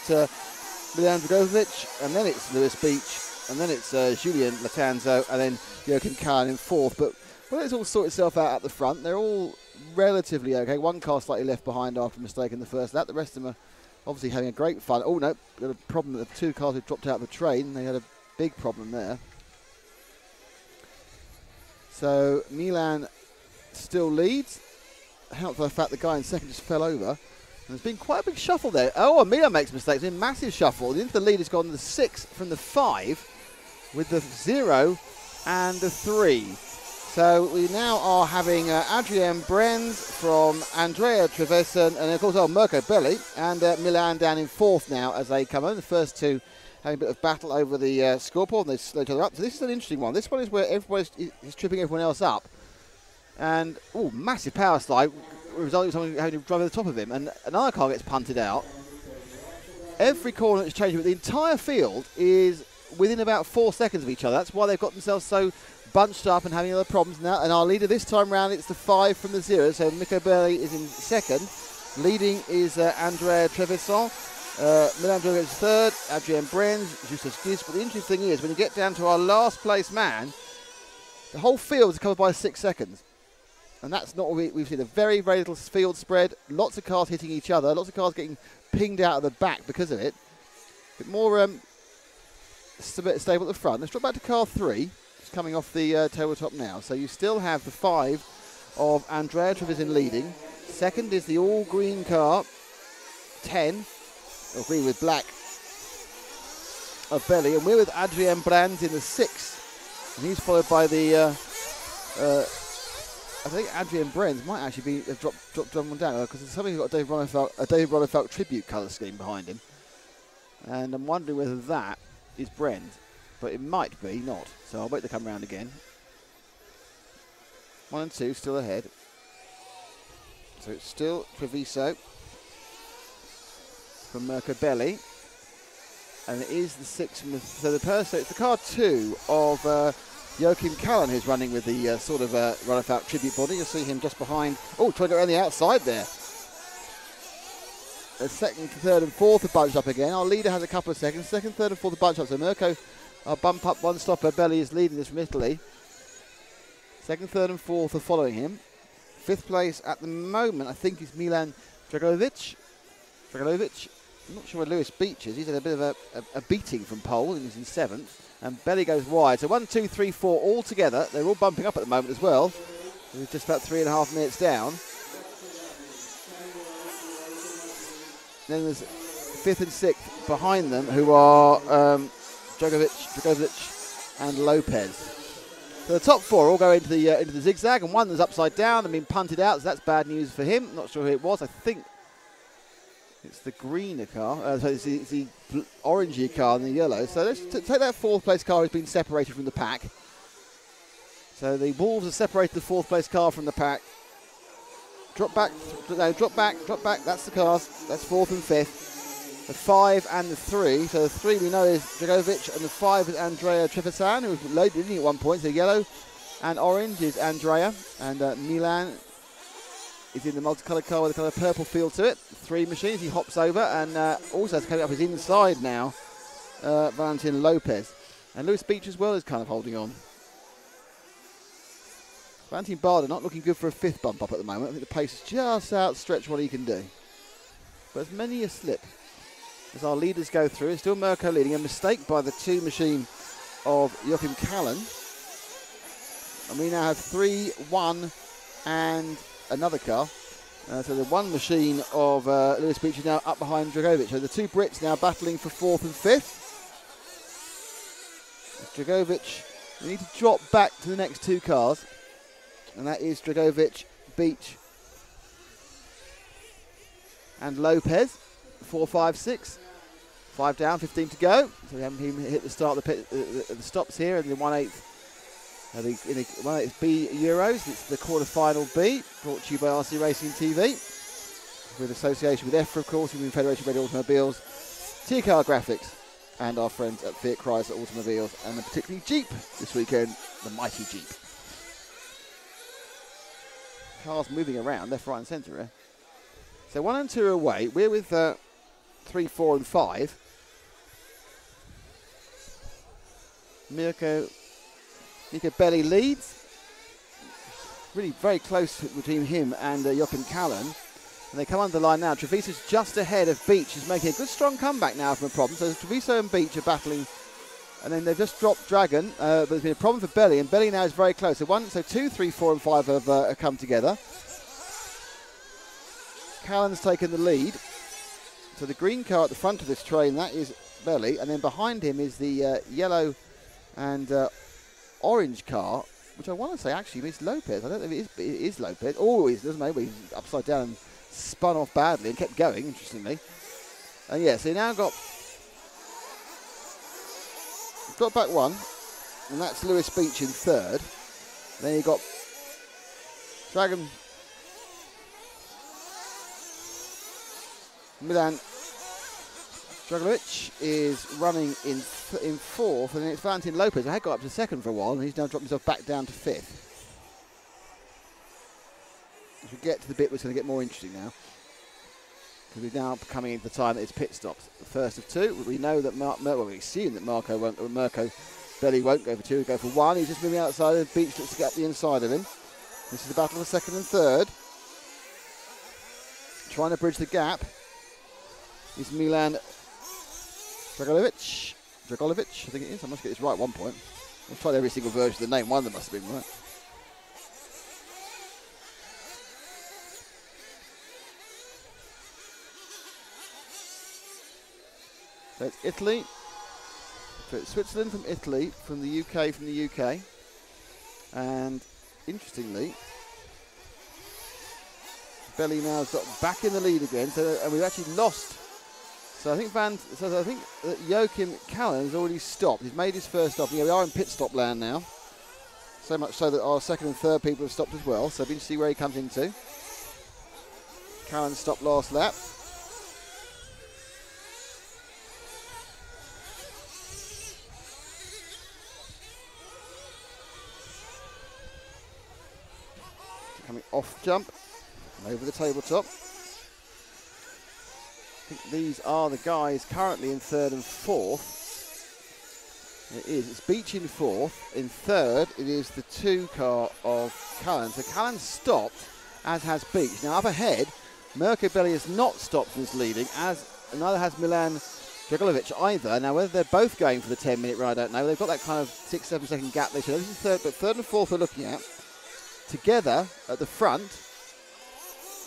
Milan Dragovic, and then it's Lewis Beach, and then it's Julien Latanzo, and then Joachim Kahn in 4th. But well, it's all sort itself out at the front. They're all relatively okay. One car slightly left behind after a mistake in the first lap. The rest of them are obviously having a great fun. Oh, no, got a problem with the 2 cars who dropped out of the train. They had a big problem there. So Milan still leads. Help for the fact the guy in second just fell over. And there's been quite a big shuffle there. Oh, and Milan makes mistakes. There's been a massive shuffle. The lead has gone to the 6 from the 5 with the 0 and the 3. So we now are having Adrien Brenz from Andrea Trevisan, and of course Mirko Belli, and Milan down in 4th now as they come on. The first 2 having a bit of battle over the scoreboard, and they slow each other up. So this is an interesting one. This one is where everybody is tripping everyone else up. And, massive power slide, resulting in someone having to drive over the top of him. And another car gets punted out. Every corner is changing, but the entire field is within about 4 seconds of each other. That's why they've got themselves so bunched up and having other problems now. And our leader this time round, it's the 5 from the 0. So Mirko Belli is in second. Leading is Andrea Trevisan. Milan Drogo is third. Adrien Brenz, Justus Giz. But the interesting thing is, when you get down to our last place man, the whole field is covered by 6 seconds. And that's not what we've seen. A very, very little field spread. Lots of cars hitting each other. Lots of cars getting pinged out of the back because of it. A bit more stable at the front. Let's drop back to car 3. It's coming off the tabletop now. So you still have the 5 of Andrea Trevisan leading. Second is the all-green car, 10, or green with black, of Belli. And we're with Adrien Brands in the 6. And he's followed by the... I think Adrien Brands might actually have dropped one down because somebody's got a David Ronnefalk tribute colour scheme behind him. And I'm wondering whether that is Brent, but it might be not. So I'll wait to come round again. 1 and 2 still ahead. So it's still Treviso from Mirko Belli. And it is the 6 from the... So it's the car 2 of Joachim Callan, who's running with the Ronnefalk tribute body. You'll see him just behind... trying to go around the outside there. The second, third and fourth are bunched up again. Our leader has a couple of seconds. Second, third and fourth are bunched up. So Mirko, bump up one stopper. Belli is leading this from Italy. Second, third and fourth are following him. Fifth place at the moment, I think, is Milan Dragovic. I'm not sure where Lewis Beach is. He's had a bit of a beating from pole, and he's in 7th. And Belli goes wide. So 1, 2, 3, 4 all together. They're all bumping up at the moment as well. We're just about 3.5 minutes down. Then there's 5th and 6th behind them, who are Dragovic and Lopez. So the top 4 all go into the zigzag, and one is upside down and been punted out, so that's bad news for him. Not sure who it was. I think it's the greener car. So it's the orangey car and the yellow. So let's take that 4th place car who's been separated from the pack. So the Wolves have separated the 4th place car from the pack. Drop back. That's the cars. That's 4th and 5th. The 5 and the 3. So the 3 we know is Dragovic, and the 5 is Andrea Trevisan, who was leading at one point. So yellow and orange is Andrea, and Milan is in the multicoloured car with a kind of purple feel to it. 3 machines. He hops over, and also coming up his inside now, Valentin Lopez, and Lewis Beach as well is kind of holding on. Valentin Barder not looking good for a 5th bump up at the moment. I think the pace is just outstretched what he can do, but it's many a slip. As our leaders go through, it's still Mirko leading. A mistake by the 2 machine of Joachim Callan. And we now have 3, 1, and another car. So the 1 machine of Lewis Beach is now up behind Dragovic. So the 2 Brits now battling for 4th and 5th. Dragovic, we need to drop back to the next 2 cars. And that is Dragovic, Beach, and Lopez. 4, 5, 6. 5 down, 15 to go. So we haven't even hit the start of the stops here in the 1/8. In the 1/8 B Euros. It's the quarter-final B, brought to you by RC Racing TV, with association with EFRA, of course, with Federation of Red Automobiles, T-Car Graphics, and our friends at Fiat Chrysler Automobiles, and particularly Jeep this weekend, the mighty Jeep. Cars moving around left, right, and centre here. So 1 and 2 are away. We're with 3, 4, and 5. Mirko Belli leads. Really very close between him and Joachim Callan. And they come under the line now. Treviso's just ahead of Beach. He's making a good strong comeback now from a problem. So Treviso and Beach are battling. And then they've just dropped Dragon. But there's been a problem for Belli. And Belli now is very close. So 2, 3, 4, and 5 have come together. Callan's taken the lead. So the green car at the front of this train, that is Belli. And then behind him is the yellow and orange car, which I want to say actually is Lopez. I don't know if it is Lopez. Oh, it doesn't matter. He's upside down and spun off badly and kept going, interestingly. And yeah, so now got back 1, and that's Lewis Beach in 3rd. Then you got Dragon Milan Dragovic is running in fourth, and then it's Valentin Lopez, who had got up to second for a while, and he's now dropped himself back down to fifth. As we get to the bit where it's going to get more interesting now, because we're now coming into the time that it's pit stops. The first of two. We know that we assume that Marco Belli won't go for two, he'll go for one. He's just moving outside, and Beach looks to get up the inside of him. This is the battle for second and third. Trying to bridge the gap is Milan Dragovic, I think it is. I must get this right at one point. I've tried every single version of the name. One of them must have been right. So it's Italy. So it's Switzerland from Italy, from the UK. And interestingly, Belli now's got back in the lead again. So and we've actually lost. So I think that Joachim Callan has already stopped. He's made his first stop. Yeah, we are in pit stop land now. So much so that our second and third people have stopped as well. So it'll be interesting to see where he comes into. Callan stopped last lap. Coming off jump, over the tabletop. I think these are the guys currently in third and fourth. It is. It's Beach in fourth. In third, it is the 2 car of Callan. So Callan stopped, as has Beach. Now up ahead, Mirko Belli has not stopped and is leading, as neither has Milan Dragovic either. Now whether they're both going for the 10-minute run, I don't know. They've got that kind of 6-7 second gap. They should. This is third, but third and fourth we're looking at. Together at the front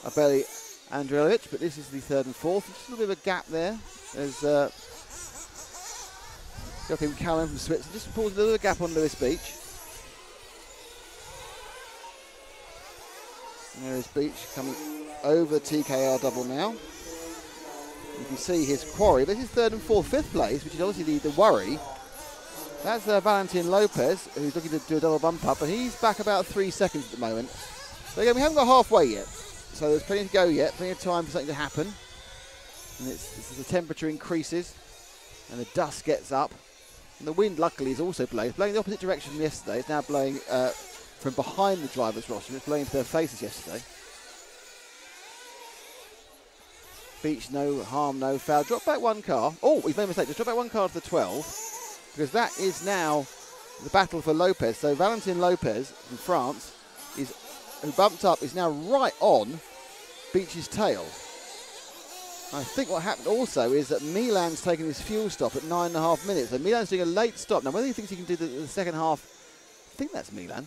are Belli and Dragovic, but this is the third and fourth. Just a little bit of a gap there. There's Joachim Callan from Switzerland. Just pulls a little bit of a gap on Lewis Beach. And there is Beach coming over TKR double now. You can see his quarry. This is third and fourth, fifth place, which is obviously the worry. That's Valentin Lopez, who's looking to do a double bump up, and he's back about 3 seconds at the moment. So again, we haven't got halfway yet. So there's plenty to go yet, plenty of time for something to happen. And as the temperature increases and the dust gets up, and the wind luckily is also blowing. It's blowing the opposite direction from yesterday. It's now blowing from behind the driver's rostrum. It's blowing into their faces yesterday. Beach, no harm, no foul. Drop back 1 car. Oh, we've made a mistake. Just drop back 1 car to the 12, because that is now the battle for Lopez. So Valentin Lopez from France, who bumped up, is now right on Beach's tail. I think what happened also is that Milan's taken his fuel stop at 9.5 minutes. So Milan's doing a late stop. Now, whether he thinks he can do the second half, I think that's Milan.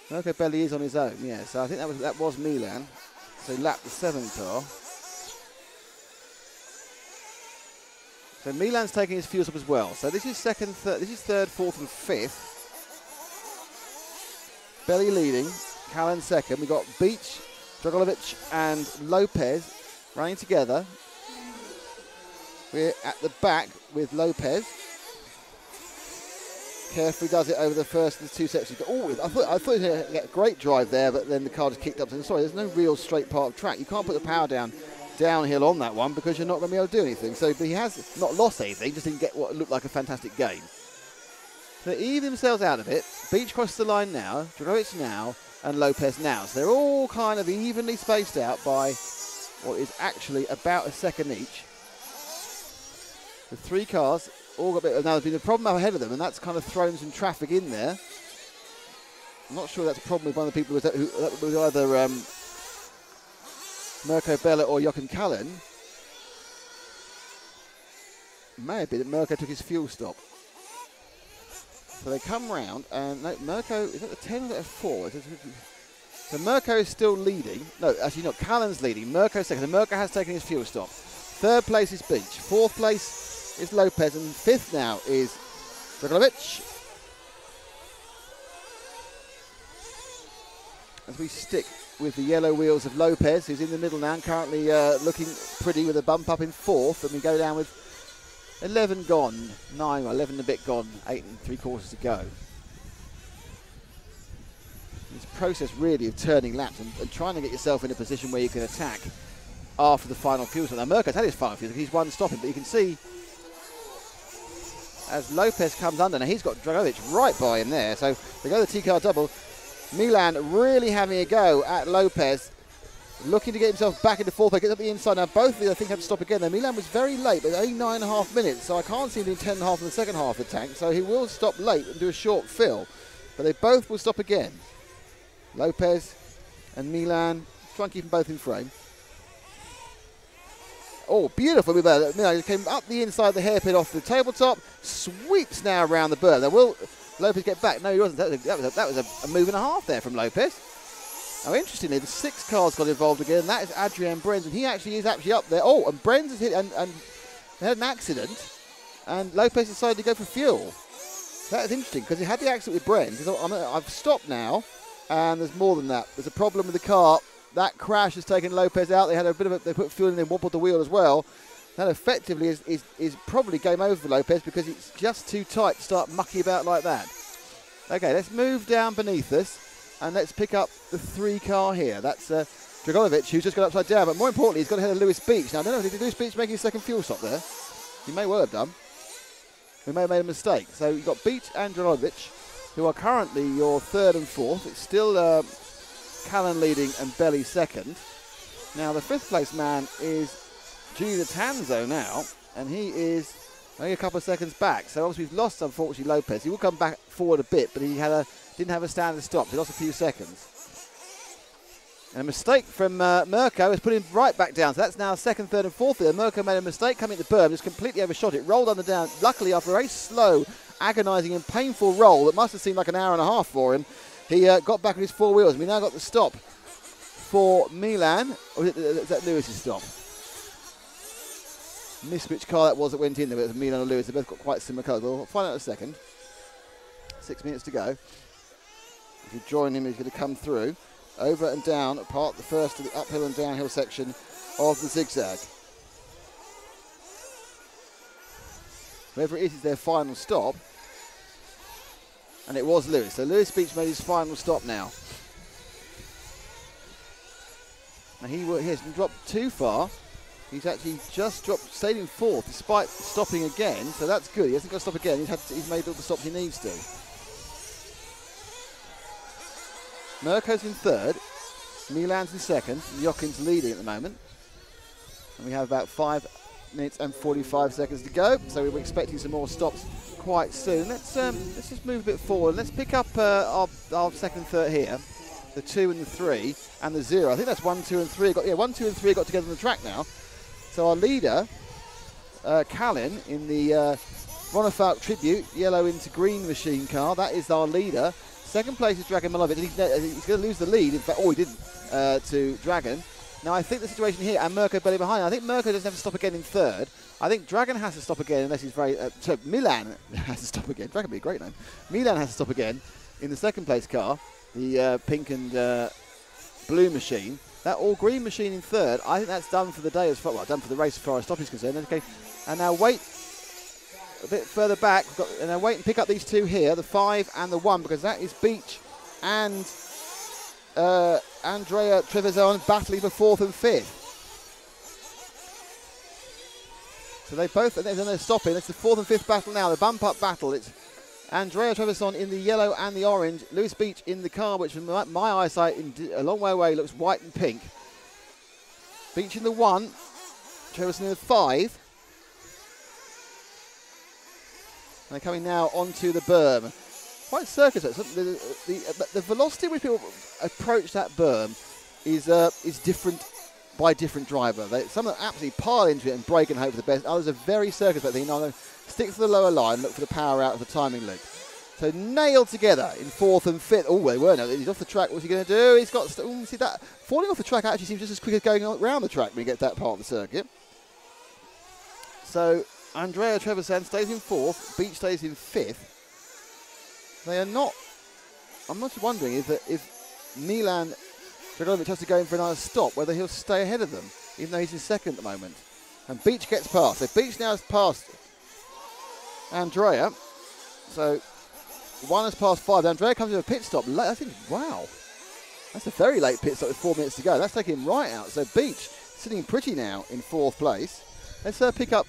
Mirko Belli is on his own, yeah. So I think that was Milan. So he lapped the 7 car. So Milan's taking his fuel stop as well. So this is second, third, this is third, fourth, and fifth. Belli leading, Callan second. We've got Beach, Dragovic, and Lopez running together. We're at the back with Lopez. Carefully does it over the first of the 2 sections. Oh, I thought he was going to get a great drive there, but then the car just kicked up. So sorry, there's no real straight part of track. You can't put the power downhill on that one because you're not going to be able to do anything. So but he has not lost anything, just didn't get what looked like a fantastic game. So they even themselves out of it. Beach crosses the line now, Dragovic now, and Lopez now. So they're all kind of evenly spaced out by what is actually about a second each. The 3 cars all got a bit. Now there's been a problem up ahead of them, and that's kind of thrown some traffic in there. I'm not sure that's a problem with one of the people who was either Mirko Belli or Joachim Callan. It may have been that Mirko took his fuel stop. So they come round, and no, Mirko, is that the 10 or the 4? So Mirko is still leading. No, actually not. Callan's leading. Mirko's second. And Mirko has taken his fuel stop. Third place is Beach. Fourth place is Lopez. And fifth now is Dragovic. As we stick with the yellow wheels of Lopez, who's in the middle now and currently looking pretty with a bump up in fourth. And we go down with 11 gone, 9 or 11 a bit gone, 8 3/4 to go. It's process really of turning laps and trying to get yourself in a position where you can attack after the final fuel stop. Now Mirko's had his final fuel stop, he's one stopping, but you can see as Lopez comes under, now he's got Dragovic right by him there, so they go the T-car double. Milan really having a go at Lopez, looking to get himself back into fourth place, gets up the inside. Now both of these I think have to stop again. Now Milan was very late, but only 9.5 minutes, so I can't see him doing 10.5 in the second half of the tank, so he will stop late and do a short fill, but they both will stop again. Lopez and Milan, try and keep them both in frame. Oh, beautiful. Milan came up the inside the hairpin off the tabletop, sweeps now around the berm. Now will Lopez get back? No, he wasn't. That was a move and a half there from Lopez. Now, interestingly, the 6 cars got involved again. That is Adrian Brenz, and he actually is up there. Oh, and Brenz is hit, and they had an accident, and Lopez decided to go for fuel. That is interesting, because he had the accident with Brenz. He thought, I've stopped now, and there's more than that. There's a problem with the car. That crash has taken Lopez out. They had a bit of they put fuel in and wobbled the wheel as well. That effectively is probably game over for Lopez, because it's just too tight to start mucking about like that. Okay, let's move down beneath us and let's pick up the 3 car here. That's Dragovic, who's just got upside down, but more importantly, he's got ahead of Lewis Beach. Now, I don't know, did Lewis Beach make his second fuel stop there? He may well have done. We may have made a mistake. So you've got Beach and Dragovic, who are currently your 3rd and 4th. It's still Callan leading and Belly second. Now the 5th place man is Giulio Tanzo now, and he is only a couple of seconds back. So obviously we've lost, unfortunately, Lopez. He will come back forward a bit, but he didn't have a standard stop. He lost a few seconds. And a mistake from Mirko has put him right back down. So that's now 2nd, 3rd and 4th here. Mirko made a mistake coming to the berm, just completely overshot it, rolled under down. Luckily, after a very slow, agonising and painful roll that must have seemed like an hour and a half for him, he got back on his 4 wheels. We now got the stop for Milan. Or is that Lewis's stop? Missed which car that was that went in there. It was Milan or Lewis. They both got quite similar colours. We'll find out in a second. 6 minutes to go. If you join him, he's going to come through over and down, apart the first of the uphill and downhill section of the zigzag. Whoever it is their final stop. And it was Lewis. So Lewis Beach made his final stop now. Now he hasn't dropped too far. He's actually just stayed in 4th despite stopping again. So that's good. He hasn't got to stop again. He's made all the stops he needs to. Mirko's in 3rd. Milan's in 2nd. Joachim's leading at the moment. And we have about 5 minutes and 45 seconds to go. So we're expecting some more stops quite soon. Let's just move a bit forward. Let's pick up our 2nd, 3rd here, the 2 and the 3 and the 0. I think that's 1, 2 and 3. 1, 2 and 3 got together on the track now. So our leader, Callan, in the Ronafalk Tribute yellow into green machine car. That is our leader. 2nd place is Dragan Milovic. He's going to lose the lead. In fact, he didn't to Dragan. Now I think the situation here, and Mirko Belli behind. I think Mirko doesn't have to stop again in 3rd. I think Dragan has to stop again unless he's very... so Milan has to stop again. Dragan would be a great name. Milan has to stop again in the 2nd place car, the pink and blue machine. That all green machine in 3rd, I think that's done for the day as far, well, done for the race as far as stopping is concerned. Okay, and now wait a bit further back, and now wait and pick up these 2 here, the 5 and the 1, because that is Beach and Andrea Trevisan battling for 4th and 5th. So they both, and then they're stopping. It's the 4th and 5th battle now, the bump up battle. It's Andrea Trevisan in the yellow and the orange. Lewis Beach in the car, which from my eyesight a long way away looks white and pink. Beach in the 1, Trevisan in the 5. And they're coming now onto the berm. Quite circus. The velocity with people approach that berm is different by different driver. Some of them absolutely pile into it and break and hope for the best. Others are very circus. They stick to the lower line, look for the power out of the timing loop. So nailed together in 4th and 5th. Oh, they were. No, he's off the track. What's he going to do? He's got. See that falling off the track actually seems just as quick as going around the track when you get to that part of the circuit. So Andrea Trevisan stays in 4th. Beach stays in 5th. They are not. I'm not wondering if Milan Dragovic has to go in for another stop, whether he'll stay ahead of them, even though he's in 2nd at the moment. And Beach gets past. So Beach now has passed Andrea. So 1 has passed 5. Andrea comes in a pit stop. I think, wow. That's a very late pit stop with 4 minutes to go. That's taking him right out. So Beach sitting pretty now in 4th place. Let's pick up.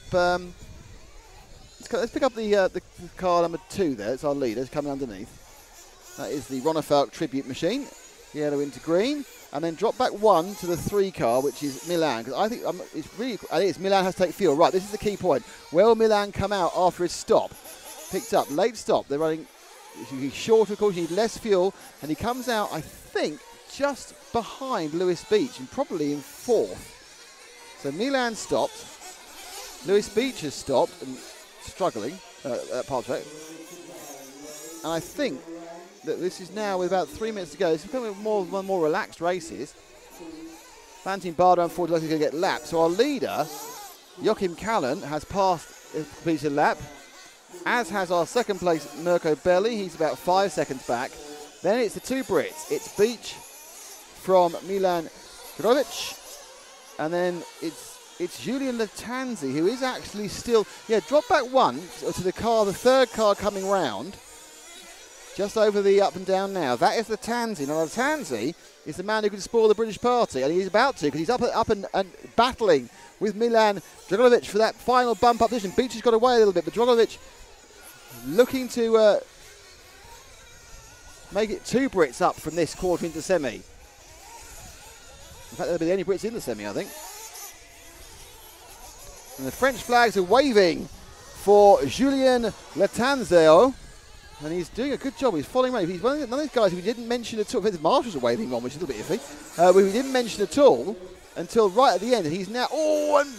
Let's pick up the car number 2 there. It's our leader. It's coming underneath. That is the Ronafalk Tribute Machine. Yellow into green. And then drop back 1 to the 3 car, which is Milan. Because I think it's Milan has to take fuel. Right, this is the key point. Will Milan come out after his stop? Picked up, late stop. They're running short, of course. You need less fuel. And he comes out, I think, just behind Lewis Beach and probably in 4th. So Milan stopped. Lewis Beach has stopped and struggling at part track. And I think that this is now with about 3 minutes to go. It's becoming more relaxed races. Valentin Bardo, unfortunately, is going to get lapped. So our leader, Joachim Callan, has passed a completed lap, as has our second place, Mirko Belli. He's about 5 seconds back. Then it's the 2 Brits. It's Beach from Milan Grovic, and then it's Julian Latanzi, who is actually still, drop back 1 to the car, the 3rd car coming round. Just over the up and down now. That is Latanzi. Now, Latanzi is the man who can spoil the British party, and he's about to, because he's up and battling with Milan Dragovic for that final bump up position. Beach has got away a little bit, but Dragovic looking to make it 2 Brits up from this quarter into semi. In fact, they'll be the only Brits in the semi, I think. And the French flags are waving for Julien Latanzio. And he's doing a good job. He's following around. He's one of those guys who we didn't mention at all. The marshals are waving on, which is a little bit iffy. We didn't mention at all until right at the end. And he's now... Oh, and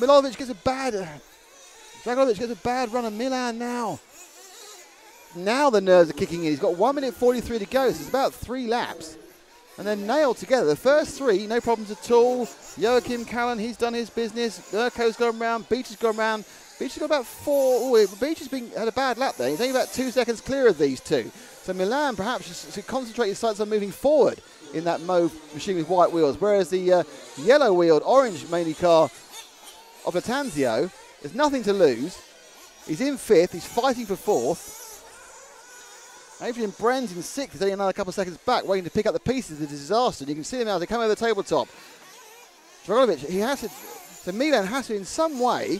Milovic gets a bad... Dragovic gets a bad run of Milan now. Now the nerves are kicking in. He's got 1 minute 43 to go. So it's about 3 laps. And then nailed together. The first 3, no problems at all. Joachim Callan, he's done his business. Mirko's gone round. Beach has gone round. Beach has got about 4. Oh, Beach has had a bad lap there. He's only about 2 seconds clear of these 2. So Milan perhaps should concentrate his sights on moving forward in that Mauve machine with white wheels. Whereas the yellow-wheeled, orange mainly car of Latanzio has nothing to lose. He's in 5th. He's fighting for 4th. Adrian Bren's in 6th. He's only another couple of seconds back, waiting to pick up the pieces of the disaster. And you can see them now as they come over the tabletop. Dragovic, so Milan has to in some way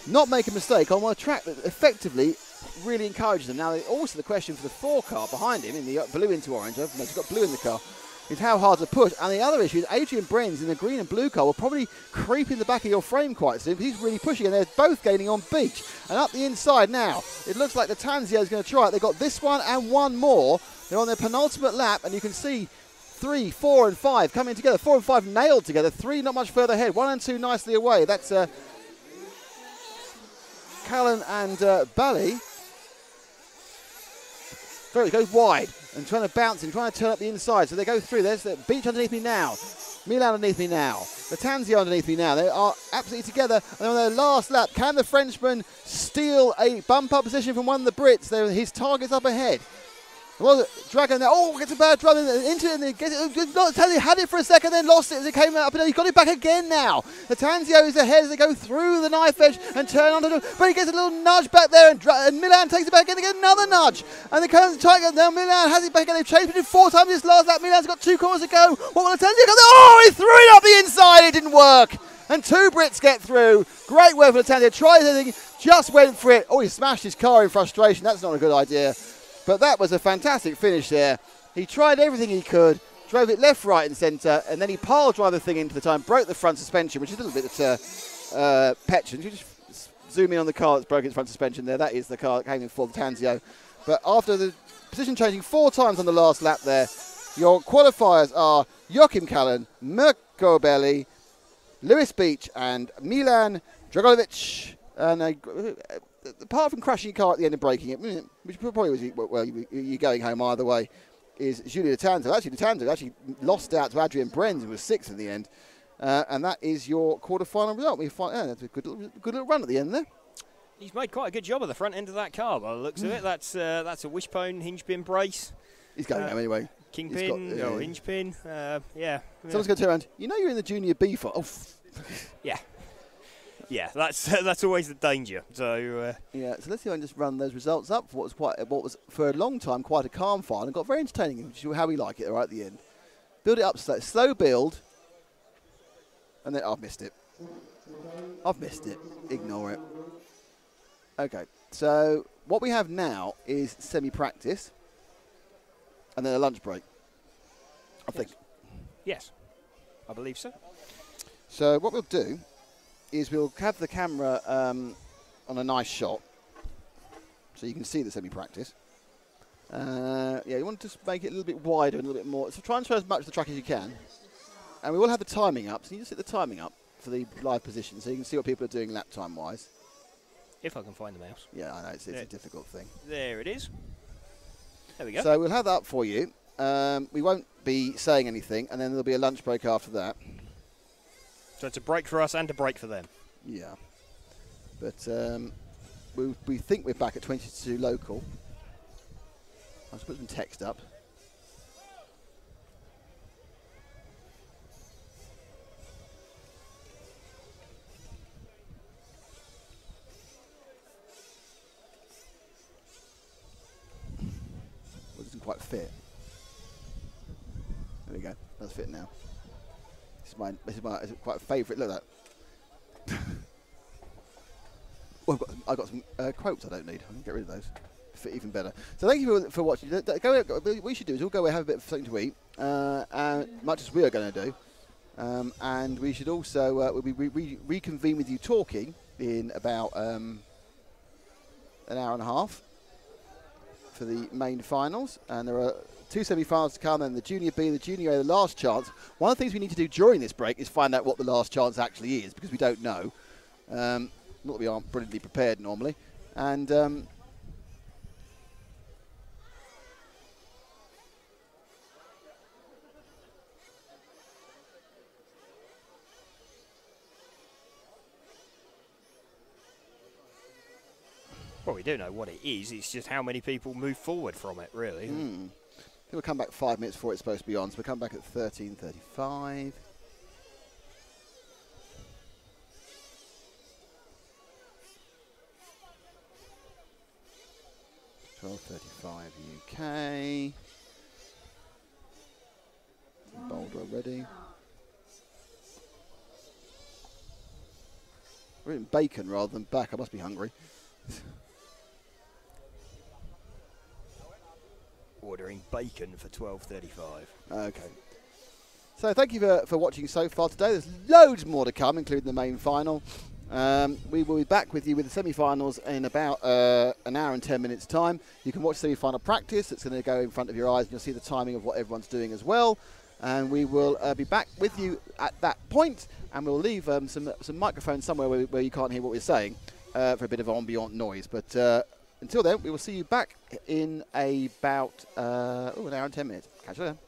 not make a mistake on a track that effectively really encourages them. Now, also the question for the 4 car behind him in the blue into orange, he's got blue in the car, is how hard to push. And the other issue is Adrian Brenz in the green and blue car will probably creep in the back of your frame quite soon. He's really pushing, and they're both gaining on Beach. And up the inside now, it looks like the Tanzio is going to try it. They've got this one and 1 more. They're on their penultimate lap, and you can see 3, 4 and 5 coming together. 4 and 5 nailed together. 3 not much further ahead. 1 and 2 nicely away. That's Callan and Bally. It goes wide and trying to bounce and trying to turn up the inside. So they go through. There's the Beach underneath me now. Milan underneath me now. The Tanzio underneath me now. They are absolutely together. And on their last lap, can the Frenchman steal a bump-up position from one of the Brits? His target's up ahead. Well, Dragon there. Oh, gets a bad run into it, and then gets it. Had it for a second, then lost it as it came up, and he's got it back again now. The Tanzio is ahead as they go through the knife edge and turn onto the. But he gets a little nudge back there, and Milan takes it back again. They get another nudge, and they come tight. Now Milan has it back again. They've changed it 4 times this last lap. Milan's got 2 corners to go. What will the Tanzio go? Oh, he threw it up the inside. It didn't work. And 2 Brits get through. Great work for the Tanzio. Tries everything, just went for it. Oh, he smashed his car in frustration. That's not a good idea. But that was a fantastic finish there. He tried everything he could, drove it left, right and centre, and then he pile drive the thing into the time, broke the front suspension, which is a little bit petulant. You just zoom in on the car that's broken its front suspension there. That is the car that came in for the Tanzio. But after the position changing 4 times on the last lap there, your qualifiers are Joachim Callan, Mirko Belli, Lewis Beach and Milan Dragovic. And apart from crashing your car at the end and breaking it, which probably was, well, you're going home either way, is Julia Latanzio. Actually, Latanzio actually lost out to Adrian Brenz and was 6th in the end. And that is your quarter-final result. That's a good little run at the end there. He's made quite a good job of the front end of that car by the looks of it. That's a wishbone hinge pin brace. He's going home anyway. Kingpin or hinge pin. Yeah. Someone's going to turn around. You know you're in the Junior B for. Oh. Yeah. Yeah, that's always the danger. So yeah, so let's see if I can just run those results up for what was for a long time quite a calm final and got very entertaining, which is how we like it right at the end. Build it up slow. Slow build. And then I've missed it. I've missed it. Ignore it. Okay. So what we have now is semi-practice. And then a lunch break. I think. Yes, I believe so. So what we'll do is we'll have the camera on a nice shot. So you can see the semi-practice. Yeah, you want to just make it a little bit wider and a little bit more. So try and show as much of the track as you can. And we will have the timing up. So you just hit the timing up for the live position so you can see what people are doing lap time-wise. If I can find the mouse. Yeah, I know, it's a difficult thing. There it is. There we go. So we'll have that up for you. We won't be saying anything, and then there'll be a lunch break after that. So it's a break for us and a break for them. Yeah. But we think we're back at 22 local. I'll just put some text up. Well, it doesn't quite fit. There we go. That's fit now. This is quite a favourite. Look at that. Well, I've got some quotes I don't need. I can get rid of those. Fit even better. So thank you for watching. What we should do is we'll go away, have a bit of something to eat, much as we are going to do. And we should also we'll reconvene with you talking in about an hour and a half for the main finals. And there are 2 semi-finals to come, and the Junior B and the Junior A, the last chance. One of the things we need to do during this break is find out what the last chance actually is, because we don't know. Not that we aren't brilliantly prepared normally. And Well, we do know what it is. It's just how many people move forward from it, really. we'll come back 5 minutes before it's supposed to be on, so we'll come back at 13:35. .12:35 UK. Boulder already. We're eating bacon rather than back. I must be hungry. Ordering bacon for 12:35. Okay. So thank you for watching so far today. There's loads more to come, including the main final. We will be back with you with the semi-finals in about an hour and 10 minutes' time. You can watch semi-final practice. It's going to go in front of your eyes, and you'll see the timing of what everyone's doing as well. And we will be back with you at that point, and we'll leave some microphones somewhere where you can't hear what we're saying for a bit of ambient noise. But until then, we will see you back in about an hour and 10 minutes. Catch you then.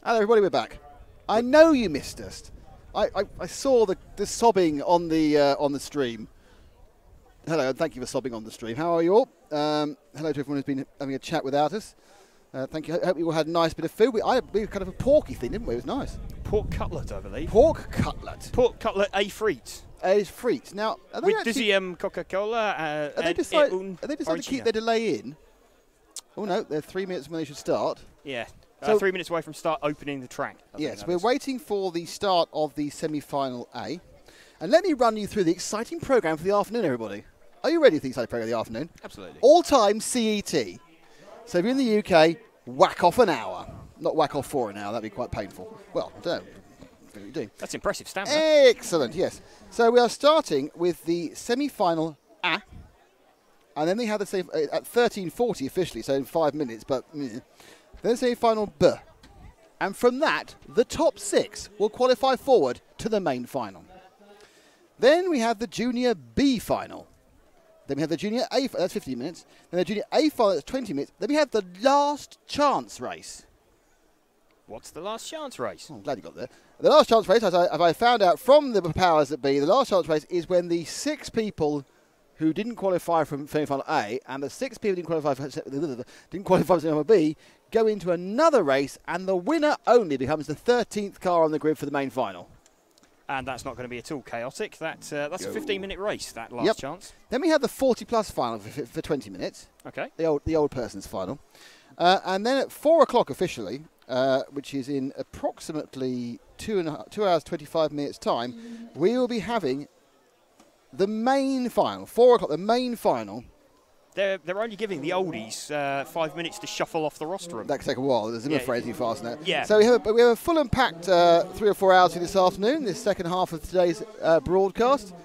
Hello, everybody. We're back. I know you missed us. I saw the sobbing on the stream. Hello, and thank you for sobbing on the stream. How are you all? Hello to everyone who's been having a chat without us. Thank you. I hope you all had a nice bit of food. We had kind of a porky thing, didn't we? It was nice. Pork cutlet, I believe. Pork cutlet. Pork cutlet a frites. A frites. Now, are they With actually, Dizzy Coca-Cola are they decided to keep their delay in? Oh no, they're 3 minutes when they should start. Yeah. So 3 minutes away from start opening the track. Yes, we're waiting for the start of the semi-final A. And let me run you through the exciting programme for the afternoon, everybody. Are you ready for the exciting programme of the afternoon? Absolutely. All-time CET. So if you're in the UK, whack off an hour. Not whack off for an hour, that'd be quite painful. Well, I don't know. What you do. That's impressive stamina. Excellent, yes. So we are starting with the semi-final A. And then they have the same at 13:40 officially, so in 5 minutes, but then the semi-final B. And from that, the top 6 will qualify forward to the main final. Then we have the Junior B final. Then we have the Junior A, that's 15 minutes. Then the Junior A final, that's 20 minutes. Then we have the last chance race. What's the last chance race? Oh, I'm glad you got there. The last chance race, as I found out from the powers that be, the last chance race is when the 6 people who didn't qualify from semi-final A and the 6 people didn't qualify for semi-final B go into another race, and the winner only becomes the 13th car on the grid for the main final. And that's not going to be at all chaotic. That's a 15-minute race, that last Yep. chance. Then we have the 40-plus final for 20 minutes. Okay. The old person's final. And then at 4 o'clock officially, which is in approximately 2 hours, 25 minutes time, we will be having the main final. 4 o'clock, the main final. They're only giving the oldies 5 minutes to shuffle off the rostrum. That could take a while. There's no phrasing fast now. Yeah. So we have a full and packed 3 or 4 hours for this afternoon, this second half of today's broadcast.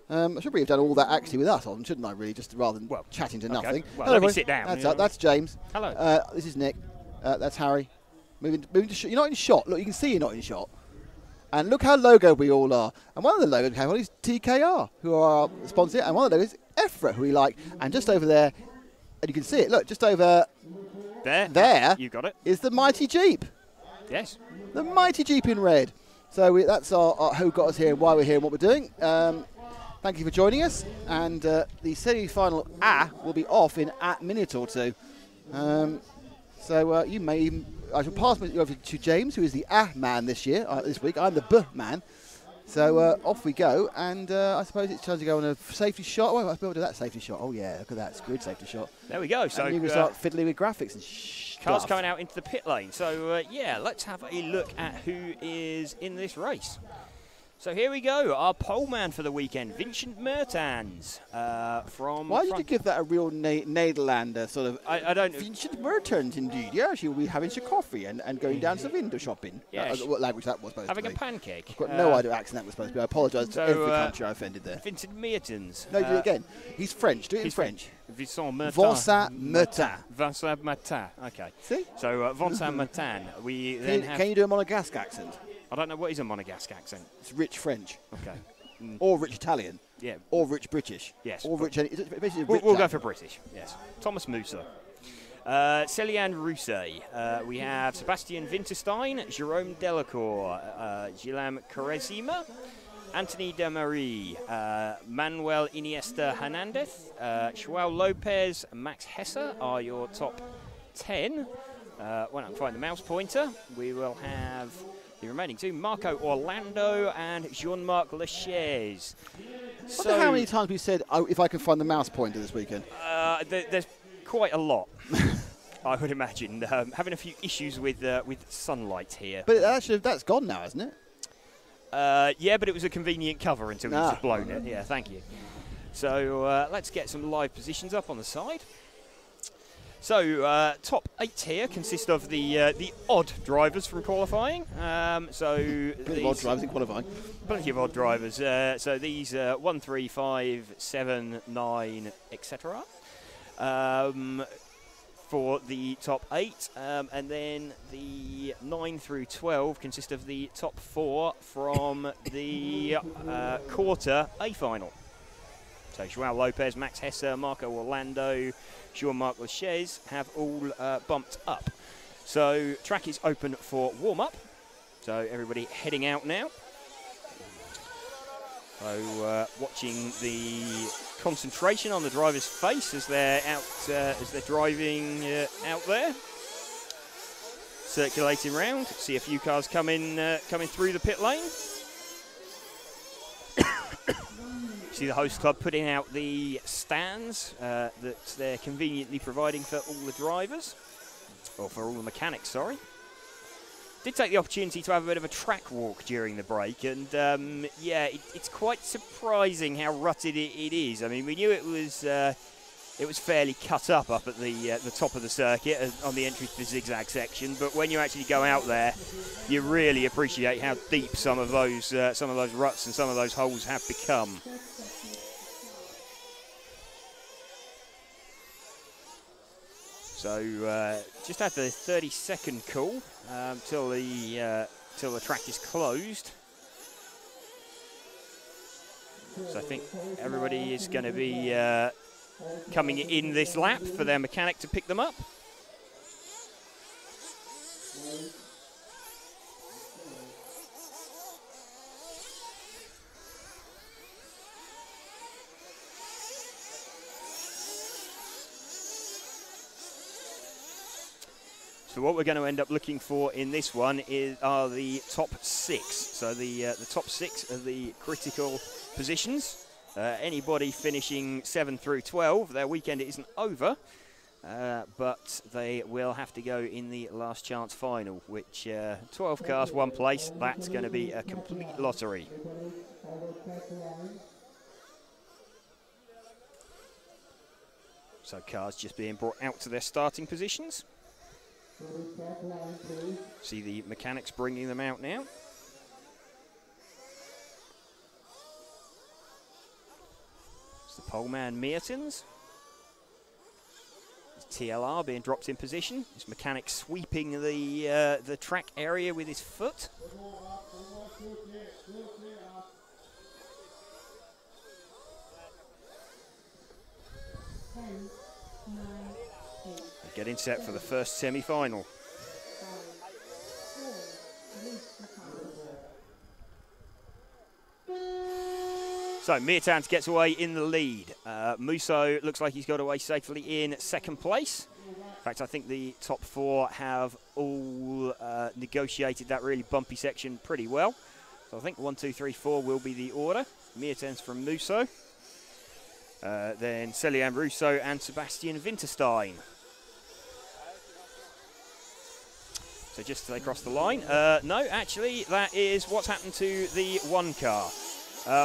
I should probably have done all that actually with us on, shouldn't I, really, just rather than chatting to nothing. Well, Hello, let me everyone. sit down. That's James. Hello. This is Nick. That's Harry. Moving to you're not in shot. Look, you can see you're not in shot. And look how logo we all are. And one of the logos we have on is TKR, who are our sponsor, and one of the logos is EFRA, who we like. And just over there, and you can see it, look, just over there you got it. is the mighty Jeep. Yes. The mighty Jeep in red. So that's our who got us here and why we're here and what we're doing. Thank you for joining us. And the semi-final A will be off in a minute or two. So you may even... I shall pass you over to James, who is the A man this week. I'm the B man. So off we go, and I suppose it's time to go on a safety shot. Oh, I might be able to do that safety shot. Oh yeah, look at that, it's a good safety shot. There we go. So and you can start fiddling with graphics and cars coming out into the pit lane. So yeah, let's have a look at who is in this race. So here we go, our pole man for the weekend, Vincent Mertens from... Why did you give that a real Nederlander sort of... I don't... Vincent Mertens, indeed. Yeah, she'll be having some coffee and going down some window shopping. Yeah, what language that was supposed to be. having a pancake. I've got no idea what accent that was supposed to be. I apologise to every country I offended there. Vincent Mertens. No, do it again. He's French. Do it in French. Vincent Mertens. Vincent Mertens. Vincent Mertens. Okay. See? So Vincent Mertens. We then have... Can you do a Monegasque accent? I don't know what is a Monegasque accent. It's rich French. Okay. Or rich Italian. Yeah. Or rich British. Yes. Or rich... Basically We'll go for British, yes. Thomas Musa. Céliane Rousset. We have Sebastian Winterstein, Jérôme Delacour, Guillaume Carezima, Anthony Demarie, Manuel Iniesta Hernandez, Joao Lopez, Max Hesse are your top 10. When I can find the mouse pointer, we will have the remaining 2, Marco Orlando and Jean-Marc Lachaise. I wonder how many times we said, oh, if I can find the mouse pointer this weekend. There's quite a lot, I would imagine. Having a few issues with sunlight here. But actually, that's gone now, hasn't it? Yeah, but it was a convenient cover until you've just blown it. Yeah, thank you. So let's get some live positions up on the side. So top 8 here consist of the odd drivers from qualifying. So plenty of odd drivers in qualifying. Plenty of odd drivers. So these 1, 3, 5, 7, 9, etc. For the top 8, and then the 9 through 12 consist of the top 4 from the quarter A final. So Joao Lopez, Max Hesse, Marco Orlando, Jean-Marc Lachaise have all bumped up. So track is open for warm-up. So everybody heading out now. So watching the concentration on the driver's face as they're out, as they're driving out there. Circulating round. See a few cars coming through the pit lane. See the host club putting out the stands that they're conveniently providing for all the drivers, or for all the mechanics, sorry. Did take the opportunity to have a bit of a track walk during the break, and yeah, it's quite surprising how rutted it is. I mean, we knew it was fairly cut up at the top of the circuit on the entry to the zigzag section, but when you actually go out there, you really appreciate how deep some of those ruts and some of those holes have become. So just had the 30-second call till the track is closed. So I think everybody is going to be coming in this lap for their mechanic to pick them up. So what we're going to end up looking for in this one are the top 6. So the top 6 of the critical positions. Anybody finishing 7 through 12, their weekend isn't over, but they will have to go in the last chance final, which 12 cars, 1 place, that's going to be a complete lottery. So cars just being brought out to their starting positions. See the mechanics bringing them out now. It's the poleman Meertens. TLR being dropped in position. His mechanic sweeping the track area with his foot. Getting set for the first semi-final. So Meertens gets away in the lead. Musso looks like he's got away safely in second place. In fact, I think the top 4 have all negotiated that really bumpy section pretty well. So I think 1, 2, 3, 4 will be the order. Meertens from Musso. Then Celian Russo and Sebastian Winterstein. So just as they cross the line. No, actually, that is what's happened to the 1 car.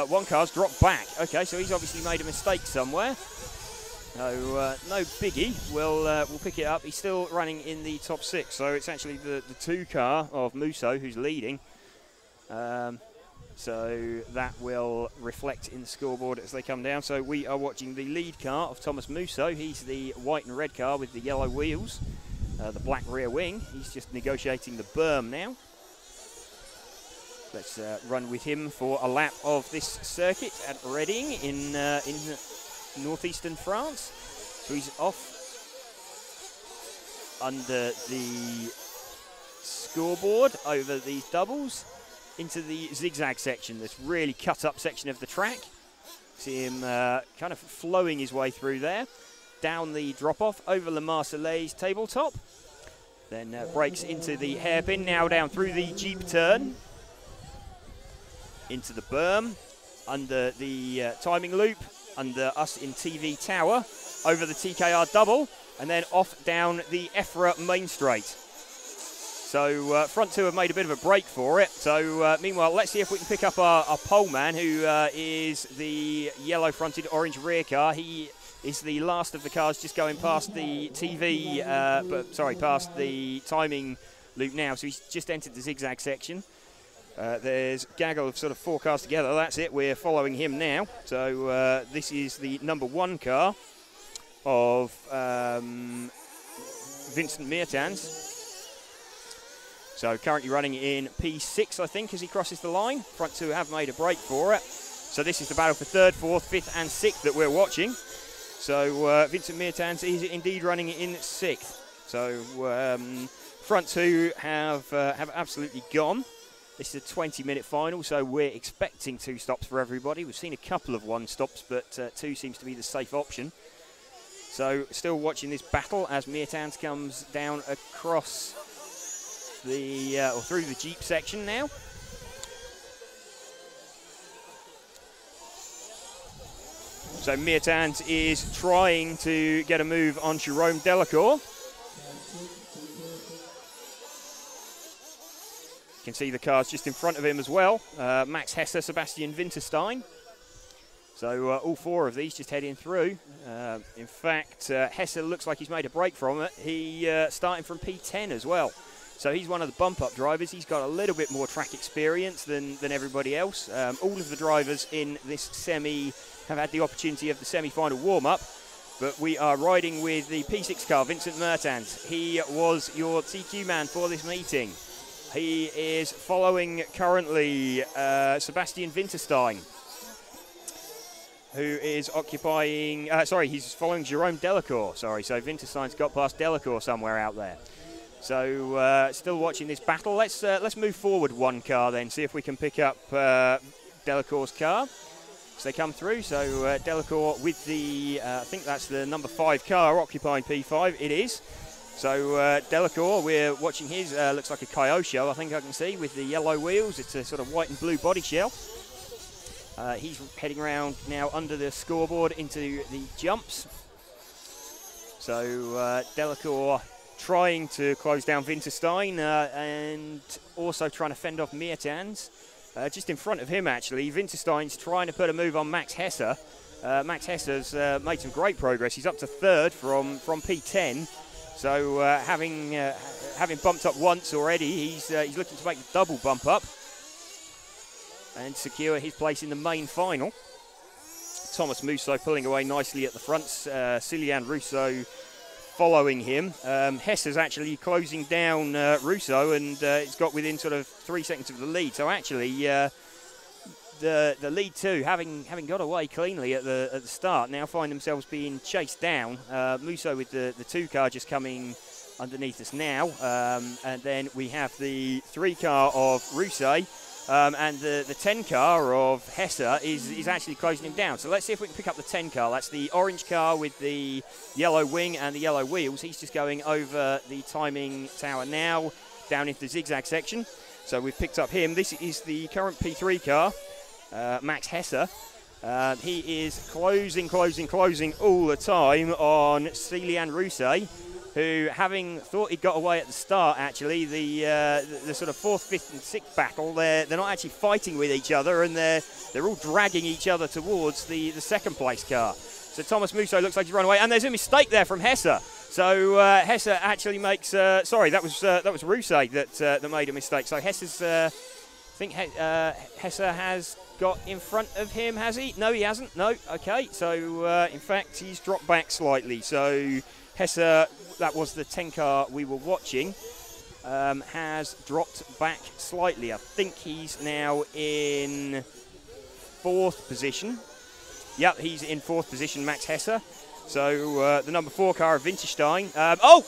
1 car's dropped back. Okay, so he's obviously made a mistake somewhere. No biggie. We'll pick it up. He's still running in the top 6. So it's actually the 2 car of Musso who's leading. So that will reflect in the scoreboard as they come down. So we are watching the lead car of Thomas Musso. He's the white and red car with the yellow wheels. The black rear wing. He's just negotiating the berm now. Let's run with him for a lap of this circuit at Reading in northeastern France. So he's off under the scoreboard over these doubles into the zigzag section, this really cut up section of the track. See him kind of flowing his way through there. Down the drop-off over Le Marseillaise tabletop. Then brakes into the hairpin, now down through the Jeep turn. Into the berm, under the timing loop, under us in TV Tower, over the TKR double, and then off down the EFRA main straight. So front 2 have made a bit of a break for it. So meanwhile, let's see if we can pick up our poleman, who is the yellow-fronted orange rear car. He is the last of the cars just going past the past the timing loop now. So he's just entered the zigzag section. There's a gaggle of sort of 4 cars together. That's it. We're following him now. So this is the number 1 car of Vincent Meertens. So currently running in P6, I think, as he crosses the line. Front 2 have made a break for it. So this is the battle for 3rd, 4th, 5th and 6th that we're watching. So Vincent Meertens is indeed running in 6th. So Front two have absolutely gone. This is a 20-minute final, so we're expecting 2 stops for everybody. We've seen a couple of 1 stops, but 2 seems to be the safe option. So still watching this battle as Meertans comes down across the or through the Jeep section now. So Meertans is trying to get a move on Jerome Delacour. You can see the cars just in front of him as well. Max Hesse, Sebastian Winterstein. So all 4 of these just heading through. In fact, Hesse looks like he's made a break from it. He starting from P10 as well. So he's one of the bump-up drivers. He's got a little bit more track experience than everybody else. All of the drivers in this semi have had the opportunity of the semi-final warm-up. But we are riding with the P6 car, Vincent Meertens. He was your TQ man for this meeting. He is following currently Sebastian Winterstein, who is occupying, he's following Jerome Delacour, so Winterstein's got past Delacour somewhere out there. So still watching this battle. Let's move forward 1 car then, see if we can pick up Delacour's car. So they come through, so Delacour with the, I think that's the number 5 car occupying P5, it is. So Delacour, we're watching his, looks like a Kyosho, I think I can see, with the yellow wheels. It's a sort of white and blue body shell. He's heading around now under the scoreboard into the jumps. So Delacour trying to close down Winterstein and also trying to fend off Meertans. Just in front of him, actually, Winterstein's trying to put a move on Max Hesse. Max Hesse's made some great progress. He's up to 3rd from P10. So having bumped up once already, he's looking to make the double bump up and secure his place in the main final. Thomas Musso pulling away nicely at the front. Cillian Russo following him. Hesse's actually closing down Russo, and it's got within sort of 3 seconds of the lead. So actually, the lead 2, having got away cleanly at the start, now find themselves being chased down. Musso with the 2 car just coming underneath us now, and then we have the 3 car of Russo. And the 10 car of Hesse is actually closing him down. So let's see if we can pick up the 10 car. That's the orange car with the yellow wing and the yellow wheels. He's just going over the timing tower now, down into the zigzag section. So we've picked up him. This is the current P3 car, Max Hesse. He is closing all the time on Cillian Russo, who, having thought he'd got away at the start, actually, the sort of 4th, 5th and 6th battle, they're not actually fighting with each other, and they're all dragging each other towards the 2nd place car. So Thomas Musso looks like he's run away, and there's a mistake there from Hesse. So Hesse actually makes, sorry, that was Russo that made a mistake. So Hesse's, I think Hesse has got in front of him, has he? No, he hasn't. No, okay. So in fact, he's dropped back slightly. So Hesse, that was the 10 car we were watching, has dropped back slightly. I think he's now in 4th position. Yep, he's in 4th position, Max Hesse. So the number 4 car of Winterstein.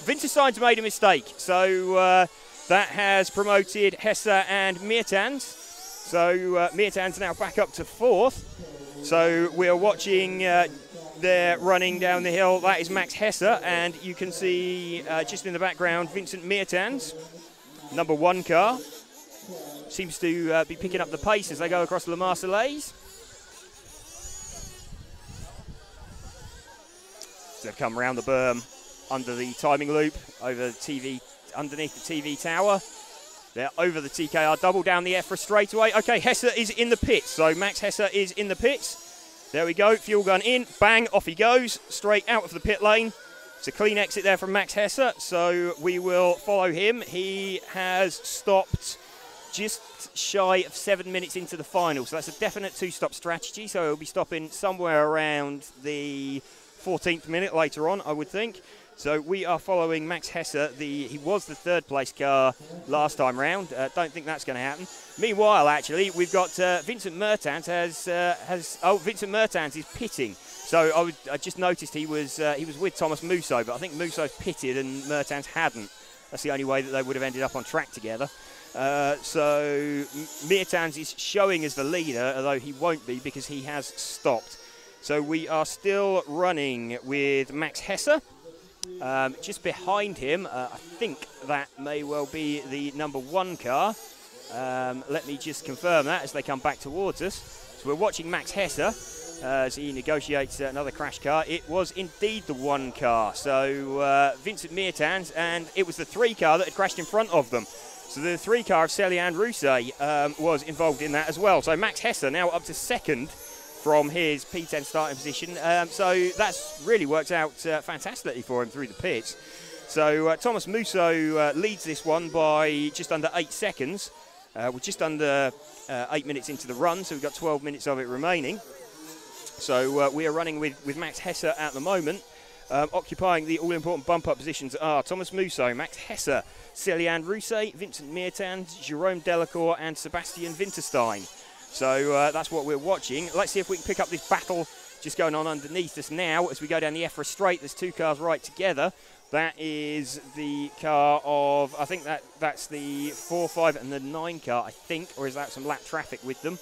Winterstein's made a mistake. So that has promoted Hesse and Meertans. So Meertans now back up to 4th. So we are watching they're running down the hill. That is Max Hesse, and you can see just in the background Vincent Meertans, number 1 car. Seems to be picking up the pace as they go across La Marseillaise. So they've come round the berm, under the timing loop, over the TV, underneath the TV tower. They're over the TKR double down the EFRA straightaway. Okay, Hesse is in the pits, so Max Hesse is in the pits. There we go, fuel gun in, bang, off he goes, straight out of the pit lane. It's a clean exit there from Max Hesse, so we will follow him. He has stopped just shy of 7 minutes into the final, so that's a definite 2-stop strategy, so he'll be stopping somewhere around the 14th minute later on, I would think. So we are following Max Hesse. He was the 3rd place car last time round. Don't think that's going to happen. Meanwhile, actually, we've got Vincent Meertans Vincent Meertans is pitting. So I just noticed he was with Thomas Musso, but I think Musso's pitted and Meertans hadn't. That's the only way that they would have ended up on track together. So Meertans is showing as the leader, although he won't be because he has stopped. So we are still running with Max Hesse. Just behind him, I think that may well be the number 1 car. Let me just confirm that as they come back towards us. So we're watching Max Hesse as he negotiates another crash car. It was indeed the 1 car. So Vincent Meertans, and it was the 3 car that had crashed in front of them. So the 3 car of Celian Rousset was involved in that as well. So Max Hesse now up to 2nd from his P10 starting position. So that's really worked out fantastically for him through the pits. So Thomas Musso leads this one by just under 8 seconds. We're just under 8 minutes into the run, so we've got 12 minutes of it remaining. So we are running with Max Hesse at the moment. Occupying the all-important bump-up positions are Thomas Musso, Max Hesse, Celian Rousset, Vincent Meertans, Jerome Delacour and Sebastian Winterstein. So that's what we're watching. Let's see if we can pick up this battle just going on underneath us now as we go down the EFRA straight. There's 2 cars right together. That is the car of, I think that's the 4, 5 and the 9 car, I think, or is that some lap traffic with them?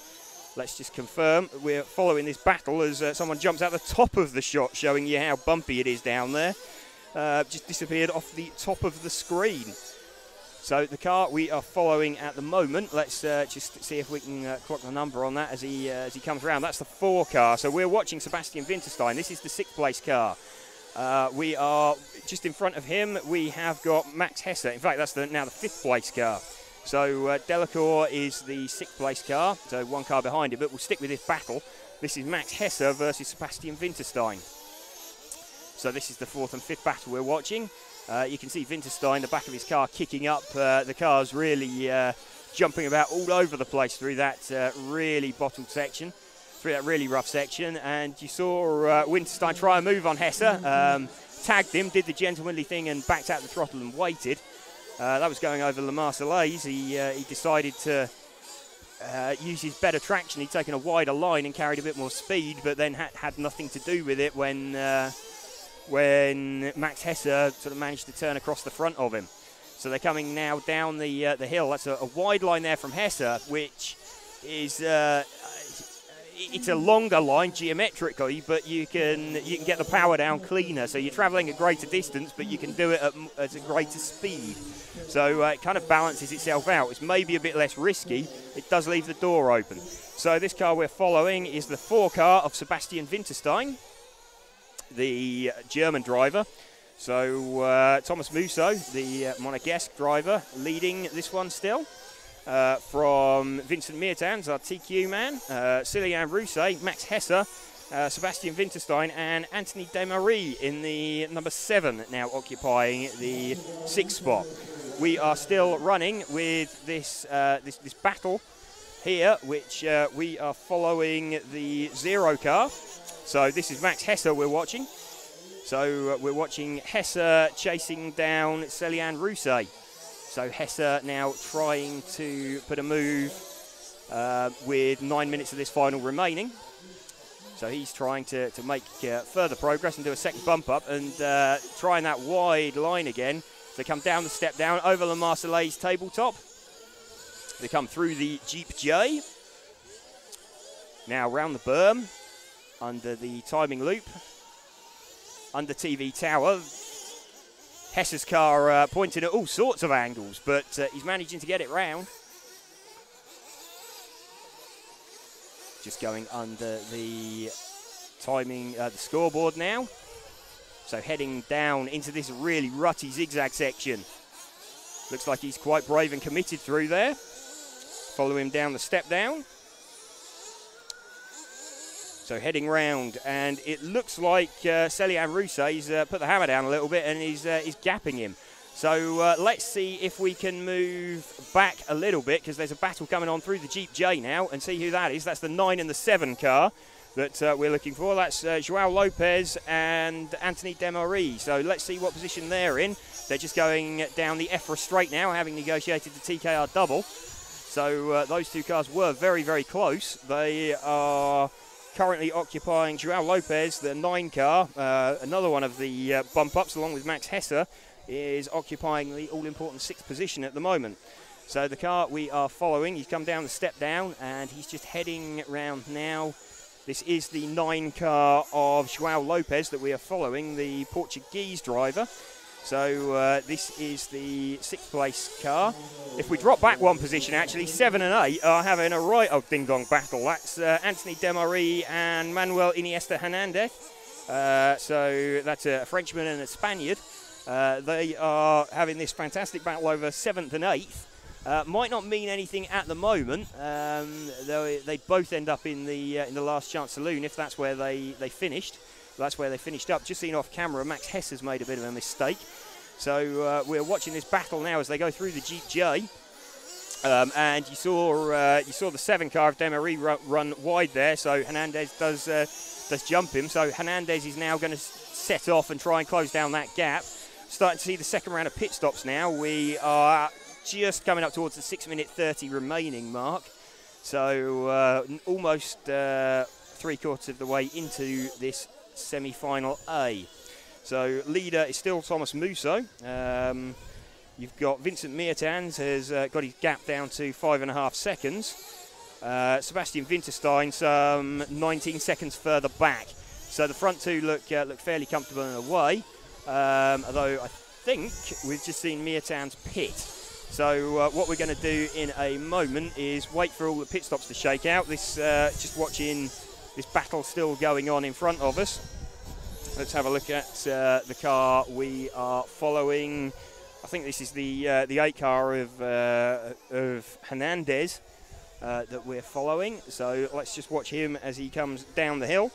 Let's just confirm. We're following this battle as someone jumps out the top of the shot, showing you how bumpy it is down there. Just disappeared off the top of the screen. So the car we are following at the moment, let's just see if we can clock the number on that as he comes around. That's the 4 car. So we're watching Sebastian Winterstein. This is the 6th place car. We are just in front of him. We have got Max Hesse. In fact, that's now the 5th place car. So Delacour is the 6th place car, so 1 car behind him, but we'll stick with this battle. This is Max Hesse versus Sebastian Winterstein. So this is the 4th and 5th battle we're watching. You can see Winterstein, the back of his car, kicking up. The car's really jumping about all over the place through that really bottled section, through that really rough section. And you saw Winterstein try a move on Hesse, tagged him, did the gentlemanly thing and backed out the throttle and waited. That was going over La Marseillaise. He decided to use his better traction. He'd taken a wider line and carried a bit more speed, but then had nothing to do with it when Max Hesse sort of managed to turn across the front of him. So they're coming now down the hill. That's a wide line there from Hesse, which is it's a longer line geometrically, but you can get the power down cleaner. So you're travelling at greater distance, but you can do it at a greater speed. So it kind of balances itself out. It's maybe a bit less risky. It does leave the door open. So this car we're following is the 4 car of Sebastian Winterstein, the German driver. So Thomas Musso, the Monegasque driver, leading this one still. From Vincent Meertans, our TQ man, Celian Rousset, Max Hesse, Sebastian Winterstein and Anthony Desmarais in the number 7, now occupying the 6th spot. We are still running with this this battle here, which we are following the 0 car. So this is Max Hesse we're watching. So we're watching Hesse chasing down Celian Rousset. So Hesse now trying to put a move with 9 minutes of this final remaining. So he's trying to make further progress and do a second bump up and trying that wide line again. So they come down the step down over La Marseillaise tabletop. They come through the Jeep J. Now round the berm, under the timing loop, under TV tower. Hesse's car pointing at all sorts of angles, but he's managing to get it round. Just going under the timing, the scoreboard now. So heading down into this really rutty zigzag section. Looks like he's quite brave and committed through there. Follow him down the step down. So heading round, and it looks like Celian Rousset's put the hammer down a little bit and he's gapping him. So let's see if we can move back a little bit, because there's a battle coming on through the Jeep J now, and see who that is. That's the 9 and the 7 car that we're looking for. That's Joao Lopez and Anthony Desmarais. So let's see what position they're in. They're just going down the EFRA straight now, having negotiated the TKR double. So those 2 cars were very, very close. They are currently occupying Joao Lopez, the 9 car, another one of the bump-ups, along with Max Hesse, is occupying the all-important 6th position at the moment. So the car we are following, he's come down the step down, and he's just heading round now. This is the 9 car of João Lopes that we are following, the Portuguese driver. So this is the 6th place car. If we drop back 1 position, actually, 7 and 8 are having a right old ding-dong battle. That's Anthony Desmarais and Manuel Iniesta Hernandez. So that's a Frenchman and a Spaniard. They are having this fantastic battle over 7th and 8th. Might not mean anything at the moment, though they both end up in the last chance saloon if that's where they finished. That's where they finished up. Just seen off camera, Max Hess has made a bit of a mistake. So we're watching this battle now as they go through the Jeep J. And you saw the 7 car of Desmarais run wide there. So Hernandez does jump him. So Hernandez is now going to set off and try and close down that gap. Starting to see the second round of pit stops now. We are just coming up towards the 6-minute 30 remaining mark. So almost 3/4 of the way into this semi-final A. So leader is still Thomas Musso. You've got Vincent Meertens has got his gap down to 5.5 seconds. Sebastian Winterstein some 19 seconds further back. So the front two look fairly comfortable in a way. Although I think we've just seen Meertens pit. So what we're going to do in a moment is wait for all the pit stops to shake out. This just watching this battle still going on in front of us. Let's have a look at the car we are following. I think this is the 8 car of Hernandez that we're following. So let's just watch him as he comes down the hill.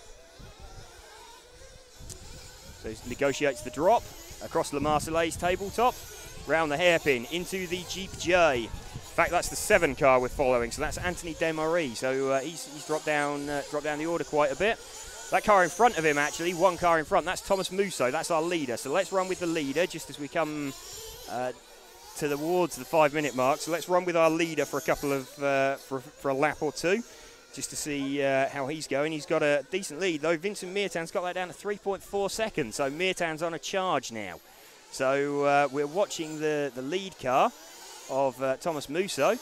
So he negotiates the drop across Le Marseillaise tabletop, round the hairpin into the Jeep J. In fact, that's the 7 car we're following. So that's Anthony Desmarais. So he's dropped down the order quite a bit. That car in front of him, actually, 1 car in front, that's Thomas Musso. That's our leader. So let's run with the leader just as we come towards the 5-minute mark. So let's run with our leader for a couple of for a lap or two, just to see how he's going. He's got a decent lead, though. Vincent Meertens got that down to 3.4 seconds. So Meertens on a charge now. So we're watching the lead car of Thomas Musso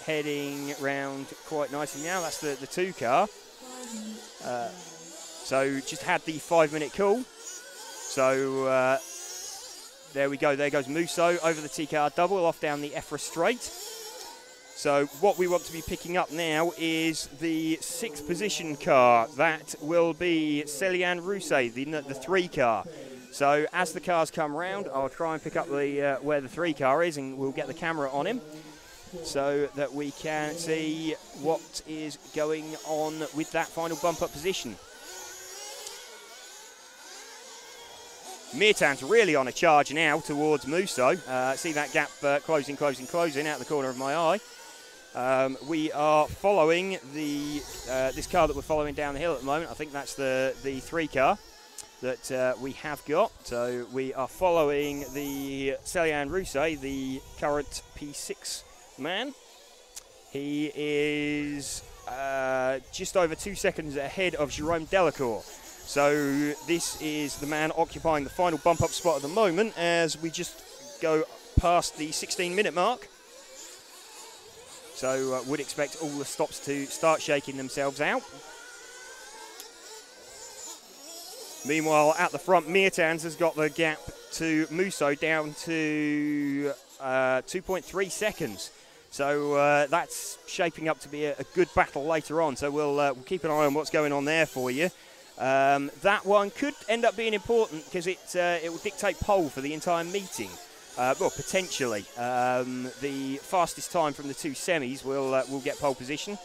heading round quite nicely now. That's the 2 car. So just had the 5-minute call. So there we go. There goes Musso over the T-car double off down the EFRA straight. So what we want to be picking up now is the 6th position car. That will be Célian Rousset, the 3 car. So as the cars come round, I'll try and pick up the where the 3 car is, and we'll get the camera on him so that we can see what is going on with that final bump-up position. Meertens really on a charge now towards Musso. See that gap closing out the corner of my eye. We are following this car that we're following down the hill at the moment. I think that's the 3 car that we have got. So we are following the Célian Rousset, the current P6 man. He is just over 2 seconds ahead of Jérôme Delacour. So this is the man occupying the final bump-up spot at the moment as we just go past the 16-minute mark. So would expect all the stops to start shaking themselves out. Meanwhile, at the front, Meertens has got the gap to Musso down to 2.3 seconds. So that's shaping up to be a good battle later on. So we'll keep an eye on what's going on there for you. That one could end up being important because it will dictate pole for the entire meeting. Well, potentially. The fastest time from the 2 semis will get pole position.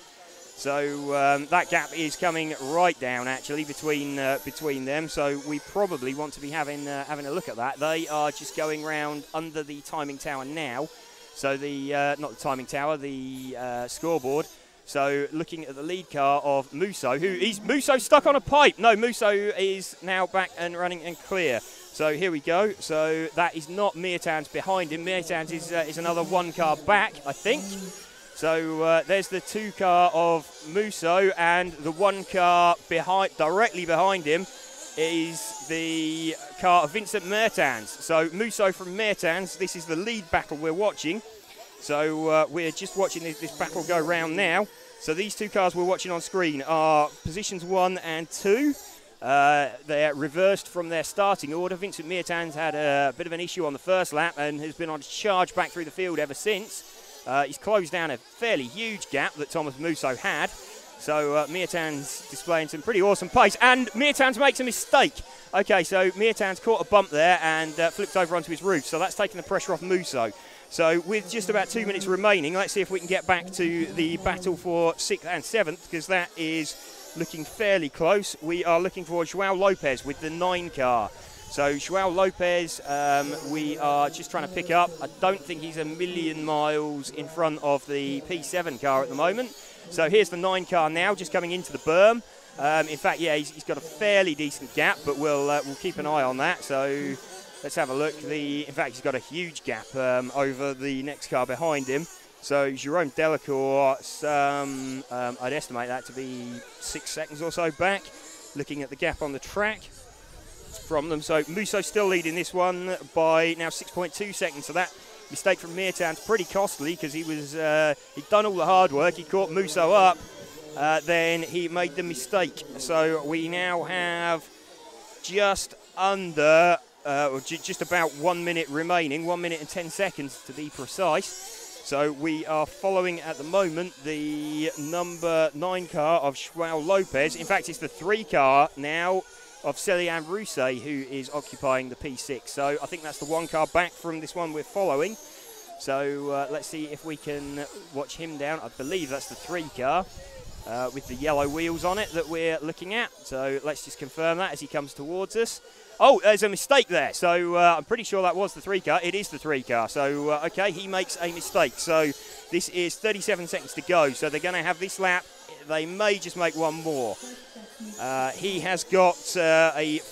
So that gap is coming right down, actually, between them. So we probably want to be having a look at that. They are just going round under the timing tower now. So the not the timing tower, the scoreboard. So looking at the lead car of Musso, Musso stuck on a pipe. No, Musso is now back and running and clear. So here we go. So that is not Meertens behind him. Meertens is another 1 car back, I think. So there's the 2 car of Musso and the 1 car directly behind him is the car of Vincent Mertens. So Musso from Mertens, this is the lead battle we're watching. So we're just watching this battle go round now. So these two cars we're watching on screen are positions 1 and 2. They're reversed from their starting order. Vincent Mertens had a bit of an issue on the first lap and has been on a charge back through the field ever since. He's closed down a fairly huge gap that Thomas Musso had. So Mertens displaying some pretty awesome pace, and Mertens makes a mistake. Okay, so Mertens caught a bump there and flipped over onto his roof, so that's taking the pressure off Musso. So with just about 2 minutes remaining, let's see if we can get back to the battle for 6th and 7th, because that is looking fairly close. We are looking for Joao Lopez with the 9 car. So Joao Lopez, we are just trying to pick up. I don't think he's a million miles in front of the P7 car at the moment. So here's the 9 car now, just coming into the berm. In fact, yeah, he's got a fairly decent gap, but we'll keep an eye on that. So let's have a look. In fact, he's got a huge gap over the next car behind him. So Jerome Delacour, I'd estimate that to be 6 seconds or so back, looking at the gap on the track from them. So Musso still leading this one by now 6.2 seconds. So that mistake from Mertens pretty costly, because he'd done all the hard work. He caught Musso up, then he made the mistake. So we now have just under, just about 1 minute remaining, 1 minute and 10 seconds to be precise. So we are following at the moment the number 9 car of Joao Lopez. In fact, it's the 3 car now of Celian Rousset, who is occupying the P6. So I think that's the 1 car back from this one we're following. So let's see if we can watch him down. I believe that's the 3 car with the yellow wheels on it that we're looking at. So let's just confirm that as he comes towards us. Oh, there's a mistake there. So I'm pretty sure that was the 3 car. It is the 3 car. So, okay, he makes a mistake. So this is 37 seconds to go. So they're going to have this lap. They may just make one more. He has got about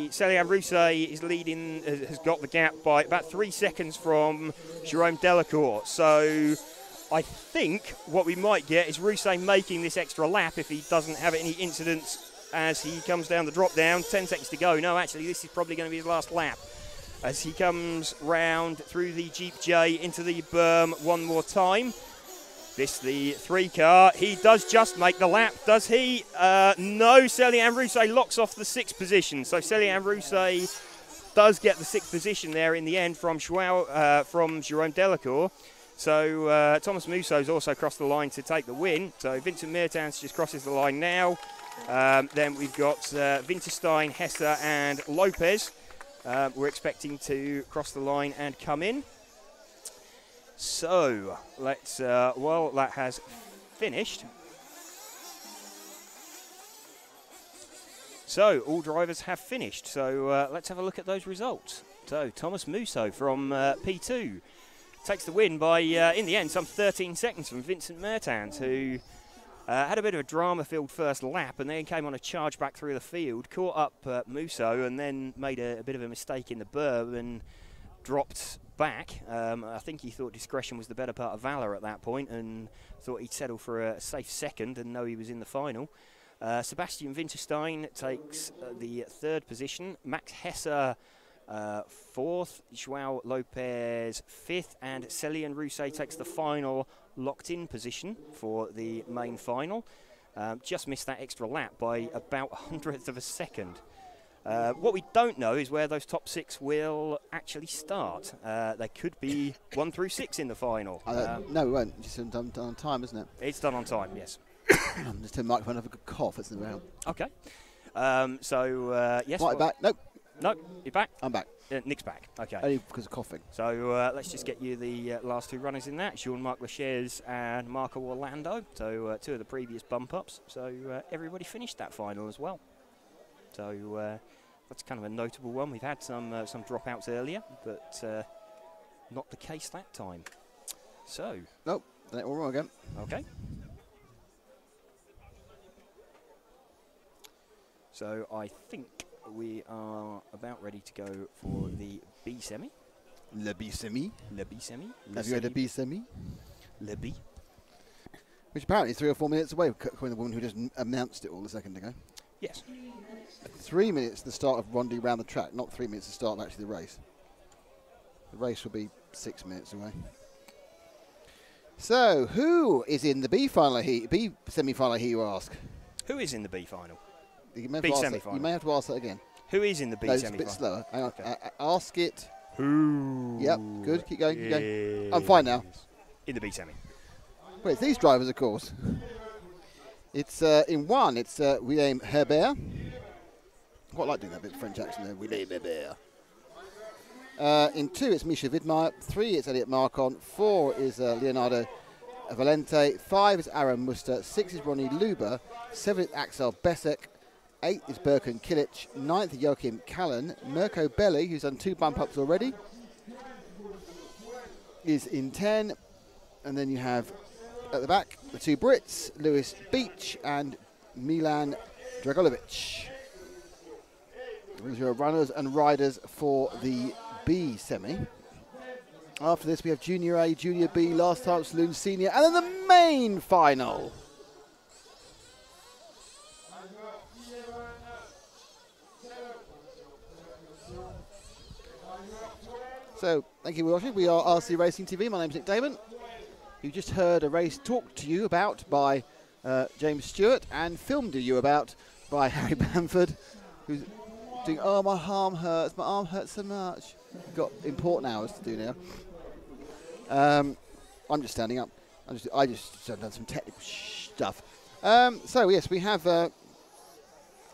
Celian Rousset is leading, has got the gap by about 3 seconds from Jerome Delacour. So I think what we might get is Rousset making this extra lap if he doesn't have any incidents as he comes down the drop down. 10 seconds to go. No, actually, this is probably going to be his last lap as he comes round through the Jeep J into the berm one more time. This, the 3 car. He does just make the lap, does he? No, Celian Rousset locks off the 6th position. So Celian Rousset does get the 6th position there in the end from Jerome Delacour. So Thomas Musso's also crossed the line to take the win. So Vincent Mertens just crosses the line now. Then we've got Winterstein, Hesse and Lopez. We're expecting to cross the line and come in. So let's, well, that has finished. So all drivers have finished. So let's have a look at those results. So Thomas Musso from P2 takes the win by, in the end, some 13 seconds from Vincent Mertens, who had a bit of a drama-filled first lap and then came on a charge back through the field, caught up Musso and then made a bit of a mistake in the berm and dropped back. I think he thought discretion was the better part of valour at that point and thought he'd settle for a safe 2nd and know he was in the final. Sebastian Winterstein takes the 3rd position. Max Hesse 4th, Joao Lopez 5th, and Celian Rousset takes the final locked-in position for the main final. Just missed that extra lap by about 100th of a second. What we don't know is where those top 6 will actually start. They could be 1 through 6 in the final. No, we won't. It's done on time, isn't it? It's done on time, yes. Just turn the microphone have a good cough. It's in the round. Okay. Yes. Right, back. Nope. No, you're back? I'm back. Nick's back. Okay. Only because of coughing. So let's just get you the last 2 runners in that. Jean-Marc Lachaise and Marco Orlando. So 2 of the previous bump-ups. So everybody finished that final as well. So that's kind of a notable one. We've had some dropouts earlier, but not the case that time. So. Nope. Then it all wrong again. Okay. So I think we are about ready to go for the B semi. Le B semi. Le B semi. Have you had a B semi? Le B. Which apparently is 3 or 4 minutes away, according to the woman who just announced it all a second ago. Yes. 3 minutes to the start of Rondi round the track, not 3 minutes to start actually the race. The race will be 6 minutes away. So, who is in the B semi-final heat, you ask? Who is in the B final? You may, B have to ask semi-final. you may have to ask that again. Who is in the B No, it's a semi-final? bit slower. Hang on. Okay. Ask it. Who? Yep, good. Keep going, keep going. I'm fine now. In the B semi. Well, it's these drivers, of course. It's in one, it's William Herbert. I quite like doing that bit of French accent there. William Herbert. In 2, it's Misha Widmeyer. 3, it's Elliot Marcon. 4 is Leonardo Valente. 5 is Aaron Muster. 6 is Ronnie Luber. 7 is Axel Besek. 8 is Birkin Kilic. 9th is Joachim Callan. Mirko Belli, who's done 2 bump-ups already, is in 10. And then you have, at the back, the 2 Brits, Lewis Beach and Milan Dragojevic. Those are your runners and riders for the B semi. After this, we have Junior A, Junior B, Last Time Saloon Senior, and then the main final. So, thank you for watching. We are RC Racing TV. My name's Nick Damon. You just heard a race talked to you about by James Stewart and filmed to you about by Harry Bamford, who's doing, oh, my arm hurts so much. Got important hours to do now. I'm just standing up. I just done some technical stuff. So yes, we have RC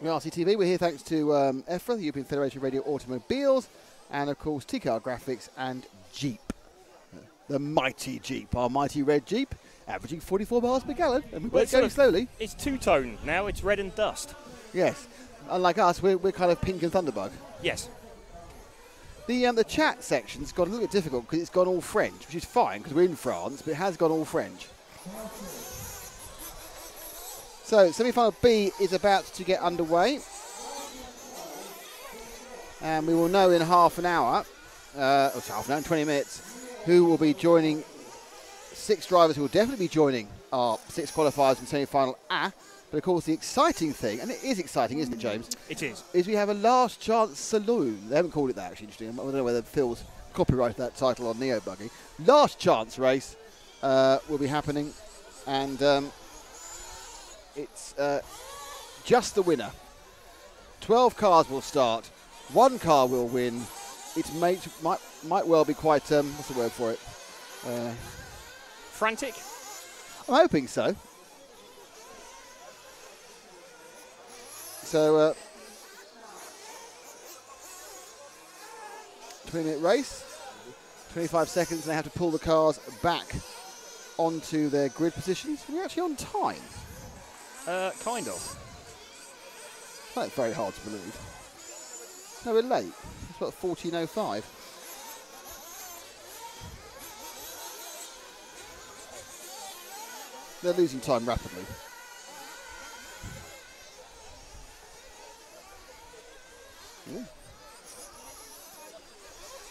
TV. We're here thanks to EFRA, the European Federation of Radio Automobiles, and of course TKR Graphics and Jeep. The mighty Jeep, our mighty red Jeep, averaging 44 miles per gallon, and we're going slowly. It's two-tone now. It's red and dust. Yes. Unlike us, we're kind of pink and Thunderbug. Yes. The chat section's got a little bit difficult because it's gone all French, which is fine because we're in France, but it has gone all French. So, semi-final B is about to get underway. And we will know in half an hour, half an hour and 20 minutes, who will be joining 6 drivers who will definitely be joining our 6 qualifiers in semi-final A. But of course the exciting thing, and it is exciting, isn't it, James? It is we have a last chance saloon. They haven't called it that, actually, interesting. I don't know whether Phil's copyrighted that title on Neo Buggy. Last chance race will be happening, and it's just the winner. 12 cars will start. 1 car will win. It might well be quite, what's the word for it? frantic. I'm hoping so. So, 20-minute race, 25 seconds, and they have to pull the cars back onto their grid positions. We're actually on time. Kind of. That's very hard to believe. No, we're late. It's about 14:05. They're losing time rapidly. Yeah.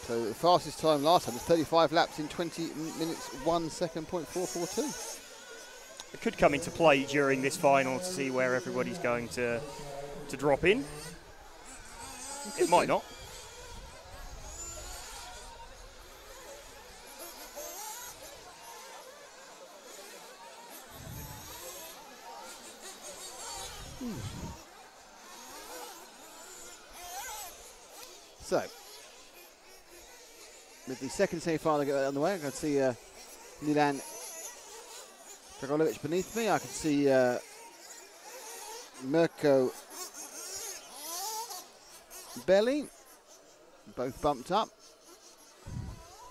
So the fastest time last time was 35 laps in 20 minutes 1 second, .442. It could come into play during this final to see where everybody's going to drop in. It might not. So, with the second semi-final get on the way, I can see Milan Dragojevic beneath me. I can see Mirko Belli, both bumped up.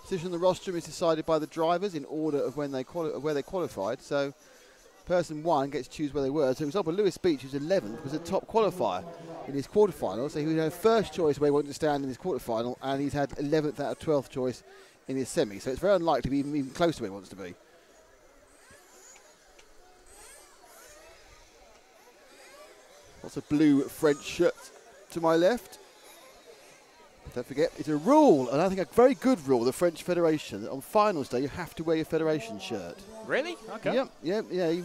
Position on the rostrum is decided by the drivers in order of when they where they qualified. So, person 1 gets to choose where they were. So, for example, Lewis Beach, who's 11th, was a top qualifier in his quarterfinal. So, he had first choice where he wanted to stand in his quarterfinal, and he's had 11th out of 12th choice in his semi. So, it's very unlikely to be even close to where he wants to be. Lots of blue French shirts to my left. don't forget, it's a rule, and I think a very good rule, the French Federation, that on finals day you have to wear your federation shirt. Really? Okay. Yeah.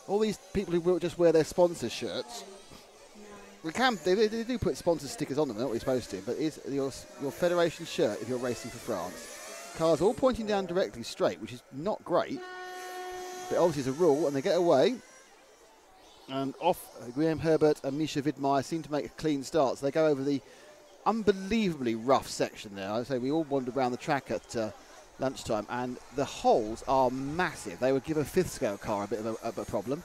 All these people who will just wear their sponsor shirts, they do put sponsor stickers on them, not what you're supposed to, but it's your federation shirt if you're racing for France. Cars all pointing down directly straight, which is not great, but obviously it's a rule, and they get away. And off, Graham Herbert and Misha Widmeyer seem to make a clean start. So they go over the unbelievably rough section there. I say we all wandered around the track at lunchtime, and the holes are massive. They would give a fifth scale car a bit of a problem.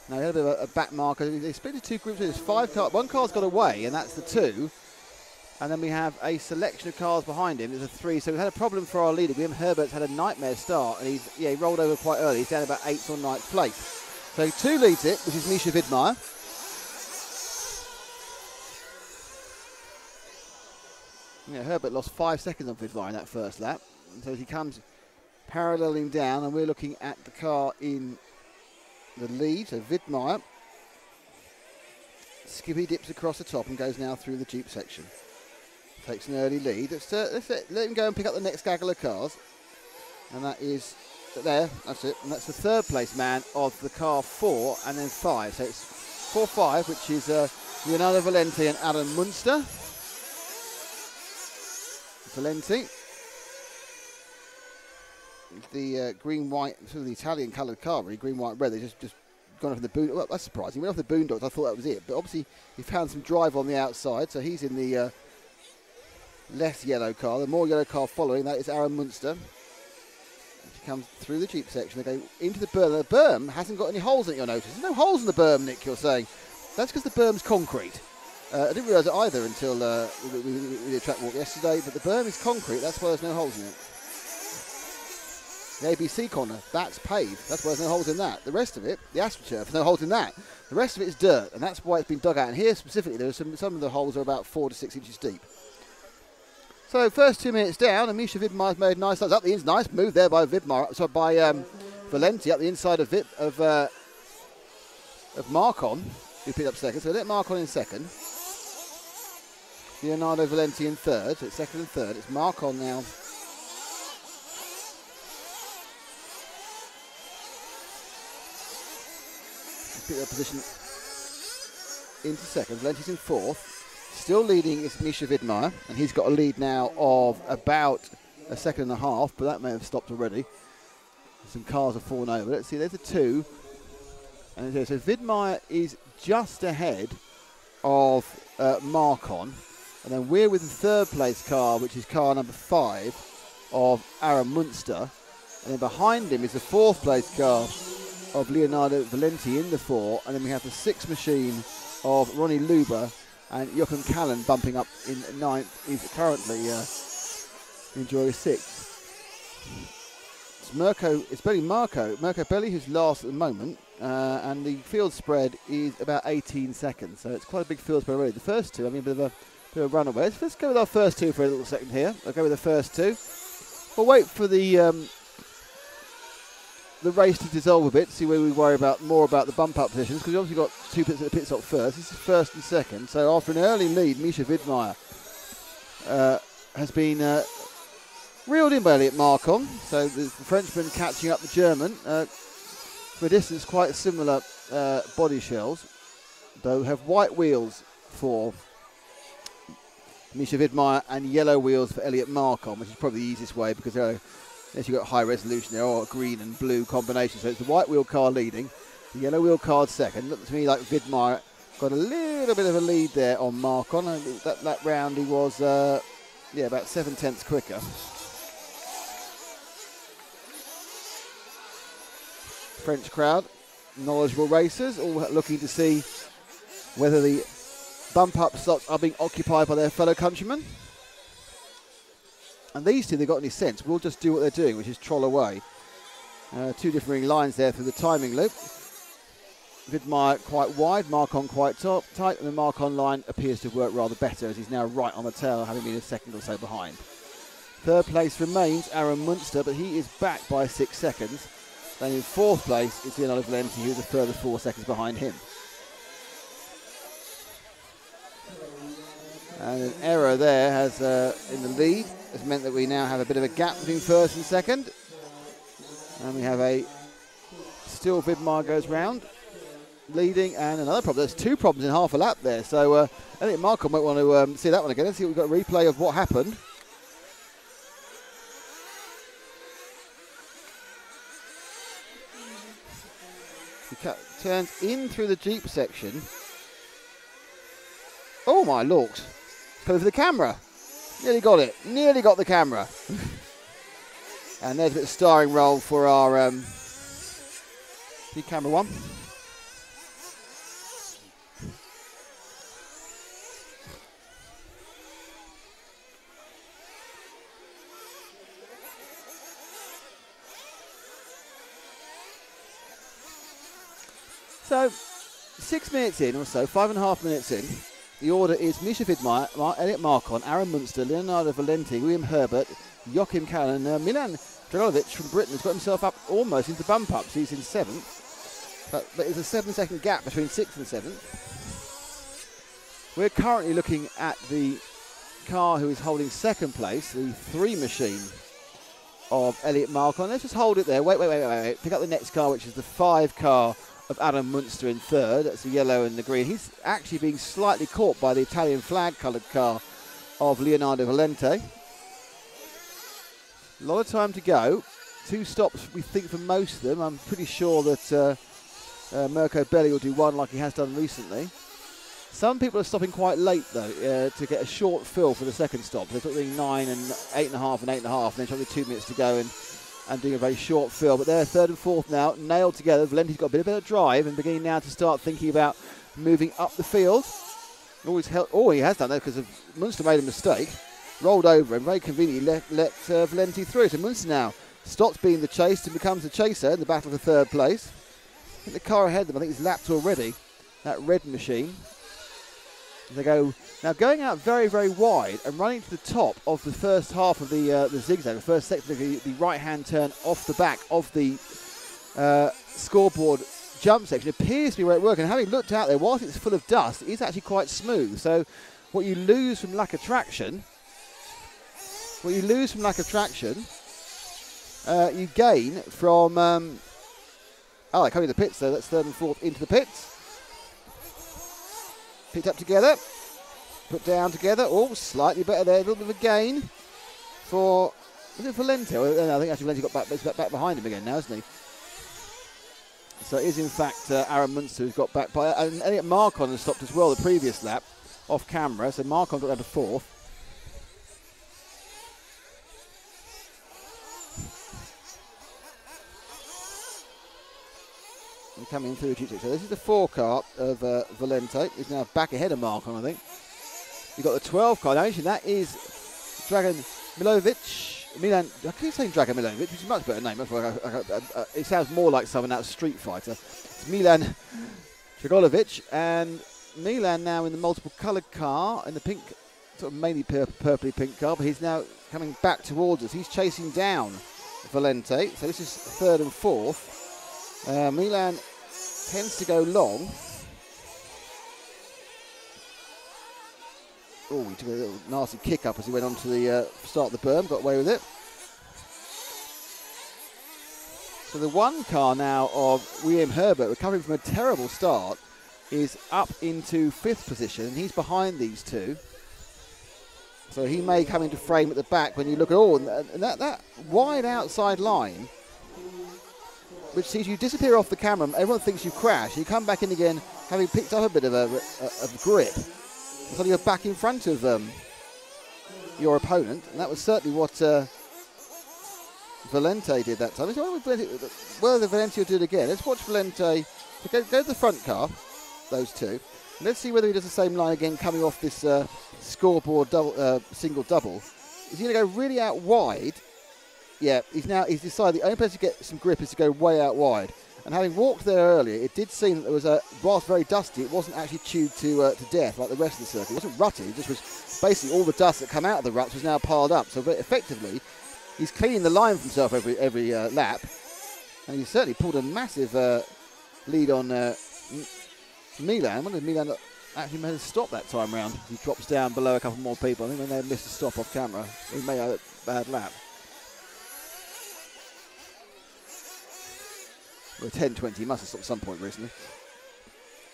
Now, they had a bit of a back marker. They split into two groups. There's 5 cars. One car's got away, and that's the 2. And then we have a selection of cars behind him. There's a 3. So we had a problem for our leader. Graham Herbert's had a nightmare start, and he rolled over quite early. He's down about 8th or 9th place. So 2 leads it, which is Misha Widmeyer. Yeah, Herbert lost 5 seconds on Widmeyer in that first lap. And so he comes paralleling down, and we're looking at the car in the lead. So Widmeyer. Skippy dips across the top and goes now through the Jeep section. Takes an early lead. Let's let him go and pick up the next gaggle of cars. And that is... there, that's it, and that's the 3rd place man of the car 4 and then 5. So it's 4-5, which is Leonardo Valenti and Alan Munster. Valenti, the green-white, sort of the Italian coloured car, really, green, white, red. They just gone off in the boondocks. Well, that's surprising. He went off the boondocks. I thought that was it, but obviously he found some drive on the outside, so he's in the less yellow car. The more yellow car following that is Aaron Munster. Comes through the Jeep section. They go into the berm. The berm hasn't got any holes in it, you'll notice. There's no holes in the berm, Nick, you're saying. That's because the berm's concrete. I didn't realise it either until we did a track walk yesterday, but the berm is concrete. That's why there's no holes in it. The ABC corner, that's paved. That's why there's no holes in that. The rest of it, the AstroTurf, no holes in that. The rest of it is dirt, and that's why it's been dug out. And here specifically, there are some of the holes are about 4 to 6 inches deep. So first 2 minutes down, and Misha Widmeyer's made nice starts up the ins. Nice move there by Widmeyer. So by Valenti up the inside of Marcon, who picked up second. So let Marcon in second. Leonardo Valenti in third. So it's second and third. It's Marcon now. Picked up position into second. Valenti's in fourth. Still leading is Misha Widmeyer, and he's got a lead now of about a second and a half, but that may have stopped already. Some cars have fallen over. Let's see, there's a 2. And so Widmeyer is just ahead of Marcon, and then we're with the 3rd place car, which is car number 5 of Aaron Munster, and then behind him is the 4th place car of Leonardo Valenti in the 4, and then we have the 6th machine of Ronnie Luber, and Joachim Callan bumping up in 9th. He's currently enjoying 6th. It's Mirko Belli who's last at the moment, and the field spread is about 18 seconds, so it's quite a big field spread already. The first 2, I mean, a bit of a runaway. Let's go with our first 2 for a little second here. I'll go with the first 2. We'll wait for the race to dissolve a bit, see where we worry more about the bump up positions, because we've obviously got 2 pits at the pit stop first. This is first and second. So after an early lead, Misha Widmeyer has been reeled in by Elliot Marcon. So the Frenchman catching up the German. For a distance, quite similar body shells, though have white wheels for Misha Widmeyer and yellow wheels for Elliot Marcon, which is probably the easiest way because they're as you've got high resolution there, or green and blue combination. So it's the white wheel car leading, the yellow wheel car second. Looked to me like Widmeyer got a little bit of a lead there on Marcon. That round he was, about 7/10 quicker. French crowd, knowledgeable racers, all looking to see whether the bump up slots are being occupied by their fellow countrymen. And these two, they've got any sense, will just do what they're doing, which is troll away. 2 differing lines there through the timing loop. Widmeyer quite wide, Marcon quite tight, and the Marcon line appears to work rather better as he's now right on the tail, having been a second or so behind. 3rd place remains Aaron Munster, but he is back by 6 seconds. Then in 4th place is Leonardo Valenti, who's a further 4 seconds behind him. And an error there has in the lead has meant that we now have a bit of a gap between first and second. And we have a still Vidmar goes round, leading, and another problem. There's two problems in half a lap there. So I think Marco might want to see that one again. Let's see if we've got a replay of what happened. He turns in through the Jeep section. Oh my lord. Go for the camera. Nearly got it. Nearly got the camera. And there's a bit of starring role for our camera one. So 6 minutes in or so, 5.5 minutes in, the order is Misha Vidmar, Elliot Marcon, Aaron Munster, Leonardo Valenti, William Herbert, Joachim Callan, Milan Dragovic from Britain has got himself up almost into bump ups. He's in 7th, but there's a 7-second gap between 6th and 7th. We're currently looking at the car who is holding 2nd place, the 3 machine of Elliot Marcon. Let's just hold it there. Wait. Pick up the next car, which is the 5 car of Adam Munster in 3rd. That's the yellow and the green. He's actually being slightly caught by the Italian flag coloured car of Leonardo Valenti. A lot of time to go. 2 stops, we think, for most of them. I'm pretty sure that Mirko Belli will do 1 like he has done recently. Some people are stopping quite late, though, to get a short fill for the 2nd stop. They're doing 9 and 8.5 and 8.5, and then only 2 minutes to go and doing a very short fill. But they're 3rd and 4th now, nailed together. Valenti's got a bit of drive and beginning now to start thinking about moving up the field. All he has done that because Munster made a mistake, rolled over and very conveniently let Valenti through. So Munster now stops being the chased and becomes the chaser in the battle for 3rd place. I think the car ahead of them, I think, is lapped already, that red machine. They go now going out very, very wide and running to the top of the first half of the zigzag, the first section of the right-hand turn off the back of the scoreboard jump section. It appears to be where it works, and having looked out there, whilst it's full of dust, it is actually quite smooth. So what you lose from lack of traction, you gain from they're coming to the pits, so that's 3rd and 4th into the pits. Picked up together, put down together. Oh, slightly better there. A little bit of a gain for, was it Valenti? I think actually Valenti got back behind him again now, isn't he? So it is in fact Aaron Munster who's got back by, and Elliot Marcon has stopped as well the previous lap off camera. So Marcon got down to 4th. Coming through the G6. So this is the 4 car of Valenti. He's now back ahead of Marcon, I think. You've got the 12 car. Now, actually, that is Dragan Milovic. I keep saying Dragan Milovic, which is a much better name. It sounds more like someone out of Street Fighter. It's Milan Dragolovic. And Milan now in the multiple coloured car, in the pink, sort of mainly purpley pink car, but he's now coming back towards us. He's chasing down Valenti. So this is 3rd and 4th. Milan tends to go long. Oh, he took a little nasty kick up as he went on to the start of the berm, got away with it. So the 1 car now of William Herbert, recovering from a terrible start, is up into 5th position, and he's behind these 2. So he may come into frame at the back when you look at and that wide outside line, which sees you disappear off the camera, everyone thinks you've crashed. You come back in again, having picked up a bit of a grip. So you're back in front of your opponent, and that was certainly what Valenti did that time. Whether Valenti will do it again. Let's watch Valenti. Go to the front car, those 2. And let's see whether he does the same line again coming off this scoreboard single double. Is he going to go really out wide? Yeah, he's decided the only place to get some grip is to go way out wide. And having walked there earlier, it did seem that there was whilst very dusty, it wasn't actually chewed to death like the rest of the circuit. It wasn't rutty, it just was basically all the dust that come out of the ruts was now piled up. So effectively, he's cleaning the line for himself every lap. And he certainly pulled a massive lead on Milan. I wonder if Milan actually made a stop that time round. He drops down below a couple more people. I think they may have missed a stop off camera. He may have a bad lap. Well, 10:20, he must have stopped at some point recently.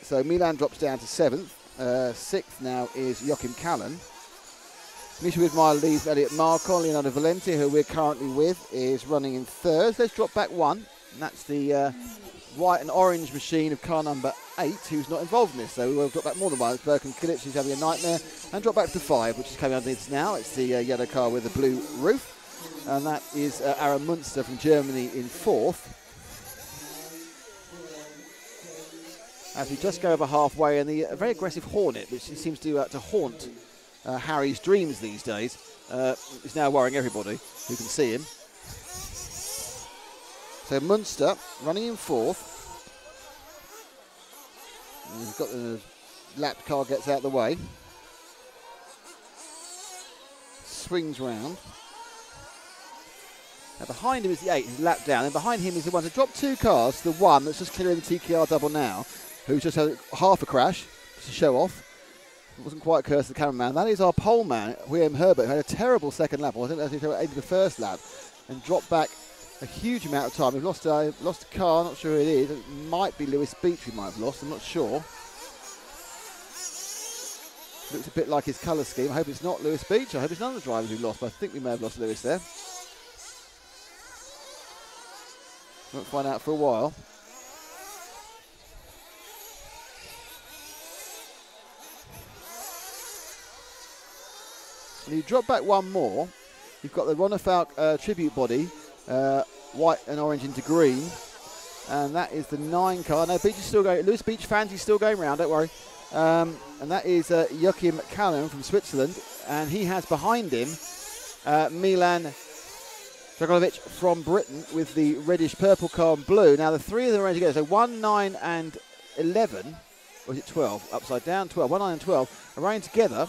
So Milan drops down to 7th. 6th now is Joachim Callan. Misha Widmeyer leads Elliot Marcon. Leonardo Valenti, who we're currently with, is running in 3rd. Let's drop back 1. And that's the white and orange machine of car number 8, who's not involved in this. So we'll drop back more than 1. It's Birkin Kilic, who's having a nightmare. And drop back to 5, which is coming underneath now. It's the yellow car with the blue roof. And that is Aaron Munster from Germany in 4th. As we just go over halfway, and the very aggressive Hornet, which seems to haunt Harry's dreams these days, is now worrying everybody who can see him. So Munster running in 4th. He's got the lapped car, gets out of the way. Swings round. Now behind him is the 8, he's lapped down, and behind him is the one to drop 2 cars, the one that's just clearing the TKR double now, who's just had half a crash, just to show off. It wasn't quite cursed the cameraman. That is our pole man, William Herbert, who had a terrible second lap. I think that's the first lap, and dropped back a huge amount of time. We've lost a car, not sure who it is. It might be Lewis Beach we might have lost, I'm not sure. Looks a bit like his colour scheme. I hope it's not Lewis Beach. I hope it's none of the drivers we've lost, but I think we may have lost Lewis there. Won't find out for a while. And you drop back 1 more. You've got the Ronner Falk tribute body, white and orange into green, and that is the 9 car. No, Beach is still going. Lewis Beach fans, he's still going round. Don't worry. And that is Joachim Callan from Switzerland, and he has behind him Milan Dragolovic from Britain with the reddish purple car and blue. Now the 3 of them are running together. So 1, 9 and 11, or is it 12? Upside down, 12. 1, 9 and 12 are running together.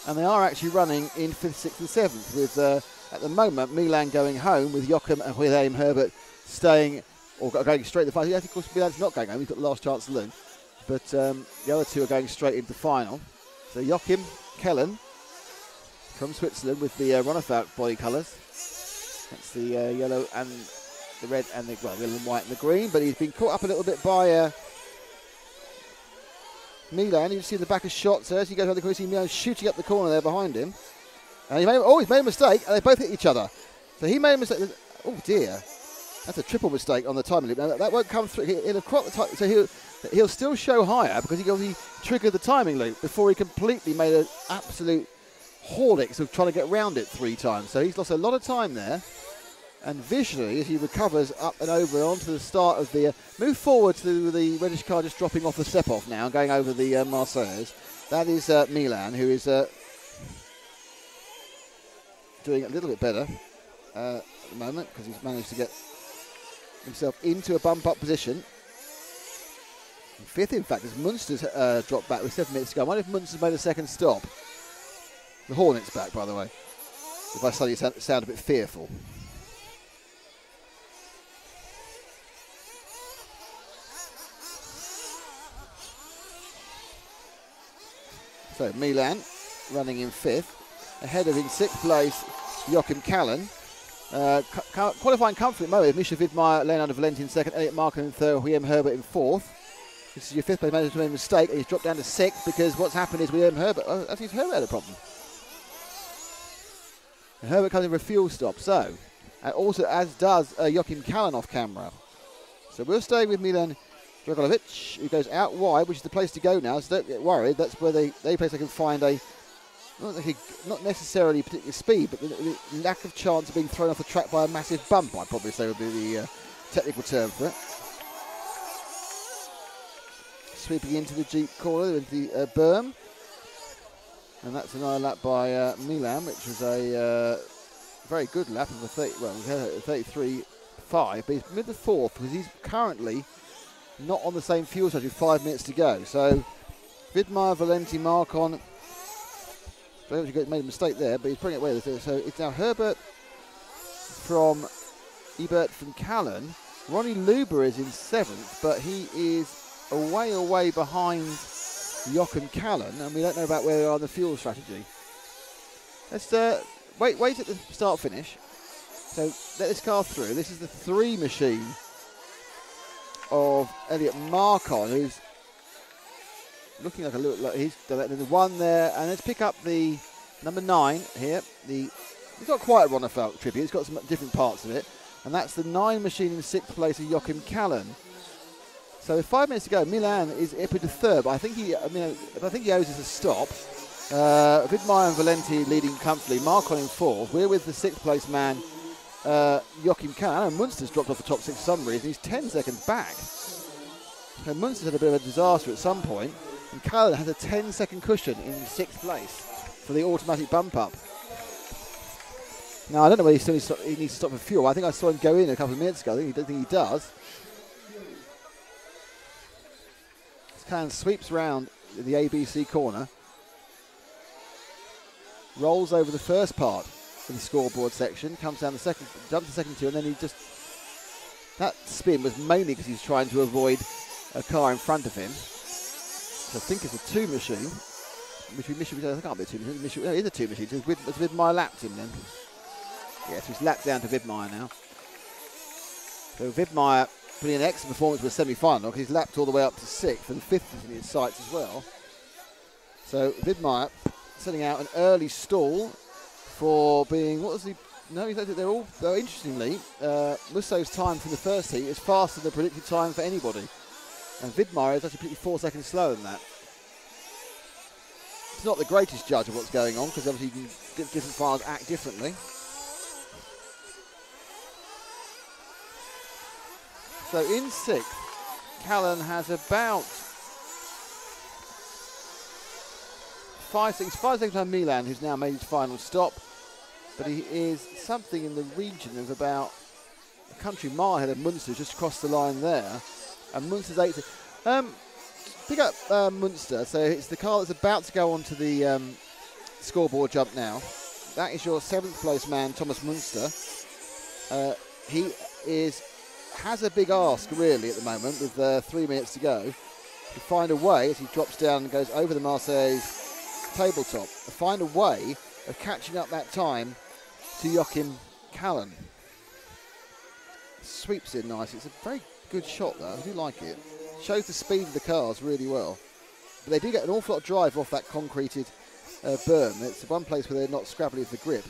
And they are actually running in 5th, 6th and 7th with, at the moment, Milan going home with Joachim and William Herbert staying, or going straight to the final. Yes, of course, Milan's not going home. He's got the last chance to lose. But the other 2 are going straight into the final. So Joachim Callan from Switzerland with the Ronner Falk body colours. That's the yellow and the red and the, well, yellow and white and the green. But he's been caught up a little bit by Milan. You can see the back of shots as he goes around the corner. You see Milan shooting up the corner there behind him. And he's made a mistake, and they both hit each other. So he made a mistake. Oh dear, that's a triple mistake on the timing loop. Now that won't come through. He'll have cropped the time, so he'll still show higher because he obviously triggered the timing loop before he completely made an absolute Horlicks of trying to get round it 3 times. So he's lost a lot of time there. And visually, as he recovers up and over onto the start of the move forward to the reddish car, just dropping off the step off now, going over the Marseillaise. That is Milan, who is doing a little bit better at the moment because he's managed to get himself into a bump up position. And 5th, in fact, as Munster's dropped back with 7 minutes to go. I wonder if Munster's made a second stop. The Hornet's back, by the way. If I suddenly sound a bit fearful. So Milan running in 5th. Ahead of in 6th place, Joachim Callan. Qualifying comfortably at the moment, Misha Widmeyer, Leonardo Valenti in 2nd, Elliot Marcon in 3rd, William Herbert in 4th. This is your 5th place manager who made a mistake, and he's dropped down to 6th because what's happened is William Herbert, I think Herbert had a problem. And Herbert comes in for a fuel stop, so, and also as does Joachim Callan off camera. So we'll stay with Milan Dragolovic, who goes out wide, which is the place to go now, so don't get worried. That's where they place they can find a, not necessarily particular speed, but the lack of chance of being thrown off the track by a massive bump, I'd probably say would be the technical term for it. Sweeping into the Jeep corner, into the berm. And that's another lap by Milan, which was a very good lap of a 33.5, but he's mid the 4th because he's currently not on the same fuel stage with 5 minutes to go. So Widmeyer, Valenti, Marcon, made a mistake there, but he's putting it away. So it's now Herbert from Ebert from Callan. Ronnie Luber is in 7th, but he is away behind Joachim Callan, and we don't know about where they are in the fuel strategy. Let's wait at the start finish. So let this car through. This is the 3 machine of Elliot Marcon, who's looking like a little. Like he's done the 1 there, and let's pick up the number 9 here. He's not quite a Ronnefeld tribute. It's got some different parts of it, and that's the 9 machine in 6th place of Joachim Callan. So with 5 minutes to go, Milan is up into 3rd, but I think he owes us a stop. Widmeyer and Valenti leading comfortably. Marcon in 4th. We're with the 6th place man, Joachim Callan. And Munster's dropped off the top 6 for some reason. He's 10 seconds back. So Munster's had a bit of a disaster at some point, and Callan has a 10-second cushion in 6th place for the automatic bump up. Now, I don't know whether he needs to stop for fuel. I think I saw him go in a couple of minutes ago. I think he does. Callan sweeps round the ABC corner, rolls over the first part of the scoreboard section, comes down the second, jumps the second 2, and then he just... That spin was mainly because he's trying to avoid a car in front of him. So I think it's a 2 machine. It can't be a 2 machine. No, it is a 2 machine. So Widmeyer lapped him then. Yeah, so he's lapped down to Widmeyer now. So Widmeyer putting an excellent performance for a semi-final because he's lapped all the way up to 6th, and 5th is in his sights as well. So Widmeyer setting out an early stall for being, what was he? No, they're all, though interestingly, Musso's time from the first heat is faster than the predicted time for anybody. And Widmeyer is actually pretty 4 seconds slower than that. It's not the greatest judge of what's going on because obviously you can, different files act differently. So in 6th, Callan has about 5 seconds behind Milan, who's now made his final stop. But he is something in the region of about a country mile ahead of Munster, just across the line there. And Munster's 8th. Pick up Munster. So it's the car that's about to go onto the scoreboard jump now. That is your 7th place man, Thomas Munster. He has a big ask, really, at the moment, with 3 minutes to go, to find a way, as he drops down and goes over the Marseille's tabletop, to find a way of catching up that time to Joachim Callan. Sweeps in nice. It's a very good shot, though. I do like it. Shows the speed of the cars really well. But they do get an awful lot of drive off that concreted berm. It's the one place where they're not scrabbly with the grip.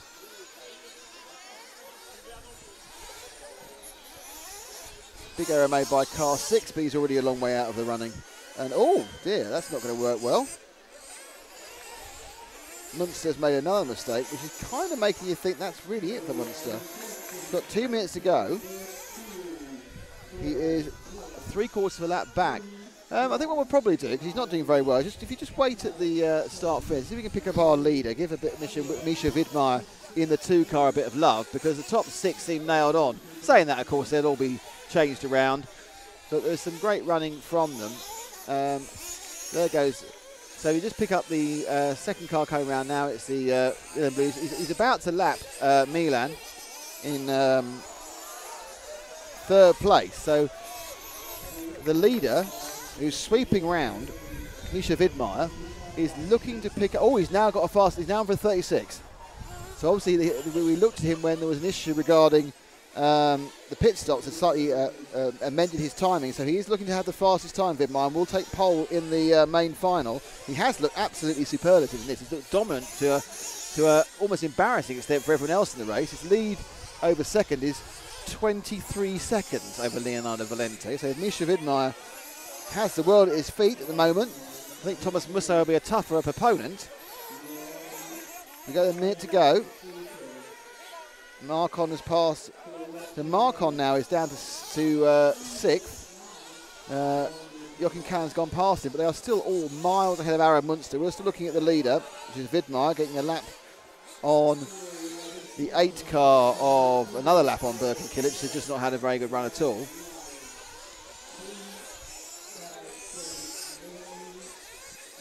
Big error made by car 6, but he's already a long way out of the running. And oh dear, that's not going to work well. Munster's made another mistake, which is kind of making you think that's really it for Munster. He's got 2 minutes to go. He is 3/4 of a lap back. I think what we'll probably do, because he's not doing very well, if you just wait at the start finish, see if we can pick up our leader, give a bit of Misha Widmeyer in the 2 car a bit of love, because the top 6 seem nailed on. Saying that, of course, they'll all be changed around, but there's some great running from them. There goes. So you just pick up the second car coming around now. It's the Blues. He's about to lap Milan in 3rd place. So the leader, who's sweeping round, Misha Widmeyer, is looking to pick up. Oh, he's now got a fast. He's now for 36. So obviously we looked at him when there was an issue regarding the pit stops and slightly amended his timing, so he is looking to have the fastest time, Widmeyer, and will take pole in the main final. He has looked absolutely superlative in this. He's looked dominant to a almost embarrassing extent for everyone else in the race. His lead over second is 23 seconds over Leonardo Valente. So Misha Widmeyer has the world at his feet at the moment. I think Thomas Musso will be a tougher opponent. We've got a minute to go. Marcon has passed. So Marcon now is down to 6th. Joachim Callan's gone past him, but they are still all miles ahead of Aaron Munster. We're still looking at the leader, which is Widmeyer, getting a lap on the 8 car of another lap on Birkenkilich, who's just not had a very good run at all.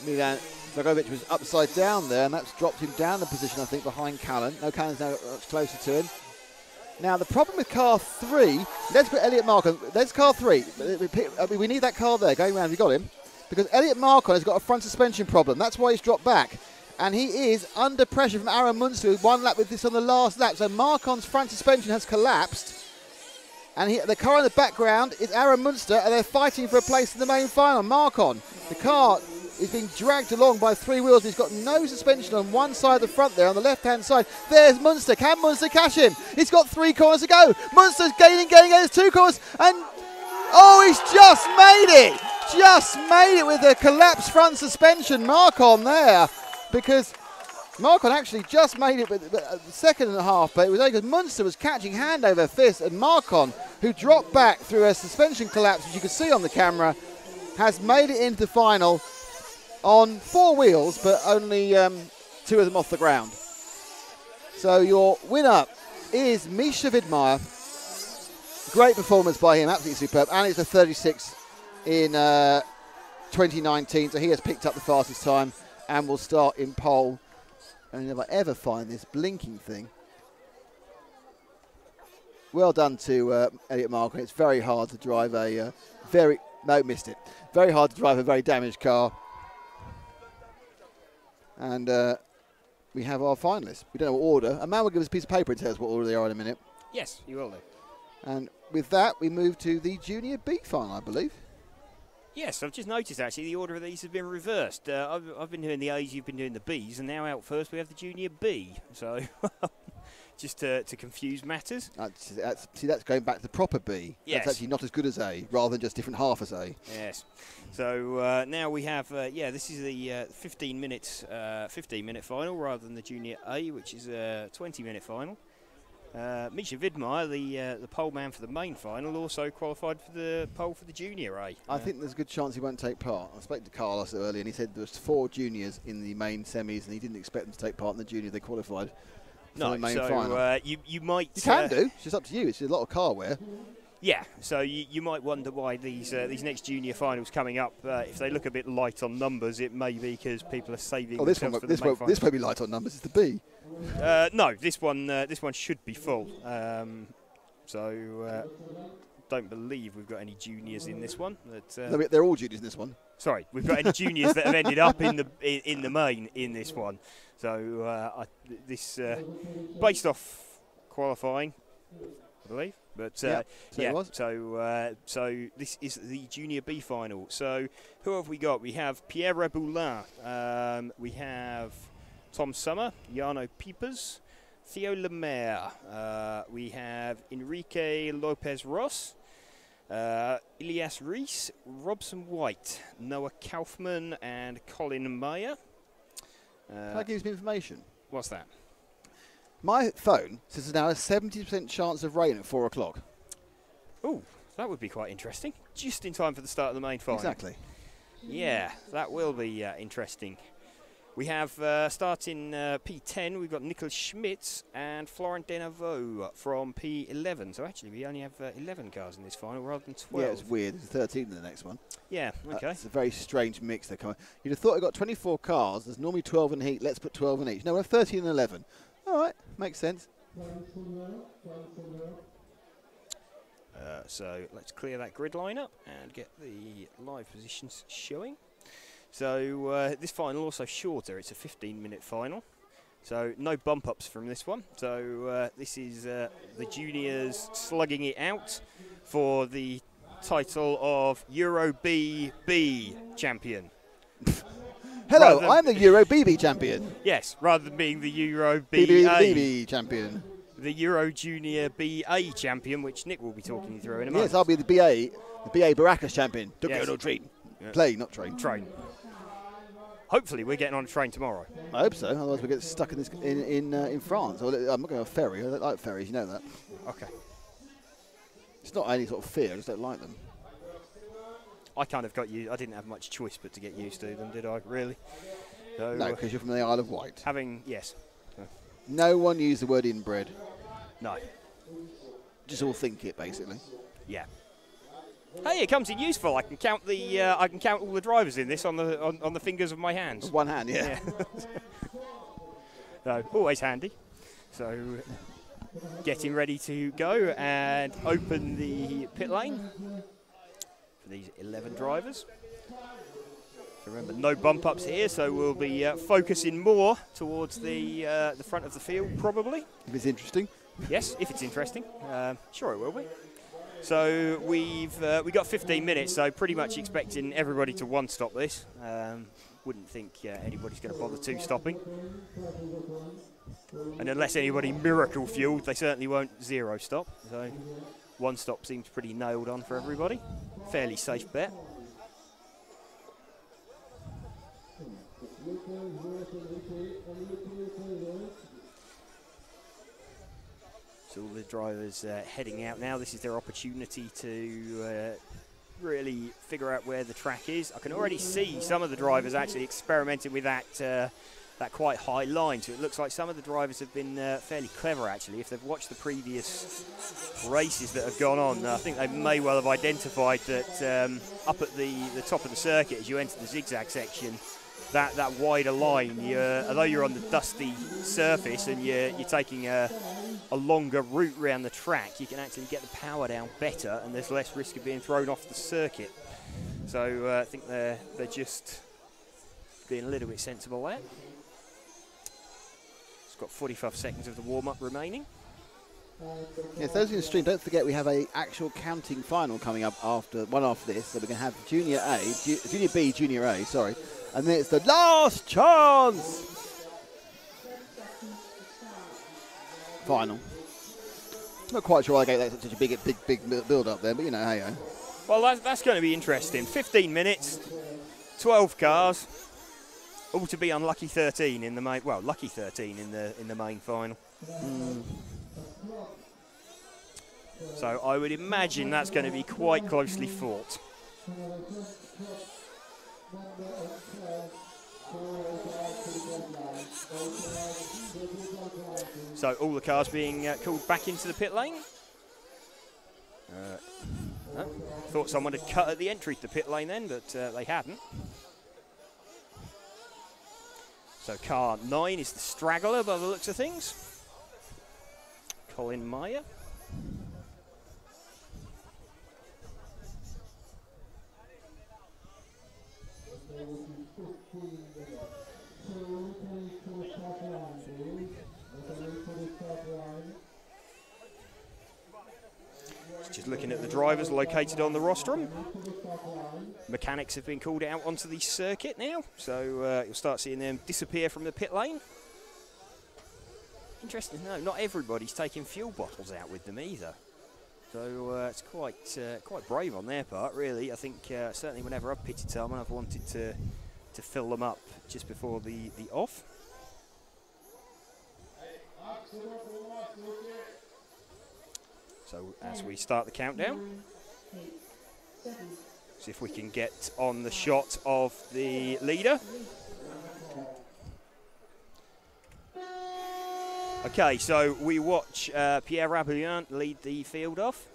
Milan Dragovic was upside down there, and that's dropped him down the position, I think, behind Callan. No, Callan's now much closer to him. Now, the problem with car 3, let's put Elliot Marcon, there's car 3. We need that car there, going round, you got him. because Elliot Marcon has got a front suspension problem. That's why he's dropped back. And he is under pressure from Aaron Munster, who one lap with this on the last lap. So Marcon's front suspension has collapsed. And the car in the background is Aaron Munster, and they're fighting for a place in the main final. Marcon, the car is being dragged along by 3 wheels. He's got no suspension on one side of the front there, on the left-hand side. There's Munster. Can Munster cash in? He's got 3 corners to go. Munster's gaining. There's 2 corners. And, oh, he's just made it. Just made it with a collapsed front suspension. Marcon there, because Marcon actually just made it with a second and a half, but it was only because Munster was catching hand over fist, and Marcon, who dropped back through a suspension collapse, which you can see on the camera, has made it into the final on 4 wheels, but only 2 of them off the ground. So your winner is Misha Widmeyer. Great performance by him, absolutely superb, and it's a 36 in 2019, so he has picked up the fastest time and will start in pole. And if I ever find this blinking thing, well done to Elliot Marcon. It's very hard to drive a missed it. Very hard to drive a very damaged car. And we have our finalists. We don't know what order. A man will give us a piece of paper and tell us what order they are in a minute. Yes, you will do. And with that, we move to the Junior B final, I believe. Yes, I've just noticed actually the order of these has been reversed. I've been doing the A's, you've been doing the B's, and now out first we have the Junior B. So, just to confuse matters. See, that's going back to the proper B. Yes. That's actually not as good as A, rather than just different half as A. Yes. So now we have, this is the 15-minute final rather than the Junior A, which is a 20-minute final. Misha Widmeyer, the pole man for the main final, also qualified for the pole for the Junior A. I think there's a good chance he won't take part. I spoke to Carlos earlier, and he said there was 4 juniors in the main semis, and he didn't expect them to take part in the junior. They qualified for the main final. You might... You can do. It's just up to you. It's a lot of car wear. Yeah, so you might wonder why these next junior finals coming up, if they look a bit light on numbers, it may be because people are saving themselves for the main final. This won't be light on numbers. It's the B. No, this one should be full. Don't believe we've got any juniors in this one. No, they're all juniors in this one. Sorry, we've got any juniors that have ended up in the main in this one. So based off qualifying, I believe. But so this is the Junior B final. So who have we got? We have Pierre Reboulin. We have Tom Summer, Jarno Piepers, Theo Lemaire. We have Enrique Lopez-Ross, Elias Rees, Robson White, Noah Kaufman, and Colin Mayer. Can I give you some information? What's that? My phone says there's now a 70% chance of rain at 4 o'clock. Oh, that would be quite interesting. Just in time for the start of the main final. Exactly. Yeah, that will be interesting. We have starting P10, we've got Nicholas Schmitz and Florent Denavo from P11. So actually we only have 11 cars in this final rather than 12. Yeah, it's weird. There's 13 in the next one. Yeah, okay. It's a very strange mix they're coming. You'd have thought we've got 24 cars. There's normally 12 in heat. Let's put 12 in each. No, we have 13 and 11. All right, makes sense. So let's clear that grid line up and get the live positions showing. So this final also shorter. It's a 15-minute final. So no bump ups from this one. So this is the juniors slugging it out for the title of Euro B champion. Hello, I'm the Euro BB champion. Yes, rather than being the Euro BB champion. The Euro Junior BA champion, which Nick will be talking you through in a moment. Yes, I'll be the BA Baracus champion. Don't yes. go no train. Yeah. Play, not train. Train. Hopefully we're getting on a train tomorrow. I hope so, otherwise we get stuck in this in France. I'm not going to a ferry. I don't like ferries, you know that. Okay. It's not any sort of fear, I just don't like them. I kind of got you. I didn't have much choice but to get used to them, did I? Really? So, no, because you're from the Isle of Wight. Yes. No one used the word inbred. No. Just all think it, basically. Yeah. Hey, it comes in useful. I can count all the drivers in this on the fingers of my hands. With one hand, yeah. So always handy. So getting ready to go and open the pit lane for these 11 drivers. So remember, no bump ups here, so we'll be focusing more towards the front of the field, probably. If it's interesting. Yes, if it's interesting. Sure it will be. So we got 15 minutes, so pretty much expecting everybody to one-stop this. Wouldn't think anybody's going to bother two-stopping. And unless anybody miracle fueled, they certainly won't zero-stop. So one-stop seems pretty nailed on for everybody. Fairly safe bet. So all the drivers heading out now. This is their opportunity to really figure out where the track is. I can already see some of the drivers actually experimenting with that quite high line. So it looks like some of the drivers have been fairly clever actually. If they've watched the previous races that have gone on, I think they may well have identified that up at the top of the circuit as you enter the zigzag section, that wider line, although you're on the dusty surface and you're taking a longer route around the track, you can actually get the power down better and there's less risk of being thrown off the circuit. So I think they're just being a little bit sensible there. It's got 45 seconds of the warm-up remaining. Yes, those in the stream, don't forget we have a actual counting final coming up after this. So we're going to have Junior B, Junior A, sorry. And then it's the last chance final. Not quite sure I gave that such a big build up there, but you know, hey. Well, that's going to be interesting. 15 minutes, 12 cars, all to be unlucky 13 in the main. Well, lucky 13 in the main final. So I would imagine that's going to be quite closely fought. So all the cars being called back into the pit lane. Thought someone had cut at the entry to the pit lane then, but they hadn't. So car 9 is the straggler by the looks of things. Colin Meyer. Just looking at the drivers located on the rostrum. Mechanics have been called out onto the circuit now, so you'll start seeing them disappear from the pit lane. Interesting to know, not everybody's taking fuel bottles out with them either. So it's quite brave on their part, really. I think certainly whenever I've pitted someone, I've wanted to fill them up just before the off. So as we start the countdown, see if we can get on the shot of the leader. Okay, so we watch Pierre Rabouillant lead the field off.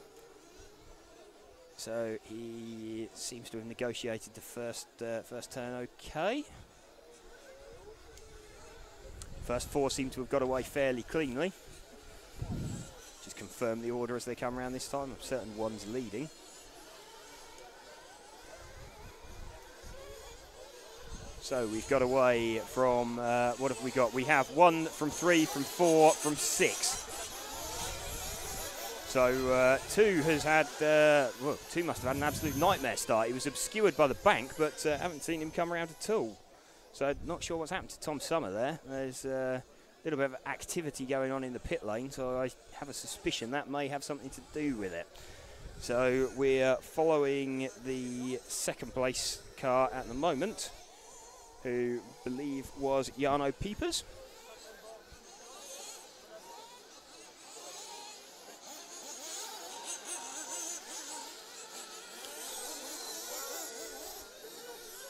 So he seems to have negotiated the first turn okay. First 4 seem to have got away fairly cleanly. Just confirm the order as they come around this time. I'm certain one's leading. So we've got away from, what have we got? We have 1 from 3, from 4, from 6. So 2 has had, well, 2 must have had an absolute nightmare start. He was obscured by the bank, but haven't seen him come around at all. So not sure what's happened to Tom Summer there. There's a little bit of activity going on in the pit lane, so I have a suspicion that may have something to do with it. So we're following the second place car at the moment, who I believe was Jarno Piepers.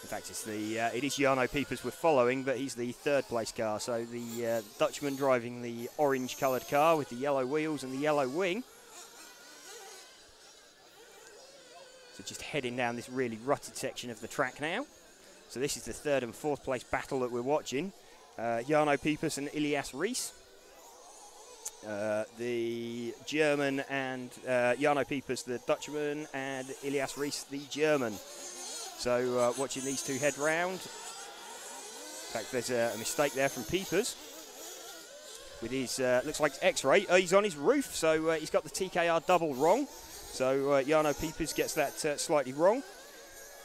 In fact, it is Jarno Piepers we're following, but he's the third place car. So the Dutchman driving the orange coloured car with the yellow wheels and the yellow wing. So just heading down this really rutted section of the track now. So this is the third and fourth place battle that we're watching. Jarno Piepers and Ilias Rees. The German and Jarno Piepers, the Dutchman, and Ilias Rees, the German. So watching these two head round. In fact, there's a mistake there from Peepers. With his, looks like X-ray. He's on his roof, so he's got the TKR double wrong. So Jarno Peepers gets that slightly wrong.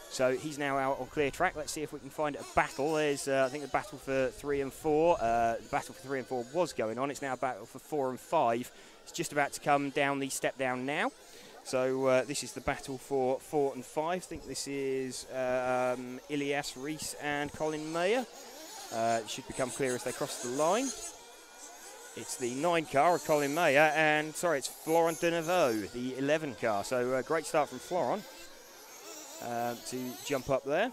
So he's now out on clear track. Let's see if we can find a battle. There's, I think, the battle for 3 and 4. The battle for 3 and 4 was going on. It's now a battle for 4 and 5. It's just about to come down the step down now. So this is the battle for 4 and 5. I think this is Ilias Rees and Colin Mayer. It should become clear as they cross the line. It's the 9 car of Colin Mayer, and sorry, it's Florent Deneveau, the 11 car. So great start from Florent to jump up there.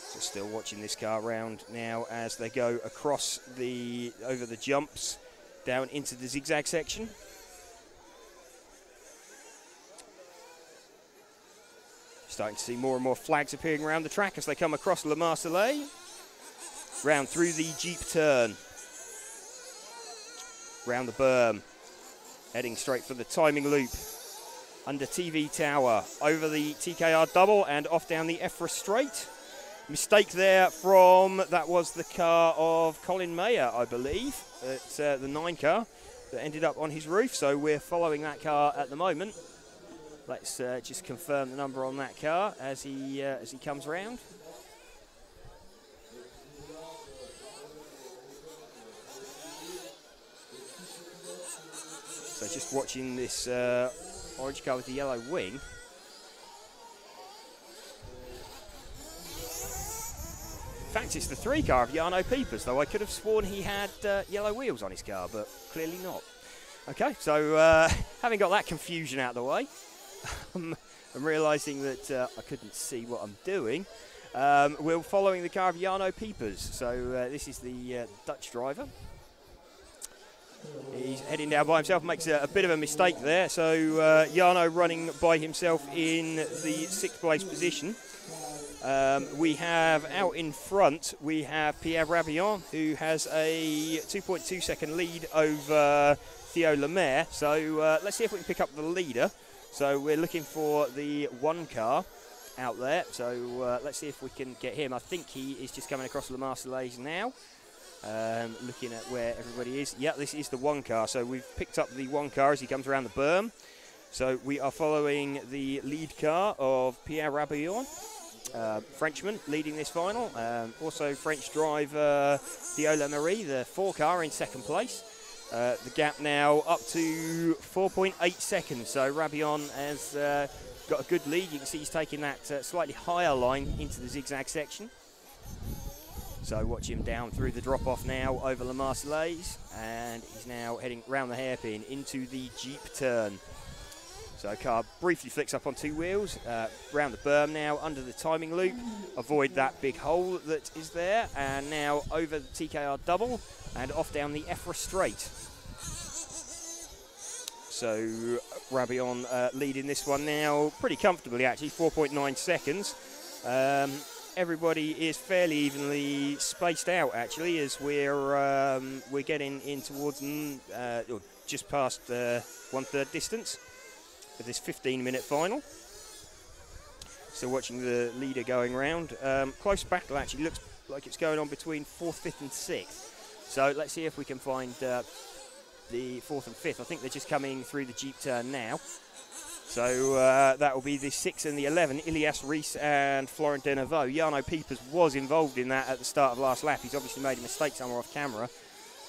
So still watching this car round now as they go across over the jumps down into the zigzag section. Starting to see more and more flags appearing around the track as they come across Le Marseillais. Round through the Jeep turn. Round the berm. Heading straight for the timing loop. Under TV Tower. Over the TKR double and off down the EFRA straight. Mistake there from, that was the car of Colin Mayer, I believe. It's the 9 car that ended up on his roof. So we're following that car at the moment. Let's just confirm the number on that car as he comes round. So just watching this orange car with the yellow wing. In fact, it's the 3 car of Jarno Peepers, though I could have sworn he had yellow wheels on his car, but clearly not. Okay, so having got that confusion out of the way, I'm realising that I couldn't see what I'm doing. We're following the car of Jarno Peepers. So this is the Dutch driver. He's heading down by himself, makes a bit of a mistake there. So Jarno running by himself in the 6th place position. We have out in front, we have Pierre Rabillon, who has a 2.2 second lead over Theo Lemaire. So let's see if we can pick up the leader. So we're looking for the 1 car out there. So let's see if we can get him. I think he is just coming across Le Marseillais now. Looking at where everybody is. Yeah, this is the 1 car. So we've picked up the 1 car as he comes around the berm. So we are following the lead car of Pierre Rabillon. Frenchman leading this final. Also French driver Theo Lemaire, the 4 car in 2nd place. The gap now up to 4.8 seconds. So Rabillon has got a good lead. You can see he's taking that slightly higher line into the zigzag section. So watch him down through the drop-off now over Le Marseillais, and he's now heading round the hairpin into the Jeep turn. So car briefly flicks up on 2 wheels, round the berm now, under the timing loop, avoid that big hole that is there, and now over the TKR double, and off down the EFRA straight. So Rabillon leading this one now pretty comfortably actually, 4.9 seconds. Everybody is fairly evenly spaced out actually as we're getting in towards or just past 1/3 distance of this 15-minute final. So watching the leader going round. Close battle actually, looks like it's going on between 4th, 5th and 6th. So let's see if we can find the 4th and 5th. I think they're just coming through the Jeep turn now. So that will be the 6 and the 11, Ilias Rees and Florent Deneveau. Jarno Peepers was involved in that at the start of last lap. He's obviously made a mistake somewhere off camera.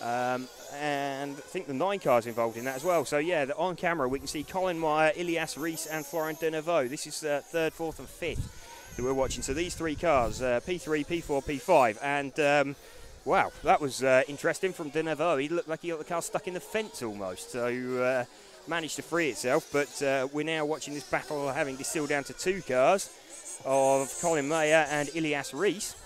And I think the 9 car's involved in that as well. So yeah, on camera we can see Colin Meyer, Ilias Rees and Florent Deneveau. This is 3rd, 4th and 5th that we're watching. So these 3 cars, P3, P4, P5. And wow, that was interesting from Deneveau. He looked like he got the car stuck in the fence almost. So managed to free itself, but we're now watching this battle having distilled down to 2 cars of Colin Mayer and Ilias Rees.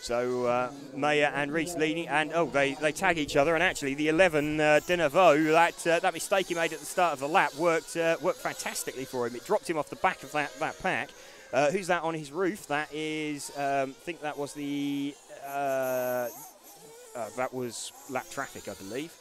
So Mayer and Rees leading, and they tag each other, and actually the 11 Deneveau, that mistake he made at the start of the lap worked fantastically for him. It dropped him off the back of that pack. Who's that on his roof? That is, I think that was the that was lap traffic, I believe.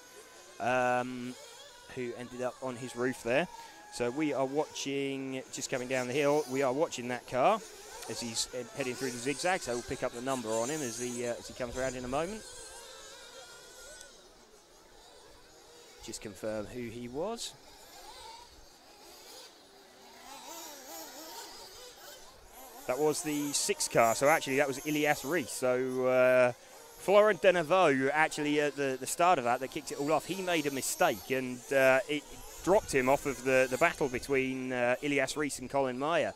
who ended up on his roof there. So we are watching, just coming down the hill, we are watching that car as he's heading through the zigzag, so we'll pick up the number on him as he comes around in a moment. Just confirm who he was. That was the 6 car, so actually that was Ilias Reis. So Florent Denevaux, actually at the start of that kicked it all off, he made a mistake and it dropped him off of the battle between Ilias Reis and Colin Meyer.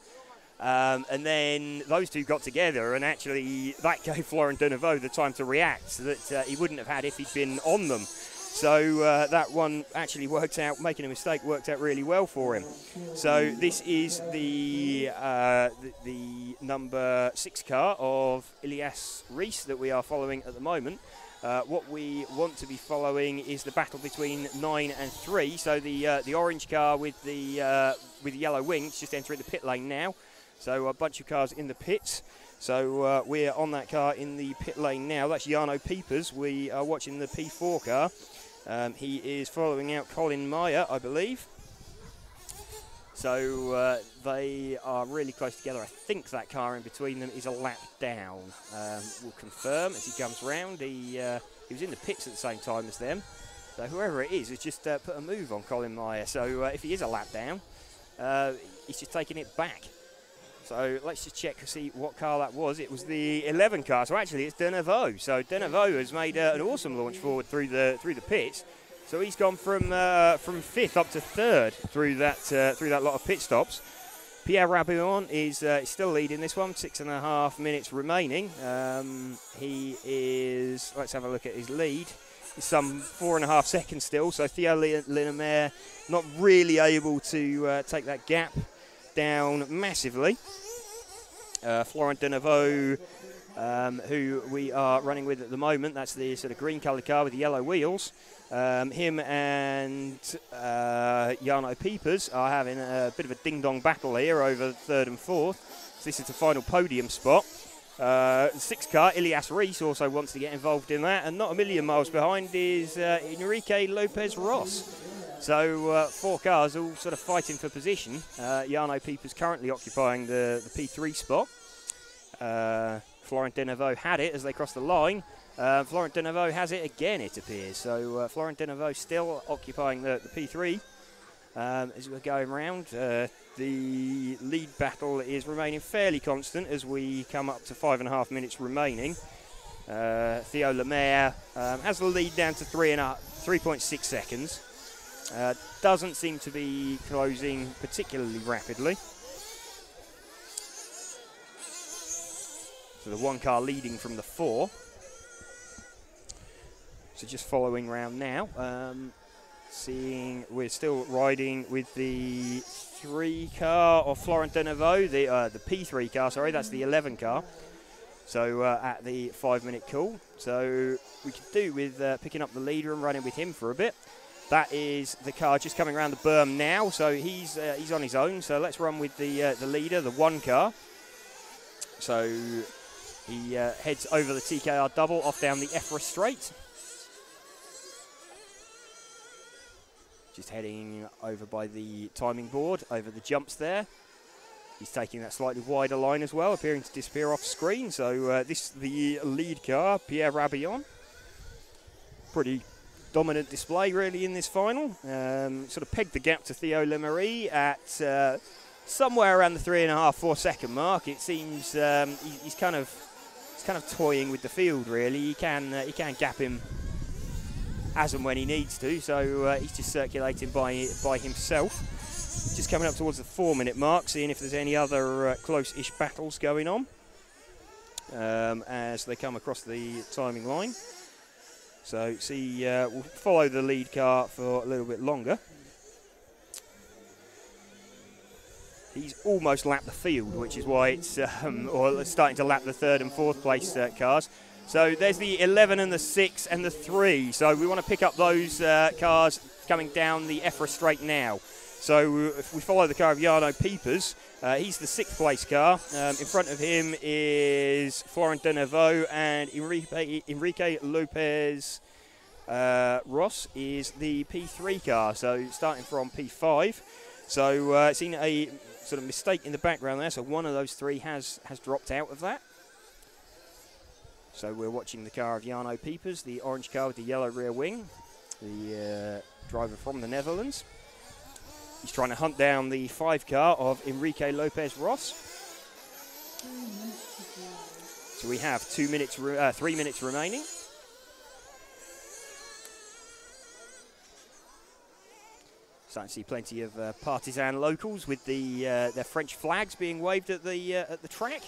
And then those two got together, and actually that gave Florent Denevaux the time to react that he wouldn't have had if he'd been on them. So that one actually worked out, making a mistake worked out really well for him. So this is the number 6 car of Ilias Reis that we are following at the moment. What we want to be following is the battle between 9 and 3. So the orange car with the yellow wings just entering the pit lane now. So a bunch of cars in the pits. So we're on that car in the pit lane now. That's Jarno Piepers. We are watching the P4 car. He is following out Colin Meyer, I believe. So they are really close together. I think that car in between them is a lap down. We'll confirm as he comes round. He was in the pits at the same time as them. So whoever it is has just put a move on Colin Meyer. So if he is a lap down, he's just taking it back. So let's just check to see what car that was. It was the 11 car, so actually it's Denevaux. So Denevaux has made an awesome launch forward through the pits. So he's gone from 5th up to 3rd through that lot of pit stops. Pierre Rabillon is still leading this one, 6.5 minutes remaining. He is, let's have a look at his lead. He's some 4.5 seconds still, so Theo Linamer not really able to take that gap down massively. Florent Denevaux, who we are running with at the moment, that's the sort of green coloured car with the yellow wheels. Him and Jarno Piepers are having a bit of a ding-dong battle here over 3rd and 4th. So this is the final podium spot. 6 car, Ilias Reis also wants to get involved in that, and not a million miles behind is Enrique Lopez Ross. So 4 cars all sort of fighting for position. Jarno Piepers currently occupying the P3 spot. Florent Denevaux had it as they crossed the line. Florent Denevaux has it again, it appears. So Florent Denevaux still occupying the P3 as we're going round. The lead battle is remaining fairly constant as we come up to 5.5 minutes remaining. Theo Lemaire has the lead down to 3.6 seconds. Doesn't seem to be closing particularly rapidly. So the 1 car leading from the 4. So just following round now. Seeing we're still riding with the 3 car of Florent Denevaux, the P3 car, sorry, that's the 11 car. So at the 5-minute call. So we could do with picking up the leader and running with him for a bit. That is the car just coming around the berm now, so he's on his own. So let's run with the leader, the 1 car. So he heads over the TKR double off down the EFRA straight. Just heading over by the timing board, over the jumps there. He's taking that slightly wider line as well, appearing to disappear off screen. So this is the lead car, Pierre Rabillon. Pretty dominant display really in this final. Sort of pegged the gap to Theo Lemery at somewhere around the 3.5-4 second mark. It seems he's kind of toying with the field really. He can gap him as and when he needs to. So he's just circulating by himself. Just coming up towards the 4-minute mark, seeing if there's any other close-ish battles going on as they come across the timing line. So we'll follow the lead car for a little bit longer. He's almost lapped the field, which is why it's or starting to lap the 3rd and 4th place cars. So there's the 11 and the 6 and the 3. So we want to pick up those cars coming down the EFRA straight now. So if we follow the car of Jarno Piepers, he's the 6th place car. In front of him is Florent Denevaux and Enrique Lopez Ross is the P3 car, so starting from P5. So seen a sort of mistake in the background there, so one of those three has dropped out of that. So we're watching the car of Jarno Piepers, the orange car with the yellow rear wing, the driver from the Netherlands. He's trying to hunt down the 5 car of Enrique Lopez Ross. So we have 3 minutes remaining. Starting to see plenty of partisan locals with their French flags being waved at the track.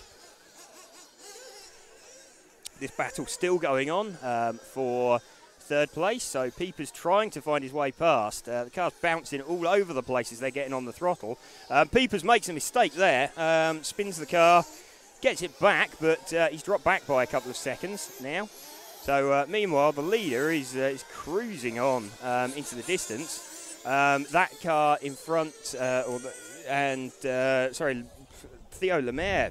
This battle's still going on for 3rd place, so Piepers trying to find his way past. The car's bouncing all over the place as they're getting on the throttle. Piepers makes a mistake there, spins the car, gets it back, but he's dropped back by a couple of seconds now. So meanwhile, the leader is cruising on into the distance. That car in front, Theo Lemaire.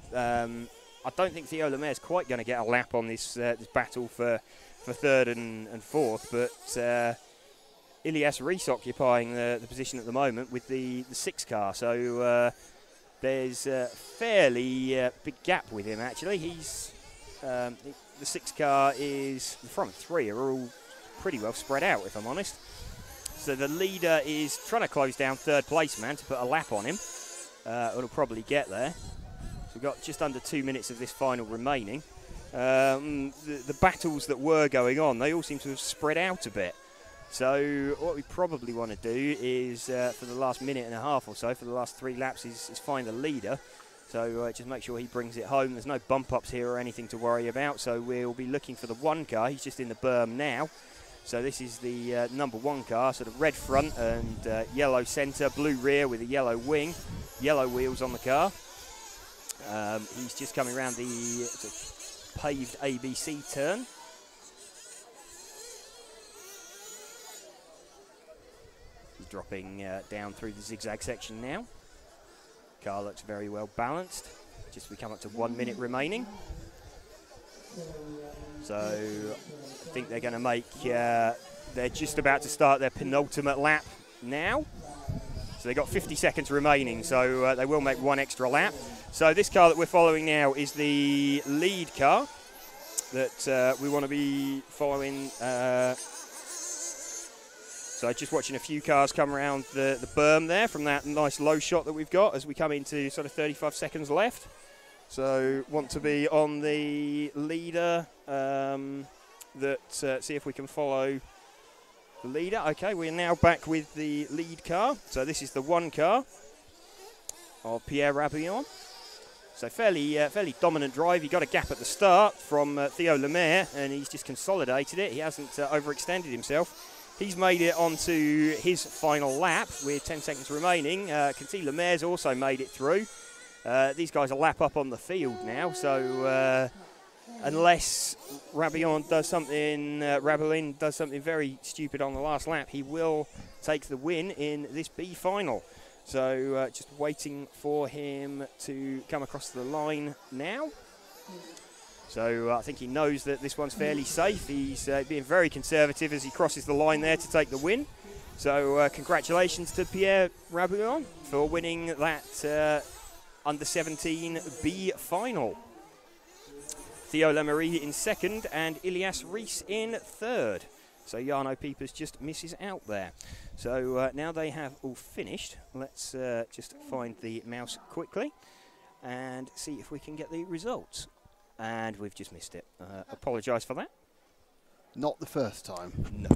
I don't think Theo Lemaire is quite going to get a lap on this battle for 3rd and 4th, but Ilias Rees occupying the position at the moment with the 6 car. So there's a fairly big gap with him, actually. He's the 6 car is, the front 3 are all pretty well spread out, if I'm honest. So the leader is trying to close down 3rd place man to put a lap on him. It'll probably get there. So we've got just under 2 minutes of this final remaining. The battles that were going on, they all seem to have spread out a bit. So what we probably want to do is, for the last minute and a half or so, for the last 3 laps, is find the leader. So just make sure he brings it home. There's no bump ups here or anything to worry about. So we'll be looking for the 1 car. He's just in the berm now. So this is the number 1 car, sort of red front and yellow centre, blue rear with a yellow wing, yellow wheels on the car. He's just coming around the paved ABC turn. He's dropping down through the zigzag section now. Car looks very well balanced. Just we come up to 1 minute remaining. So I think they're going to make, they're just about to start their penultimate lap now. So they've got 50 seconds remaining, so they will make 1 extra lap. So this car that we're following now is the lead car that we want to be following. So just watching a few cars come around the berm there from that nice low shot that we've got as we come into sort of 35 seconds left. So want to be on the leader, see if we can follow the leader. Okay, we're now back with the lead car. So this is the 1 car of Pierre Rabillon. So fairly dominant drive. He got a gap at the start from Theo Lemaire, and he's just consolidated it. He hasn't overextended himself. He's made it onto his final lap with 10 seconds remaining. Can see Lemaire's also made it through. These guys are lap up on the field now, so unless Rabillon does something very stupid on the last lap, he will take the win in this B final. So just waiting for him to come across the line now. So I think he knows that this one's fairly safe. He's being very conservative as he crosses the line there to take the win. So congratulations to Pierre Rabillon for winning that under-17 B final. Theo Lemaire in 2nd and Ilias Rees in 3rd. So Jarno Piepers just misses out there. So now they have all finished. Let's just find the mouse quickly and see if we can get the results. And we've just missed it. Apologise for that. Not the first time. No.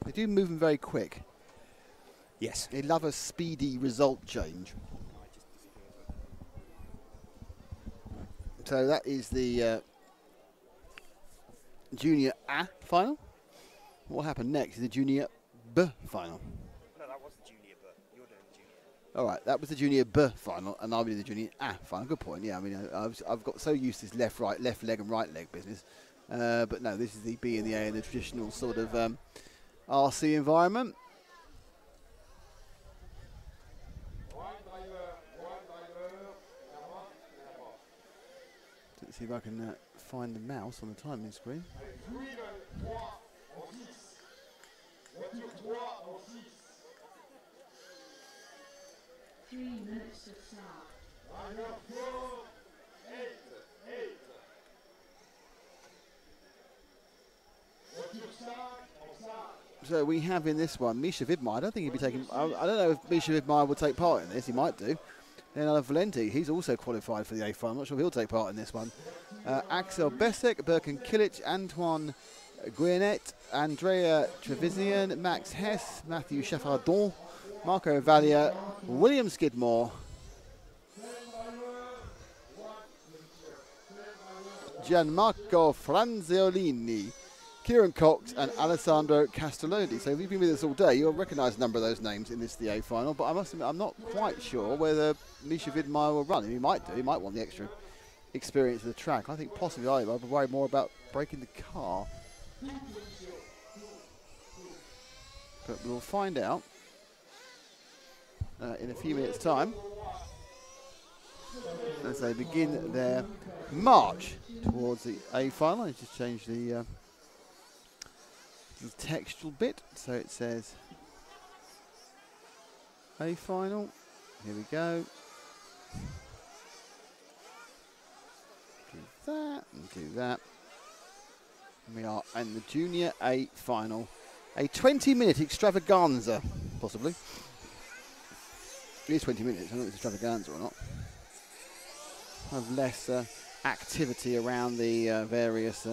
They do move them very quick. Yes. They love a speedy result change. So that is the Junior A final. What happened next is the Junior B final. No, that was the Junior B. You're doing the Junior. All right, that was the Junior B final, and I'll be the Junior A final. Good point. Yeah, I mean, I've got so used to this left leg and right leg business. But no, this is the B and the A in the traditional sort of RC environment. Let's see if I can find the mouse on the timing screen. 3 minutes to start. So we have in this one Misha Vidmar. I don't think he'd be taking. I don't know if Misha Vidmar will take part in this. He might do. Then Valenti, he's also qualified for the A final. I'm not sure if he'll take part in this one. Axel Besek, Birkin Kilic, Antoine Guenet, Andrea Trevisian, Max Hess, Matthew Chaffardon, Marco Valia, William Skidmore, Gianmarco Franziolini, Kieran Cox and Alessandro Castellodi. So if you've been with us all day, you'll recognise a number of those names in this the A final. But I must admit, I'm not quite sure whether Misha Vidmar will run. He might do. He might want the extra experience of the track. I think possibly I'd be worried more about breaking the car. But we'll find out in a few minutes' time as they begin their march towards the A final. I just changed the textual bit, so it says A final. Here we go. Do that and do that. And we are in the Junior A final. A 20-minute extravaganza, possibly. It is 20 minutes. I don't know if it's extravaganza or not. Have less activity around the various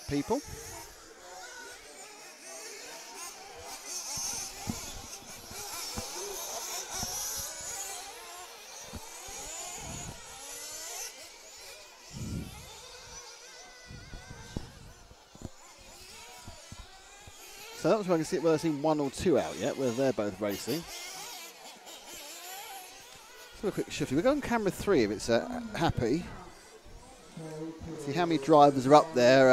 people. So that was where I can see whether I've seen 1 or 2 out yet, whether they're both racing. Let's have a quick shifty. We'll go on camera 3 if it's happy. See how many drivers are up there.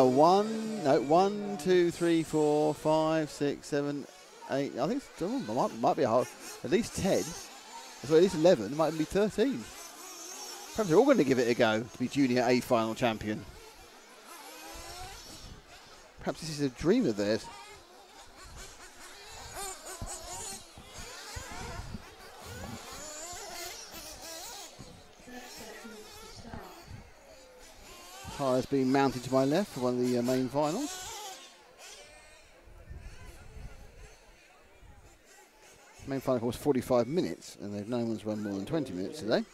1, 2, 3, 4, 5, 6, 7, 8. I think it's, might be a whole, at least 10. So at least 11. It might even be 13. Perhaps they're all going to give it a go to be Junior A final champion. Perhaps this is a dream of theirs. Tyres being mounted to my left for one of the main finals. Main final was 45 minutes, and no one's run more than 20 minutes today.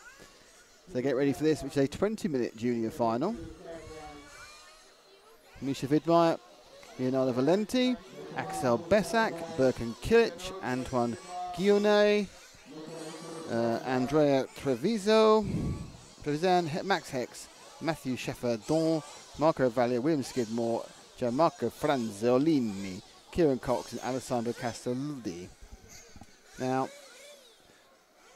So get ready for this, which is a 20-minute junior final. Misha Vidmar, Leonardo Valenti, Axel Bessak, Birkin Kilic, Antoine Guionet, Andrea Trevisan, Max Hex, Matthew Chaffardon, Marco Valia, William Skidmore, Gianmarco Franziolini, Kieran Cox and Alessandro Castelludi. Now,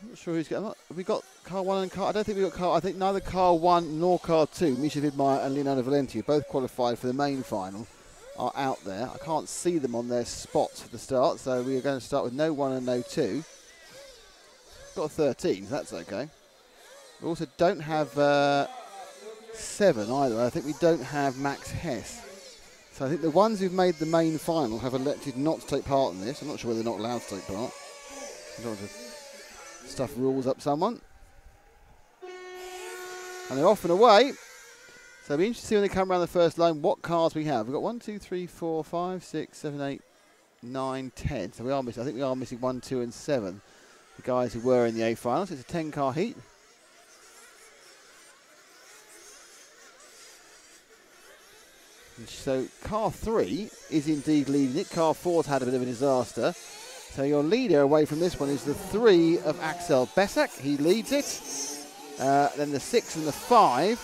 I'm not sure who's got. Have we got car 1 and car? I don't think we got car. I think neither car 1 nor car 2, Misha Vidmar and Leonardo Valenti, both qualified for the main final, are out there. I can't see them on their spots for the start, so we are going to start with no 1 and no 2. Got 13, so that's okay. We also don't have 7 either. I think we don't have Max Hess. So I think the ones who've made the main final have elected not to take part in this. I'm not sure whether they're not allowed to take part. I don't want to stuff rules up someone. And they're off and away. So it'll be interesting to see when they come around the first line what cars we have. We've got 1, 2, 3, 4, 5, 6, 7, 8, 9, 10. So we are missing. I think we are missing 1, 2, and 7. The guys who were in the A finals. It's a 10-car heat. So car 3 is indeed leading it. Car 4's had a bit of a disaster. So your leader away from this one is the 3 of Axel Bessak. He leads it. Then the 6 and the 5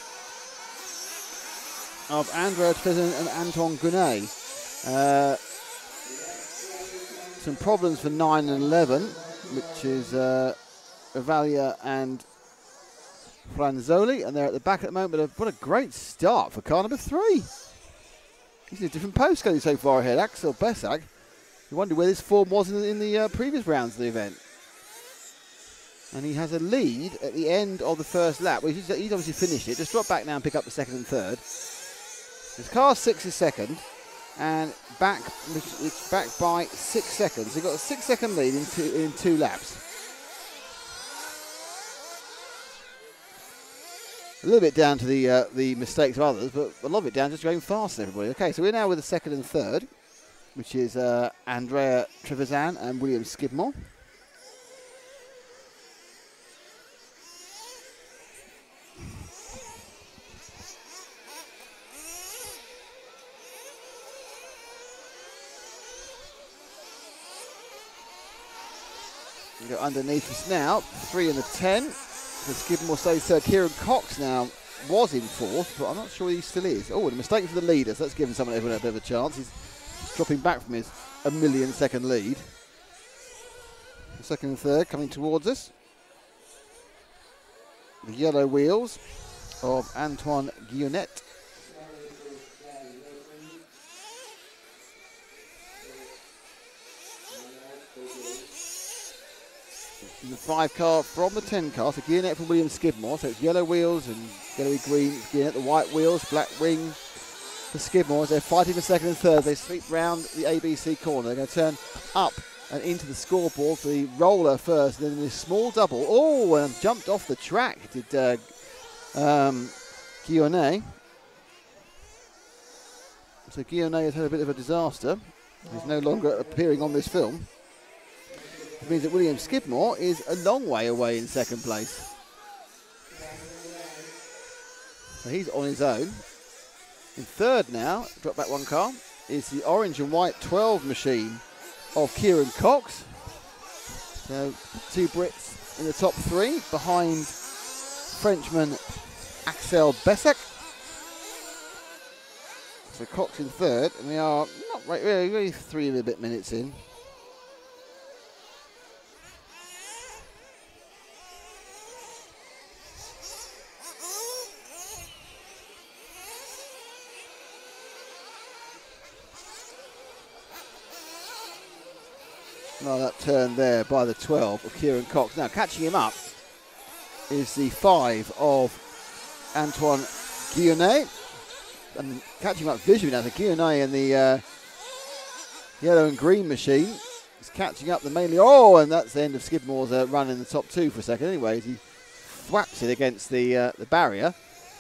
of Andrea Trevisan and Anton Gunet. Some problems for 9 and 11, which is Valia and Franzoli. And they're at the back at the moment. But what a great start for car number 3. He's in a different postcode so far ahead. Axel Bessak. You wonder where this form was in the previous rounds of the event. And he has a lead at the end of the first lap. Well, he's obviously finished it. Just drop back now and pick up the second and third. His car 6 is second. and it's back by 6 seconds. They've got a 6-second lead in two laps. A little bit down to the mistakes of others, but a lot of it down just going fast, everybody. Okay, so we're now with the second and third, which is Andrea Trevisan and William Skidmore. We go underneath us now, 3 and the 10. So Skidmore stays third. Kieran Cox now was in fourth, but I'm not sure he still is. Oh, and a mistake for the leader, so that's giving everyone a bit of a chance. He's dropping back from his 1 million second lead. The second and third coming towards us. The yellow wheels of Antoine Guillonette. The 5 car from the 10 car, so Guillonette from William Skidmore, so it's yellow wheels and yellowy green, Guillonette, the white wheels, black wing for Skidmore as they're fighting for second and third. They sweep round the ABC corner. They're going to turn up and into the scoreboard for the roller first, and then this small double. Oh, and jumped off the track, did Guillonette. So Guillonette has had a bit of a disaster. He's no longer appearing on this film. It means that William Skidmore is a long way away in second place. So he's on his own. In third now, drop back 1 car, is the orange and white 12 machine of Kieran Cox. So 2 Brits in the top 3 behind Frenchman Axel Bessac. So Cox in third, and we are not really 3 and a bit minutes in. Well, that turn there by the 12 of Kieran Cox. Now, catching him up is the 5 of Antoine Guillonette. And catching him up visually now, the Guillonette and the yellow and green machine is catching up the mainly. Oh, and that's the end of Skidmore's run in the top 2 for a second. Anyway, he thwaps it against the barrier.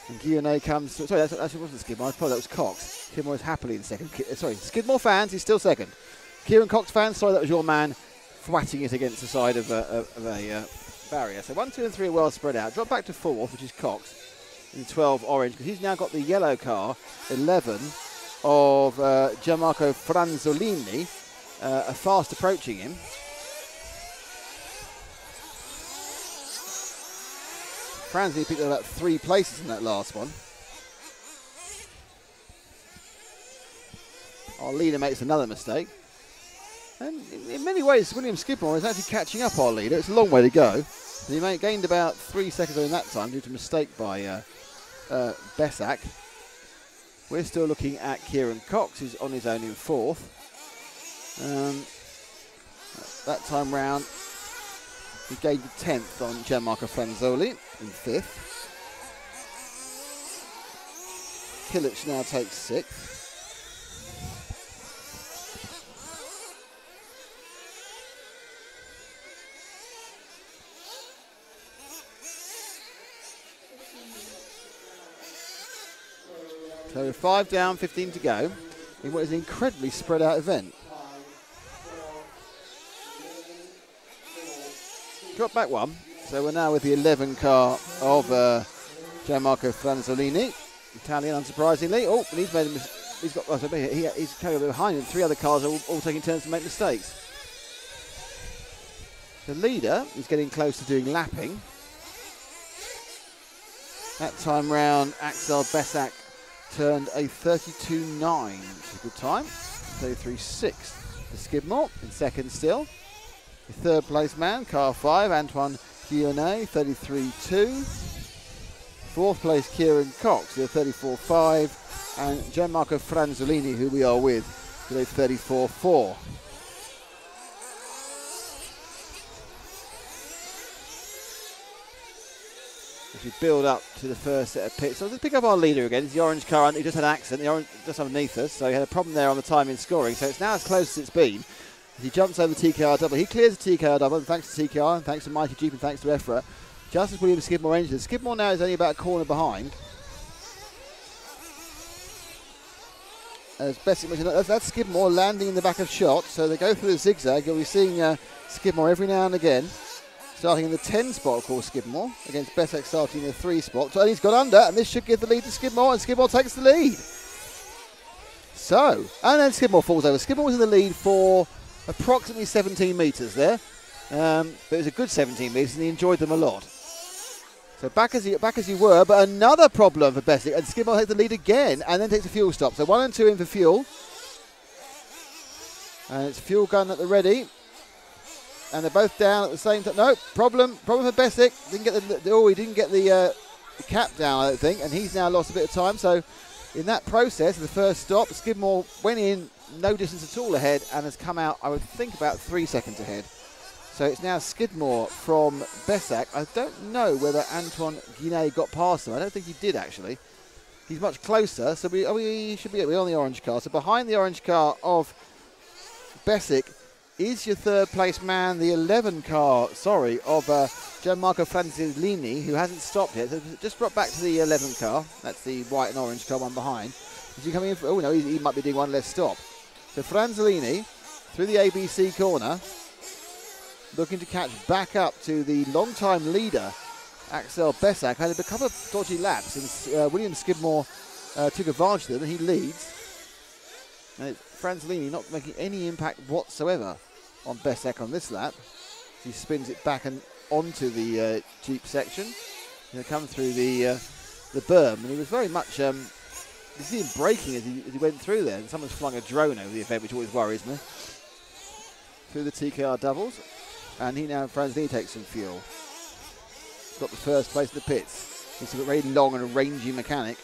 And Guillonette comes. Sorry, that actually wasn't Skidmore. I thought that was Cox. Skidmore is happily in second. Sorry, Skidmore fans, he's still second. Kieran Cox fans, sorry, that was your man thwatting it against the side of a barrier. So 1, 2 and 3 are well spread out. Drop back to 4th, which is Cox, in 12 orange, because he's now got the yellow car, 11, of Gianmarco Franzolini, fast approaching him. Franzolini picked up about 3 places in that last one. Our leader makes another mistake. And in many ways, William Skidmore is actually catching up our leader. It's a long way to go. He gained about 3 seconds in that time due to a mistake by Bessac. We're still looking at Kieran Cox, who's on his own in 4th. That time round, he gained the 10th on Gianmarco Franzoli in 5th. Kilic now takes 6th. So 5 down, 15 to go in what is an incredibly spread out event. Drop back 1. So we're now with the 11 car of Gianmarco Franzolini, Italian, unsurprisingly. Oh, and he's made he's got. He's carried behind him. 3 other cars are all taking turns to make mistakes. The leader is getting close to doing lapping. That time round, Axel Bessac turned a 32.9, which is a good time. 33.6 for Skidmore, in second still. The third place man, car 5, Antoine Guillonette, 33.2. Fourth place, Kieran Cox, with a 34.5. And Gianmarco Franzolini, who we are with a 34.4. as we build up to the first set of pits. So let's pick up our leader again. It's the orange car, and he just had an accident. The orange just underneath us, so he had a problem there on the timing scoring. So it's now as close as it's been. As he jumps over the TKR double, he clears the TKR double, and thanks to TKR, and thanks to Mighty Jeep, and thanks to EFRA. Just as William Skidmore enters. Skidmore now is only about a corner behind. As Bessick mentioned, that's Skidmore landing in the back of shot. So they go through the zigzag. You'll be seeing Skidmore every now and again. Starting in the 10 spot, of course, Skidmore, against Bessick starting in the 3 spot. So and he's got under, and this should give the lead to Skidmore, and Skidmore takes the lead. So, and then Skidmore falls over. Skidmore was in the lead for approximately 17 metres there. But it was a good 17 metres, and he enjoyed them a lot. So back as you were, but another problem for Bessick, and Skidmore takes the lead again, and then takes a fuel stop. So 1 and 2 in for fuel. And it's fuel gun at the ready. And they're both down at the same time. No, problem for Bessick. He didn't get the cap down, I don't think, and he's now lost a bit of time. So in that process, the first stop, Skidmore went in no distance at all ahead and has come out, I would think, about 3 seconds ahead. So it's now Skidmore from Bessac. I don't know whether Antoine Guinet got past him. I don't think he did, actually. He's much closer, so we should be on the orange car. So behind the orange car of Bessick is your third place man, the 11 car, of Gianmarco Franzellini, who hasn't stopped yet. So just brought back to the 11 car. That's the white and orange car, one behind. Is he coming in? Oh, no, he might be doing one less stop. So Franzellini through the ABC corner, looking to catch back up to the long-time leader, Axel Bessac. Had a couple of dodgy laps, and William Skidmore took advantage of them, and he leads. And it's Franzellini not making any impact whatsoever on Bessac on this lap. He spins it back and onto the Jeep section. He'll come through the berm, and he was very much... you see him braking as he went through there, and someone's flying a drone over the event, which always worries me. Through the TKR doubles. And Franzellini takes some fuel. He's got the first place in the pits. He's got a very long and a rangy mechanic.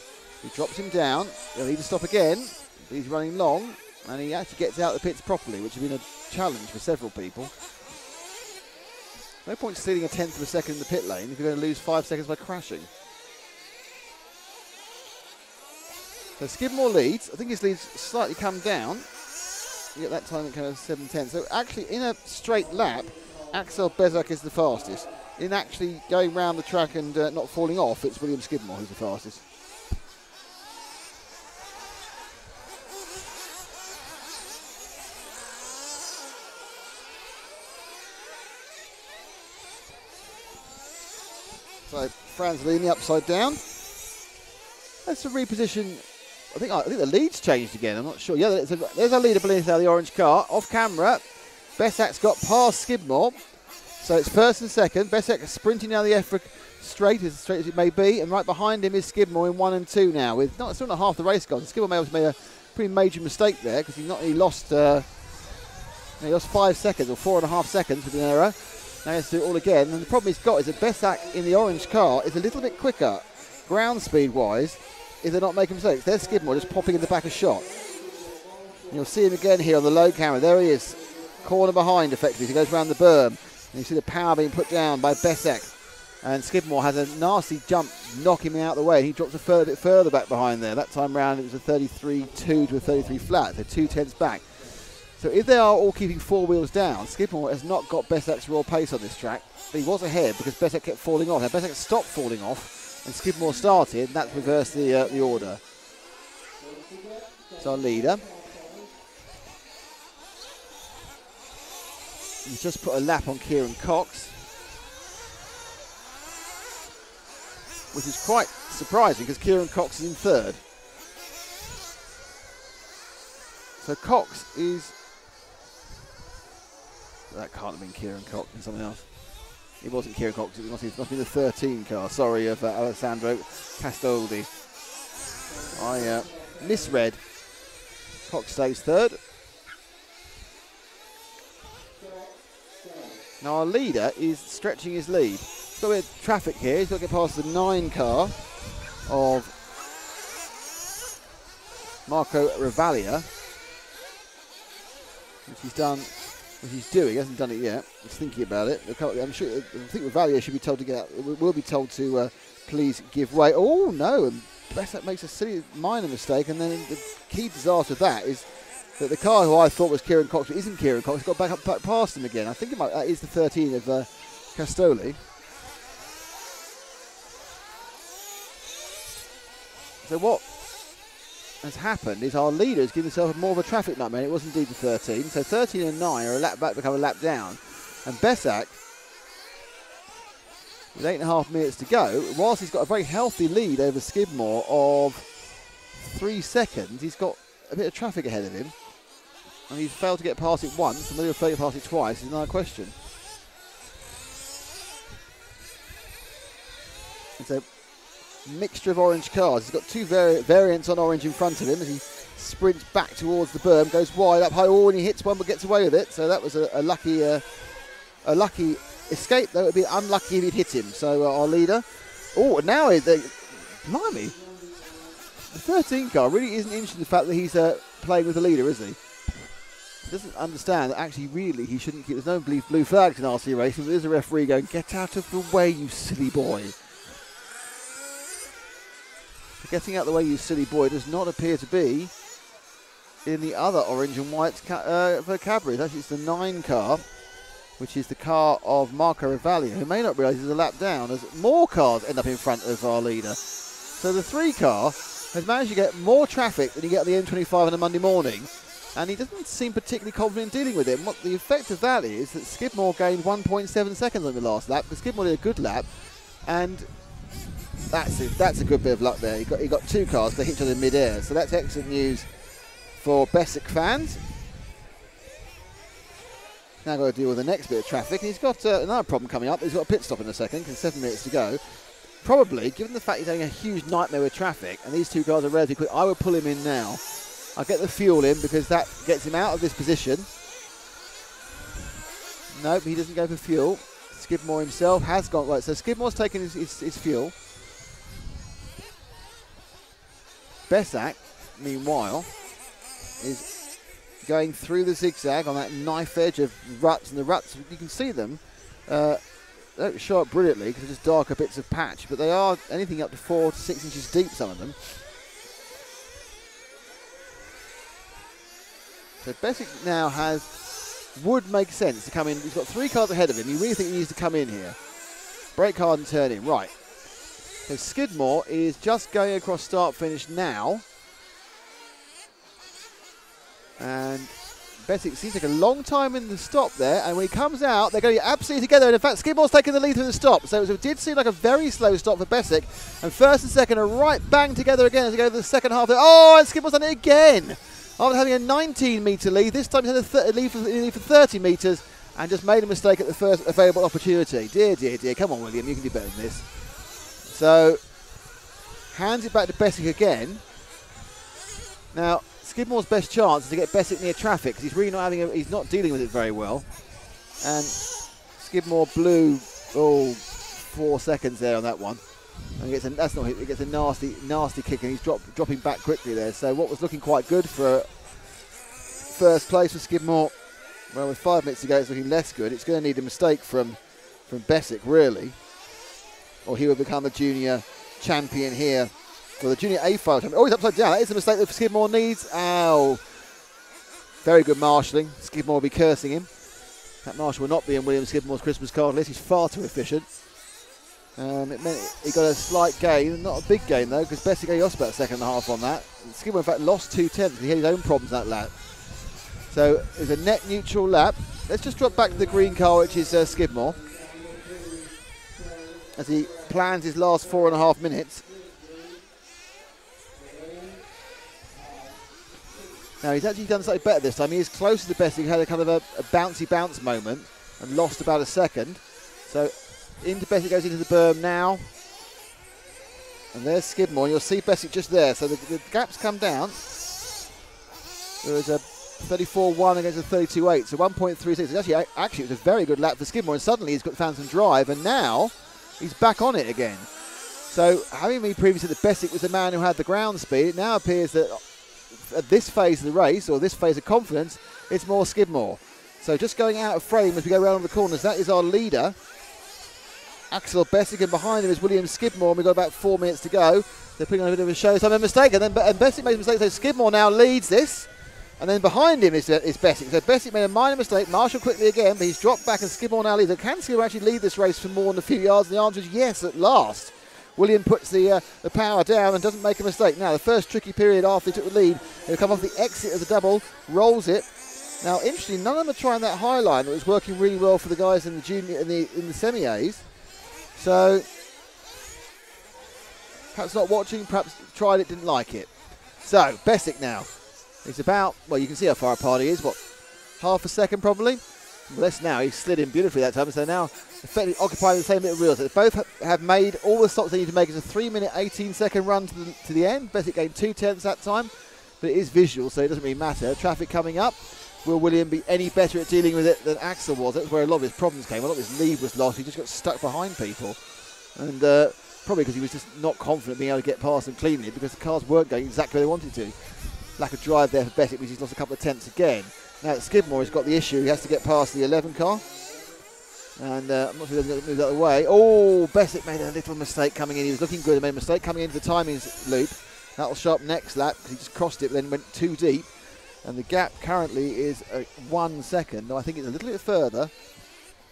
He drops him down. He'll need to stop again. But he's running long, and he actually gets out of the pits properly, which has been a challenge for several people. No point stealing a tenth of a second in the pit lane if you're going to lose 5 seconds by crashing. So Skidmore leads. I think his lead's slightly come down. You get that time at kind of 7:10. So actually, in a straight lap, Axel Bessac is the fastest. In actually going round the track and not falling off, it's William Skidmore who's the fastest. So Franzellini upside down. That's a reposition. I think the lead's changed again. I'm not sure. Yeah, there's our leader beneath the orange car. Off camera, Bessac's got past Skidmore. So it's first and second. Bessac sprinting down the EFRA straight as it may be. And right behind him is Skidmore in 1 and 2 now. With still not half the race gone. Skidmore may have made a pretty major mistake there because he lost 5 seconds or 4.5 seconds with an error. Now he has to do it all again. And the problem he's got is that Bessac in the orange car is a little bit quicker, ground speed wise, if they're not making mistakes. There's Skidmore just popping in the back of shot. And you'll see him again here on the low camera. There he is, corner behind effectively. He goes around the berm. And you see the power being put down by Bessac. And Skidmore has a nasty jump, knocking him out of the way. And he drops a bit further back behind there. That time round it was a 33.2 to a 33 flat, so 2 tenths back. So if they are all keeping 4 wheels down, Skidmore has not got Bessac's raw pace on this track. But he was ahead because Bessac kept falling off. Now Bessac stopped falling off. And Skidmore started, and that's reversed the order. It's our leader. He's just put a lap on Kieran Cox, which is quite surprising because Kieran Cox is in third. So Cox is... That can't have been Kieran Cox and something else. It wasn't Kieran Cox, it must be the 13 car. Sorry, of Alessandro Castoldi. I misread. Cox stays third. Now our leader is stretching his lead. He's got a bit of traffic here. He's got to get past the 9 car of Marco Ravalia, which he's done which he's doing. He hasn't done it yet. He's thinking about it. I'm sure. I think Revalia should be told to get out. Will be told to please give way. Oh no! And Besak makes a silly minor mistake, and then the key disaster of that is that the car who I thought was Kieran Cox, but isn't Kieran Cox, got back past him again. I think that is the 13 of Castoli. So what has happened is our leader has given himself more of a traffic nightmare. It was indeed the 13. So 13 and 9 are a lap back, become a lap down. And Besak, with 8.5 minutes to go, whilst he's got a very healthy lead over Skidmore of 3 seconds, he's got a bit of traffic ahead of him. And he's failed to get past it once, and whether he'll fail to get past it twice is another question. It's a mixture of orange cars. He's got two variants on orange in front of him as he sprints back towards the berm, goes wide up high, and he hits one but gets away with it. So that was a lucky escape, though it would be unlucky if he'd hit him. So our leader. Oh, and now blimey. The 13 car really isn't interested in the fact that he's playing with the leader, is he? He doesn't understand that actually really he shouldn't keep. There's no blue flags in RC racing, but there's a referee going, get out of the way, you silly boy. Getting out of the way, you silly boy, does not appear to be in the other orange and white for Cadbury. Actually, it's the 9 car, which is the car of Marco Revalia, who may not realise he's a lap down, as more cars end up in front of our leader. So the 3 car has managed to get more traffic than you get on the M25 on a Monday morning, and he doesn't seem particularly confident in dealing with it. And what the effect of that is that Skidmore gained 1.7 seconds on the last lap, because Skidmore did a good lap, and that's a good bit of luck there. He got 2 cars to hit each other in mid-air, so that's excellent news for Besak fans. Now got to deal with the next bit of traffic, and he's got another problem coming up. He's got a pit stop in a second, because 7 minutes to go. Probably, given the fact he's having a huge nightmare with traffic, and these 2 cars are relatively quick, I would pull him in now. I'll get the fuel in, because that gets him out of this position. Nope, he doesn't go for fuel. Skidmore himself has gone right, so Skidmore's taken his fuel. Besak, meanwhile, is going through the zigzag on that knife edge of ruts, and the ruts, you can see them, don't show up brilliantly because they're just darker bits of patch, but they are anything up to 4 to 6 inches deep, some of them. So Besak now would make sense to come in. He's got 3 cars ahead of him. You really think he needs to come in here. Brake hard and turn in. Right. So Skidmore is just going across start-finish now. And Besak seems to take a long time in the stop there. And when he comes out, they're going to be absolutely together. And in fact, Skidmore's taking the lead through the stop. So it did seem like a very slow stop for Besak. And first and second are right bang together again as we go to the second half. Oh, and Skidmore's done it again. After having a 19-metre lead, this time he's had a lead for 30 metres and just made a mistake at the first available opportunity. Dear, dear, dear. Come on, William. You can do better than this. So, hands it back to Besak again. Now, Skidmore's best chance is to get Besak near traffic because he's really not he's not dealing with it very well. And Skidmore blew 4 seconds there on that one. And he gets a nasty, nasty kick, and he's dropping back quickly there. So what was looking quite good for first place for Skidmore, well, with 5 minutes to go, it's looking less good. It's going to need a mistake from Besak, really, or he will become the junior champion here for the junior A-file champion. Oh, he's upside down. That is the mistake that Skidmore needs. Ow. Very good marshalling. Skidmore will be cursing him. That marshal will not be in William Skidmore's Christmas card list. He's far too efficient. It meant he got a slight gain, not a big gain though, because Besak only lost about a second and a half on that. Skidmore in fact lost 2/10. He had his own problems that lap. So it's a net neutral lap. Let's just drop back to the green car, which is Skidmore, as he plans his last 4.5 minutes. Now he's actually done slightly better this time. He is closer to Besak. He had a kind of a bouncy bounce moment and lost about a second. So into Besak goes into the berm now. And there's Skidmore. You'll see Besak just there. So the gap's come down. There was a 34.1 against a 32.8. So 1.36. Actually, it was a very good lap for Skidmore. And suddenly he's found some drive. And now he's back on it again. So having been previously that Besak was the man who had the ground speed, it now appears that at this phase of the race, or this phase of confidence, it's more Skidmore. So just going out of frame as we go around the corners, that is our leader, Axel Bessick, and behind him is William Skidmore, and we've got about 4 minutes to go. They're putting on a bit of a show, so a mistake, and Bessick makes a mistake, so Skidmore now leads this, and then behind him is Bessick. So Bessick made a minor mistake, Marshall quickly again, but he's dropped back and Skidmore now leads. Can Skidmore actually lead this race for more than a few yards? And the answer is yes, at last. William puts the power down and doesn't make a mistake. Now, the first tricky period after he took the lead, he'll come off the exit of the double, rolls it. Now, interestingly, none of them are trying that high line that was working really well for the guys in the junior in the semi-A's. So, perhaps not watching, perhaps tried it, didn't like it. So, Bessick now. It's about, well, you can see how far apart he is, what, half a second probably? Less now, he slid in beautifully that time, so now effectively occupying the same bit of real. So they both have made all the stops they need to make. It's a 3-minute, 18-second run to the end. Bessick gained 2/10 that time, but it is visual, so it doesn't really matter. Traffic coming up. Will William be any better at dealing with it than Axel was? That's where a lot of his problems came. A lot of his lead was lost. He just got stuck behind people. And probably because he was just not confident being able to get past them cleanly because the cars weren't going exactly where they wanted to. Lack of drive there for Bessick, because he's lost a couple of tenths again. Now Skidmore has got the issue. He has to get past the 11 car. And I'm not sure he's going to move that away. Oh, Bessick made a little mistake coming in. He was looking good and made a mistake coming into the timing loop. That'll show up next lap because he just crossed it but then went too deep. And the gap currently is 1 second. No, I think it's a little bit further.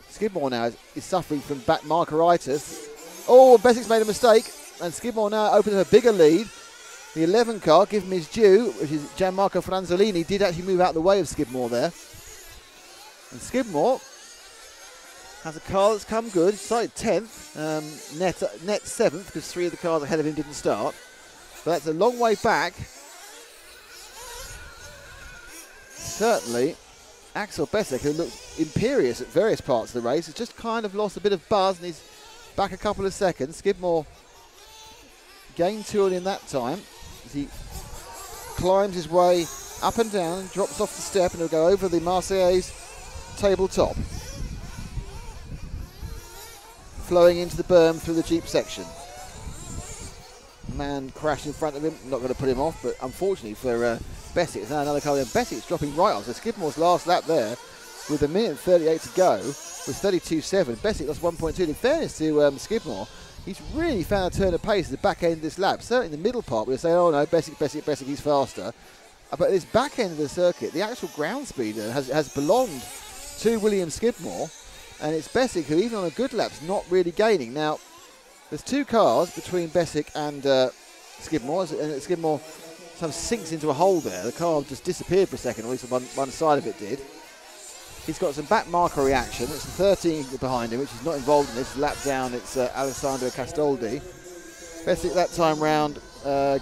Skidmore now is suffering from back markeritis. Oh, Bessick's made a mistake. And Skidmore now opens a bigger lead. The 11 car, give him his due, which is Gianmarco Franzolini, did actually move out of the way of Skidmore there. And Skidmore has a car that's come good. He started 10th, net 7th, because 3 of the cars ahead of him didn't start. But that's a long way back. Certainly, Axel Bessick, who looked imperious at various parts of the race, has just kind of lost a bit of buzz and he's back a couple of seconds. Skidmore gained 2 in that time as he climbs his way up and down and drops off the step, and he'll go over the Marseillaise tabletop, flowing into the berm through the Jeep section. Man crashed in front of him, not going to put him off, but unfortunately for Bessick, it's now another car. Bessick's dropping right off. So Skidmore's last lap there with 1:38 to go was 32.7. Bessick lost 1.2. In fairness to Skidmore, he's really found a turn of pace at the back end of this lap. Certainly in the middle part, we'll say, oh no, Bessick, he's faster. But this back end of the circuit, the actual ground speed has belonged to William Skidmore, and it's Bessick who, even on a good lap, is not really gaining. Now, there's 2 cars between Bessick and Skidmore, and Skidmore sort of sinks into a hole there. The car just disappeared for a second, or at least one side of it did. He's got some back marker reaction. It's the 13 behind him, which is not involved in this. Lap down, it's Alessandro Castoldi. Bessick that time round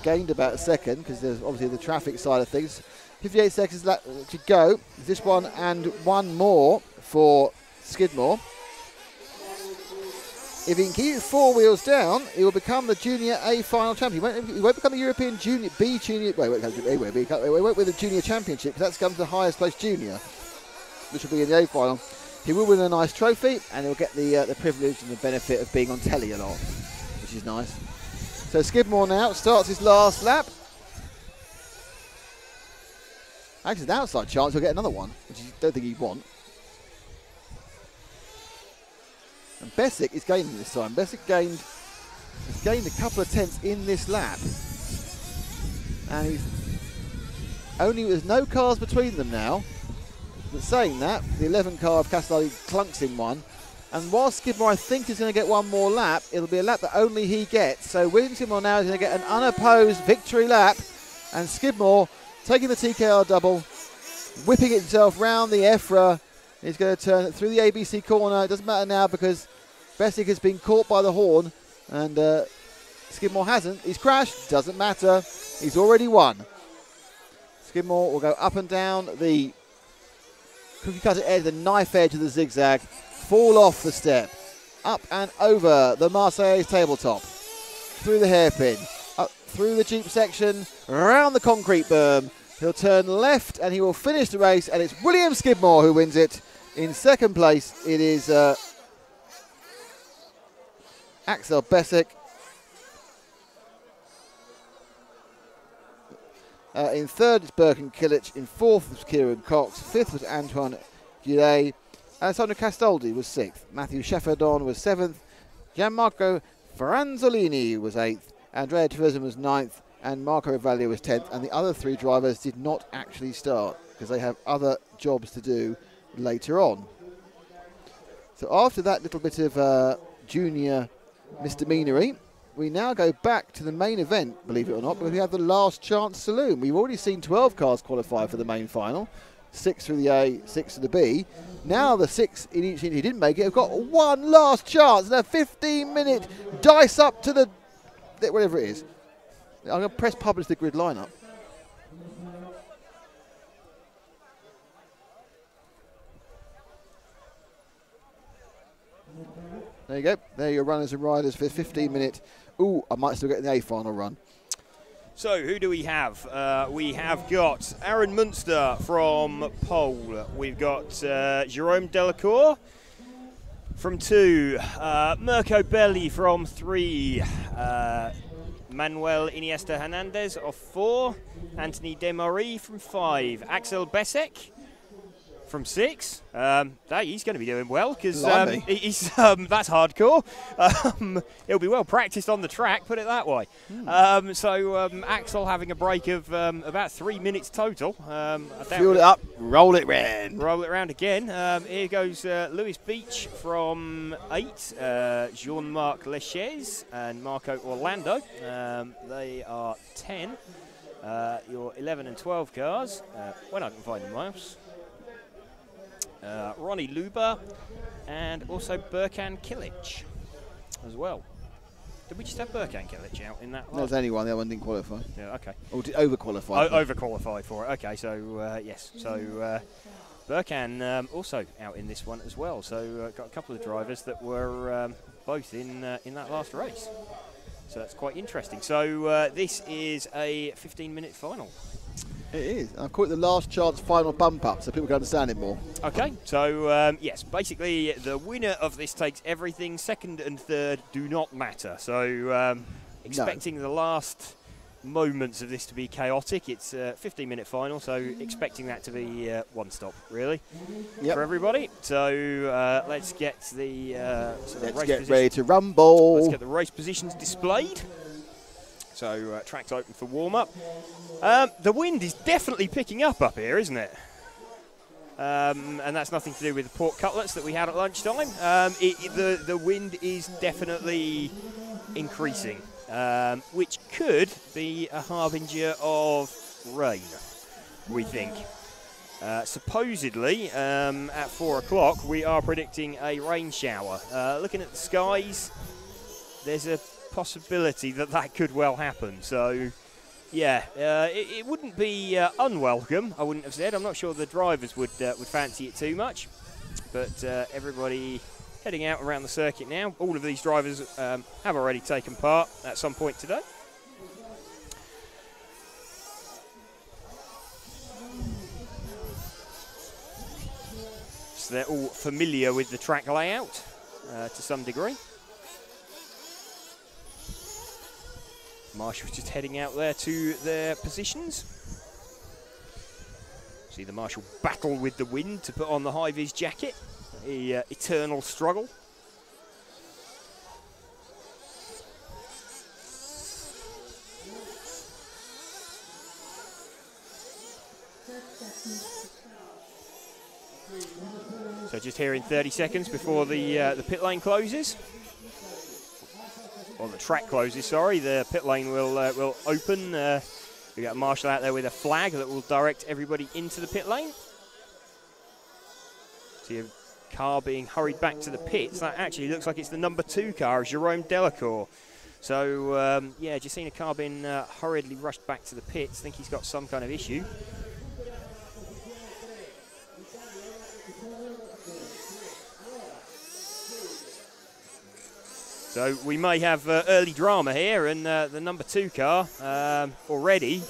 gained about a second, because there's obviously the traffic side of things. 58 seconds to go. This one and one more for Skidmore. If he can keep 4 wheels down, he will become the Junior A final champion. He won't become the European Junior B Junior. He won't win the Junior Championship, because that's come to the highest place junior, which will be in the A final. He will win a nice trophy, and he'll get the privilege and the benefit of being on telly a lot, which is nice. So Skidmore now starts his last lap. Actually, an outside chance he'll get another one, which I don't think he'd want. And Bessick is gaining this time. Bessick has gained a couple of tenths in this lap. And he's only, there's no cars between them now. But saying that, the 11 car of Castelli clunks in one. And while Skidmore, I think, is going to get one more lap, it'll be a lap that only he gets. So William Skidmore now is going to get an unopposed victory lap. And Skidmore, taking the TKR double, whipping it himself round the EFRA. He's going to turn it through the ABC corner. It doesn't matter now because Bessick has been caught by the horn and Skidmore hasn't. He's crashed. Doesn't matter. He's already won. Skidmore will go up and down the cookie cutter edge, the knife edge of the zigzag, fall off the step, up and over the Marseillaise tabletop, through the hairpin, up through the Jeep section, around the concrete berm. He'll turn left and he will finish the race, and it's William Skidmore who wins it. In second place, it is Axel Bessick. In third, it's Birkin Kilic. In fourth was Kieran Cox. Fifth was Antoine Gillet. Alessandro Castaldi was 6th. Matthew Shefferdon was 7th. Gianmarco Franzolini was 8th. Andrea Trevisan was 9th. And Marco Valle was 10th. And the other 3 drivers did not actually start because they have other jobs to do later on. So after that little bit of junior misdemeanory, we now go back to the main event, believe it or not, because we have the last chance saloon. We've already seen 12 cars qualify for the main final, 6 through the A, 6 to the B. Now the 6 in each team who didn't make it have got one last chance, and a 15-minute dice up to the, whatever it is. I'm going to press publish the grid lineup. There you go. There are your runners and riders for 15-minute. Ooh, I might still get the A final run. So who do we have? We have got Aaron Munster from pole. We've got Jerome Delacour from 2. Mirko Belli from 3. Manuel Iniesta Hernandez of 4. Anthony Desmarais from 5. Axel Besek from 6. He's going to be doing well because that's hardcore. He'll be well practiced on the track, put it that way. Axel having a break of about 3 minutes total. Fuel it up, roll it round. Roll it round again. Here goes Lewis Beach from 8. Jean-Marc Leches and Marco Orlando. They are 10. Your 11 and 12 cars, when I can find them, Miles. Ronnie Luber and also Burkan Kilic as well. Did we just have Burkan Kilic out in that? There's only one. The other one didn't qualify. Yeah, okay. Or did overqualify. Overqualified for it. Okay, so yes. So Burkan also out in this one as well. So got a couple of drivers that were both in that last race. So that's quite interesting. So this is a 15-minute final. It is. I've called it the last chance final bump up so people can understand it more. Okay, so yes, basically the winner of this takes everything. 2nd and 3rd do not matter. So expecting the last moments of this to be chaotic. It's a 15-minute final, so expecting that to be one stop, really, for everybody. So let's get the let's get ready to rumble. Let's get the race positions displayed. So track's open for warm-up. The wind is definitely picking up here, isn't it? And that's nothing to do with the pork cutlets that we had at lunchtime. The wind is definitely increasing, which could be a harbinger of rain, we think. Supposedly, at 4 o'clock, we are predicting a rain shower. Looking at the skies, there's a possibility that could well happen. So yeah, it wouldn't be unwelcome, I wouldn't have said. I'm not sure the drivers would fancy it too much, but everybody heading out around the circuit now. All of these drivers have already taken part at some point today. So they're all familiar with the track layout to some degree. Marshall's just heading out there to their positions. See the Marshall battle with the wind to put on the high-vis jacket. The eternal struggle. So just here in 30 seconds before the pit lane closes. Or the track closes, sorry. The pit lane will open. We got Marshall out there with a flag that will direct everybody into the pit lane. See a car being hurried back to the pits. That actually looks like it's the number 2 car, Jerome Delacour. So, yeah, just seen a car being hurriedly rushed back to the pits. I think he's got some kind of issue. So we may have early drama here, and the number 2 car already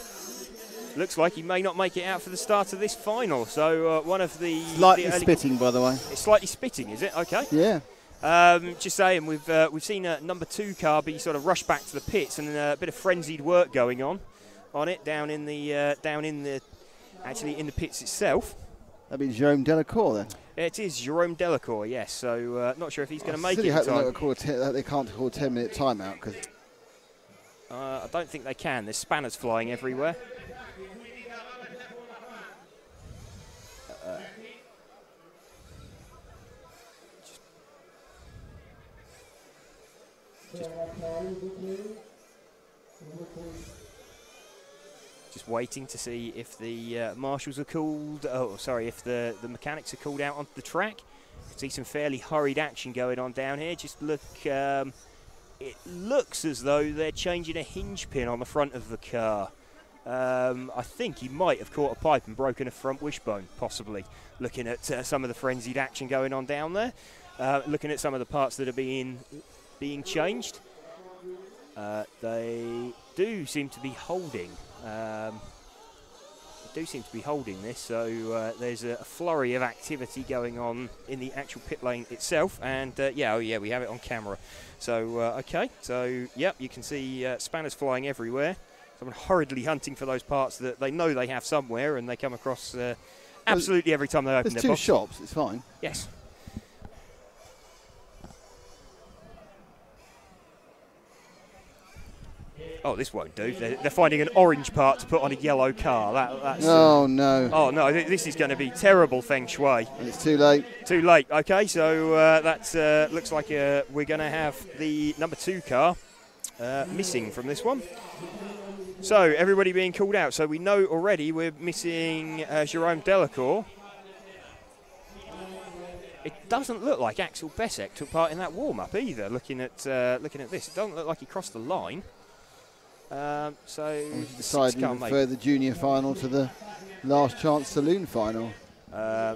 looks like he may not make it out for the start of this final. So one of the slightly spitting, by the way. It's slightly spitting, is it? Okay. Yeah. Just saying, we've seen a number 2 car be sort of rushed back to the pits, and a bit of frenzied work going on it down in the actually in the pits itself. That'd be Jerome Delacour then. It is Jerome Delacour, yes. So not sure if he's going to make it in hope time. they can't call a 10-minute timeout because I don't think they can. There's spanners flying everywhere. Just waiting to see if the marshals are called. Oh, sorry, if the mechanics are called out onto the track. You can see some fairly hurried action going on down here. Just look. It looks as though they're changing a hinge pin on the front of the car. I think he might have caught a pipe and broken a front wishbone, possibly. Looking at some of the frenzied action going on down there. Looking at some of the parts that are being changed. They do seem to be holding. This, so there's a flurry of activity going on in the actual pit lane itself, and we have it on camera. So okay, so yep, you can see spanners flying everywhere. Someone hurriedly hunting for those parts that they know they have somewhere, and they come across absolutely every time they open their box. There's two shops, it's fine. Yes. Oh, this won't do. They're finding an orange part to put on a yellow car. That's oh, no. Oh, no, this is going to be terrible feng shui. And it's too late. Too late. Okay, so that looks like we're going to have the number 2 car missing from this one. So, everybody being called out. So, we know already we're missing Jerome Delacour. It doesn't look like Axel Besek took part in that warm-up either, looking at this. It doesn't look like he crossed the line. So deciding to refer the junior final to the last chance saloon final. I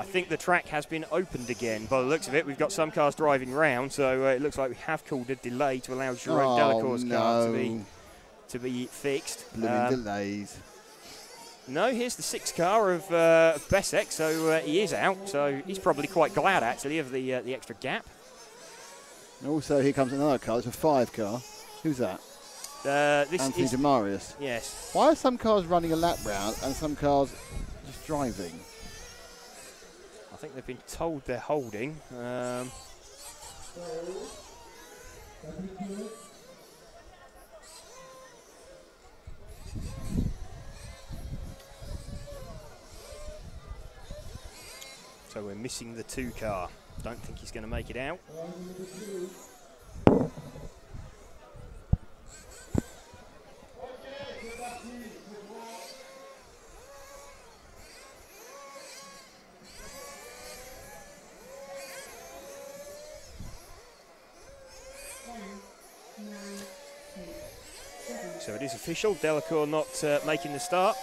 think the track has been opened again. By the looks of it, we've got some cars driving round, so it looks like we have called a delay to allow Jerome Delacour's car to be fixed. Blooming delays. No, here's the 6 car of Besek, so he is out. So he's probably quite glad actually of the extra gap. And also, here comes another car. It's a 5 car. Who's that? This Anthony is Demarius. Yes. Why are some cars running a lap round and some cars just driving? I think they've been told they're holding. So we're missing the 2 car. Don't think he's going to make it out. So it is official, Delacour not making the start.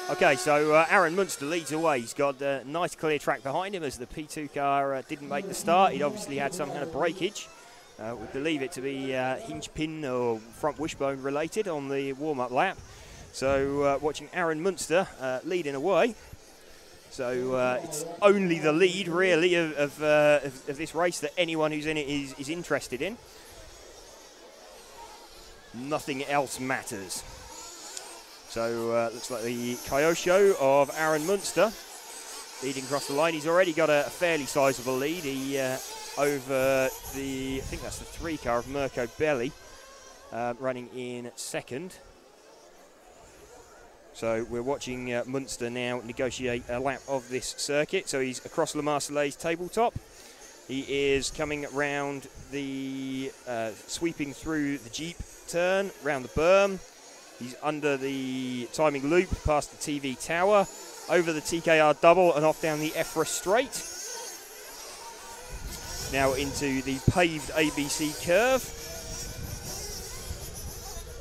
Okay, so Aaron Munster leads away. He's got a nice clear track behind him as the P2 car didn't make the start. He'd obviously had some kind of breakage. We believe it to be hinge pin or front wishbone related on the warm-up lap. So watching Aaron Munster leading away. So it's only the lead, really, of this race that anyone who's in it is interested in. Nothing else matters. So looks like the Kyosho of Aaron Munster leading across the line. He's already got a fairly sizable lead. He over the, I think that's the 3 car of Mirko Belli, running in 2nd. So we're watching Munster now negotiate a lap of this circuit. So he's across Le Marseillaise tabletop. He is coming round the, sweeping through the Jeep turn, round the berm. He's under the timing loop, past the TV tower, over the TKR double and off down the EFRA straight. Now into the paved ABC curve.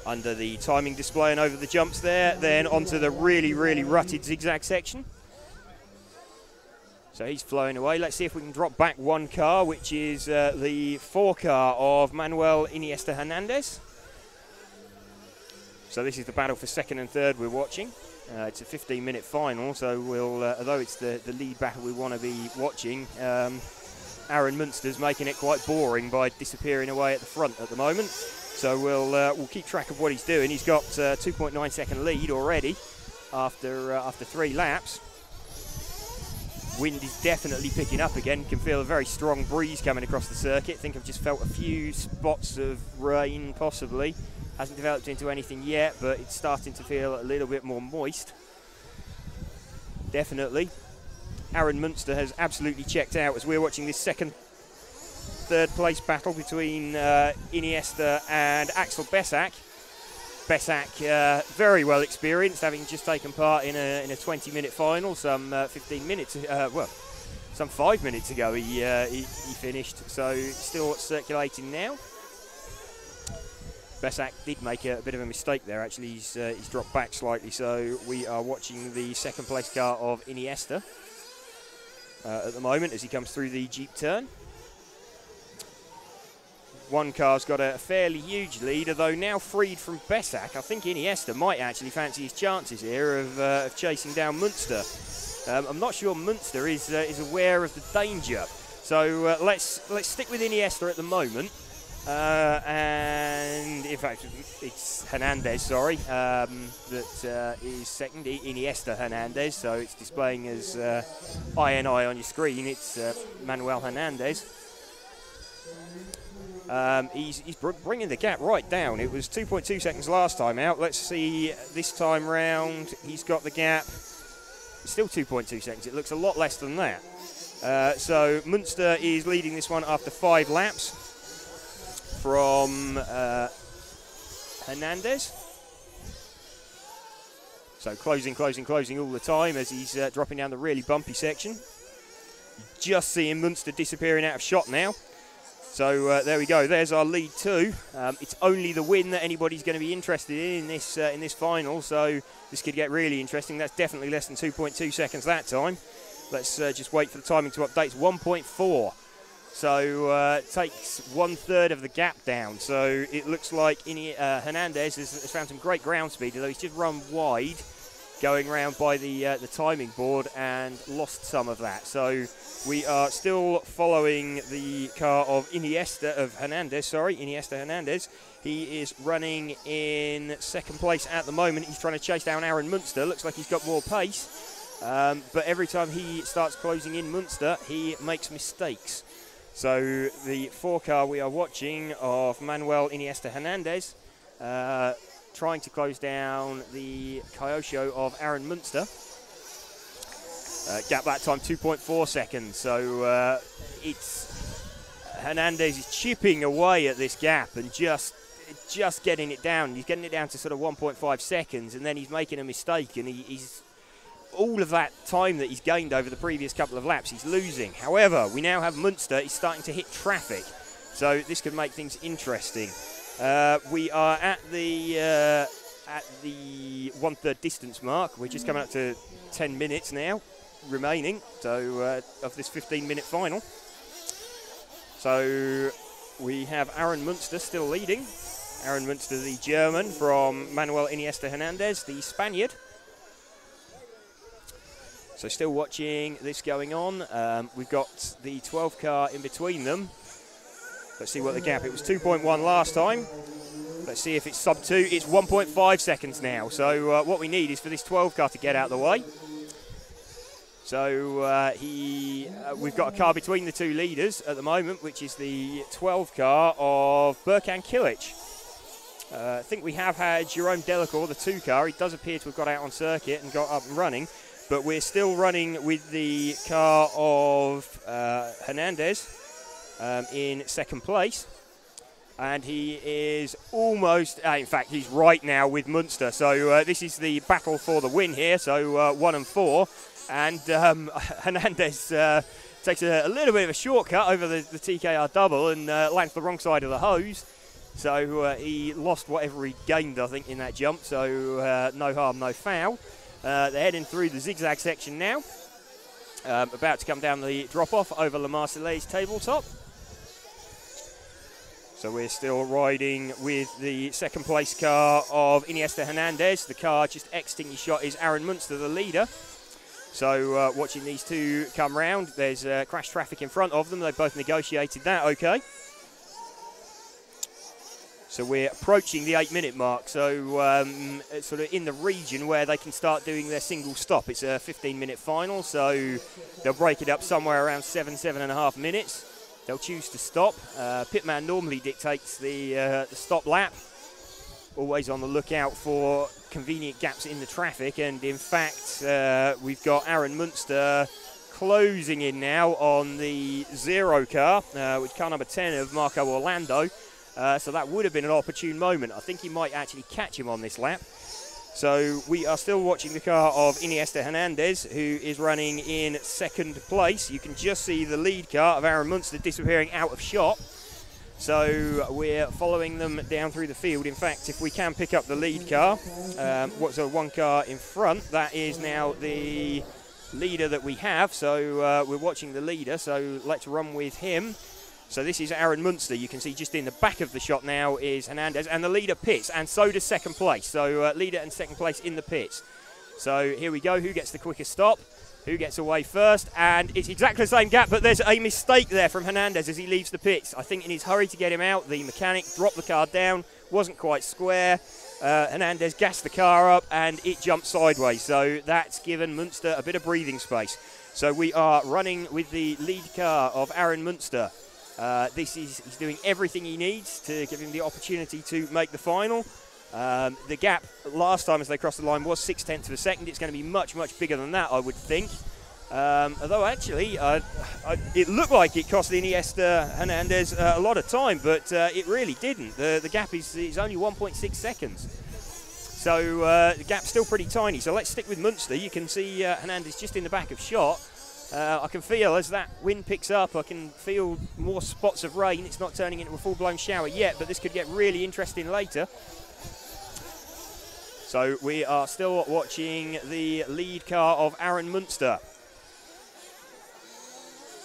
Under the timing display and over the jumps there, then onto the really, really rutted zigzag section. So he's flowing away. Let's see if we can drop back 1 car, which is the 4 car of Manuel Iniesta Hernandez. So this is the battle for 2nd and 3rd we're watching. It's a 15-minute final, so we'll, although it's the lead battle we want to be watching, Aaron Munster's making it quite boring by disappearing away at the front at the moment. So we'll keep track of what he's doing. He's got 2.9 second lead already after 3 laps. Wind is definitely picking up again. Can feel a very strong breeze coming across the circuit. I think I've just felt a few spots of rain possibly. Hasn't developed into anything yet, but it's starting to feel a little bit more moist. Definitely. Aaron Munster has absolutely checked out as we're watching this third place battle between Iniesta and Axel Besak. Besak, very well experienced, having just taken part in a 20-minute final some 15 minutes, some 5 minutes ago he finished, so still circulating now. Besak did make a bit of a mistake there, actually. He's dropped back slightly, so we are watching the second place car of Iniesta at the moment as he comes through the Jeep turn. One car's got a fairly huge lead, although now freed from Besak. I think Iniesta might actually fancy his chances here of chasing down Munster. I'm not sure Munster is aware of the danger. So let's stick with Iniesta at the moment. And in fact, it's Hernandez, sorry, that is second, Iniesta Hernandez. So it's displaying as INI on your screen. It's Manuel Hernandez. He's bringing the gap right down. It was 2.2 seconds last time out. Let's see this time round. He's got the gap. Still 2.2 seconds. It looks a lot less than that. So Munster is leading this one after 5 laps from Hernandez. So closing all the time as he's dropping down the really bumpy section. Just seeing Munster disappearing out of shot now. So there we go. There's our lead 2. It's only the win that anybody's going to be interested in this final. So this could get really interesting. That's definitely less than 2.2 seconds that time. Let's just wait for the timing to update. It's 1.4. So it takes 1/3 of the gap down. So it looks like Hernandez has found some great ground speed, although he's just run wide, going around by the timing board and lost some of that. So we are still following the car of Iniesta Hernandez. He is running in second place at the moment. He's trying to chase down Aaron Munster. Looks like he's got more pace. But every time he starts closing in Munster, he makes mistakes. So the 4 car we are watching of Manuel Iniesta Hernandez trying to close down the Kyosho of Aaron Munster. Gap that time 2.4 seconds. So it's Hernandez is chipping away at this gap and just getting it down. He's getting it down to sort of 1.5 seconds, and then he's making a mistake, and he's all of that time that he's gained over the previous couple of laps, he's losing. However, we now have Munster. He's starting to hit traffic, so this could make things interesting. We are at the 1/3 distance mark. We're just coming up to 10 minutes now remaining, so of this 15-minute final. So we have Aaron Munster still leading. Aaron Munster, the German, from Manuel Iniesta Hernandez, the Spaniard. So still watching this going on. We've got the 12 car in between them. Let's see what the gap. It was 2.1 last time. Let's see if it's sub 2. It's 1.5 seconds now. So what we need is for this 12 car to get out of the way. So we've got a car between the 2 leaders at the moment, which is the 12 car of Berkan Kilic. I think we have had Jerome Delacour, the 2 car. He does appear to have got out on circuit and got up and running. But we're still running with the car of Hernandez in second place. And he is almost, in fact, he's right now with Munster. So this is the battle for the win here. So 1 and 4. And Hernandez takes a little bit of a shortcut over the TKR double and lands the wrong side of the hose. So he lost whatever he gained, I think, in that jump. So no harm, no foul. They're heading through the zigzag section now. About to come down the drop-off over La Marseillaise tabletop. So we're still riding with the second place car of Iniesta Hernandez. The car just exiting his shot is Aaron Munster, the leader. So watching these 2 come round, there's crash traffic in front of them. They've both negotiated that okay. So we're approaching the 8-minute mark, so it's sort of in the region where they can start doing their single stop. It's a 15-minute final, so they'll break it up somewhere around 7.5 minutes. They'll choose to stop. Pitman normally dictates the stop lap, always on the lookout for convenient gaps in the traffic, and in fact we've got Aaron Munster closing in now on the 0 car, with car number 10 of Marco Orlando. So that would have been an opportune moment. I think he might actually catch him on this lap. So we are still watching the car of Iniesta Hernandez, who is running in 2nd place. You can just see the lead car of Aaron Munster disappearing out of shot. So we're following them down through the field. In fact, if we can pick up the lead car, what's a 1 car in front, that is now the leader that we have. So we're watching the leader, so let's run with him. So this is Aaron Munster. You can see just in the back of the shot now is Hernandez, and the leader pits, and so does 2nd place. So leader and 2nd place in the pits. So here we go. Who gets the quickest stop? Who gets away first? And it's exactly the same gap, but there's a mistake there from Hernandez as he leaves the pits. I think in his hurry to get him out, the mechanic dropped the car down, wasn't quite square. Hernandez gassed the car up, and it jumped sideways. So that's given Munster a bit of breathing space. So we are running with the lead car of Aaron Munster. He's doing everything he needs to give him the opportunity to make the final. The gap last time as they crossed the line was 0.6 of a second. It's going to be much, much bigger than that, I would think. Although actually, it looked like it cost Iniesta Hernandez a lot of time, but it really didn't. The gap is only 1.6 seconds. So the gap's still pretty tiny. So let's stick with Munster. You can see Hernandez just in the back of shot. I can feel as that wind picks up, I can feel more spots of rain. It's not turning into a full-blown shower yet, but this could get really interesting later. So we are still watching the lead car of Aaron Munster.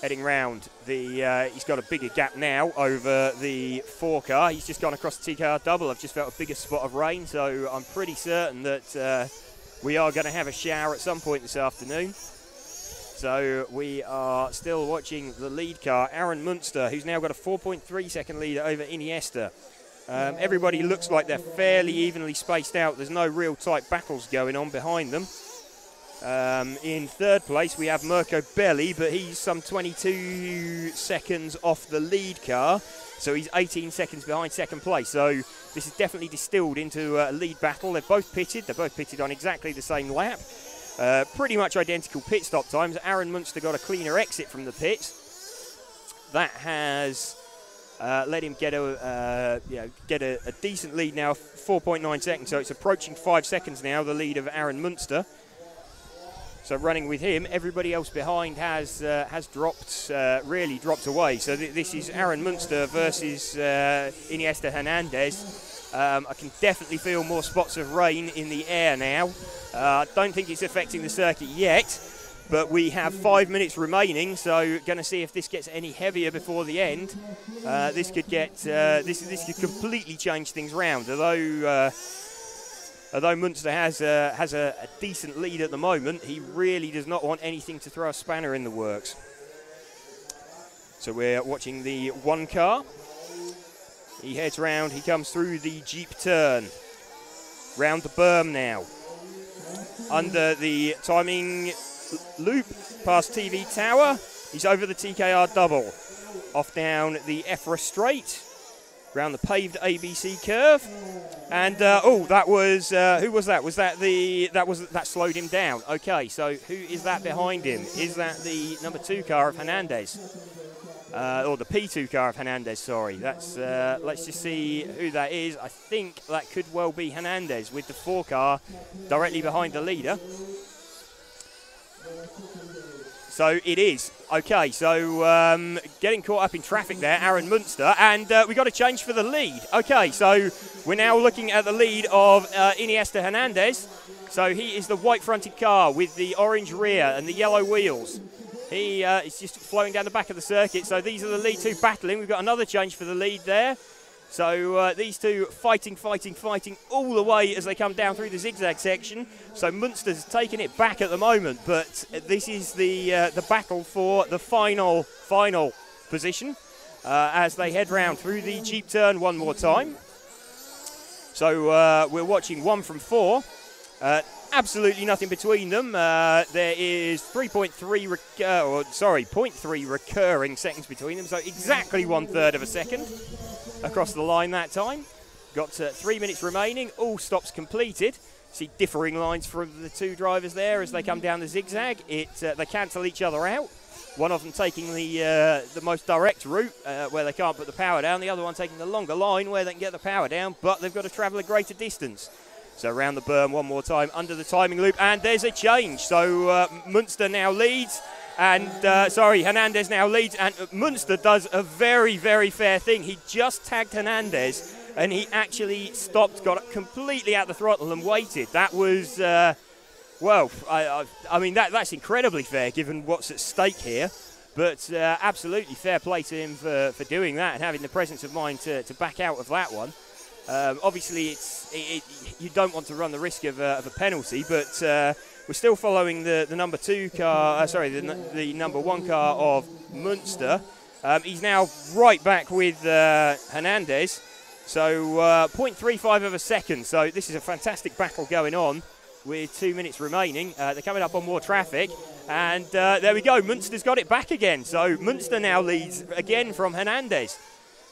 Heading round, he's got a bigger gap now over the 4 car. He's just gone across the TKR double. I've just felt a bigger spot of rain, so I'm pretty certain that we are going to have a shower at some point this afternoon. So we are still watching the lead car, Aaron Munster, who's now got a 4.3 second lead over Iniesta. Everybody looks like they're fairly evenly spaced out. There's no real tight battles going on behind them. In 3rd place, we have Mirko Belli, but he's some 22 seconds off the lead car. So he's 18 seconds behind 2nd place. So this is definitely distilled into a lead battle. They're both pitted. They're both pitted on exactly the same lap. Pretty much identical pit stop times. Aaron Munster got a cleaner exit from the pits. That has let him get a decent lead now, 4.9 seconds. So it's approaching 5 seconds now, the lead of Aaron Munster. So running with him, everybody else behind has dropped, really dropped away. So this is Aaron Munster versus Iniesta Hernandez. I can definitely feel more spots of rain in the air now. I don't think it's affecting the circuit yet, but we have 5 minutes remaining, so going to see if this gets any heavier before the end. This could get this could completely change things round. Although Munster has a decent lead at the moment, he really does not want anything to throw a spanner in the works. So we're watching the 1 car. He heads round, he comes through the Jeep turn. Round the berm now. Under the timing loop, past TV Tower. He's over the TKR double. Off down the EFRA straight. Round the paved ABC curve. And, that was, who was that? Was that that slowed him down? Okay, so who is that behind him? Is that the number 2 car of Hernandez? Or the P2 car of Hernandez, sorry. That's let's just see who that is. I think that could well be Hernandez with the 4 car directly behind the leader. So it is. Okay, so getting caught up in traffic there, Aaron Munster, and we got a change for the lead. Okay, so we're now looking at the lead of Iniesta Hernandez. So he is the white-fronted car with the orange rear and the yellow wheels. He is just flowing down the back of the circuit. So these are the lead 2 battling. We've got another change for the lead there. So these two fighting all the way as they come down through the zigzag section. So Munster's taking it back at the moment, but this is the battle for the final position as they head round through the Jeep turn one more time. So we're watching 1 from 4. Absolutely nothing between them. There is 0.3 recurring seconds between them, so exactly 1/3 of a second across the line that time. Got 3 minutes remaining, all stops completed. See differing lines from the two drivers there as they come down the zigzag. They cancel each other out. One of them taking the most direct route where they can't put the power down. The other one taking the longer line where they can get the power down, but they've got to travel a greater distance. So around the berm one more time under the timing loop, and there's a change. So Munster now leads, and Hernandez now leads, and Munster does a very, very fair thing. He just tagged Hernandez, and he actually stopped, got completely out the throttle and waited. That was, I mean, that's incredibly fair given what's at stake here. But absolutely fair play to him for doing that and having the presence of mind to back out of that one. Obviously, you don't want to run the risk of a penalty, but we're still following the number 2 car, the number 1 car of Munster. He's now right back with Hernandez, so 0.35 of a second. So this is a fantastic battle going on with 2 minutes remaining. They're coming up on more traffic, and there we go. Munster's got it back again. So Munster now leads again from Hernandez.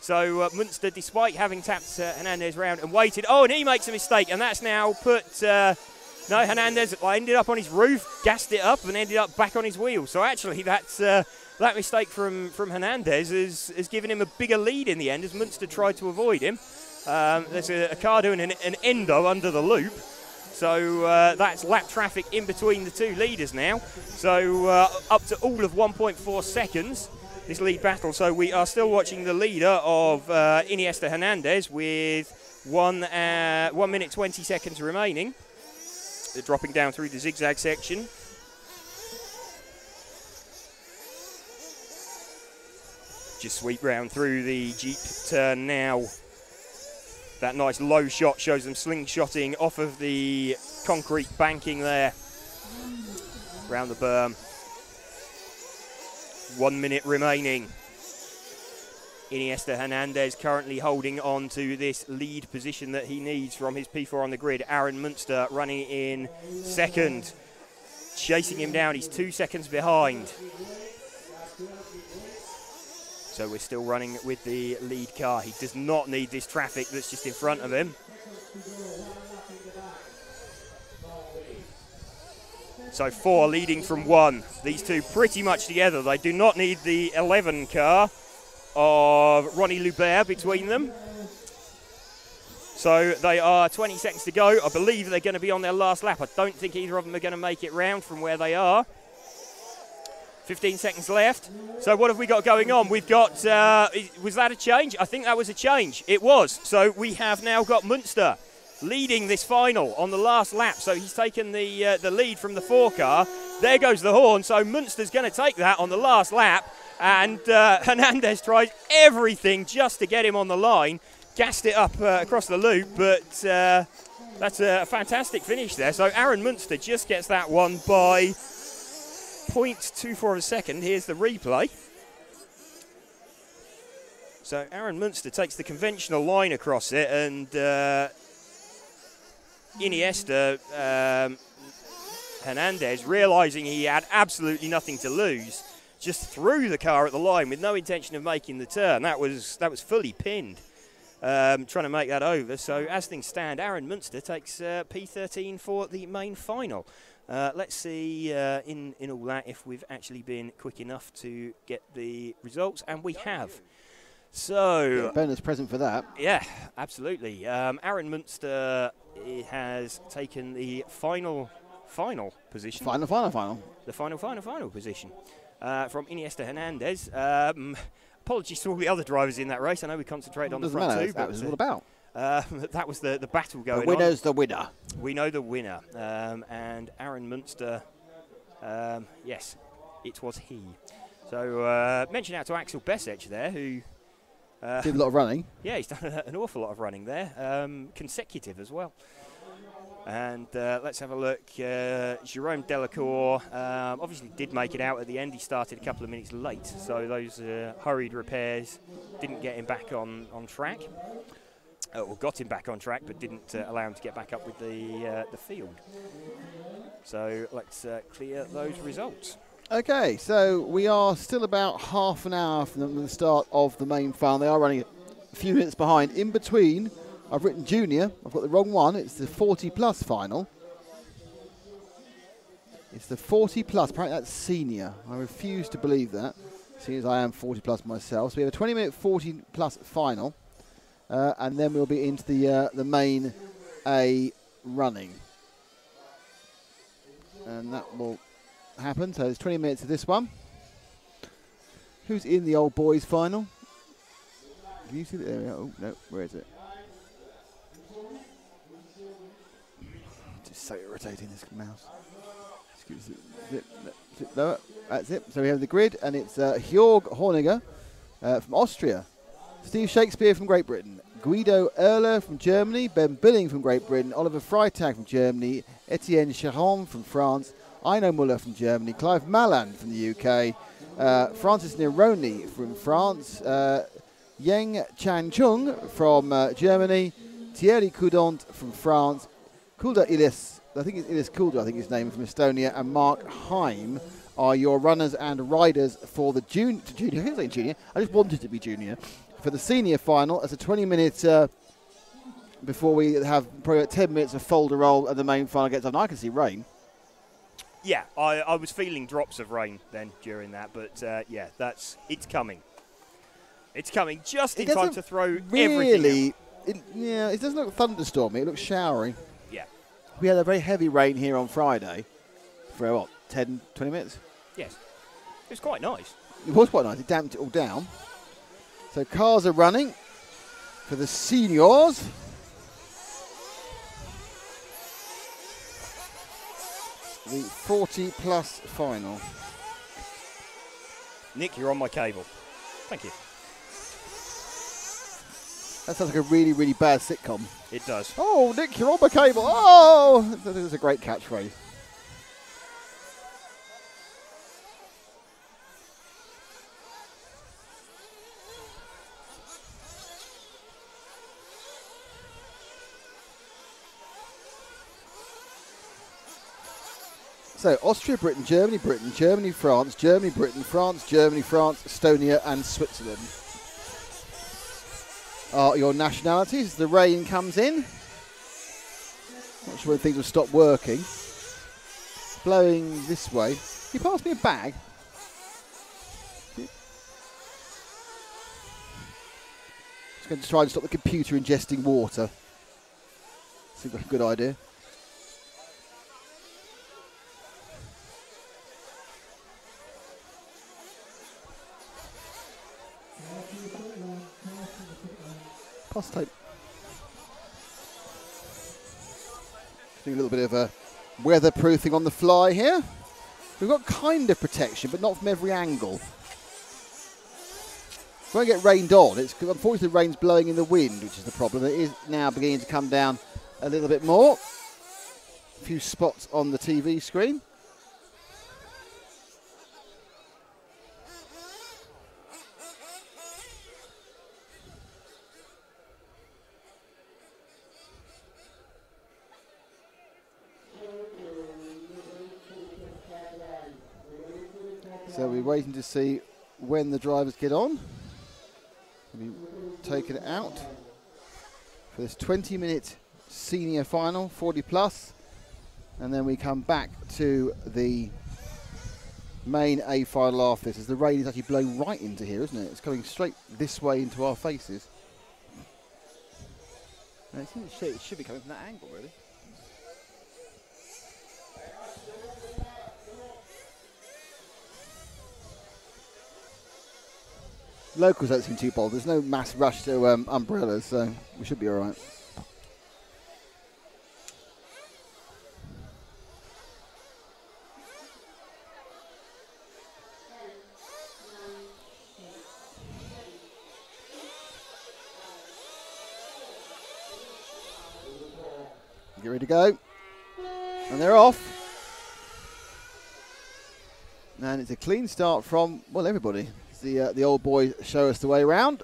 So Munster, despite having tapped Hernandez round and waited, and he makes a mistake, and that's now put, Hernandez ended up on his roof, gassed it up, and ended up back on his wheel. So actually that mistake from Hernandez has given him a bigger lead in the end as Munster tried to avoid him. There's a car doing an endo under the loop. So that's lap traffic in between the two leaders now. So up to all of 1.4 seconds. This lead battle, so we are still watching the leader of Iniesta Hernandez with 1 minute 20 seconds remaining. They're dropping down through the zigzag section. Just sweep round through the Jeep turn now. That nice low shot shows them slingshotting off of the concrete banking there. Round the berm. 1 minute remaining. Iniesta Hernandez currently holding on to this lead position that he needs from his P4 on the grid. Aaron Munster running in second. Chasing him down, he's 2 seconds behind. So we're still running with the lead car. He does not need this traffic that's just in front of him. So 4 leading from 1. These two pretty much together. They do not need the 11 car of Ronnie Loubert between them. So they are 20 seconds to go. I believe they're going to be on their last lap. I don't think either of them are going to make it round from where they are. 15 seconds left. So what have we got going on? We've got, was that a change? I think that was a change. It was. So we have now got Munster leading this final on the last lap. So he's taken the lead from the 4 car. There goes the horn. So Munster's going to take that on the last lap. And Hernandez tries everything just to get him on the line. Gassed it up across the loop, but that's a fantastic finish there. So Aaron Munster just gets that one by 0.24 of a second. Here's the replay. So Aaron Munster takes the conventional line across it, and Iniesta Hernandez, realising he had absolutely nothing to lose, just threw the car at the line with no intention of making the turn. That was fully pinned, trying to make that over. So as things stand, Aaron Munster takes P13 for the main final. Let's see in all that if we've actually been quick enough to get the results, and we have. So bonus present for that. Yeah, absolutely. Aaron Munster has taken the final position. Final. The final position from Iniesta Hernandez. Apologies to all the other drivers in that race. I know we concentrated on the front two. That was all about. That was the battle going on. The winner's the winner. We know the winner. And Aaron Munster, yes, it was he. So mention out to Axel Besech there, who did a lot of running. Yeah, he's done an awful lot of running there, consecutive as well. And let's have a look. Jerome Delacour obviously did make it out at the end. He started a couple of minutes late, so those hurried repairs didn't get him back on track. or got him back on track, but didn't allow him to get back up with the field. So let's clear those results. Okay, so we are still about half an hour from the start of the main final. They are running a few minutes behind. In between, I've written junior. I've got the wrong one. It's the 40-plus final. It's the 40-plus. Apparently that's senior. I refuse to believe that, seeing as I am 40-plus myself. So we have a 20-minute 40-plus final, and then we'll be into the main A running. And that will happen. So there's 20 minutes of this one. Who's in the old boys final? Can you see it? There we are. Oh, no, where is it? Just so irritating, this mouse. Excuse me. Zip lower. That's it. So we have the grid, and it's Jörg Horniger from Austria, Steve Shakespeare from Great Britain, Guido Erler from Germany, Ben Billing from Great Britain, Oliver Freitag from Germany, Etienne Charon from France, Eino Muller from Germany, Clive Malland from the UK, Francis Nironi from France, Yeng Chan Chung from Germany, Thierry Coudant from France, Kulda Ilis, I think it's Ilis Kulda, I think his name, from Estonia, and Mark Heim are your runners and riders for the junior. I can't say junior. I just wanted it to be junior. For the senior final, as a 20-minute before we have probably 10 minutes of folder roll and the main final gets on. I can see rain. Yeah, I was feeling drops of rain then during that, but yeah, it's coming. It's coming just in time to throw everything out. It doesn't look thunderstormy. It looks showery. Yeah. We had a very heavy rain here on Friday for, what, 10, 20 minutes? Yes. It was quite nice. It was quite nice. It damped it all down. So cars are running for the seniors. The 40-plus final. Nick, you're on my cable. Thank you. That sounds like a really, really bad sitcom. It does. Oh, Nick, you're on my cable. Oh! That is a great catchphrase. So, Austria, Britain, Germany, France, Germany, Britain, France, Germany, France, Estonia and Switzerland are your nationalities. The rain comes in. Not sure when things will stop working. Blowing this way. Can you pass me a bag? Just going to try and stop the computer ingesting water. Seems like a good idea. Pass tape. Doing a little bit of weatherproofing on the fly here. We've got kind of protection, but not from every angle. We won't get rained on. Unfortunately, the rain's blowing in the wind, which is the problem. It is now beginning to come down a little bit more. A few spots on the TV screen. So we're waiting to see when the drivers get on. We'll be taken out for this 20-minute senior final, 40 plus, and then we come back to the main A final after this, as the rain is actually blowing right into here, isn't it? It's coming straight this way into our faces. And it should be coming from that angle, really. Locals don't seem too bold. There's no mass rush to umbrellas, so we should be all right. Get ready to go. And they're off. And it's a clean start from, well, everybody. The old boys show us the way around.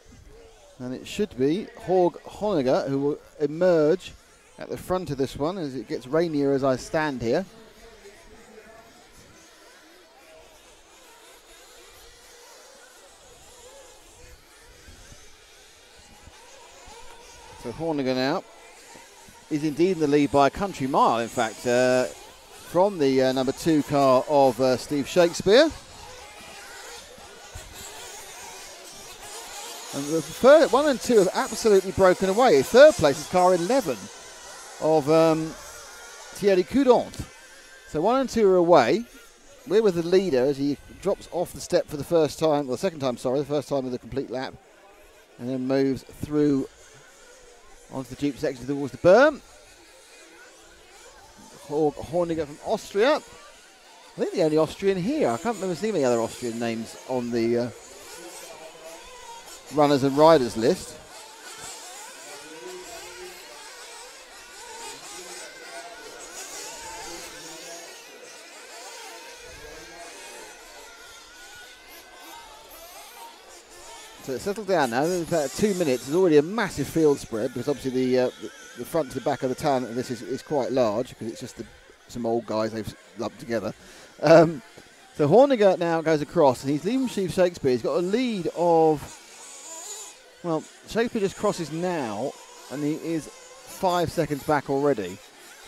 And it should be Horg Honegger who will emerge at the front of this one as it gets rainier as I stand here. So Horniger now is indeed in the lead by a country mile, in fact, from the number 2 car of Steve Shakespeare. And the third, 1 and 2 have absolutely broken away. Third place is car 11 of Thierry Coudant. So 1 and 2 are away. We're with the leader as he drops off the step for the first time, well, second time, sorry, the first time with a complete lap, and then moves through onto the Jeep section towards the berm. Horniger from Austria. I think the only Austrian here. I can't remember seeing any other Austrian names on the runners and riders list. So it's settled down now. In about 2 minutes, there's already a massive field spread because obviously the front to the back of the talent of this is quite large because it's just some old guys they've lumped together. So Horniger now goes across and he's leaving Steve Shakespeare. He's got a lead of, well, Shakespeare just crosses now and he is 5 seconds back already.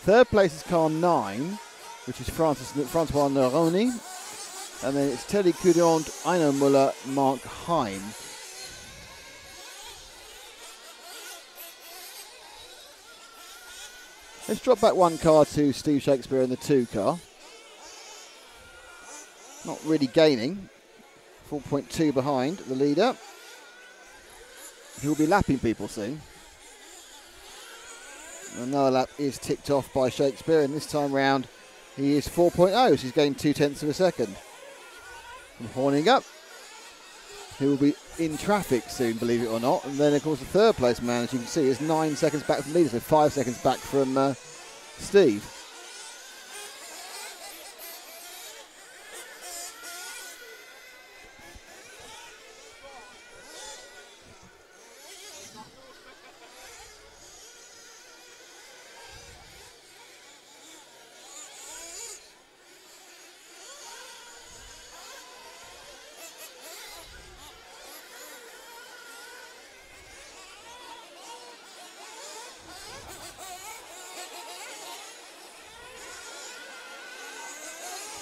Third place is car 9, which is Francois Neroni. And then it's Teddy Coudant, Eino Muller, Mark Heim. Let's drop back 1 car to Steve Shakespeare in the 2 car. Not really gaining. 4.2 behind the leader. He will be lapping people soon. Another lap is ticked off by Shakespeare, and this time round he is 4.0, so he's gained 0.2 of a second. From Horniger, who will be in traffic soon, believe it or not. And then, of course, the third place man, as you can see, is 9 seconds back from the leader, so 5 seconds back from Steve.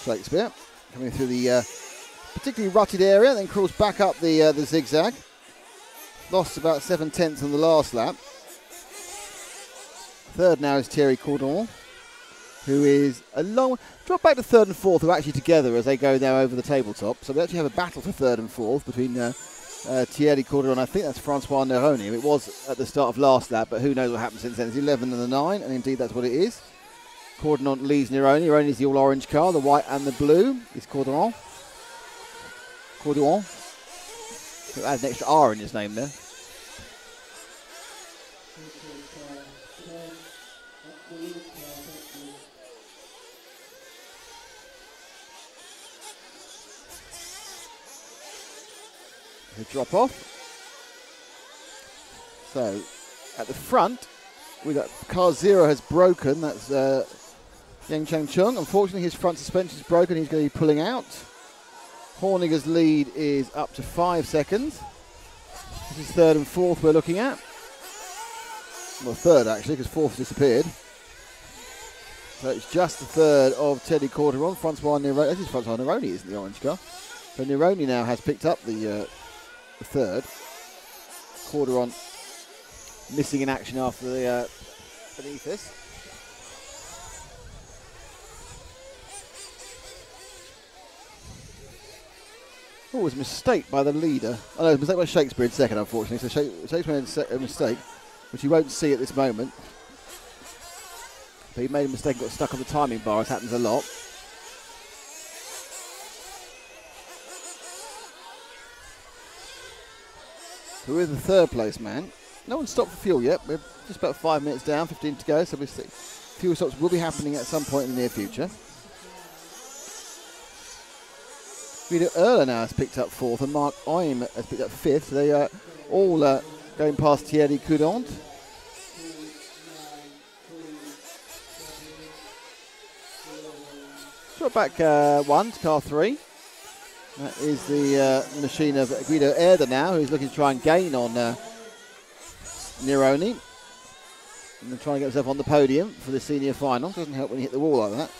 Shakespeare coming through the particularly rutted area, then crawls back up the zigzag. Lost about 7/10 on the last lap. Third now is Thierry Coudant, who is a long drop back to third and fourth, who are actually together as they go now over the tabletop. So we actually have a battle for third and fourth between Thierry Coudant and I think that's Francois Neroni. It was at the start of last lap, but who knows what happened since then. It's 11 and the 9, and indeed that's what it is. Coudant leads Neroni. Neroni is the all-orange car. The white and the blue is Coudant. Coudant. Add an extra R in his name there. The drop off. So at the front, we got car 0 has broken. That's Yang Chang Chung. Unfortunately, his front suspension is broken. He's going to be pulling out. Horniger's lead is up to 5 seconds. This is third and fourth we're looking at. Well, third actually, because fourth disappeared. So it's just the third of Teddy Coudant. Francois Neroni. This is Francois Neroni, isn't the orange car? So Neroni now has picked up the third. Coudant missing in action after the beneath this. Oh, it was a mistake by the leader. Oh no, it was a mistake by Shakespeare in second, unfortunately. So Shakespeare made a mistake, which you won't see at this moment. But he made a mistake and got stuck on the timing bar, as happens a lot. So we're the third place man. No one's stopped for fuel yet. We're just about 5 minutes down, 15 to go. So fuel stops will be happening at some point in the near future. Guido Erler now has picked up fourth, and Mark Oim has picked up fifth. So they are all going past Thierry Coudant. Drop back one to car 3. That is the machine of Guido Erda now, who's looking to try and gain on Neroni. And trying to get himself on the podium for the senior final. Doesn't help when you hit the wall like that.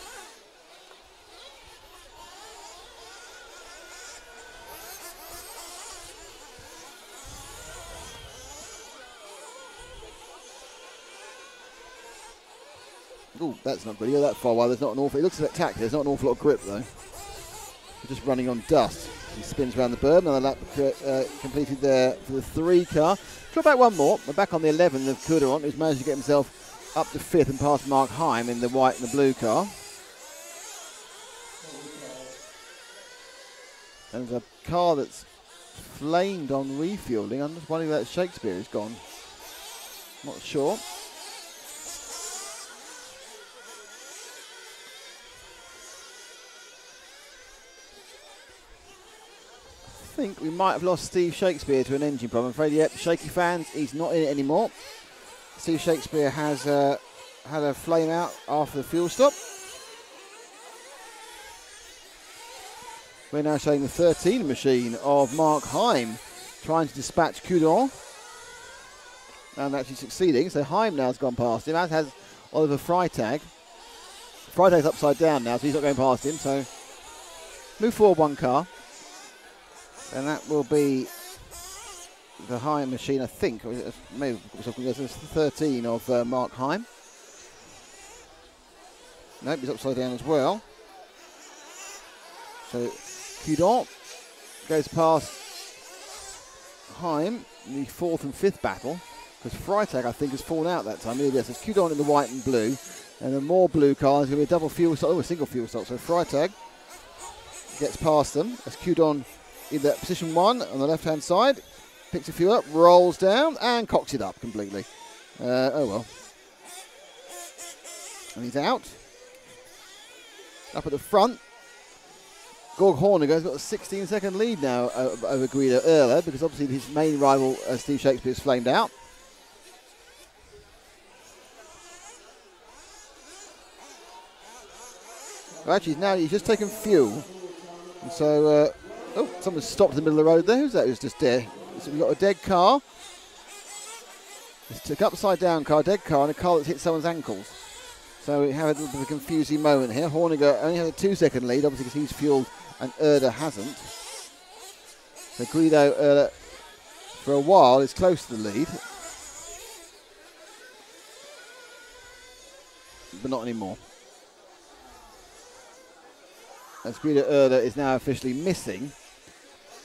Ooh, that's not good. You're that far away. There's not an awful. It looks spectacular. There's not an awful lot of grip though. You're just running on dust. He spins around the berm. Another lap completed there for the 3 car. Drop back one more. We're back on the 11 of Coudant, who's managed to get himself up to 5th and past Mark Heim in the white and the blue car. And there's a car that's flamed on refueling. I'm just wondering where that Shakespeare is gone. Not sure. I think we might have lost Steve Shakespeare to an engine problem. I'm afraid, yep, shaky fans, he's not in it anymore. Steve Shakespeare has had a flame out after the fuel stop. We're now showing the 13 machine of Mark Heim trying to dispatch Coudant and actually succeeding. So Heim now has gone past him, as has Oliver Freitag. Freitag's upside down now, so he's not going past him. So move forward one car. And that will be the Heim machine, I think. Maybe it's the 13 of Mark Heim. Nope, he's upside down as well. So Coudant goes past Heim in the 4th and 5th battle, because Freitag, I think, has fallen out that time. Here it is. It's Coudant in the white and blue, and then more blue cars. There's going to be a double fuel stop, a single fuel stop. So Freitag gets past them as Coudant in that position 1 on the left-hand side, picks a few up, rolls down, and cocks it up completely. Oh well. And he's out. Up at the front, Gorg Horniger's got a 16-second lead now over Guido Erler, because obviously his main rival, Steve Shakespeare, is flamed out. Well, actually, now he's just taken fuel. And so, oh, someone stopped in the middle of the road there. Who's that? Who's just there? So we've got a dead car. It's an upside-down car, dead car, and a car that's hit someone's ankles. So we have a little bit of a confusing moment here. Horniger only has a 2-second lead, obviously, because he's fueled and Erda hasn't. So Guido Erda, for a while, is close to the lead. But not anymore. As Guido Erda is now officially missing.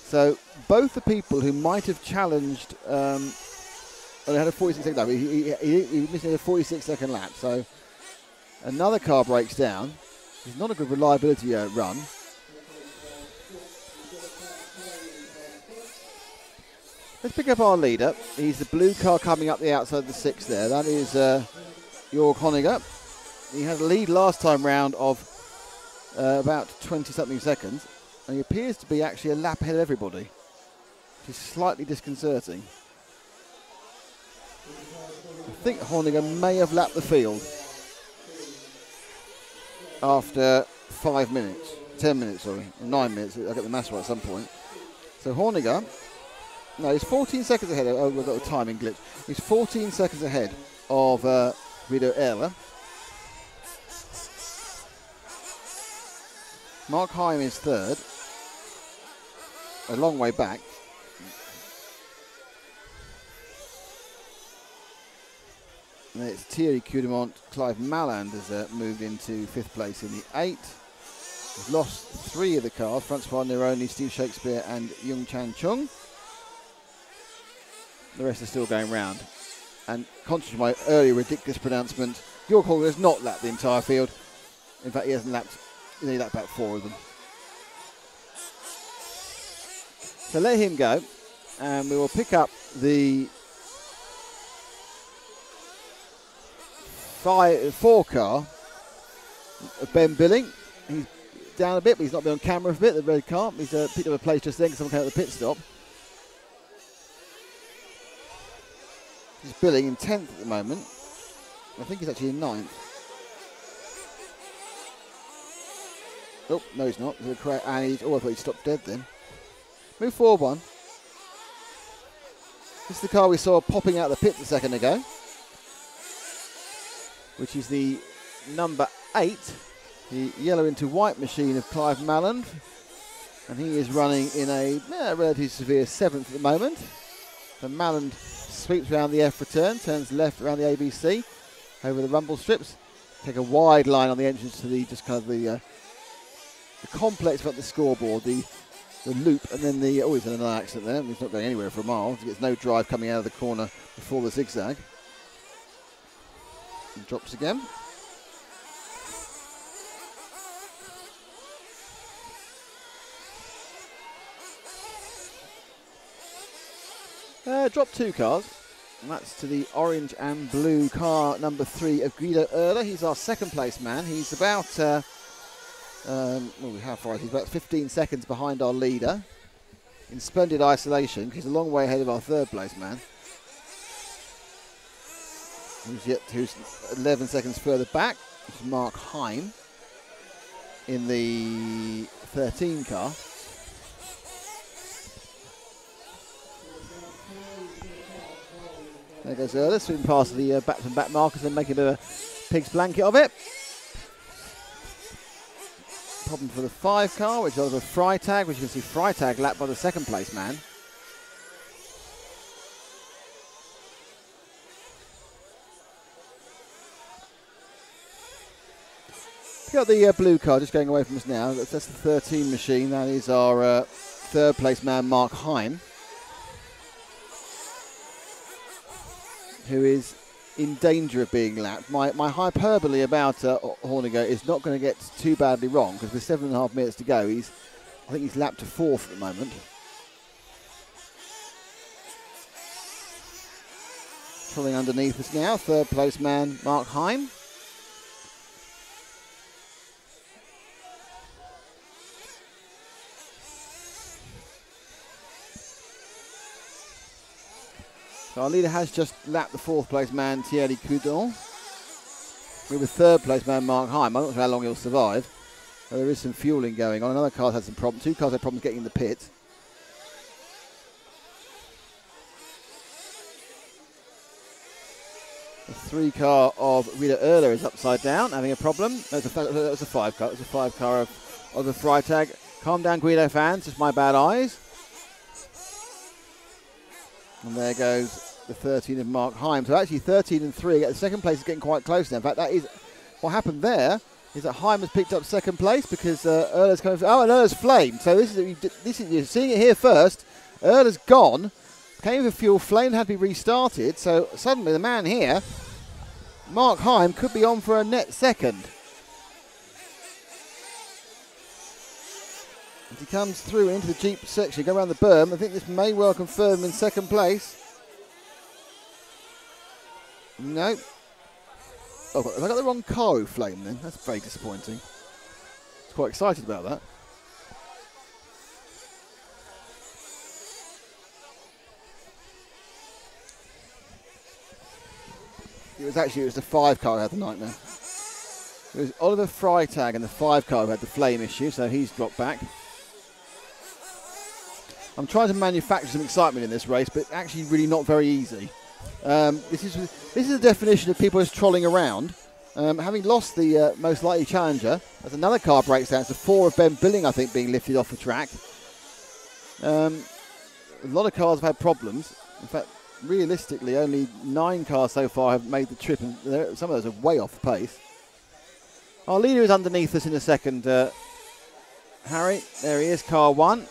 So both the people who might have challenged, well, they had a 46-second lap. He missed a 46-second lap. So another car breaks down. It's not a good reliability run. Let's pick up our leader. He's the blue car coming up the outside of the 6 there. That is Jörg Honegger. He had a lead last time round of about 20-something seconds. And he appears to be actually a lap ahead of everybody, which is slightly disconcerting. I think Horniger may have lapped the field after 5 minutes, 10 minutes, sorry, 9 minutes. I'll get the maths right at some point. So Horniger, no, he's 14 seconds ahead. Oh, we've got a timing glitch. He's 14 seconds ahead of Guido Erler. Mark Heim is 3rd. A long way back. And it's Thierry Coudant. Clive Malland has moved into 5th place in the 8. We've lost 3 of the cars. Francois Neroni, Steve Shakespeare and Jung Chan Chung. The rest are still going round. And conscious of my earlier ridiculous pronouncement, Jörg Horniger has not lapped the entire field. In fact, he hasn't lapped, he lapped about 4 of them. So let him go, and we will pick up the 4 car of Ben Billing. He's down a bit, but he's not been on camera for a bit, the red car. He's picked up a place just then because someone came at the pit stop. Billing in 10th at the moment. I think he's actually in 9th. Oh, no, he's not. And he's, oh, I thought he stopped dead then. Move forward one. This is the car we saw popping out of the pit a second ago, which is the number 8, the yellow into white machine of Clive Malland. And he is running in a relatively severe 7th at the moment. So Malland sweeps around the EFRA turn, turns left around the ABC, over the rumble strips. Take a wide line on the entrance to the the complex about the scoreboard, the loop, and then the he's in another accident there. He's not going anywhere for a mile. He gets no drive coming out of the corner before the zigzag. And drops again. Drop 2 cars, and that's to the orange and blue car number 3 of Guido Erler. He's our second place man. He's about, how far is he? He's about 15 seconds behind our leader in splendid isolation. He's a long way ahead of our third place man, who's 11 seconds further back. It's Mark Heim in the 13 car. There goes Erler, sweeping past the back markers and making a bit of a pig's blanket of it. Problem for the 5 car, which is a Freitag, which you can see Freitag lapped by the second place man. We've got the blue car just going away from us now. That's the 13 machine. That is our third place man, Mark Heim, who is in danger of being lapped. My hyperbole about Horniger is not going to get too badly wrong, because with 7.5 minutes to go, I think he's lapped to 4th at the moment. Pulling underneath us now, third place man Mark Heim. So our leader has just lapped the 4th place man Thierry Coudon. We're with 3rd place man Mark Heim. I'm not sure how long he'll survive. There is some fueling going on. Another car's had some problems. 2 cars had problems getting in the pit. The 3 car of Rita Erler is upside down, having a problem. That was a 5 car. It was a 5 car of the Freitag. Calm down, Guido fans. Just my bad eyes. And there goes the 13 of Mark Heim. So actually 13 and 3. The second place is getting quite close now. In fact, that is what happened there. Is that Heim has picked up second place because Erler's coming. And Erler's flamed. So this is you're seeing it here first. Erler's gone. Came for fuel. Flame had to be restarted. So suddenly the man here, Mark Heim, could be on for a net second. As he comes through into the Jeep section, go around the berm, I think this may well confirm him in second place. No. Oh, have I got the wrong car who flamed then? That's very disappointing. I was quite excited about that. It was the 5 car who had the nightmare. It was Oliver Freitag and the 5 car who had the flame issue, so he's dropped back. I'm trying to manufacture some excitement in this race, but actually really not very easy. This is the definition of people just trolling around. Having lost the most likely challenger, as another car breaks down. It's the 4 of Ben Billing, I think, being lifted off the track. A lot of cars have had problems. In fact, realistically, only 9 cars so far have made the trip, and some of those are way off the pace. Our leader is underneath us in a second, Harry. There he is, car 1.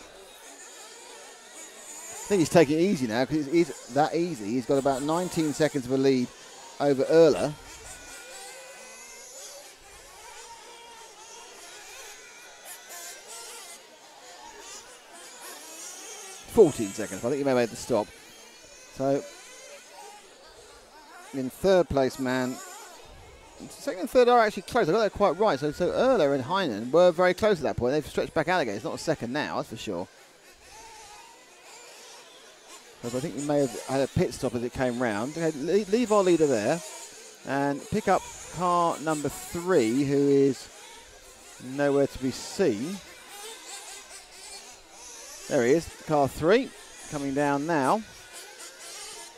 I think he's taking it easy now, because he's that easy. He's got about 19 seconds of a lead over Erler. $14 seconds. I think he may have made the stop. So, in third place, man. Second and third are actually close. I got that quite right. So Erler and Heinen were very close at that point. They've stretched back out again. It's not a second now, that's for sure. I think we may have had a pit stop as it came round. Okay, leave our leader there and pick up car number 3, who is nowhere to be seen. There he is, car 3, coming down now.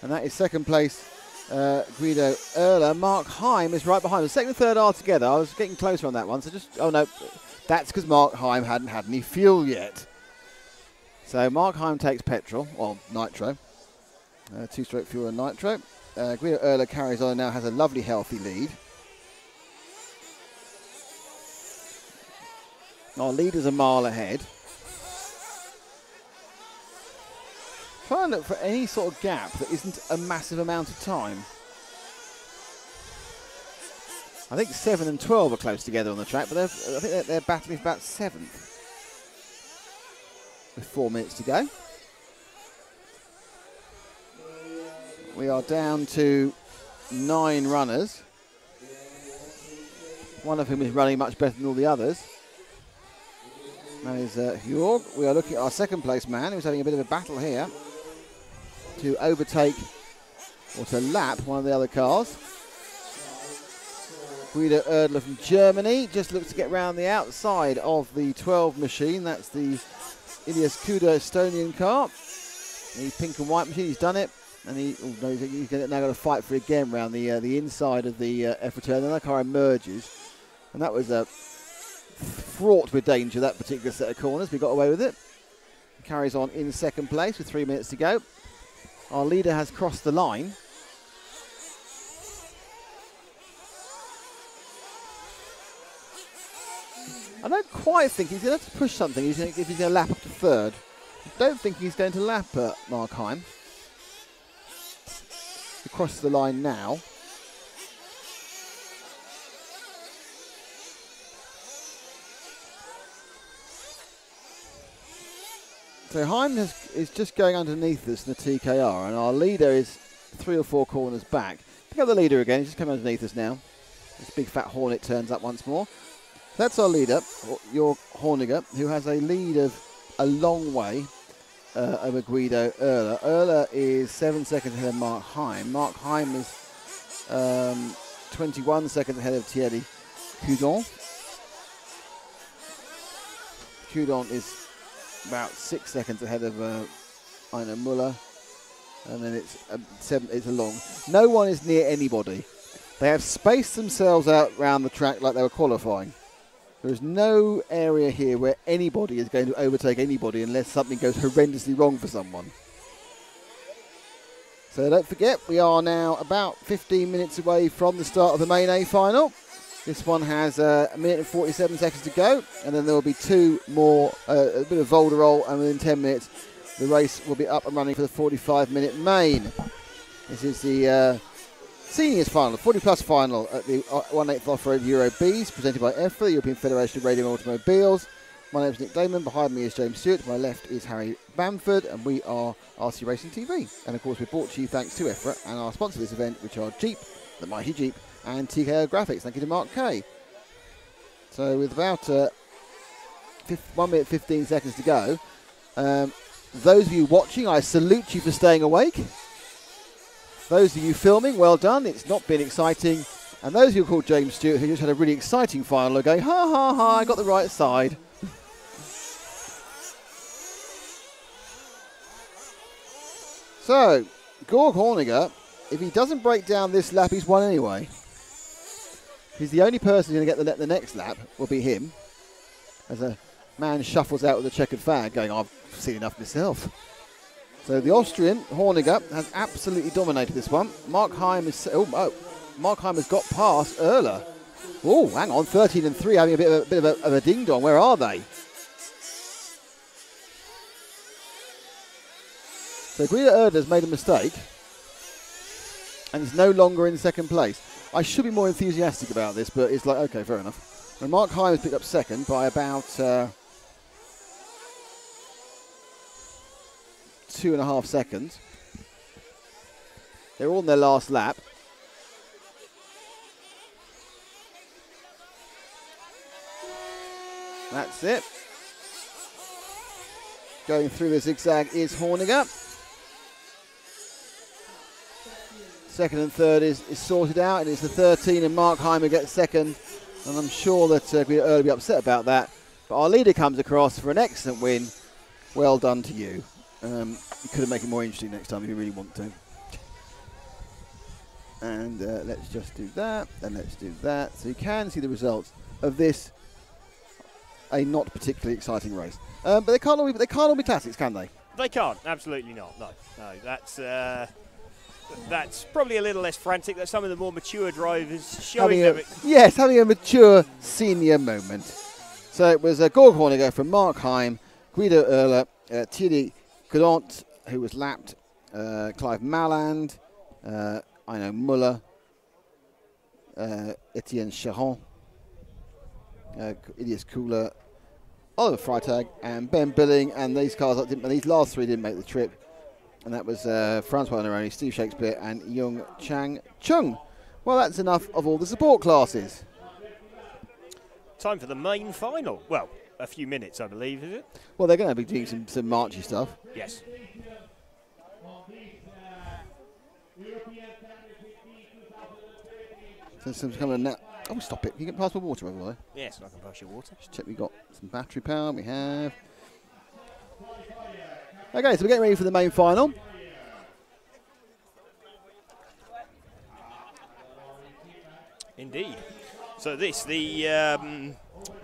And that is second place, Guido Erler. Mark Heim is right behind. The second and third are together. I was getting closer on that one, so just, oh no, that's because Mark Heim hadn't had any fuel yet. So Mark Heim takes petrol, or nitro, 2-stroke fuel and nitro. Guido Erler carries on and now has a lovely healthy lead. Our leader's a mile ahead. Try and look for any sort of gap that isn't a massive amount of time. I think 7 and 12 are close together on the track, but I think they're battling for about 7th. With 4 minutes to go. We are down to 9 runners. One of whom is running much better than all the others. That is Hjorg. We are looking at our second place man, who's having a bit of a battle here to overtake or to lap one of the other cars. Guido Erdler from Germany just looks to get round the outside of the 12 machine. That's the Ilias Kuda Estonian car. The pink and white machine, he's done it. And he's now got to fight for it again around the inside of the EFRA turn. Then that car emerges. And that was fraught with danger, that particular set of corners. We got away with it. Carries on in second place with 3 minutes to go. Our leader has crossed the line. I don't quite think he's going to have to push something if he's going to lap up to third. I don't think he's going to lap Mark Heim. He crosses the line now. So Heim is just going underneath us in the TKR, and our leader is 3 or 4 corners back. Pick up the leader again, he's just coming underneath us now. This big fat Hornet turns up once more. That's our leader, your Horniger, who has a lead of a long way over Guido Erler. Erler is 7 seconds ahead of Mark Heim. Mark Heim is 21 seconds ahead of Thierry Cudon. Cudon is about 6 seconds ahead of Einar Muller. And then it's a long. No one is near anybody. They have spaced themselves out around the track like they were qualifying. There is no area here where anybody is going to overtake anybody unless something goes horrendously wrong for someone. So don't forget, we are now about 15 minutes away from the start of the main A final. This one has a minute and 47 seconds to go, and then there will be 2 more, a bit of Volderol, and within 10 minutes the race will be up and running for the 45-minute main. This is the seniors final, the 40-plus final at the 1/8 Off-Road Euro Bs, presented by EFRA, the European Federation of Radio Automobiles. My name is Nick Damon, behind me is James Stewart, to my left is Harry Bamford, and we are RC Racing TV. And of course we're brought to you thanks to EFRA and our sponsor of this event, which are Jeep, the mighty Jeep, and TKO Graphics. Thank you to Mark Kay. So with about 1 minute 15 seconds to go, those of you watching, I salute you for staying awake. Those of you filming, well done. It's not been exciting. And those of you called James Stewart, who just had a really exciting final, are going, ha ha ha, I got the right side. So, Georg Horniger, if he doesn't break down this lap, he's won anyway. He's the only person who's going to get the next lap, will be him. As a man shuffles out with a checkered flag, going, I've seen enough myself. So the Austrian, Horniger, has absolutely dominated this one. Mark Heim has got past Erler. Oh, hang on, 13 and 3, having a bit of a ding-dong. Where are they? So Guido Erdler's made a mistake and is no longer in second place. I should be more enthusiastic about this, but it's like, okay, fair enough. And Mark Heim has picked up second by about 2.5 seconds. They're all on their last lap. That's it. Going through the zigzag is Horniger. second and third is sorted out, and it's the 13 and Mark Heimer gets second, and I'm sure that we'll early be upset about that. But our leader comes across for an excellent win. Well done to you. You could have made it more interesting next time if you really want to. And let's just do that, and let's do that. So you can see the results of this, a not particularly exciting race. But they can't all be classics, can they? They can't, absolutely not. No, that's probably a little less frantic. That some of the more mature drivers showing them. Having a mature senior moment. So it was Gorg Horniger from Mark Heim, Guido Erler, Thierry Coudant, who was lapped, Clive Malland, Aino Muller, Etienne Charon, Ilias Kula, Oliver Freitag, and Ben Billing. And these these last three didn't make the trip. And that was Francois Neroni, Steve Shakespeare, and Yung Chang Chung. Well, that's enough of all the support classes. Time for the main final. Well, a few minutes, I believe, is it? Well, they're going to be doing some marchy stuff. Yes. So some kind of oh, stop it! Can you get past my water over there? Yes, I can pass your water. Just check we got some battery power. We have. Okay, so we're getting ready for the main final. Indeed. So the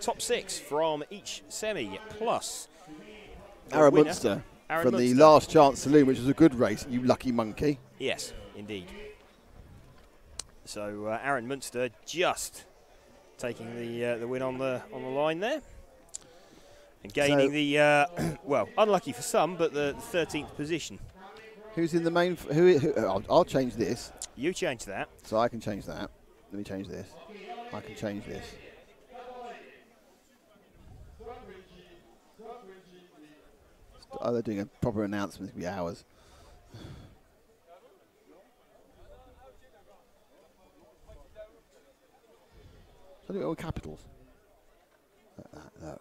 top six from each semi plus Aaron Munster from the Last Chance Saloon, which was a good race, you lucky monkey. Yes, indeed. So Aaron Munster just taking the win on the line there, and gaining the well, unlucky for some, but the 13th position. Who's in the main? I'll change this. You change that. So I can change that. Let me change this. I can change this. Oh, they're doing a proper announcement. It's going to be hours. So I do it all capitals. No.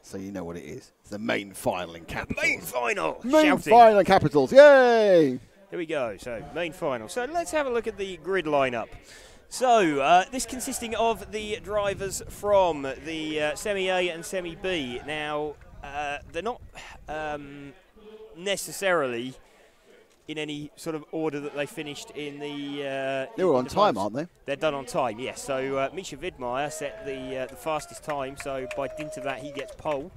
So you know what it is. It's the main final in capitals. Main final! Main final in capitals. Yay! Here we go. So main final. So let's have a look at the grid lineup. So this consisting of the drivers from the Semi A and Semi B. Now, they're not necessarily in any sort of order that they finished in the... they were on time, aren't they? They're done on time, yes. So Misha Vidmeyer set the fastest time, so by dint of that he gets pole.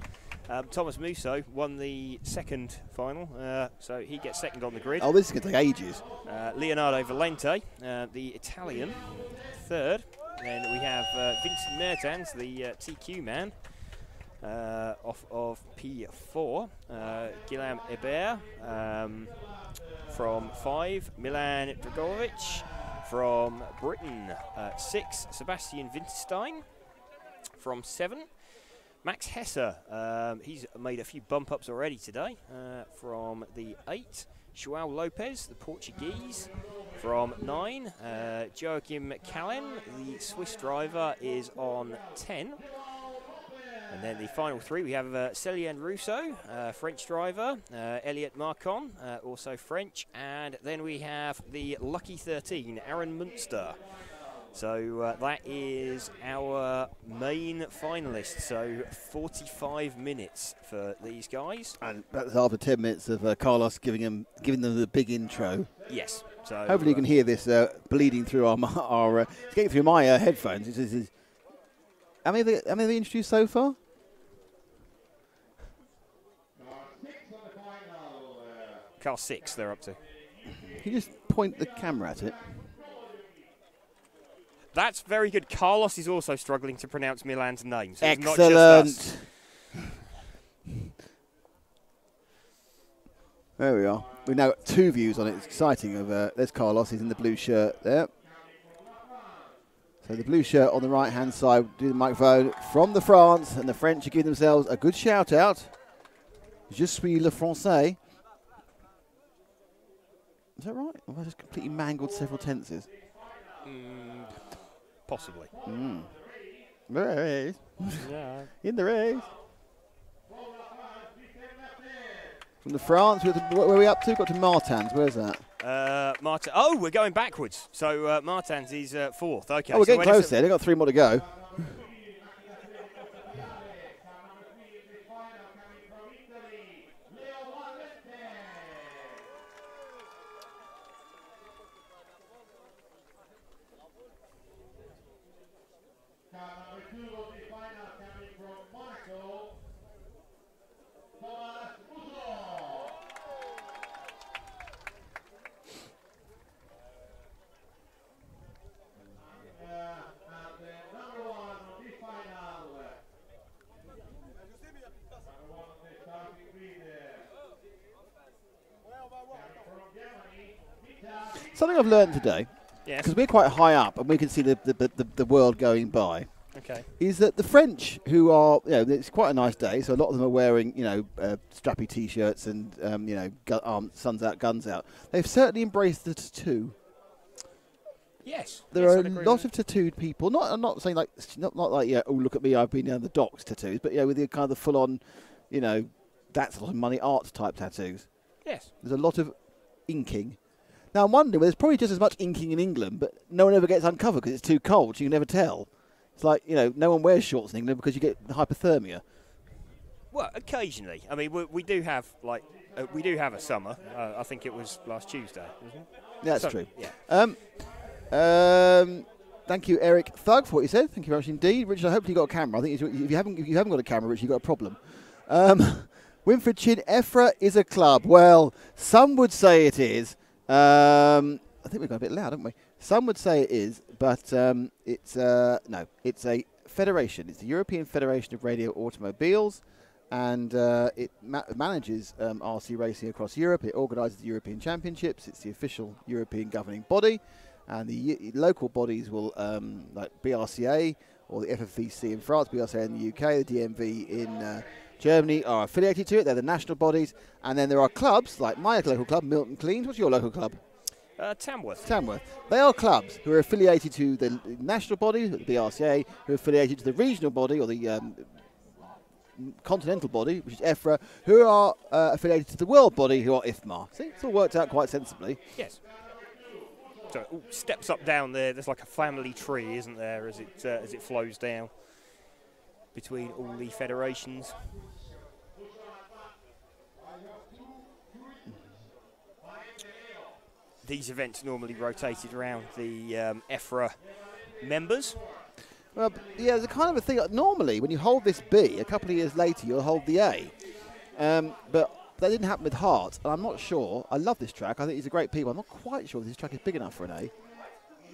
Thomas Musso won the second final, so he gets second on the grid. Oh, this is going to take ages. Leonardo Valente, the Italian, third. Then we have Vincent Mertens, the TQ man, off of P4. Guillaume Hebert from 5. Milan Dragovic from Britain, 6. Sebastian Winterstein from 7. Max Hesse, he's made a few bump-ups already today, from the 8. Joao Lopez, the Portuguese, from 9. Joachim Callen, the Swiss driver, is on 10. And then the final 3, we have Célien Rousseau, French driver, Elliot Marcon, also French, and then we have the lucky 13, Aaron Munster. So that is our main finalist. So 45 minutes for these guys. And that's after 10 minutes of Carlos giving them the big intro. Yes. So hopefully you can hear this bleeding through our it's getting through my headphones. How many have they introduced so far? Car 6 they're up to. Can you just point the camera at it? That's very good. Carlos is also struggling to pronounce Milan's name. So excellent. It's not just us. There we are. We've now got 2 views on it. It's exciting. There's Carlos. He's in the blue shirt there. So the blue shirt on the right-hand side, do the microphone from the France, and the French are giving themselves a good shout-out. Je suis le français. Is that right? Or have I just completely mangled several tenses? Possibly. Race. Yeah. In the race. From the France, where are we up to? Got to Martins. Where's that? Martin. Oh, we're going backwards. So Martins is fourth. Okay. Oh, we're so getting close there. They've got 3 more to go. Something I've learned today, because we're quite high up and we can see the world going by, is that the French, who are, it's quite a nice day, so a lot of them are wearing, strappy T-shirts and, suns out, guns out. They've certainly embraced the tattoo. Yes. There are a lot of tattooed people. I'm not saying not like oh look at me, I've been down the docks tattoos, but with the kind of the full on, that sort of money art type tattoos. Yes. There's a lot of inking. Now, I'm wondering, there's probably just as much inking in England, but no one ever gets uncovered because it's too cold, so you can never tell. It's like, no one wears shorts in England because you get hypothermia. Well, occasionally. I mean, we do have, a summer. I think it was last Tuesday, wasn't it? Yeah, that's true. Yeah. Thank you, Eric Thug, for what you said. Thank you very much indeed. Richard, I hope you got a camera. I think if you haven't got a camera, Richard, you've got a problem. Winfred Chin, EFRA is a club. Well, some would say it is. I think we've got a bit loud, haven't we? Some would say it is, but it's no. It's a federation. It's the European Federation of Radio Automobiles, and it manages RC racing across Europe. It organises the European Championships. It's the official European governing body, and the local bodies will, like BRCA or the FFVC in France, BRCA in the UK, the DMV in Germany are affiliated to it. They're the national bodies. And then there are clubs, like my local club, Milton Keynes. What's your local club? Tamworth. Tamworth. They are clubs who are affiliated to the national body, the BRCA, who are affiliated to the regional body, or the continental body, which is EFRA, who are affiliated to the world body, who are IFMA. See, it's all worked out quite sensibly. Yes. So it all steps up down there. There's like a family tree, isn't there, as it flows down between all the federations. These events normally rotated around the EFRA members. Well, yeah, there's a kind of a thing. Normally, when you hold this B, a couple of years later, you'll hold the A. But that didn't happen with Hart, and I'm not sure. I love this track. I think he's a great people. I'm not quite sure this track is big enough for an A.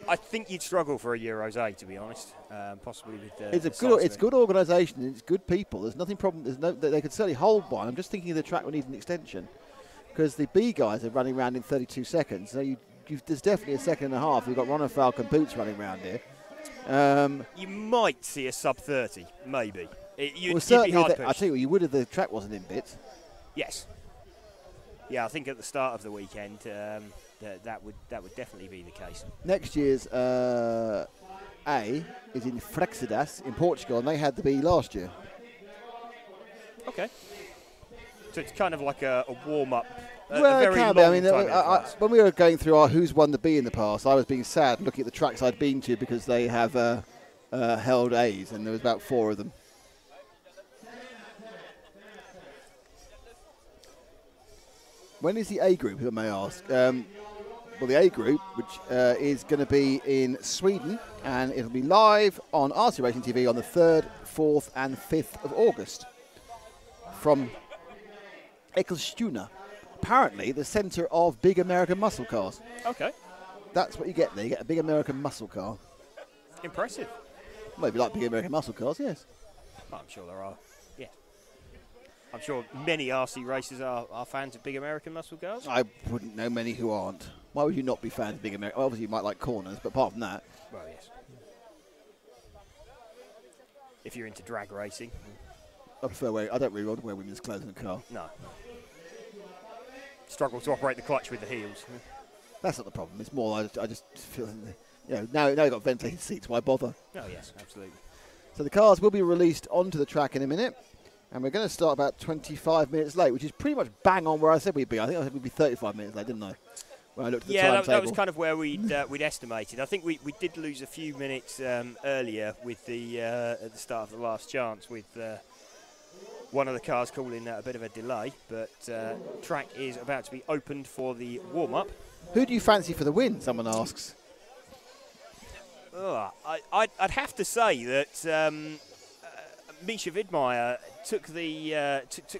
I think you'd struggle for a Euros A, to be honest. Possibly with it's good organisation and it's good people. There's nothing problem. They could certainly hold one. I'm just thinking the track would need an extension because the B guys are running around in 32 seconds. So there's definitely a second and a half. You've got Ron and Falcon Boots running around here. You might see a sub 30, maybe. You'd certainly, be hard pushed. I tell you what, you would if the track wasn't in bits. Yes. Yeah, I think at the start of the weekend, that would definitely be the case. Next year's A is in Frexedas in Portugal, and they had the B last year. Okay. So it's kind of like a warm-up. Well, it can be. I mean, when we were going through our who's won the B in the past, I was being sad looking at the tracks I'd been to because they have held A's, and there was about 4 of them. When is the A group, if I may ask? Well, the A group, which is going to be in Sweden, and it'll be live on RC Racing TV on the 3rd, 4th, and 5th of August from Eskilstuna. Apparently, the centre of big American muscle cars. Okay. That's what you get there. You get a big American muscle car. Impressive. Well, if you like big American muscle cars, yes. I'm sure there are. Yeah. I'm sure many RC racers are fans of big American muscle cars. I wouldn't know many who aren't. Why would you not be fans of big American? Well, obviously, you might like corners, but apart from that. Well, yes. If you're into drag racing. I don't really want to wear women's clothes in a car. No. Struggle to operate the clutch with the heels. That's not the problem. It's more I just feel, now you've got ventilated seats, why bother? Oh, yes, absolutely. So the cars will be released onto the track in a minute, and we're going to start about 25 minutes late, which is pretty much bang on where I said we'd be. I think I said we'd be 35 minutes late, didn't I? when I looked at the Yeah, timetable. that was kind of where we'd estimated. I think we did lose a few minutes earlier with at the start of the last chance with one of the cars calling a bit of a delay. But track is about to be opened for the warm-up. Who do you fancy for the win, someone asks? I'd have to say that Misha Widmeyer took the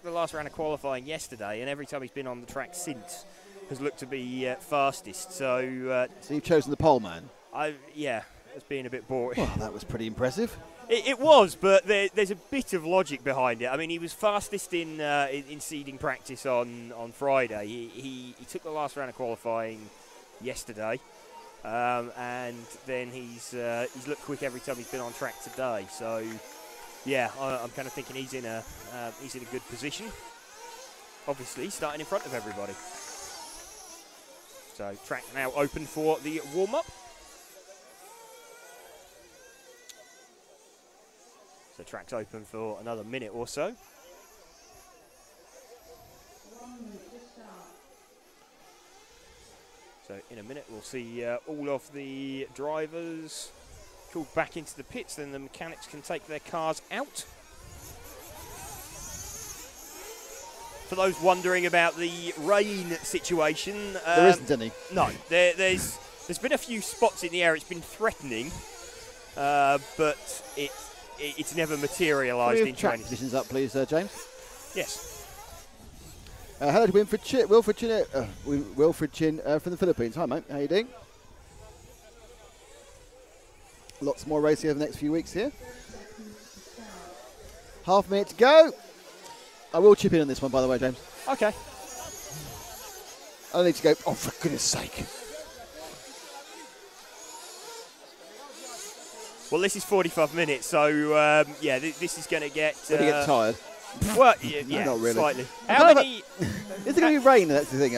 last round of qualifying yesterday, and every time he's been on the track since has looked to be fastest. So you've chosen the pole man? Yeah, it's been a bit boring. Well, that was pretty impressive. It was, but there's a bit of logic behind it. I mean, he was fastest in seeding practice on Friday. He took the last round of qualifying yesterday, and then he's looked quick every time he's been on track today. So yeah, I'm kind of thinking he's in a good position. Obviously, starting in front of everybody. So track now open for the warm-up. So track's open for another minute or so. So in a minute we'll see all of the drivers called back into the pits, then the mechanics can take their cars out. For those wondering about the rain situation, there isn't any. No, there's been a few spots in the air. It's been threatening, but it's never materialised in track training. positions up, please, James. Yes. Hello to Wilfred Chin from the Philippines. Hi, mate. How you doing? Lots more racing over the next few weeks here. Half a minute to go. I will chip in on this one, by the way, James. Okay. I need to go. Oh, for goodness sake. Well, this is 45 minutes, so yeah, this is going to get... Going to get tired. Well, yeah, not really. Slightly. How many... Is it going to be rain? That's the thing.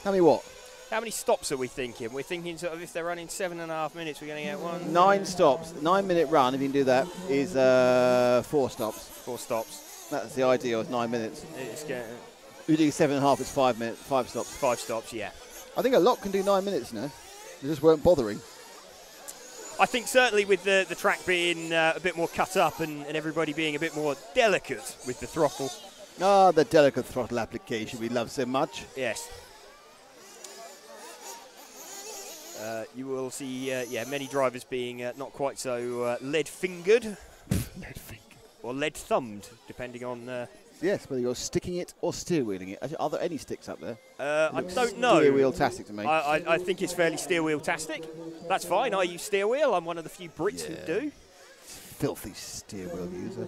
How many what? How many stops are we thinking? We're thinking sort of if they're running 7.5 minutes, we're going to get one. 9 stops. 9-minute run, if you can do that, is 4 stops. 4 stops. That's the ideal, is 9 minutes. It's If you do 7.5, it's 5 minutes. 5 stops. 5 stops, yeah. I think a lot can do 9 minutes, you know. They just weren't bothering. I think certainly with the track being a bit more cut up and everybody being a bit more delicate with the throttle. Ah, the delicate throttle application we love so much. Yes. You will see, many drivers being not quite so lead-fingered. Or lead-thumbed, depending on... Yes, whether you're sticking it or steer-wheeling it. Are there any sticks up there? I don't know. Steer-wheel-tastic to me. I think it's fairly steer-wheel-tastic. That's fine. I use steer-wheel. I'm one of the few Brits who do. Filthy steer-wheel user.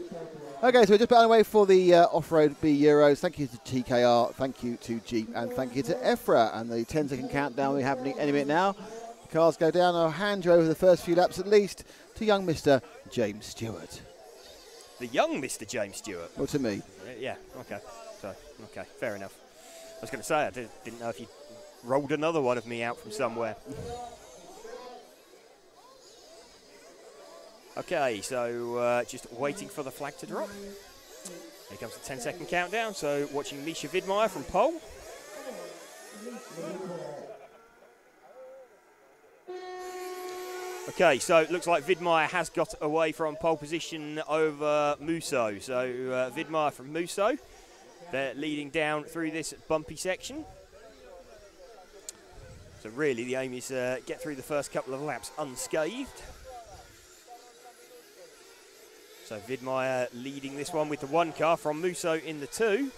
Okay, so we're just putting away for the off-road B Euros. Thank you to TKR, thank you to Jeep, and thank you to EFRA. And the 10-second countdown will be happening any minute now. The cars go down. I'll hand you over the first few laps at least to young Mr. James Stewart. The young Mr. James Stewart. Well, to me. Yeah, okay. So, okay, fair enough. I was going to say, I didn't know if you rolled another one of me out from somewhere. Okay, so just waiting for the flag to drop. Here comes the 10-second countdown. So watching Misha Widmeyer from pole. Okay, so it looks like Widmeyer has got away from pole position over Musso. So Widmeyer from Musso, they're leading down through this bumpy section. So really the aim is get through the first couple of laps unscathed. So Widmeyer leading this one with the 1 car from Musso in the 2.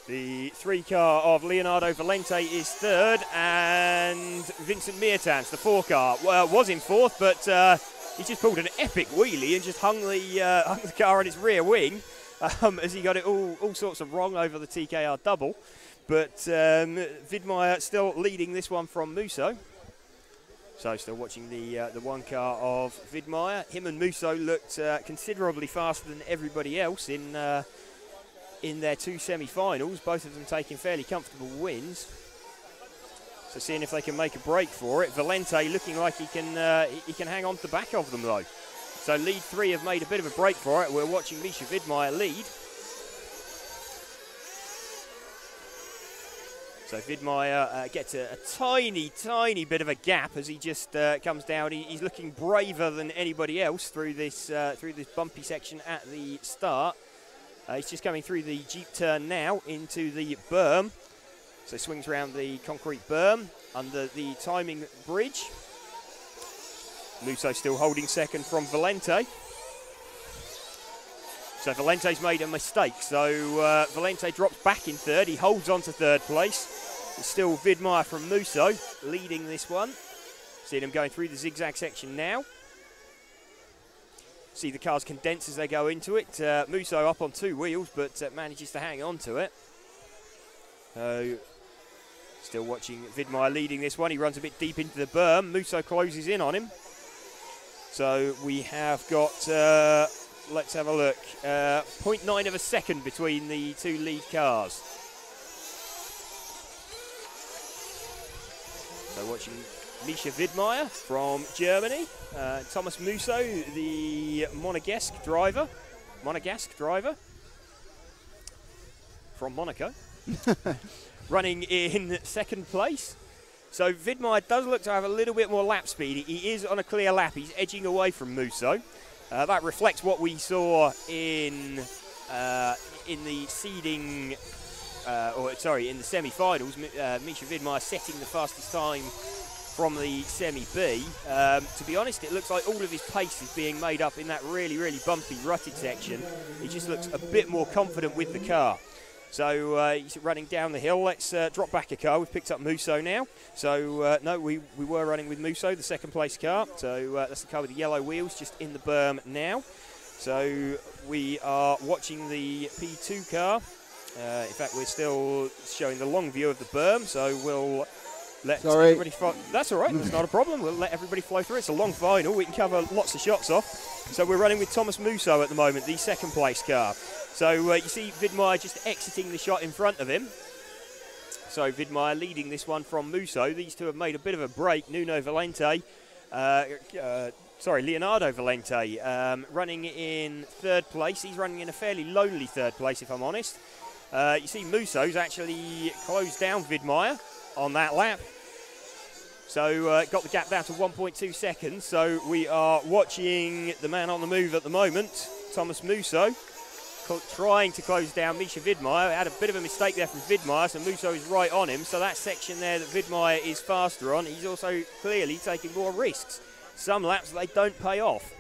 The 3 car of Leonardo Valente is 3rd, and Vincent Meertans, the 4 car, was in 4th, but he just pulled an epic wheelie and just hung the car on its rear wing as he got it all sorts of wrong over the TKR double. But Widmeyer still leading this one from Musso. So still watching the 1 car of Widmeyer. Him and Musso looked considerably faster than everybody else in their 2 semi-finals, both of them taking fairly comfortable wins. So seeing if they can make a break for it. Valente looking like he can hang on to the back of them though. So lead 3 have made a bit of a break for it. We're watching Misha Widmeyer lead. So Vidmaier gets a tiny, tiny bit of a gap as he just comes down. He's looking braver than anybody else through this bumpy section at the start. He's just coming through the Jeep turn now into the berm. So swings around the concrete berm under the timing bridge. Musso still holding second from Valente. So Valente's made a mistake. So Valente drops back in third. He holds on to third place. It's still Vidmaier from Musso leading this one. Seeing him going through the zigzag section now. See the cars condense as they go into it. Musso up on 2 wheels, but manages to hang on to it. Still watching Vidmaier leading this one. He runs a bit deep into the berm. Musso closes in on him. So we have got, let's have a look, 0.9 of a second between the 2 lead cars. So watching Misha Vidmaier from Germany, Thomas Musso, the Monegasque driver from Monaco, running in second place. So Vidmaier does look to have a little bit more lap speed. He is on a clear lap. He's edging away from Musso. That reflects what we saw in the seeding. In the semi-finals, Misha Vidmaier setting the fastest time from the semi-B. To be honest, it looks like all of his pace is being made up in that really, really bumpy, rutted section. He just looks a bit more confident with the car. So he's running down the hill. Let's drop back a car. We've picked up Musso now. So, no, we were running with Musso, the second place car. So that's the car with the yellow wheels just in the berm now. So we are watching the P2 car. In fact, we're still showing the long view of the berm, so we'll let everybody flow. That's all right, that's not a problem. We'll let everybody flow through. It's a long final. We can cover lots of shots off. So we're running with Thomas Musso at the moment, the second place car. So you see Vidmaier just exiting the shot in front of him. So Vidmaier leading this one from Musso. These two have made a bit of a break. Leonardo Valente running in third place. He's running in a fairly lonely third place, if I'm honest. You see Musso's actually closed down Vidmaier on that lap. So got the gap down to 1.2 seconds. So we are watching the man on the move at the moment, Thomas Musso, trying to close down Misha Vidmaier. Had a bit of a mistake there from Vidmaier, so Musso is right on him. So that section there that Vidmaier is faster on, he's also clearly taking more risks. Some laps they don't pay off.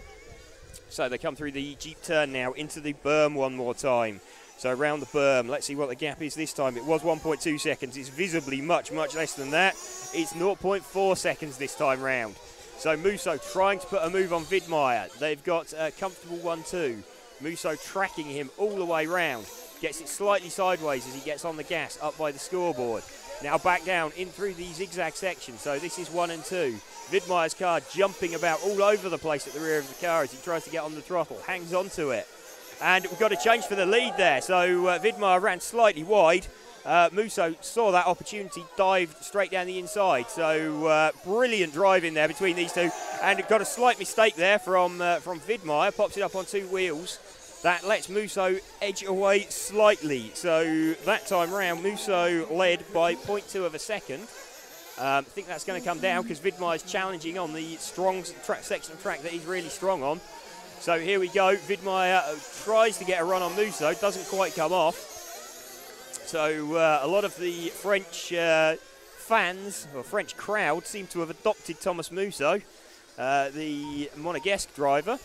So they come through the Jeep turn now into the berm one more time. So around the berm, let's see what the gap is this time. It was 1.2 seconds. It's visibly much, much less than that. It's 0.4 seconds this time round. So Musso trying to put a move on Vidmaier. They've got a comfortable 1-2. Musso tracking him all the way round. Gets it slightly sideways as he gets on the gas up by the scoreboard. Now back down in through the zigzag section. So this is 1 and 2. Vidmaier's car jumping about all over the place at the rear of the car as he tries to get on the throttle. Hangs on to it. And we've got a change for the lead there. So Vidmaier ran slightly wide. Musso saw that opportunity, dived straight down the inside. So brilliant driving there between these two. And got a slight mistake there from Vidmaier. Pops it up on 2 wheels. That lets Musso edge away slightly. So that time round, Musso led by 0.2 of a second. I think that's going to come down because Vidmaier's challenging on the strong section of track that he's really strong on. So here we go. Vidmaier tries to get a run on Musso, doesn't quite come off. So a lot of the French fans, or French crowd, seem to have adopted Thomas Musso, the Monegasque driver,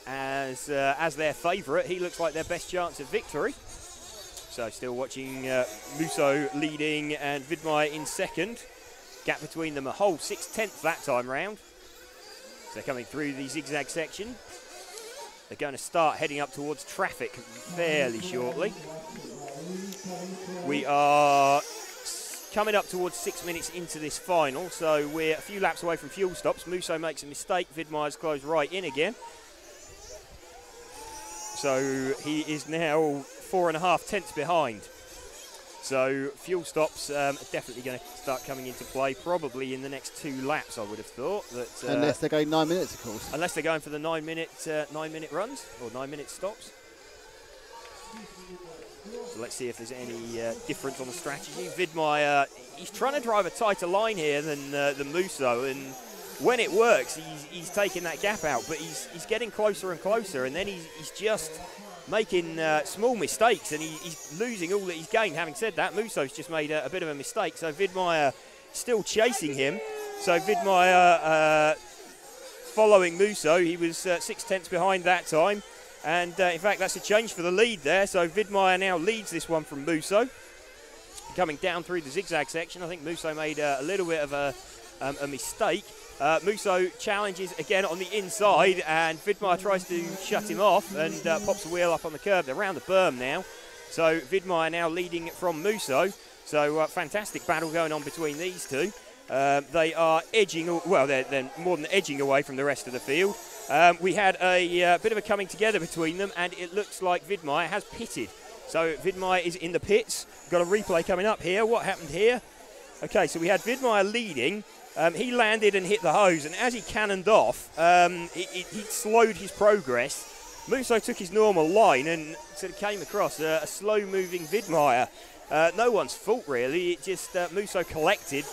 as their favourite. He looks like their best chance of victory. So still watching Musso leading and Vidmaier in second. Gap between them a whole 6/10 that time round. So coming through the zigzag section. They're going to start heading up towards traffic fairly shortly. We are coming up towards 6 minutes into this final, so we're a few laps away from fuel stops. Musso makes a mistake. Vidmaier's closed right in again. So he is now 4.5 tenths behind. So fuel stops are definitely going to start coming into play probably in the next 2 laps, I would have thought. That, unless they're going 9 minutes, of course. Unless they're going for the 9 minute runs or 9 minute stops. So let's see if there's any difference on the strategy. Vidmaier, he's trying to drive a tighter line here than Musso, and when it works, he's taking that gap out, but he's getting closer and closer, and then he's just making small mistakes, and he's losing all that he's gained. Having said that, Musso's just made a bit of a mistake, so Vidmaier still chasing him. So Vidmaier following Musso, he was 6/10 behind that time, and in fact that's a change for the lead there. So Vidmaier now leads this one from Musso. Coming down through the zigzag section, I think Musso made a little bit of a mistake. Musso challenges again on the inside, and Vidmaier tries to shut him off and pops the wheel up on the curb. They're around the berm now, so Vidmaier now leading from Musso. So fantastic battle going on between these two. They are edging, well, they're more than edging away from the rest of the field. We had a bit of a coming together between them, and it looks like Vidmaier has pitted. So Vidmaier is in the pits. Got a replay coming up here. What happened here? Okay, so we had Vidmaier leading. He landed and hit the hose, and as he cannoned off, he slowed his progress. Musso took his normal line and sort of came across a slow-moving Vidmaier. No one's fault, really. It just Musso collected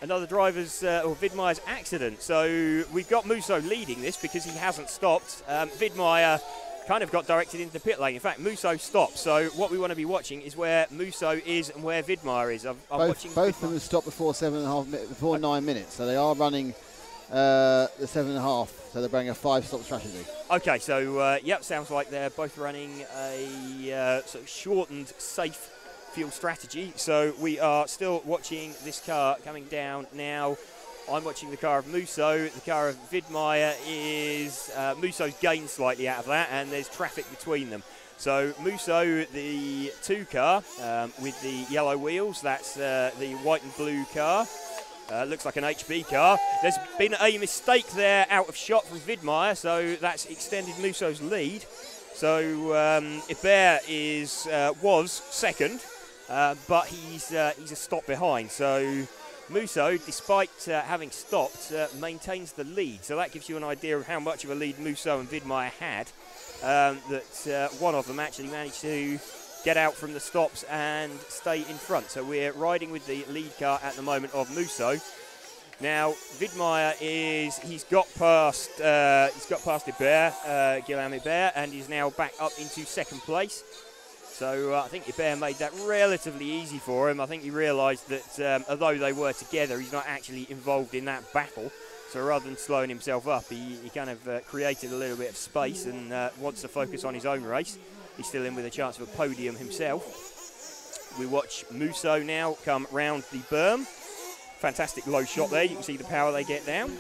another driver's or Vidmaier's accident. So we've got Musso leading this because he hasn't stopped. Vidmaier kind of got directed into the pit lane. In fact, Musso stopped. So what we want to be watching is where Musso is and where Vidmaier is. I'm watching both of them have stopped before 9 minutes. So they are running the 7.5. So they're running a 5-stop strategy. Okay, so yep, sounds like they're both running a sort of shortened, safe fuel strategy. So we are still watching this car coming down now. I'm watching the car of Musso. The car of Vidmaier is Musso's gained slightly out of that, and there's traffic between them. So Musso, the 2 car with the yellow wheels, that's the white and blue car. Looks like an HB car. There's been a mistake there out of shot from Vidmaier, so that's extended Musso's lead. So Hebert was second, but he's a stop behind. So Musso, despite having stopped, maintains the lead. So that gives you an idea of how much of a lead Musso and Vidmaier had. That one of them actually managed to get out from the stops and stay in front. So we're riding with the lead car at the moment of Musso. Now Vidmaier he's got past Hebert, Guillaume Hebert, and he's now back up into second place. So I think Hebert made that relatively easy for him. I think he realised that although they were together, he's not actually involved in that battle. So rather than slowing himself up, he kind of created a little bit of space and wants to focus on his own race. He's still in with a chance of a podium himself. We watch Musso now come round the berm. Fantastic low shot there. You can see the power they get down.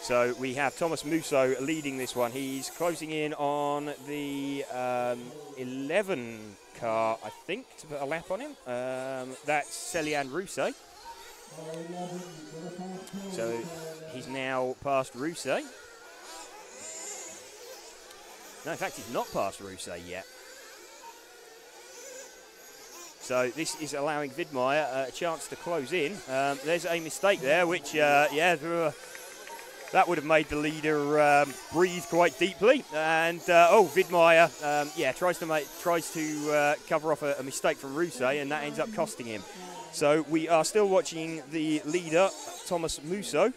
So we have Thomas Musso leading this one. He's closing in on the 11 car, I think, to put a lap on him. That's Célian Rousset. So he's now past Rousset. No, in fact, he's not past Rousset yet. So this is allowing Vidmaier a chance to close in. There's a mistake there, which, that would have made the leader breathe quite deeply. And Vidmaier, tries to cover off a mistake from Rousset, and that ends up costing him. So we are still watching the leader, Thomas Musso.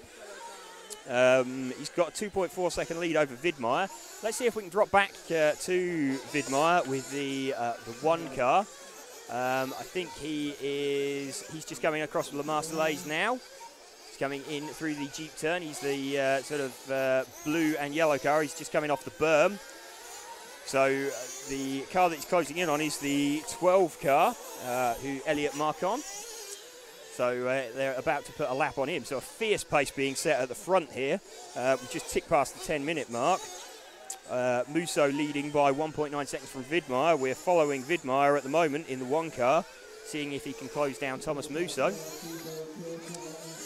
He's got a 2.4 second lead over Vidmaier. Let's see if we can drop back to Vidmaier with the 1 car. I think he's just coming across from Le Marseillaise now. He's coming in through the Jeep turn. He's the sort of blue and yellow car. He's just coming off the berm. So the car that he's closing in on is the 12 car, Elliot Marcon. So they're about to put a lap on him. So a fierce pace being set at the front here. We just ticked past the 10-minute mark. Musso leading by 1.9 seconds from Vidmaier. We're following Vidmaier at the moment in the 1 car, seeing if he can close down Thomas Musso.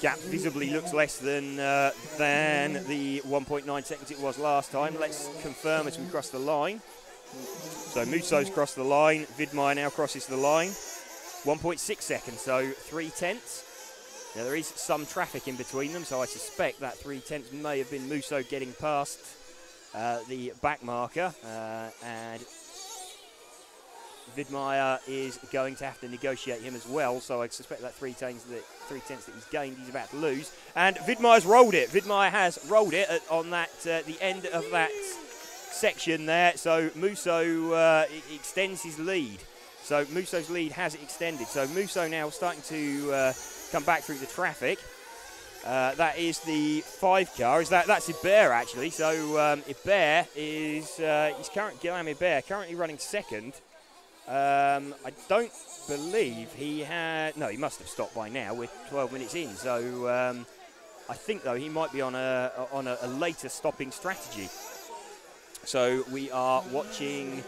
Gap visibly looks less than the 1.9 seconds it was last time. Let's confirm as we cross the line. So Musso's crossed the line. Vidmaier now crosses the line. 1.6 seconds, so 3/10. Now there is some traffic in between them, so I suspect that 3/10 may have been Musso getting past the back marker, and Widmeyer is going to have to negotiate him as well, so I suspect that 3 tenths that he's gained, he's about to lose. And Widmeyer's rolled it. Widmeyer has rolled it on that the end of that section there, so Musso extends his lead. So Musso's lead has extended. So Musso now starting to come back through the traffic. That is the 5 car. That's Ibert actually. So Ibert is Guillaume Ibert currently running second. I don't believe he had. No, he must have stopped by now. We're 12 minutes in. So I think though he might be on a later stopping strategy. So we are watching.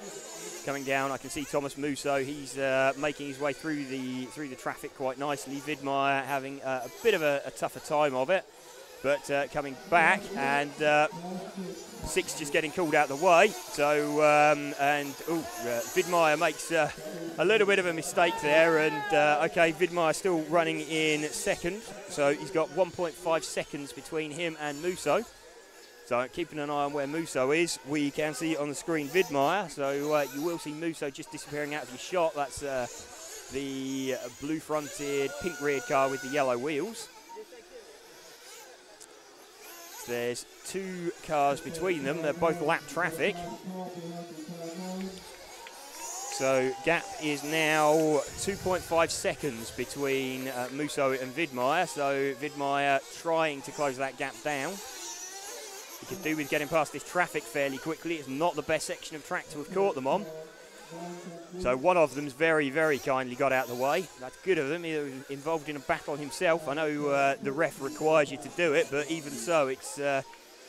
Coming down, I can see Thomas Musso. He's making his way through the traffic quite nicely. Widmeyer having a bit of a tougher time of it, but coming back, and 6 just getting called out of the way. So Widmeyer makes a little bit of a mistake there, and okay, Widmeyer still running in second. So he's got 1.5 seconds between him and Musso. So keeping an eye on where Musso is, we can see on the screen Widmeyer. So you will see Musso just disappearing out of your shot. That's the blue-fronted, pink-reared car with the yellow wheels. There's 2 cars between them. They're both lap traffic. So gap is now 2.5 seconds between Musso and Widmeyer. So Widmeyer trying to close that gap down. He could do with getting past this traffic fairly quickly. It's not the best section of track to have caught them on. So one of them's very, very kindly got out of the way. That's good of him. He was involved in a battle himself. I know the ref requires you to do it, but even so, it's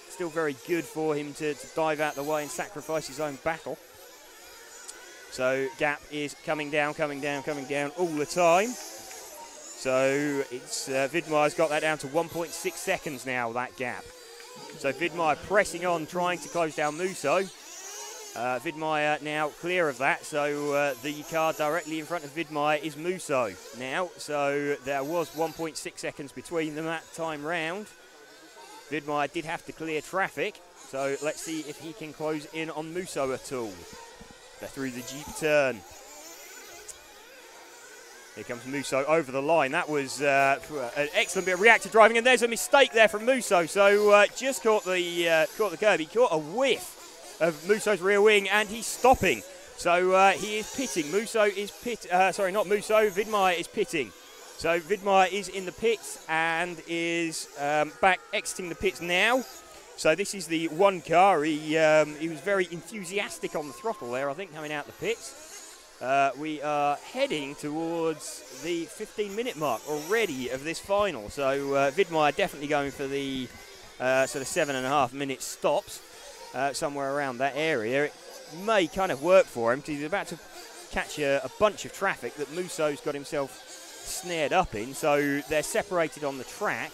still very good for him to dive out of the way and sacrifice his own battle. So gap is coming down all the time. So it's Widmeyer's got that down to 1.6 seconds now, that gap. So Widmeyer pressing on, trying to close down Musso. Widmeyer now clear of that, so the car directly in front of Widmeyer is Musso now. So there was 1.6 seconds between them that time round. Widmeyer did have to clear traffic, so let's see if he can close in on Musso at all. They're through the Jeep turn. Here comes Musso over the line. That was an excellent bit of reactive driving, and there's a mistake there from Musso. So just caught the curb. He caught a whiff of Musso's rear wing, and he's stopping. So he is pitting. Musso is sorry, not Musso. Widmeyer is pitting. So Widmeyer is in the pits and is back exiting the pits now. So this is the 1 car. He was very enthusiastic on the throttle there, I think, coming out the pits. We are heading towards the 15-minute mark already of this final. So Widmeyer definitely going for the sort of 7.5-minute stops, somewhere around that area. It may kind of work for him because he's about to catch a bunch of traffic that Musso's got himself snared up in. So they're separated on the track.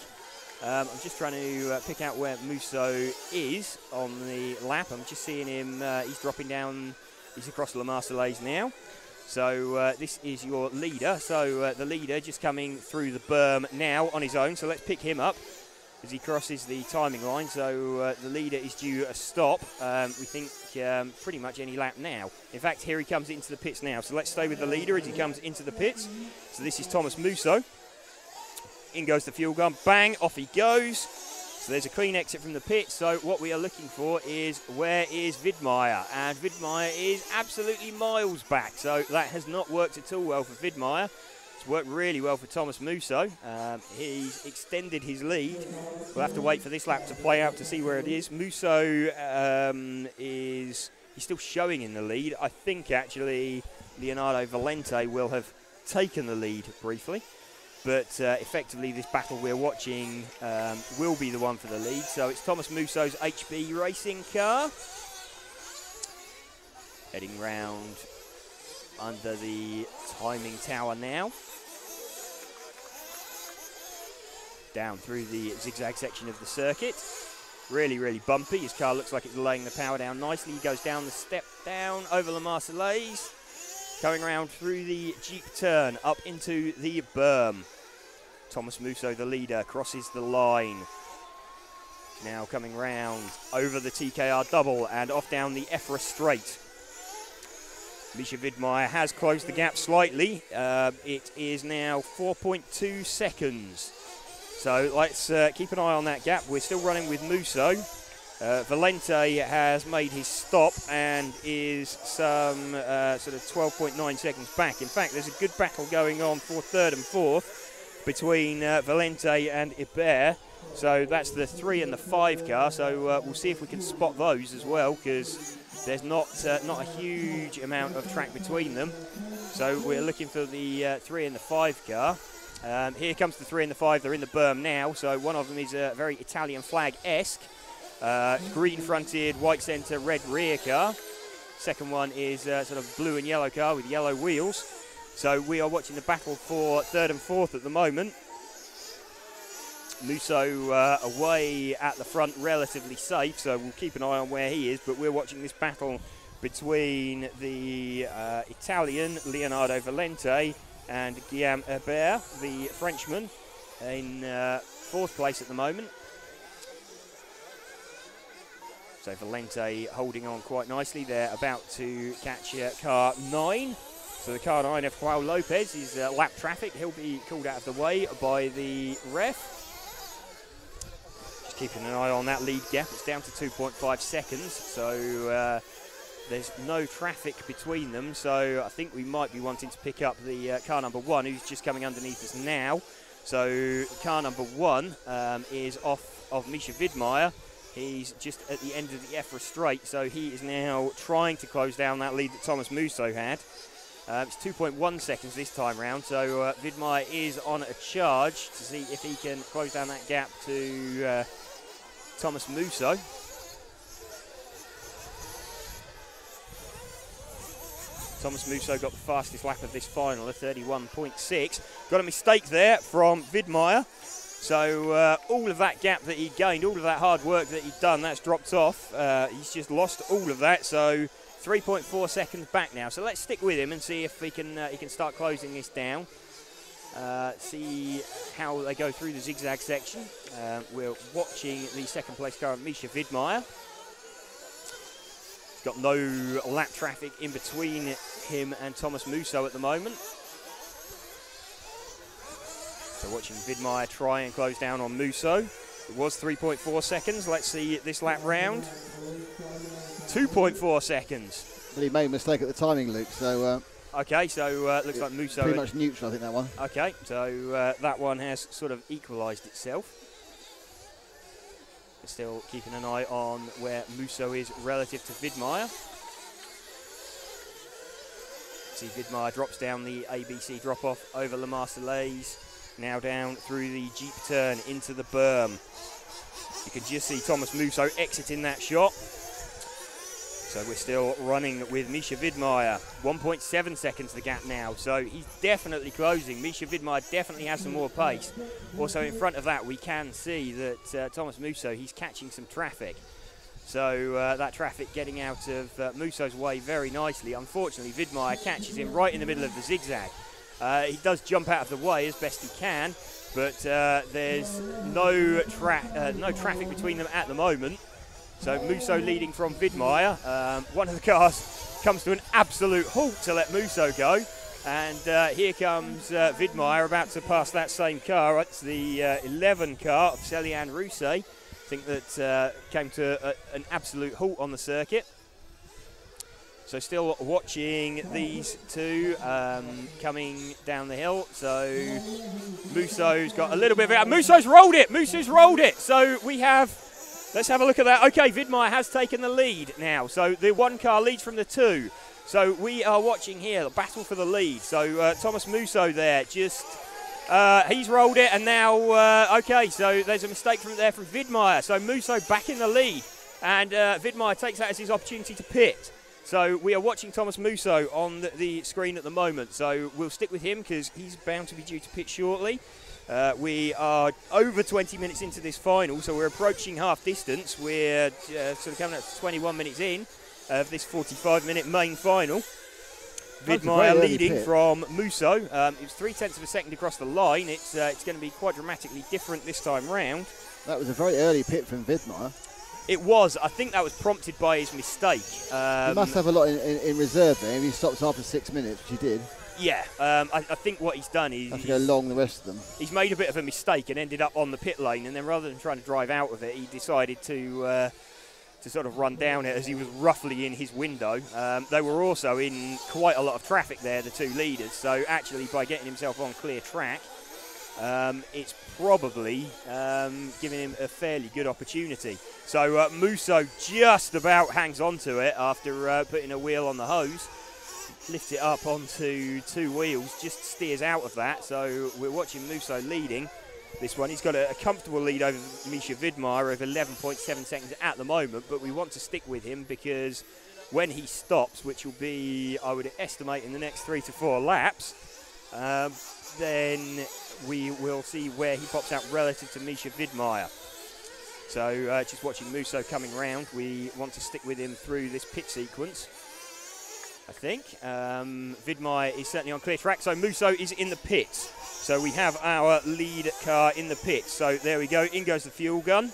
I'm just trying to pick out where Musso is on the lap. I'm just seeing him, he's dropping down. He's across La Marseillaise now. So this is your leader. So the leader just coming through the berm now on his own. So let's pick him up as he crosses the timing line. So the leader is due a stop. We think pretty much any lap now. In fact, here he comes into the pits now. So let's stay with the leader as he comes into the pits. So this is Thomas Musso. In goes the fuel gun. Bang, off he goes. So there's a clean exit from the pit. So what we are looking for is where is Widmeyer? And Widmeyer is absolutely miles back. So that has not worked at all well for Widmeyer. It's worked really well for Thomas Musso. He's extended his lead. We'll have to wait for this lap to play out to see where it is. Musso he's still showing in the lead. I think actually Leonardo Valente will have taken the lead briefly. But effectively, this battle we're watching will be the one for the lead. So it's Thomas Musso's HB racing car. Heading round under the timing tower now. Down through the zigzag section of the circuit. Really, really bumpy. His car looks like it's laying the power down nicely. He goes down the step down over La Marseillaise. Going around through the Jeep turn up into the berm. Thomas Musso, the leader, crosses the line. Now coming round over the TKR double and off down the EFRA straight. Misha Widmeyer has closed the gap slightly. It is now 4.2 seconds. So let's keep an eye on that gap. We're still running with Musso. Valente has made his stop and is some sort of 12.9 seconds back. In fact, there's a good battle going on for third and fourth between Valente and Iber. So that's the 3 and the 5 car. So we'll see if we can spot those as well, because there's not a huge amount of track between them. So we're looking for the 3 and the 5 car. Here comes the 3 and the 5. They're in the berm now. So one of them is a very Italian flag-esque. Green fronted, white centre, red rear car. Second one is sort of blue and yellow car with yellow wheels. So we are watching the battle for third and fourth at the moment. Musso away at the front, relatively safe, so we'll keep an eye on where he is, but we're watching this battle between the Italian Leonardo Valente and Guillaume Herbert, the Frenchman, in fourth place at the moment. So Valente holding on quite nicely. They're about to catch car 9. So the car 9 of Joao Lopez is lap traffic. He'll be called out of the way by the ref. Just keeping an eye on that lead gap. It's down to 2.5 seconds. So there's no traffic between them. So I think we might be wanting to pick up the car number 1, who's just coming underneath us now. So car number 1 is off of Misha Widmeyer. He's just at the end of the EFRA straight, so he is now trying to close down that lead that Thomas Musso had. It's 2.1 seconds this time round, so Widmeyer is on a charge to see if he can close down that gap to Thomas Musso. Thomas Musso got the fastest lap of this final, a 31.6. Got a mistake there from Widmeyer. So all of that gap that he gained, all of that hard work that he'd done, that's dropped off. He's just lost all of that. So 3.4 seconds back now. So let's stick with him and see if he can start closing this down. See how they go through the zigzag section. We're watching the second place car of Misha Widmeyer. He's got no lap traffic in between him and Thomas Musso at the moment. So watching Widmeyer try and close down on Musso. It was 3.4 seconds. Let's see this lap round. 2.4 seconds. But he made a mistake at the timing, Luke, so... okay, so looks like Musso... Pretty much neutral, I think, that one. Okay, so that one has sort of equalised itself. We're still keeping an eye on where Musso is relative to Widmeyer. See Widmeyer drops down the ABC drop-off over La Marseillaise. Now down through the Jeep turn into the berm. You can just see Thomas Musso exiting that shot. So we're still running with Misha Widmeyer. 1.7 seconds the gap now. So he's definitely closing. Misha Widmeyer definitely has some more pace. Also in front of that we can see that Thomas Musso, he's catching some traffic. So that traffic getting out of Musso's way very nicely. Unfortunately Widmeyer catches him right in the middle of the zigzag. He does jump out of the way as best he can, but there's no traffic between them at the moment. So Musso leading from Widmeyer. One of the cars comes to an absolute halt to let Musso go. And here comes Widmeyer about to pass that same car. It's the 11 car of Celian Rousset. I think that came to an absolute halt on the circuit. So still watching these two coming down the hill. So Musso's got a little bit of it. Musso's rolled it. Musso's rolled it. So we have, let's have a look at that. Okay, Widmeyer has taken the lead now. So the one car leads from the two. So we are watching here, the battle for the lead. So Thomas Musso there, just, he's rolled it. And now, okay, so there's a mistake from Widmeyer. So Musso back in the lead. And Widmeyer takes that as his opportunity to pit. So we are watching Thomas Musso on the screen at the moment. So we'll stick with him because he's bound to be due to pit shortly. We are over 20 minutes into this final, so we're approaching half distance. We're sort of coming up to 21 minutes in of this 45-minute main final. Widmeyer leading from Musso. It was 0.3 of a second across the line. It's going to be quite dramatically different this time round. That was a very early pit from Vidmar. It was. I think that was prompted by his mistake. He must have a lot in reserve there. If he stops after 6 minutes, which he did. Yeah, I think what he's done is... Have to go long the rest of them. He's made a bit of a mistake and ended up on the pit lane, and then rather than trying to drive out of it, he decided to sort of run down it as he was roughly in his window. They were also in quite a lot of traffic there, the two leaders, so actually by getting himself on clear track, it's probably giving him a fairly good opportunity. So Musso just about hangs on to it after putting a wheel on the hose. Lifts it up onto 2 wheels, just steers out of that. So we're watching Musso leading this one. He's got a comfortable lead over Misha Vidmar of 11.7 seconds at the moment, but we want to stick with him because when he stops, which will be, I would estimate, in the next 3 to 4 laps, then we will see where he pops out relative to Misha Vidmar. So just watching Musso coming round, we want to stick with him through this pit sequence, I think. Vidmar is certainly on clear track, so Musso is in the pits. So we have our lead car in the pits. So there we go, in goes the fuel gun.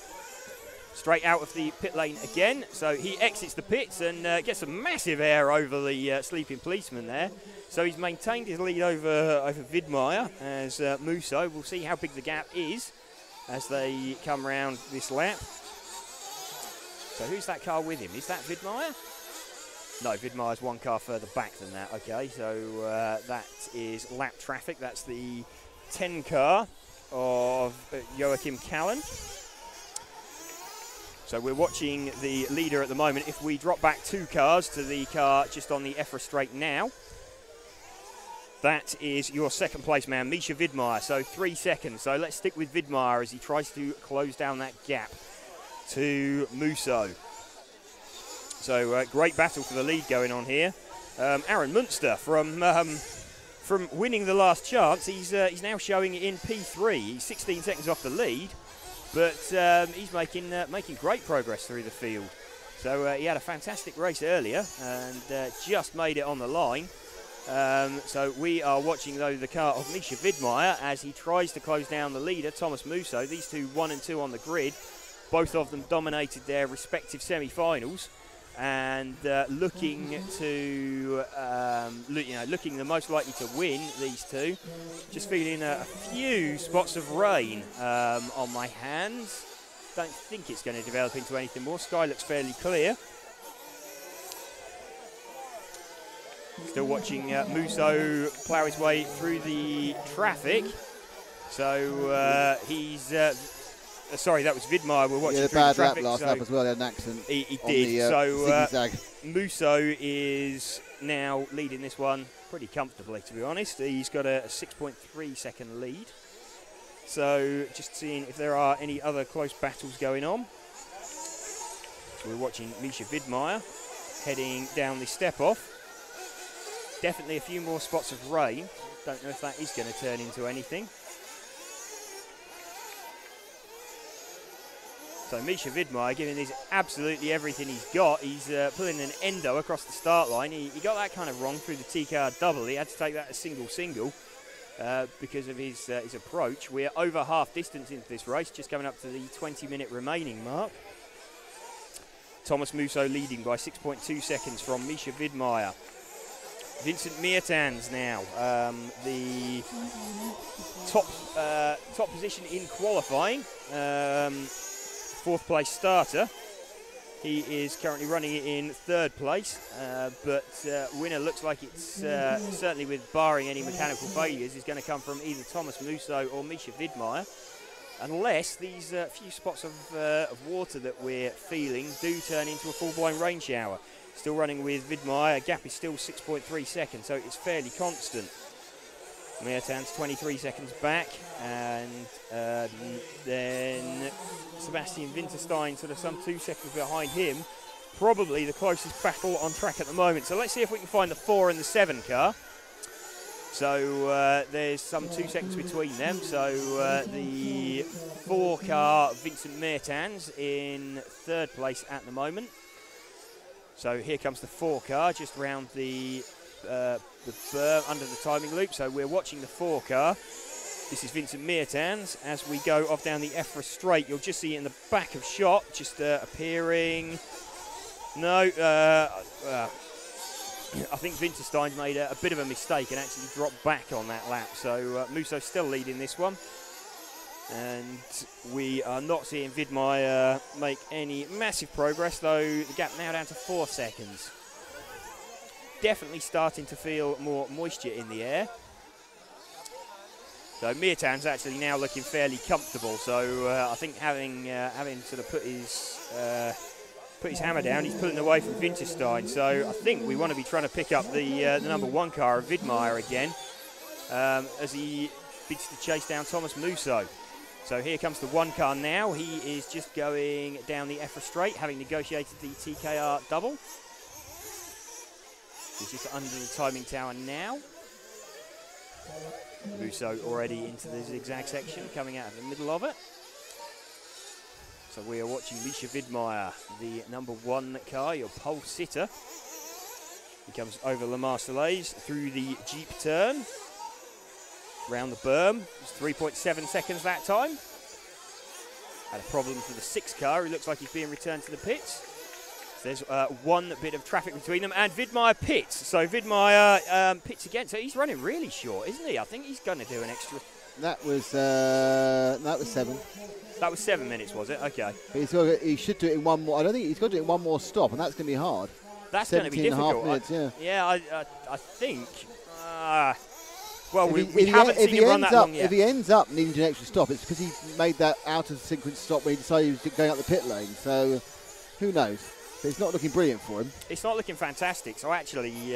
Straight out of the pit lane again. So he exits the pits and gets a massive air over the sleeping policeman there. So he's maintained his lead over Vidmar as Musso. We'll see how big the gap is as they come round this lap. So who's that car with him? Is that Vidmar? No, Vidmar's 1 car further back than that. Okay, so that is lap traffic. That's the 10 car of Joachim Callan. So we're watching the leader at the moment. If we drop back 2 cars to the car just on the EFRA straight now, that is your second place man, Misha Vidmar. So 3 seconds. So let's stick with Vidmar as he tries to close down that gap to Musso. So great battle for the lead going on here. Aaron Munster from winning the last chance, he's now showing in P3. He's 16 seconds off the lead, but he's making great progress through the field. So he had a fantastic race earlier and just made it on the line. So we are watching, though, the car of Misha Vidmar as he tries to close down the leader, Thomas Musso. These two, 1 and 2 on the grid. Both of them dominated their respective semi-finals. And looking the most likely to win, these two. Just feeling a few spots of rain on my hands. Don't think it's going to develop into anything more. Sky looks fairly clear. Still watching Musso plough his way through the traffic. So he's... sorry, that was Vidmar. We're watching through the traffic. Bad lap last lap as well. He had an accident. He did. So Musso is now leading this one pretty comfortably, to be honest. He's got a 6.3 second lead. So just seeing if there are any other close battles going on. So we're watching Misha Vidmar heading down the step off. Definitely a few more spots of rain. Don't know if that is going to turn into anything. So Misha Vidmar giving this absolutely everything he's got. He's pulling an endo across the start line. He got that kind of wrong through the T-car double. He had to take that as single because of his approach. We're over half distance into this race, just coming up to the 20-minute remaining mark. Thomas Musso leading by 6.2 seconds from Misha Vidmar. Vincent Meertans now, the top position in qualifying. 4th place starter. He is currently running in 3rd place, but winner looks like it's certainly, with barring any mechanical failures, is going to come from either Thomas Musso or Misha Vidmar, unless these few spots of water that we're feeling do turn into a full-blown rain shower. Still running with Vidmar, gap is still 6.3 seconds, so it's fairly constant. Meertans 23 seconds back, and then Sebastian Winterstein sort of some 2 seconds behind him. Probably the closest battle on track at the moment. So let's see if we can find the 4 and the 7 car. So there's some 2 seconds between them. So the 4 car, Vincent Meertans, in 3rd place at the moment. So here comes the 4 car just round the berm under the timing loop. So we're watching the 4 car. This is Vincent Meertans as we go off down the EFRA straight. You'll just see it in the back of shot, just appearing. No, I think Winterstein's made a bit of a mistake and actually dropped back on that lap. So Muso's still leading this one. And we are not seeing Widmeyer make any massive progress, though the gap now down to 4 seconds. Definitely starting to feel more moisture in the air. So Meertan's actually now looking fairly comfortable. So I think having sort of put his hammer down, he's pulling away from Winterstein. So I think we want to be trying to pick up the number 1 car of Widmeyer again as he bids to chase down Thomas Musso. So here comes the 1 car now. He is just going down the EFRA straight, having negotiated the TKR double. He's just under the timing tower now. Musso already into the zigzag section, coming out of the middle of it. So we are watching Misha Widmeyer, the number 1 car, your pole sitter. He comes over Le Marseillaise through the Jeep turn. Round the berm, it's 3.7 seconds that time. Had a problem for the 6 car, who looks like he's being returned to the pits. So there's 1 bit of traffic between them, and Widmeyer pits. So Widmeyer pits again. So he's running really short, isn't he? I think he's going to do an extra. That was 7. That was 7 minutes, was it? Okay. But he should do it in 1 more. I don't think he's got to do it in 1 more stop, and that's going to be hard. That's going to be difficult. Minutes, I think. Well, we haven't seen him run that long yet. If he ends up needing to do an extra stop, it's because he made that out of sequence stop when he decided he was going up the pit lane. So who knows? But it's not looking brilliant for him. It's not looking fantastic. So actually,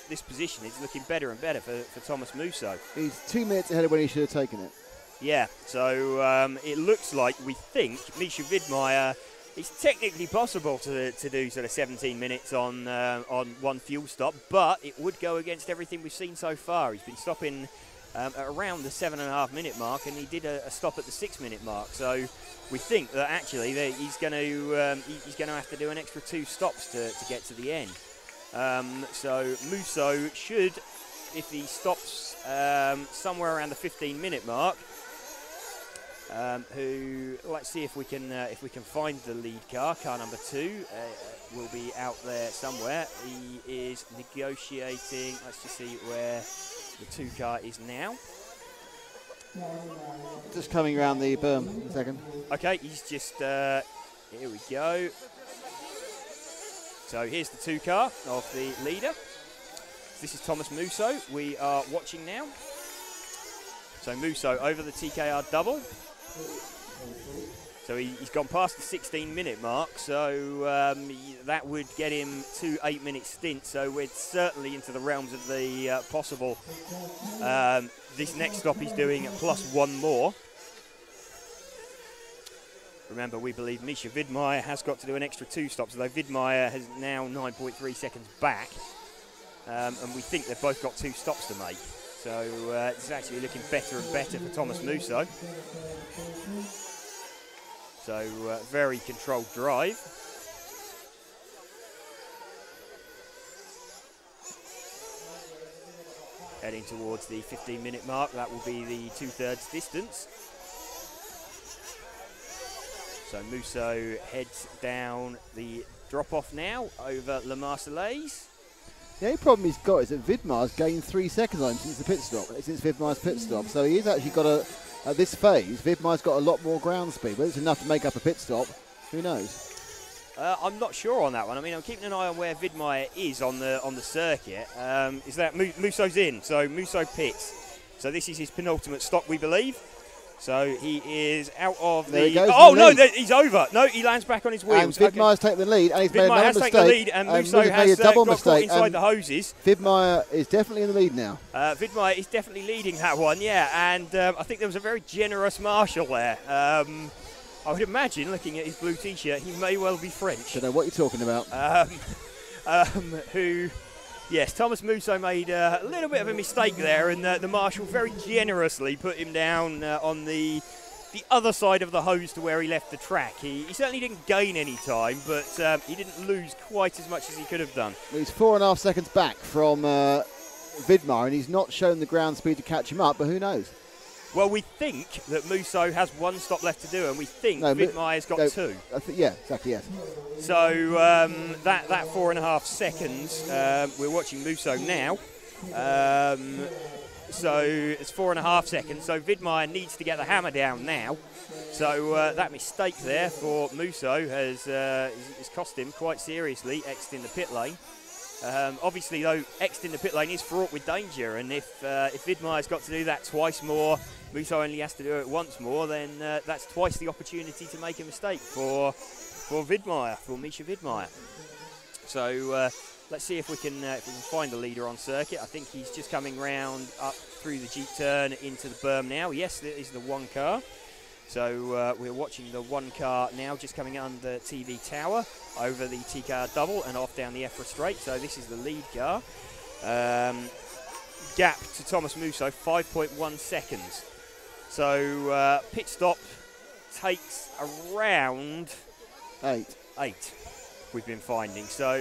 this position is looking better and better for Thomas Musso. He's 2 minutes ahead of when he should have taken it. Yeah, so it looks like we think Misha Widmeyer, it's technically possible to do sort of 17 minutes on 1 fuel stop, but it would go against everything we've seen so far. He's been stopping at around the 7.5 minute mark, and he did a stop at the 6 minute mark. So we think that actually he's going to have to do an extra 2 stops to get to the end. So Musso should, if he stops somewhere around the 15 minute mark, who, let's see if we can find the lead car number 2 will be out there somewhere. He is negotiating. Let's just see where the 2 car is now. Just coming around the berm in a second. Okay, he's just here we go. So here's the 2 car of the leader. This is Thomas Musso we are watching now. So Musso over the TKR double. So he's gone past the 16 minute mark, so that would get him 2 8-minute stints. So we're certainly into the realms of the possible. This next stop he's doing plus 1 more. Remember, we believe Misha Widmeyer has got to do an extra 2 stops, although Widmeyer has now 9.3 seconds back. And we think they've both got 2 stops to make. So it's actually looking better and better for Thomas Musso. So very controlled drive. Heading towards the 15-minute mark, that will be the 2/3 distance. So Musso heads down the drop-off now over Le Marseillaise. The only problem he's got is that Widmeyer's gained 3 seconds on him since the pit stop, since Widmeyer's pit stop. So he's actually got at this phase, Widmeyer's got a lot more ground speed. Whether it's enough to make up a pit stop, who knows? I'm not sure on that one. I mean, I'm keeping an eye on where Widmeyer is on the circuit. Is that Musso's in? So Musso pits. So this is his penultimate stop, we believe. So he is out of there the. Oh no, he's over. No, he lands back on his wheels. And Widmeyer's taken the lead, and he's made another mistake. Taken the lead, and Musso has made a double got mistake caught inside the hoses. Widmeyer is definitely in the lead now. Widmeyer is definitely leading that one, yeah. And I think there was a very generous marshal there. I would imagine, looking at his blue T-shirt, he may well be French. Don't know what you're talking about. Yes, Thomas Musso made a little bit of a mistake there, and the marshal very generously put him down on the other side of the hose to where he left the track. He certainly didn't gain any time, but he didn't lose quite as much as he could have done. He's 4.5 seconds back from Widmeyer, and he's not shown the ground speed to catch him up, but who knows? Well, we think that Musso has 1 stop left to do, and we think Vidmeier's got 2. Yeah, exactly, yes. So that 4.5 seconds, we're watching Musso now. So it's 4.5 seconds. So Vidmeier needs to get the hammer down now. So that mistake there for Musso has cost him quite seriously, exiting the pit lane. Obviously, though, exiting the pit lane is fraught with danger, and if Vidmeier's got to do that twice more, Musso only has to do it once more, then that's twice the opportunity to make a mistake for Vidmeier, for Misha Vidmeier. So let's see if we can find the leader on circuit. I think he's just coming round up through the Jeep turn into the berm now. Yes, there is the 1 car. So we're watching the 1 car now just coming under TV tower over the T-car double and off down the EFRA straight. So this is the lead car. Gap to Thomas Musso, 5.1 seconds. So pit stop takes around 8. We've been finding. So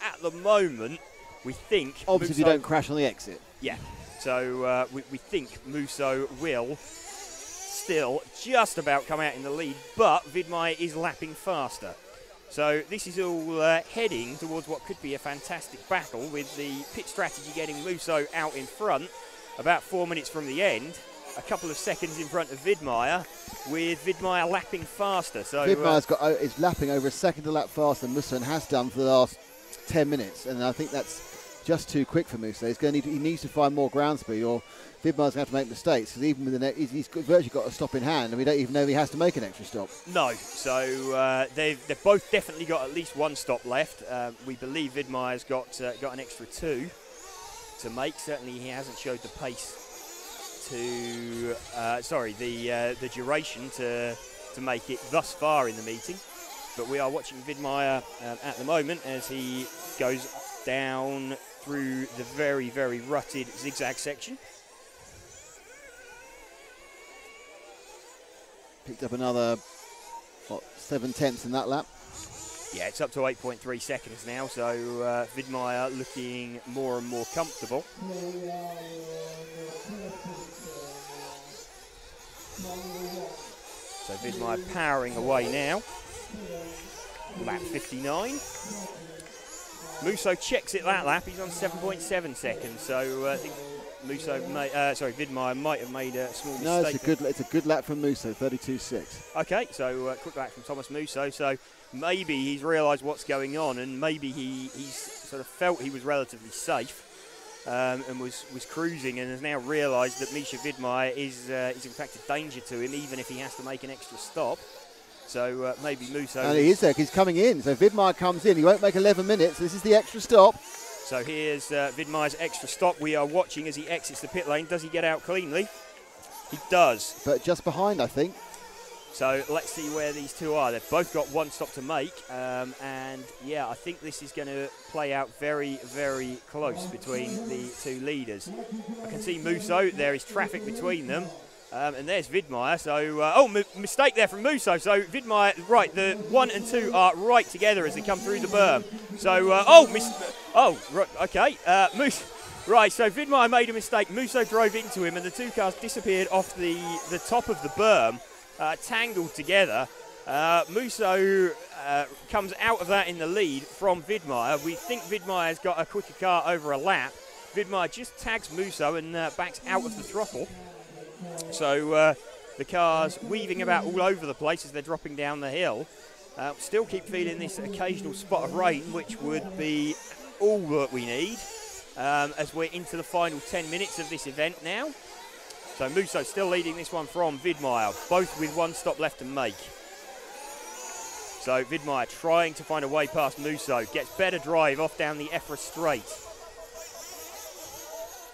at the moment, we think obviously, if you don't crash on the exit. Yeah. So we think Musso will still just about come out in the lead, but Vidmeier is lapping faster. So this is all heading towards what could be a fantastic battle, with the pit strategy getting Musso out in front about 4 minutes from the end, a couple of seconds in front of Vidmeier, with Vidmeier lapping faster. So Vidmeier's is lapping over a second a lap faster than Musso and has done for the last 10 minutes, and I think that's just too quick for Musso. He needs to find more ground speed, or Vidmeier's going to have to make mistakes, because even with he's virtually got a stop in hand, and we don't even know if he has to make an extra stop. No, so they've both definitely got at least 1 stop left. We believe Vidmeier's got an extra 2 to make. Certainly he hasn't showed the pace to, the duration to make it thus far in the meeting. But we are watching Vidmeier at the moment as he goes down through the very, very rutted zigzag section. Picked up another, 7/10 in that lap. Yeah, it's up to 8.3 seconds now, so Vidmeier looking more and more comfortable. So Vidmeier powering away now. Lap 59. Musso checks it that lap. He's on 7.7 seconds, so I think Vidmeier might have made a small mistake. No, it's a good lap from Musso, 32.6. Okay, so quick lap from Thomas Musso. So maybe he's realised what's going on, and maybe he's sort of felt he was relatively safe and was cruising, and has now realised that Misha Vidmeier is in fact a danger to him, even if he has to make an extra stop. So maybe Musso... And he is there, 'cause he's coming in. So Vidmeier comes in. He won't make 11 minutes. This is the extra stop. So here's Vidmeier's extra stop. We are watching as he exits the pit lane. Does he get out cleanly? He does. But just behind, I think. So let's see where these two are. They've both got 1 stop to make. And, yeah, I think this is going to play out very, very close between the 2 leaders. I can see Musso. There is traffic between them. And there's Vidmeier. So, mistake there from Musso. So Vidmeier, right, the 1 and 2 are right together as they come through the berm. So, right, okay. Right, so Vidmeier made a mistake. Musso drove into him, and the 2 cars disappeared off the top of the berm, tangled together. Musso comes out of that in the lead from Vidmeier. We think Vidmeier's got a quicker car over a lap. Vidmeier just tags Musso and backs out of the throttle. So the cars weaving about all over the place as they're dropping down the hill. Still keep feeling this occasional spot of rain, which would be all that we need as we're into the final 10 minutes of this event now. So Musso still leading this one from Vidmeier, both with 1 stop left to make. So Vidmeier trying to find a way past Musso, gets better drive off down the EFRA straight.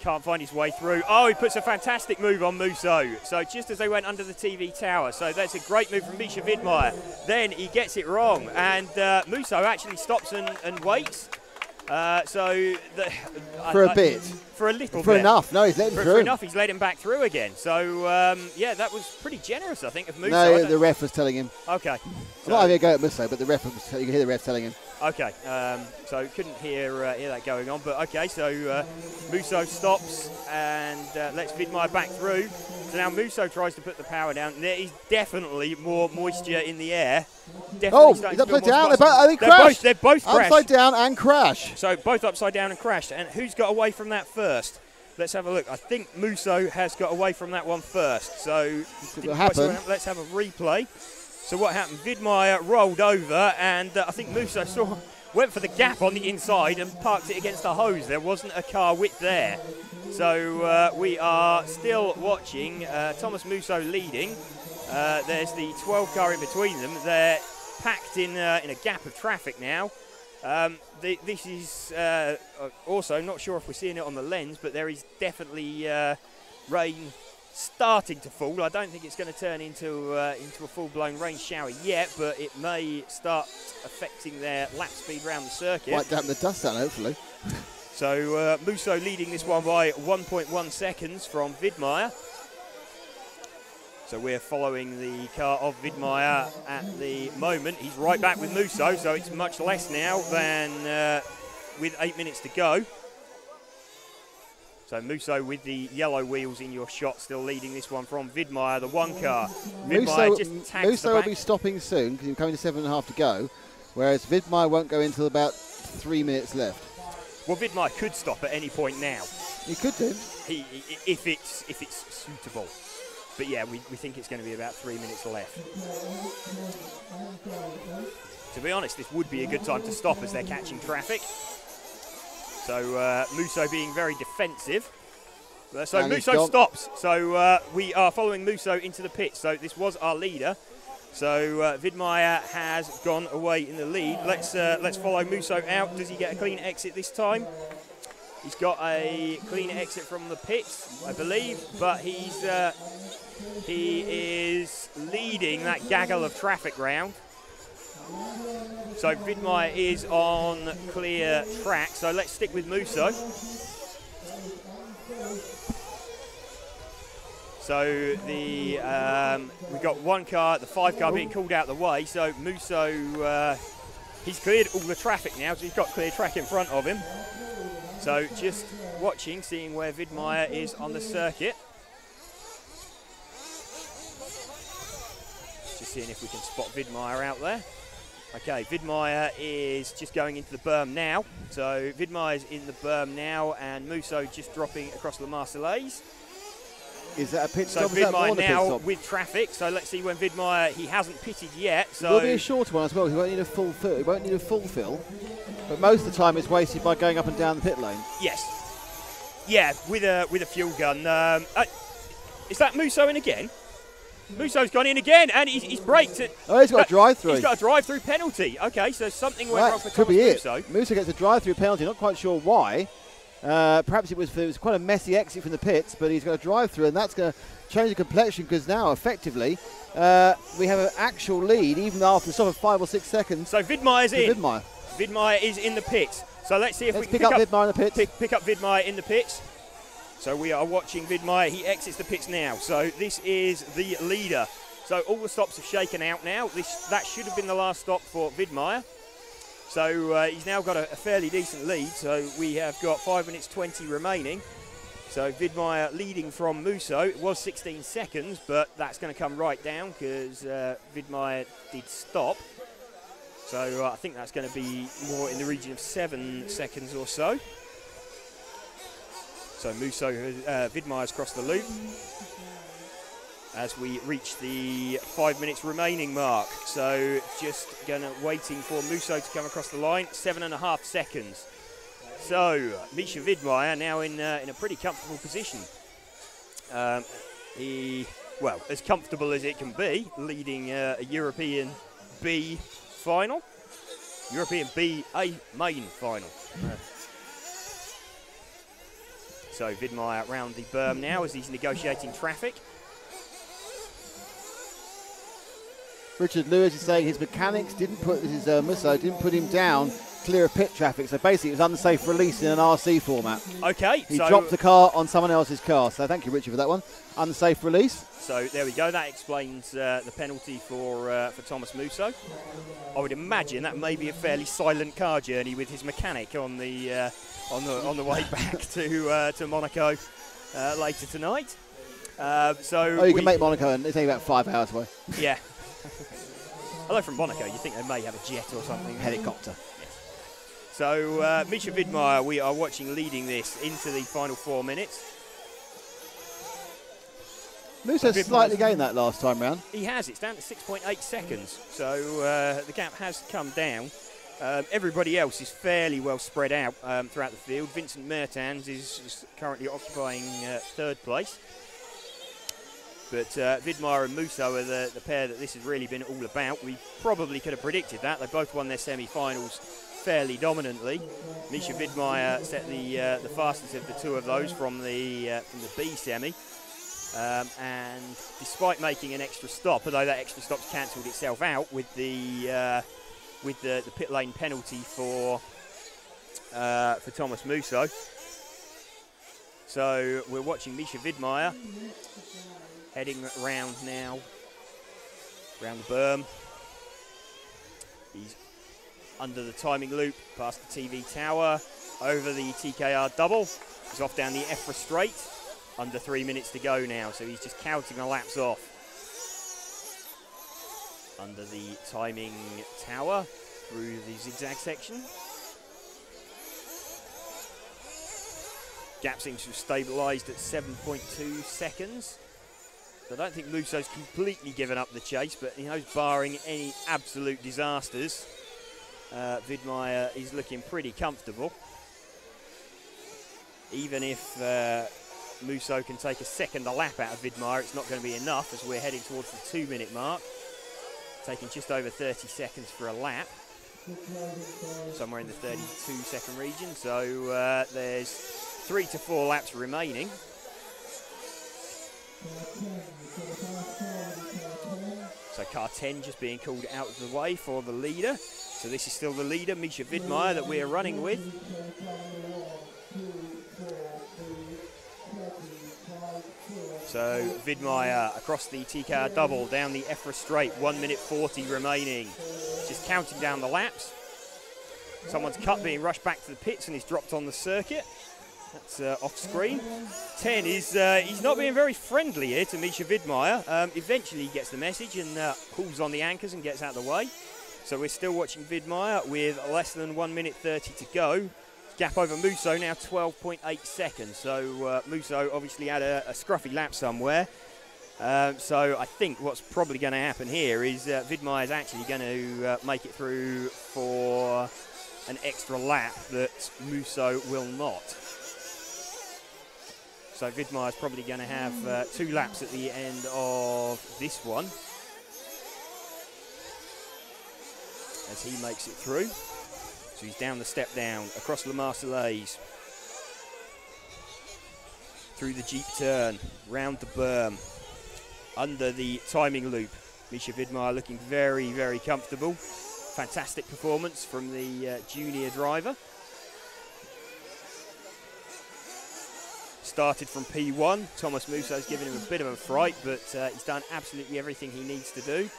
Can't find his way through. Oh, he puts a fantastic move on Musso. So just as they went under the TV tower. So that's a great move from Misha Vidmeier. Then he gets it wrong, and Musso actually stops and waits. For a bit. For a little bit. For enough. No, he's let him through. For enough, he's let him back through again. So, yeah, that was pretty generous, I think, of Musso. No, the ref was telling him. Okay. I'm not having a go at Musso, but the ref was you can hear the ref telling him. Okay, so couldn't hear that going on, but okay, so Musso stops and lets Vidmaier back through. So now Musso tries to put the power down. There is definitely more moisture in the air. Oh, he's upside down. They're both crashed. Upside down and crash. So both upside down and crashed. And who's got away from that first? Let's have a look. I think Musso has got away from that one first. So what happened? Let's have a replay. So what happened? Vidmaier rolled over, and I think Musso went for the gap on the inside and parked it against a hose. There wasn't a car width there. So we are still watching Thomas Musso leading. There's the 12 car in between them. They're packed in a gap of traffic now. This is also, not sure if we're seeing it on the lens, but there is definitely rain starting to fall. I don't think it's going to turn into a full-blown rain shower yet, but it may start affecting their lap speed around the circuit. Might dampen the dust down, hopefully. So Musso leading this one by 1.1 seconds from Vidmaier. So we're following the car of Vidmaier at the moment. He's right back with Musso, so it's much less now than with 8 minutes to go. So Musso with the yellow wheels in your shot, still leading this one from Vidmaier, the one car. Musso will be stopping soon because he's coming to 7.5 to go, whereas Vidmaier won't go until about 3 minutes left. Well, Vidmaier could stop at any point now. He could do. If it's suitable. But yeah, we think it's going to be about 3 minutes left. To be honest, this would be a good time to stop as they're catching traffic. So Musso being very defensive. So Musso stops. So we are following Musso into the pits. So this was our leader. So Vidmaier has gone away in the lead. Let's follow Musso out. Does he get a clean exit this time? He's got a clean exit from the pits, I believe, but he is leading that gaggle of traffic round. So Vidmaier is on clear track. So let's stick with Musso. So we've got one car, the 5 car being called out the way. So Musso, he's cleared all the traffic now, so he's got clear track in front of him. So just watching, seeing where Vidmaier is on the circuit. Just seeing if we can spot Vidmaier out there. Okay, Vidmaier is just going into the berm now. So Vidmaier's in the berm now, and Musso just dropping across the Marseillaise. Is that a pit stop? So Vidmaier now with traffic. So let's see when Vidmaier, he hasn't pitted yet. So it'll be a shorter one as well. He won't need a full fill. He won't need a full fill. But most of the time it's wasted by going up and down the pit lane. Yes. Yeah, with a fuel gun. Is that Musso in again? Musso's gone in again, and he's braked it. Oh, he's got a drive-through. He's got a drive-through penalty. Okay, so something went wrong for could be Musso. It. Musso gets a drive-through penalty. Not quite sure why. Perhaps it was quite a messy exit from the pits, but he's got a drive-through, and that's going to change the complexion because now, effectively, we have an actual lead, even after the stop of 5 or 6 seconds. So Vidmaier's in. Vidmaier. Vidmaier is in the pits. So let's see if we can pick up Vidmaier in the pits. Pick up Vidmaier in the pits. So we are watching Vidmaier. He exits the pits now. So this is the leader. So all the stops have shaken out now. That should have been the last stop for Vidmaier. So he's now got a fairly decent lead. So we have got 5 minutes 20 remaining. So Vidmaier leading from Musso. It was 16 seconds, but that's going to come right down because Vidmaier did stop. So I think that's going to be more in the region of 7 seconds or so. So Vidmaier's crossed the loop as we reach the 5 minutes remaining mark. So just waiting for Musso to come across the line. 7.5 seconds. So Misha Vidmaier now in a pretty comfortable position. As comfortable as it can be, leading a European B final. European B A main final. So Vidmaier round the berm now as he's negotiating traffic. Richard Lewis is saying his mechanics Musso didn't put him down clear of pit traffic. So basically, it was unsafe release in an RC format. Okay. He dropped the car on someone else's car. So thank you, Richard, for that one. Unsafe release. So there we go. That explains the penalty for Thomas Musso. I would imagine that may be a fairly silent car journey with his mechanic on the way back to Monaco later tonight. You can make Monaco, and it's only about 5 hours away. Yeah. Although from Monaco, you think they may have a jet or something. Helicopter. Yes. So Misha Widmeyer, we are watching leading this into the final 4 minutes. Musso slightly gained that last time round. He has. It's down to 6.8 seconds. So the gap has come down. Everybody else is fairly well spread out throughout the field. Vincent Mertens is currently occupying third place. But Widmeyer and Musso are the pair that this has really been all about. We probably could have predicted that. They both won their semi-finals fairly dominantly. Misha Widmeyer set the fastest of the two of those from the B semi. And despite making an extra stop, although that extra stop's cancelled itself out with the pit lane penalty for Thomas Musso. So we're watching Misha Widmeyer heading round now, round the berm. He's under the timing loop, past the TV tower, over the TKR double. He's off down the EFRA straight. Under 3 minutes to go now, so he's just counting the laps off. Under the timing tower, through the zigzag section. Gap seems to have stabilised at 7.2 seconds. So I don't think Musso's completely given up the chase, but barring any absolute disasters, Widmeyer is looking pretty comfortable. Even if Musso can take a second a lap out of Widmeyer, it's not going to be enough as we're heading towards the 2 minute mark. Taking just over 30 seconds for a lap. Somewhere in the 32 second region. So there's 3 to 4 laps remaining. So car 10 just being called out of the way for the leader. So this is still the leader, Misha Widmeyer, that we're running with. So Widmeyer across the TKR double down the EFRA straight, 1 minute 40 remaining. Just counting down the laps. Someone's cut being rushed back to the pits and he's dropped on the circuit. That's off screen. 10 is he's not being very friendly here to Misha Widmeyer. Eventually he gets the message and pulls on the anchors and gets out of the way. So we're still watching Widmeyer with less than 1 minute 30 to go. Gap over Musso now 12.8 seconds. So Musso obviously had a scruffy lap somewhere. So I think what's probably going to happen here is Widmeyer is actually going to make it through for an extra lap that Musso will not. So Widmeyer is probably going to have 2 laps at the end of this one as he makes it through. So he's down the step down, across La Marseillaise, through the Jeep turn, round the berm, under the timing loop. Misha Widmeyer looking very, very comfortable. Fantastic performance from the junior driver. Started from P1. Thomas Musso's given him a bit of a fright, but he's done absolutely everything he needs to do.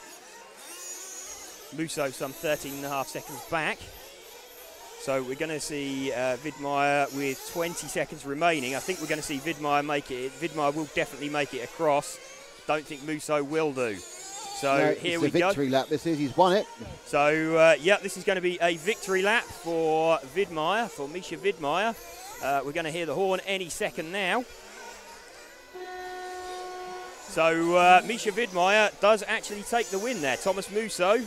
Musso some 13.5 seconds back. So we're going to see Widmeyer with 20 seconds remaining. I think we're going to see Widmeyer make it. Widmeyer will definitely make it across. Don't think Musso will do. So no, here we go. It's a victory lap. This is. He's won it. So yeah, this is going to be a victory lap for Widmeyer, for Misha Widmeyer. We're going to hear the horn any second now. So Misha Widmeyer does actually take the win there. Thomas Musso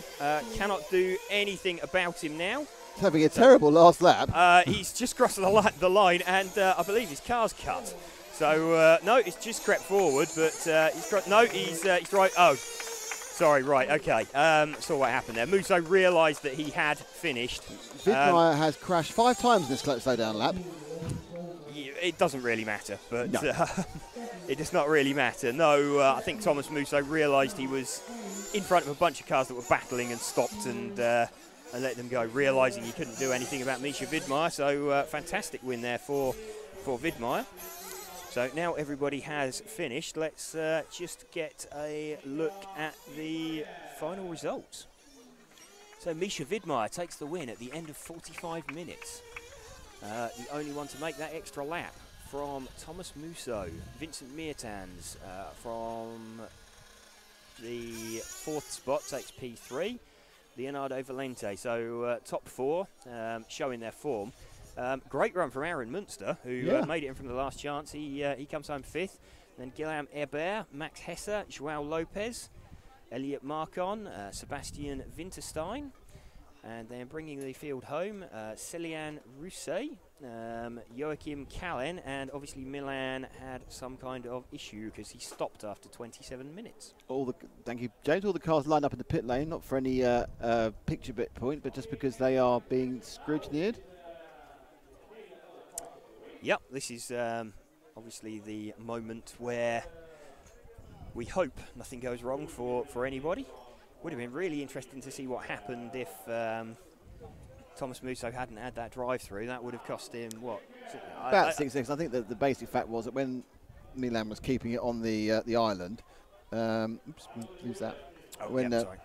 cannot do anything about him now. He's having a terrible last lap. He's just crossed the line, and I believe his car's cut. So no, it's just crept forward, but he's right. Oh, sorry, right, okay. Saw what happened there. Musso realised that he had finished. Widmeyer has crashed 5 times in this slowdown lap. It doesn't really matter, but no. It does not really matter. No, I think Thomas Musso realised he was in front of a bunch of cars that were battling and stopped and and let them go, realising he couldn't do anything about Misha Widmeyer. So fantastic win there for Widmeyer. So now everybody has finished. Let's just get a look at the final results. So Misha Widmeyer takes the win at the end of 45 minutes. The only one to make that extra lap from Thomas Musso. Vincent Meertans from the 4th spot takes P3. Leonardo Valente. So top 4 showing their form. Great run from Aaron Munster, who made it in from the last chance. He comes home 5th. Then Guillaume Herbert, Max Hesse, Joao Lopez, Elliot Marcon, Sebastian Winterstein. And then bringing the field home, Celian Rousset, Joachim Callen, and obviously Milan had some kind of issue because he stopped after 27 minutes. Thank you, James. All the cars lined up in the pit lane, not for any picture bit point, but just because they are being scrutineered. Yep, this is obviously the moment where we hope nothing goes wrong for anybody. Would have been really interesting to see what happened if Thomas Musso hadn't had that drive-through. That would have cost him, what? About 6 seconds. I think that the basic fact was that when Milan was keeping it on the island, oops, who's that? Oh, when sorry.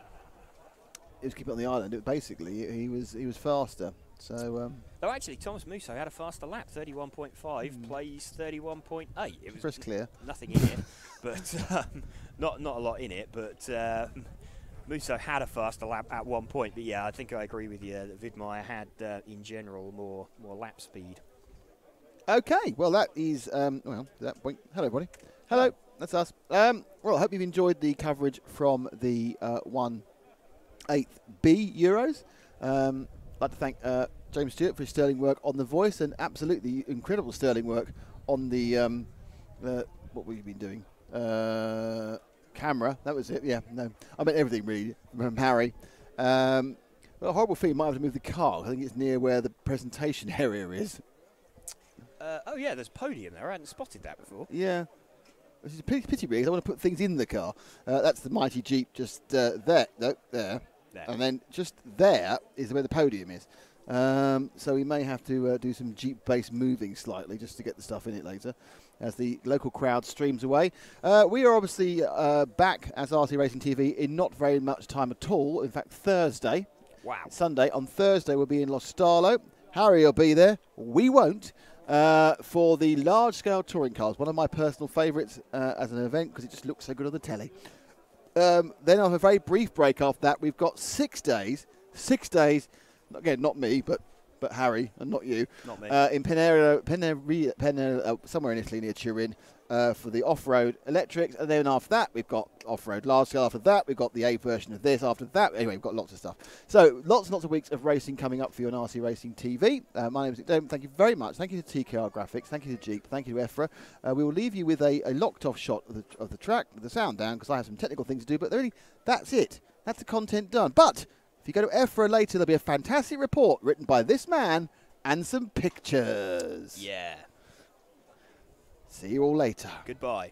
he was keeping it on the island, basically he was faster. So. Oh, actually, Thomas Musso had a faster lap, 31.5, plays 31.8. It was Chris Clear. Nothing in it, but not a lot in it. But Musso had a faster lap at one point. But yeah, I think I agree with you that Widmeyer had, in general, more lap speed. Okay, well that is that point. Hello, everybody. Hello, that's us. Well, I hope you've enjoyed the coverage from the 1/8 B Euros. I'd like to thank James Stewart for his sterling work on the voice and absolutely incredible sterling work on the what we've been doing. Camera, that was it. Yeah, no, I meant everything really from Harry. Well, a horrible feeling might have to move the car. I think it's near where the presentation area is. Oh yeah, there's a podium there. I hadn't spotted that before. Yeah. Which is a pity really, because I want to put things in the car. That's the mighty Jeep just there. No, there. And then just there is where the podium is. So we may have to do some Jeep-based moving slightly just to get the stuff in it later as the local crowd streams away. We are obviously back as RC Racing TV in not very much time at all. In fact, Thursday. Wow. It's Sunday. On Thursday, we'll be in Los Starlo. Harry will be there. We won't. For the large-scale touring cars, one of my personal favourites as an event because it just looks so good on the telly. Then I'll have a very brief break after that. We've got 6 days, again, not me, but Harry, and not you. Not me. In Penero, somewhere in Italy near Turin, for the off-road electrics. And then after that, we've got off-road large scale. After that, we've got the A version of this. After that, anyway, we've got lots of stuff. So lots and lots of weeks of racing coming up for you on RC Racing TV. My name is Nick Dome. Thank you very much. Thank you to TKR Graphics. Thank you to Jeep. Thank you to EFRA. We will leave you with a locked-off shot of the track with the sound down because I have some technical things to do. But really, that's it. That's the content done. But if you go to EFRA later, there'll be a fantastic report written by this man and some pictures. Yeah. See you all later. Goodbye.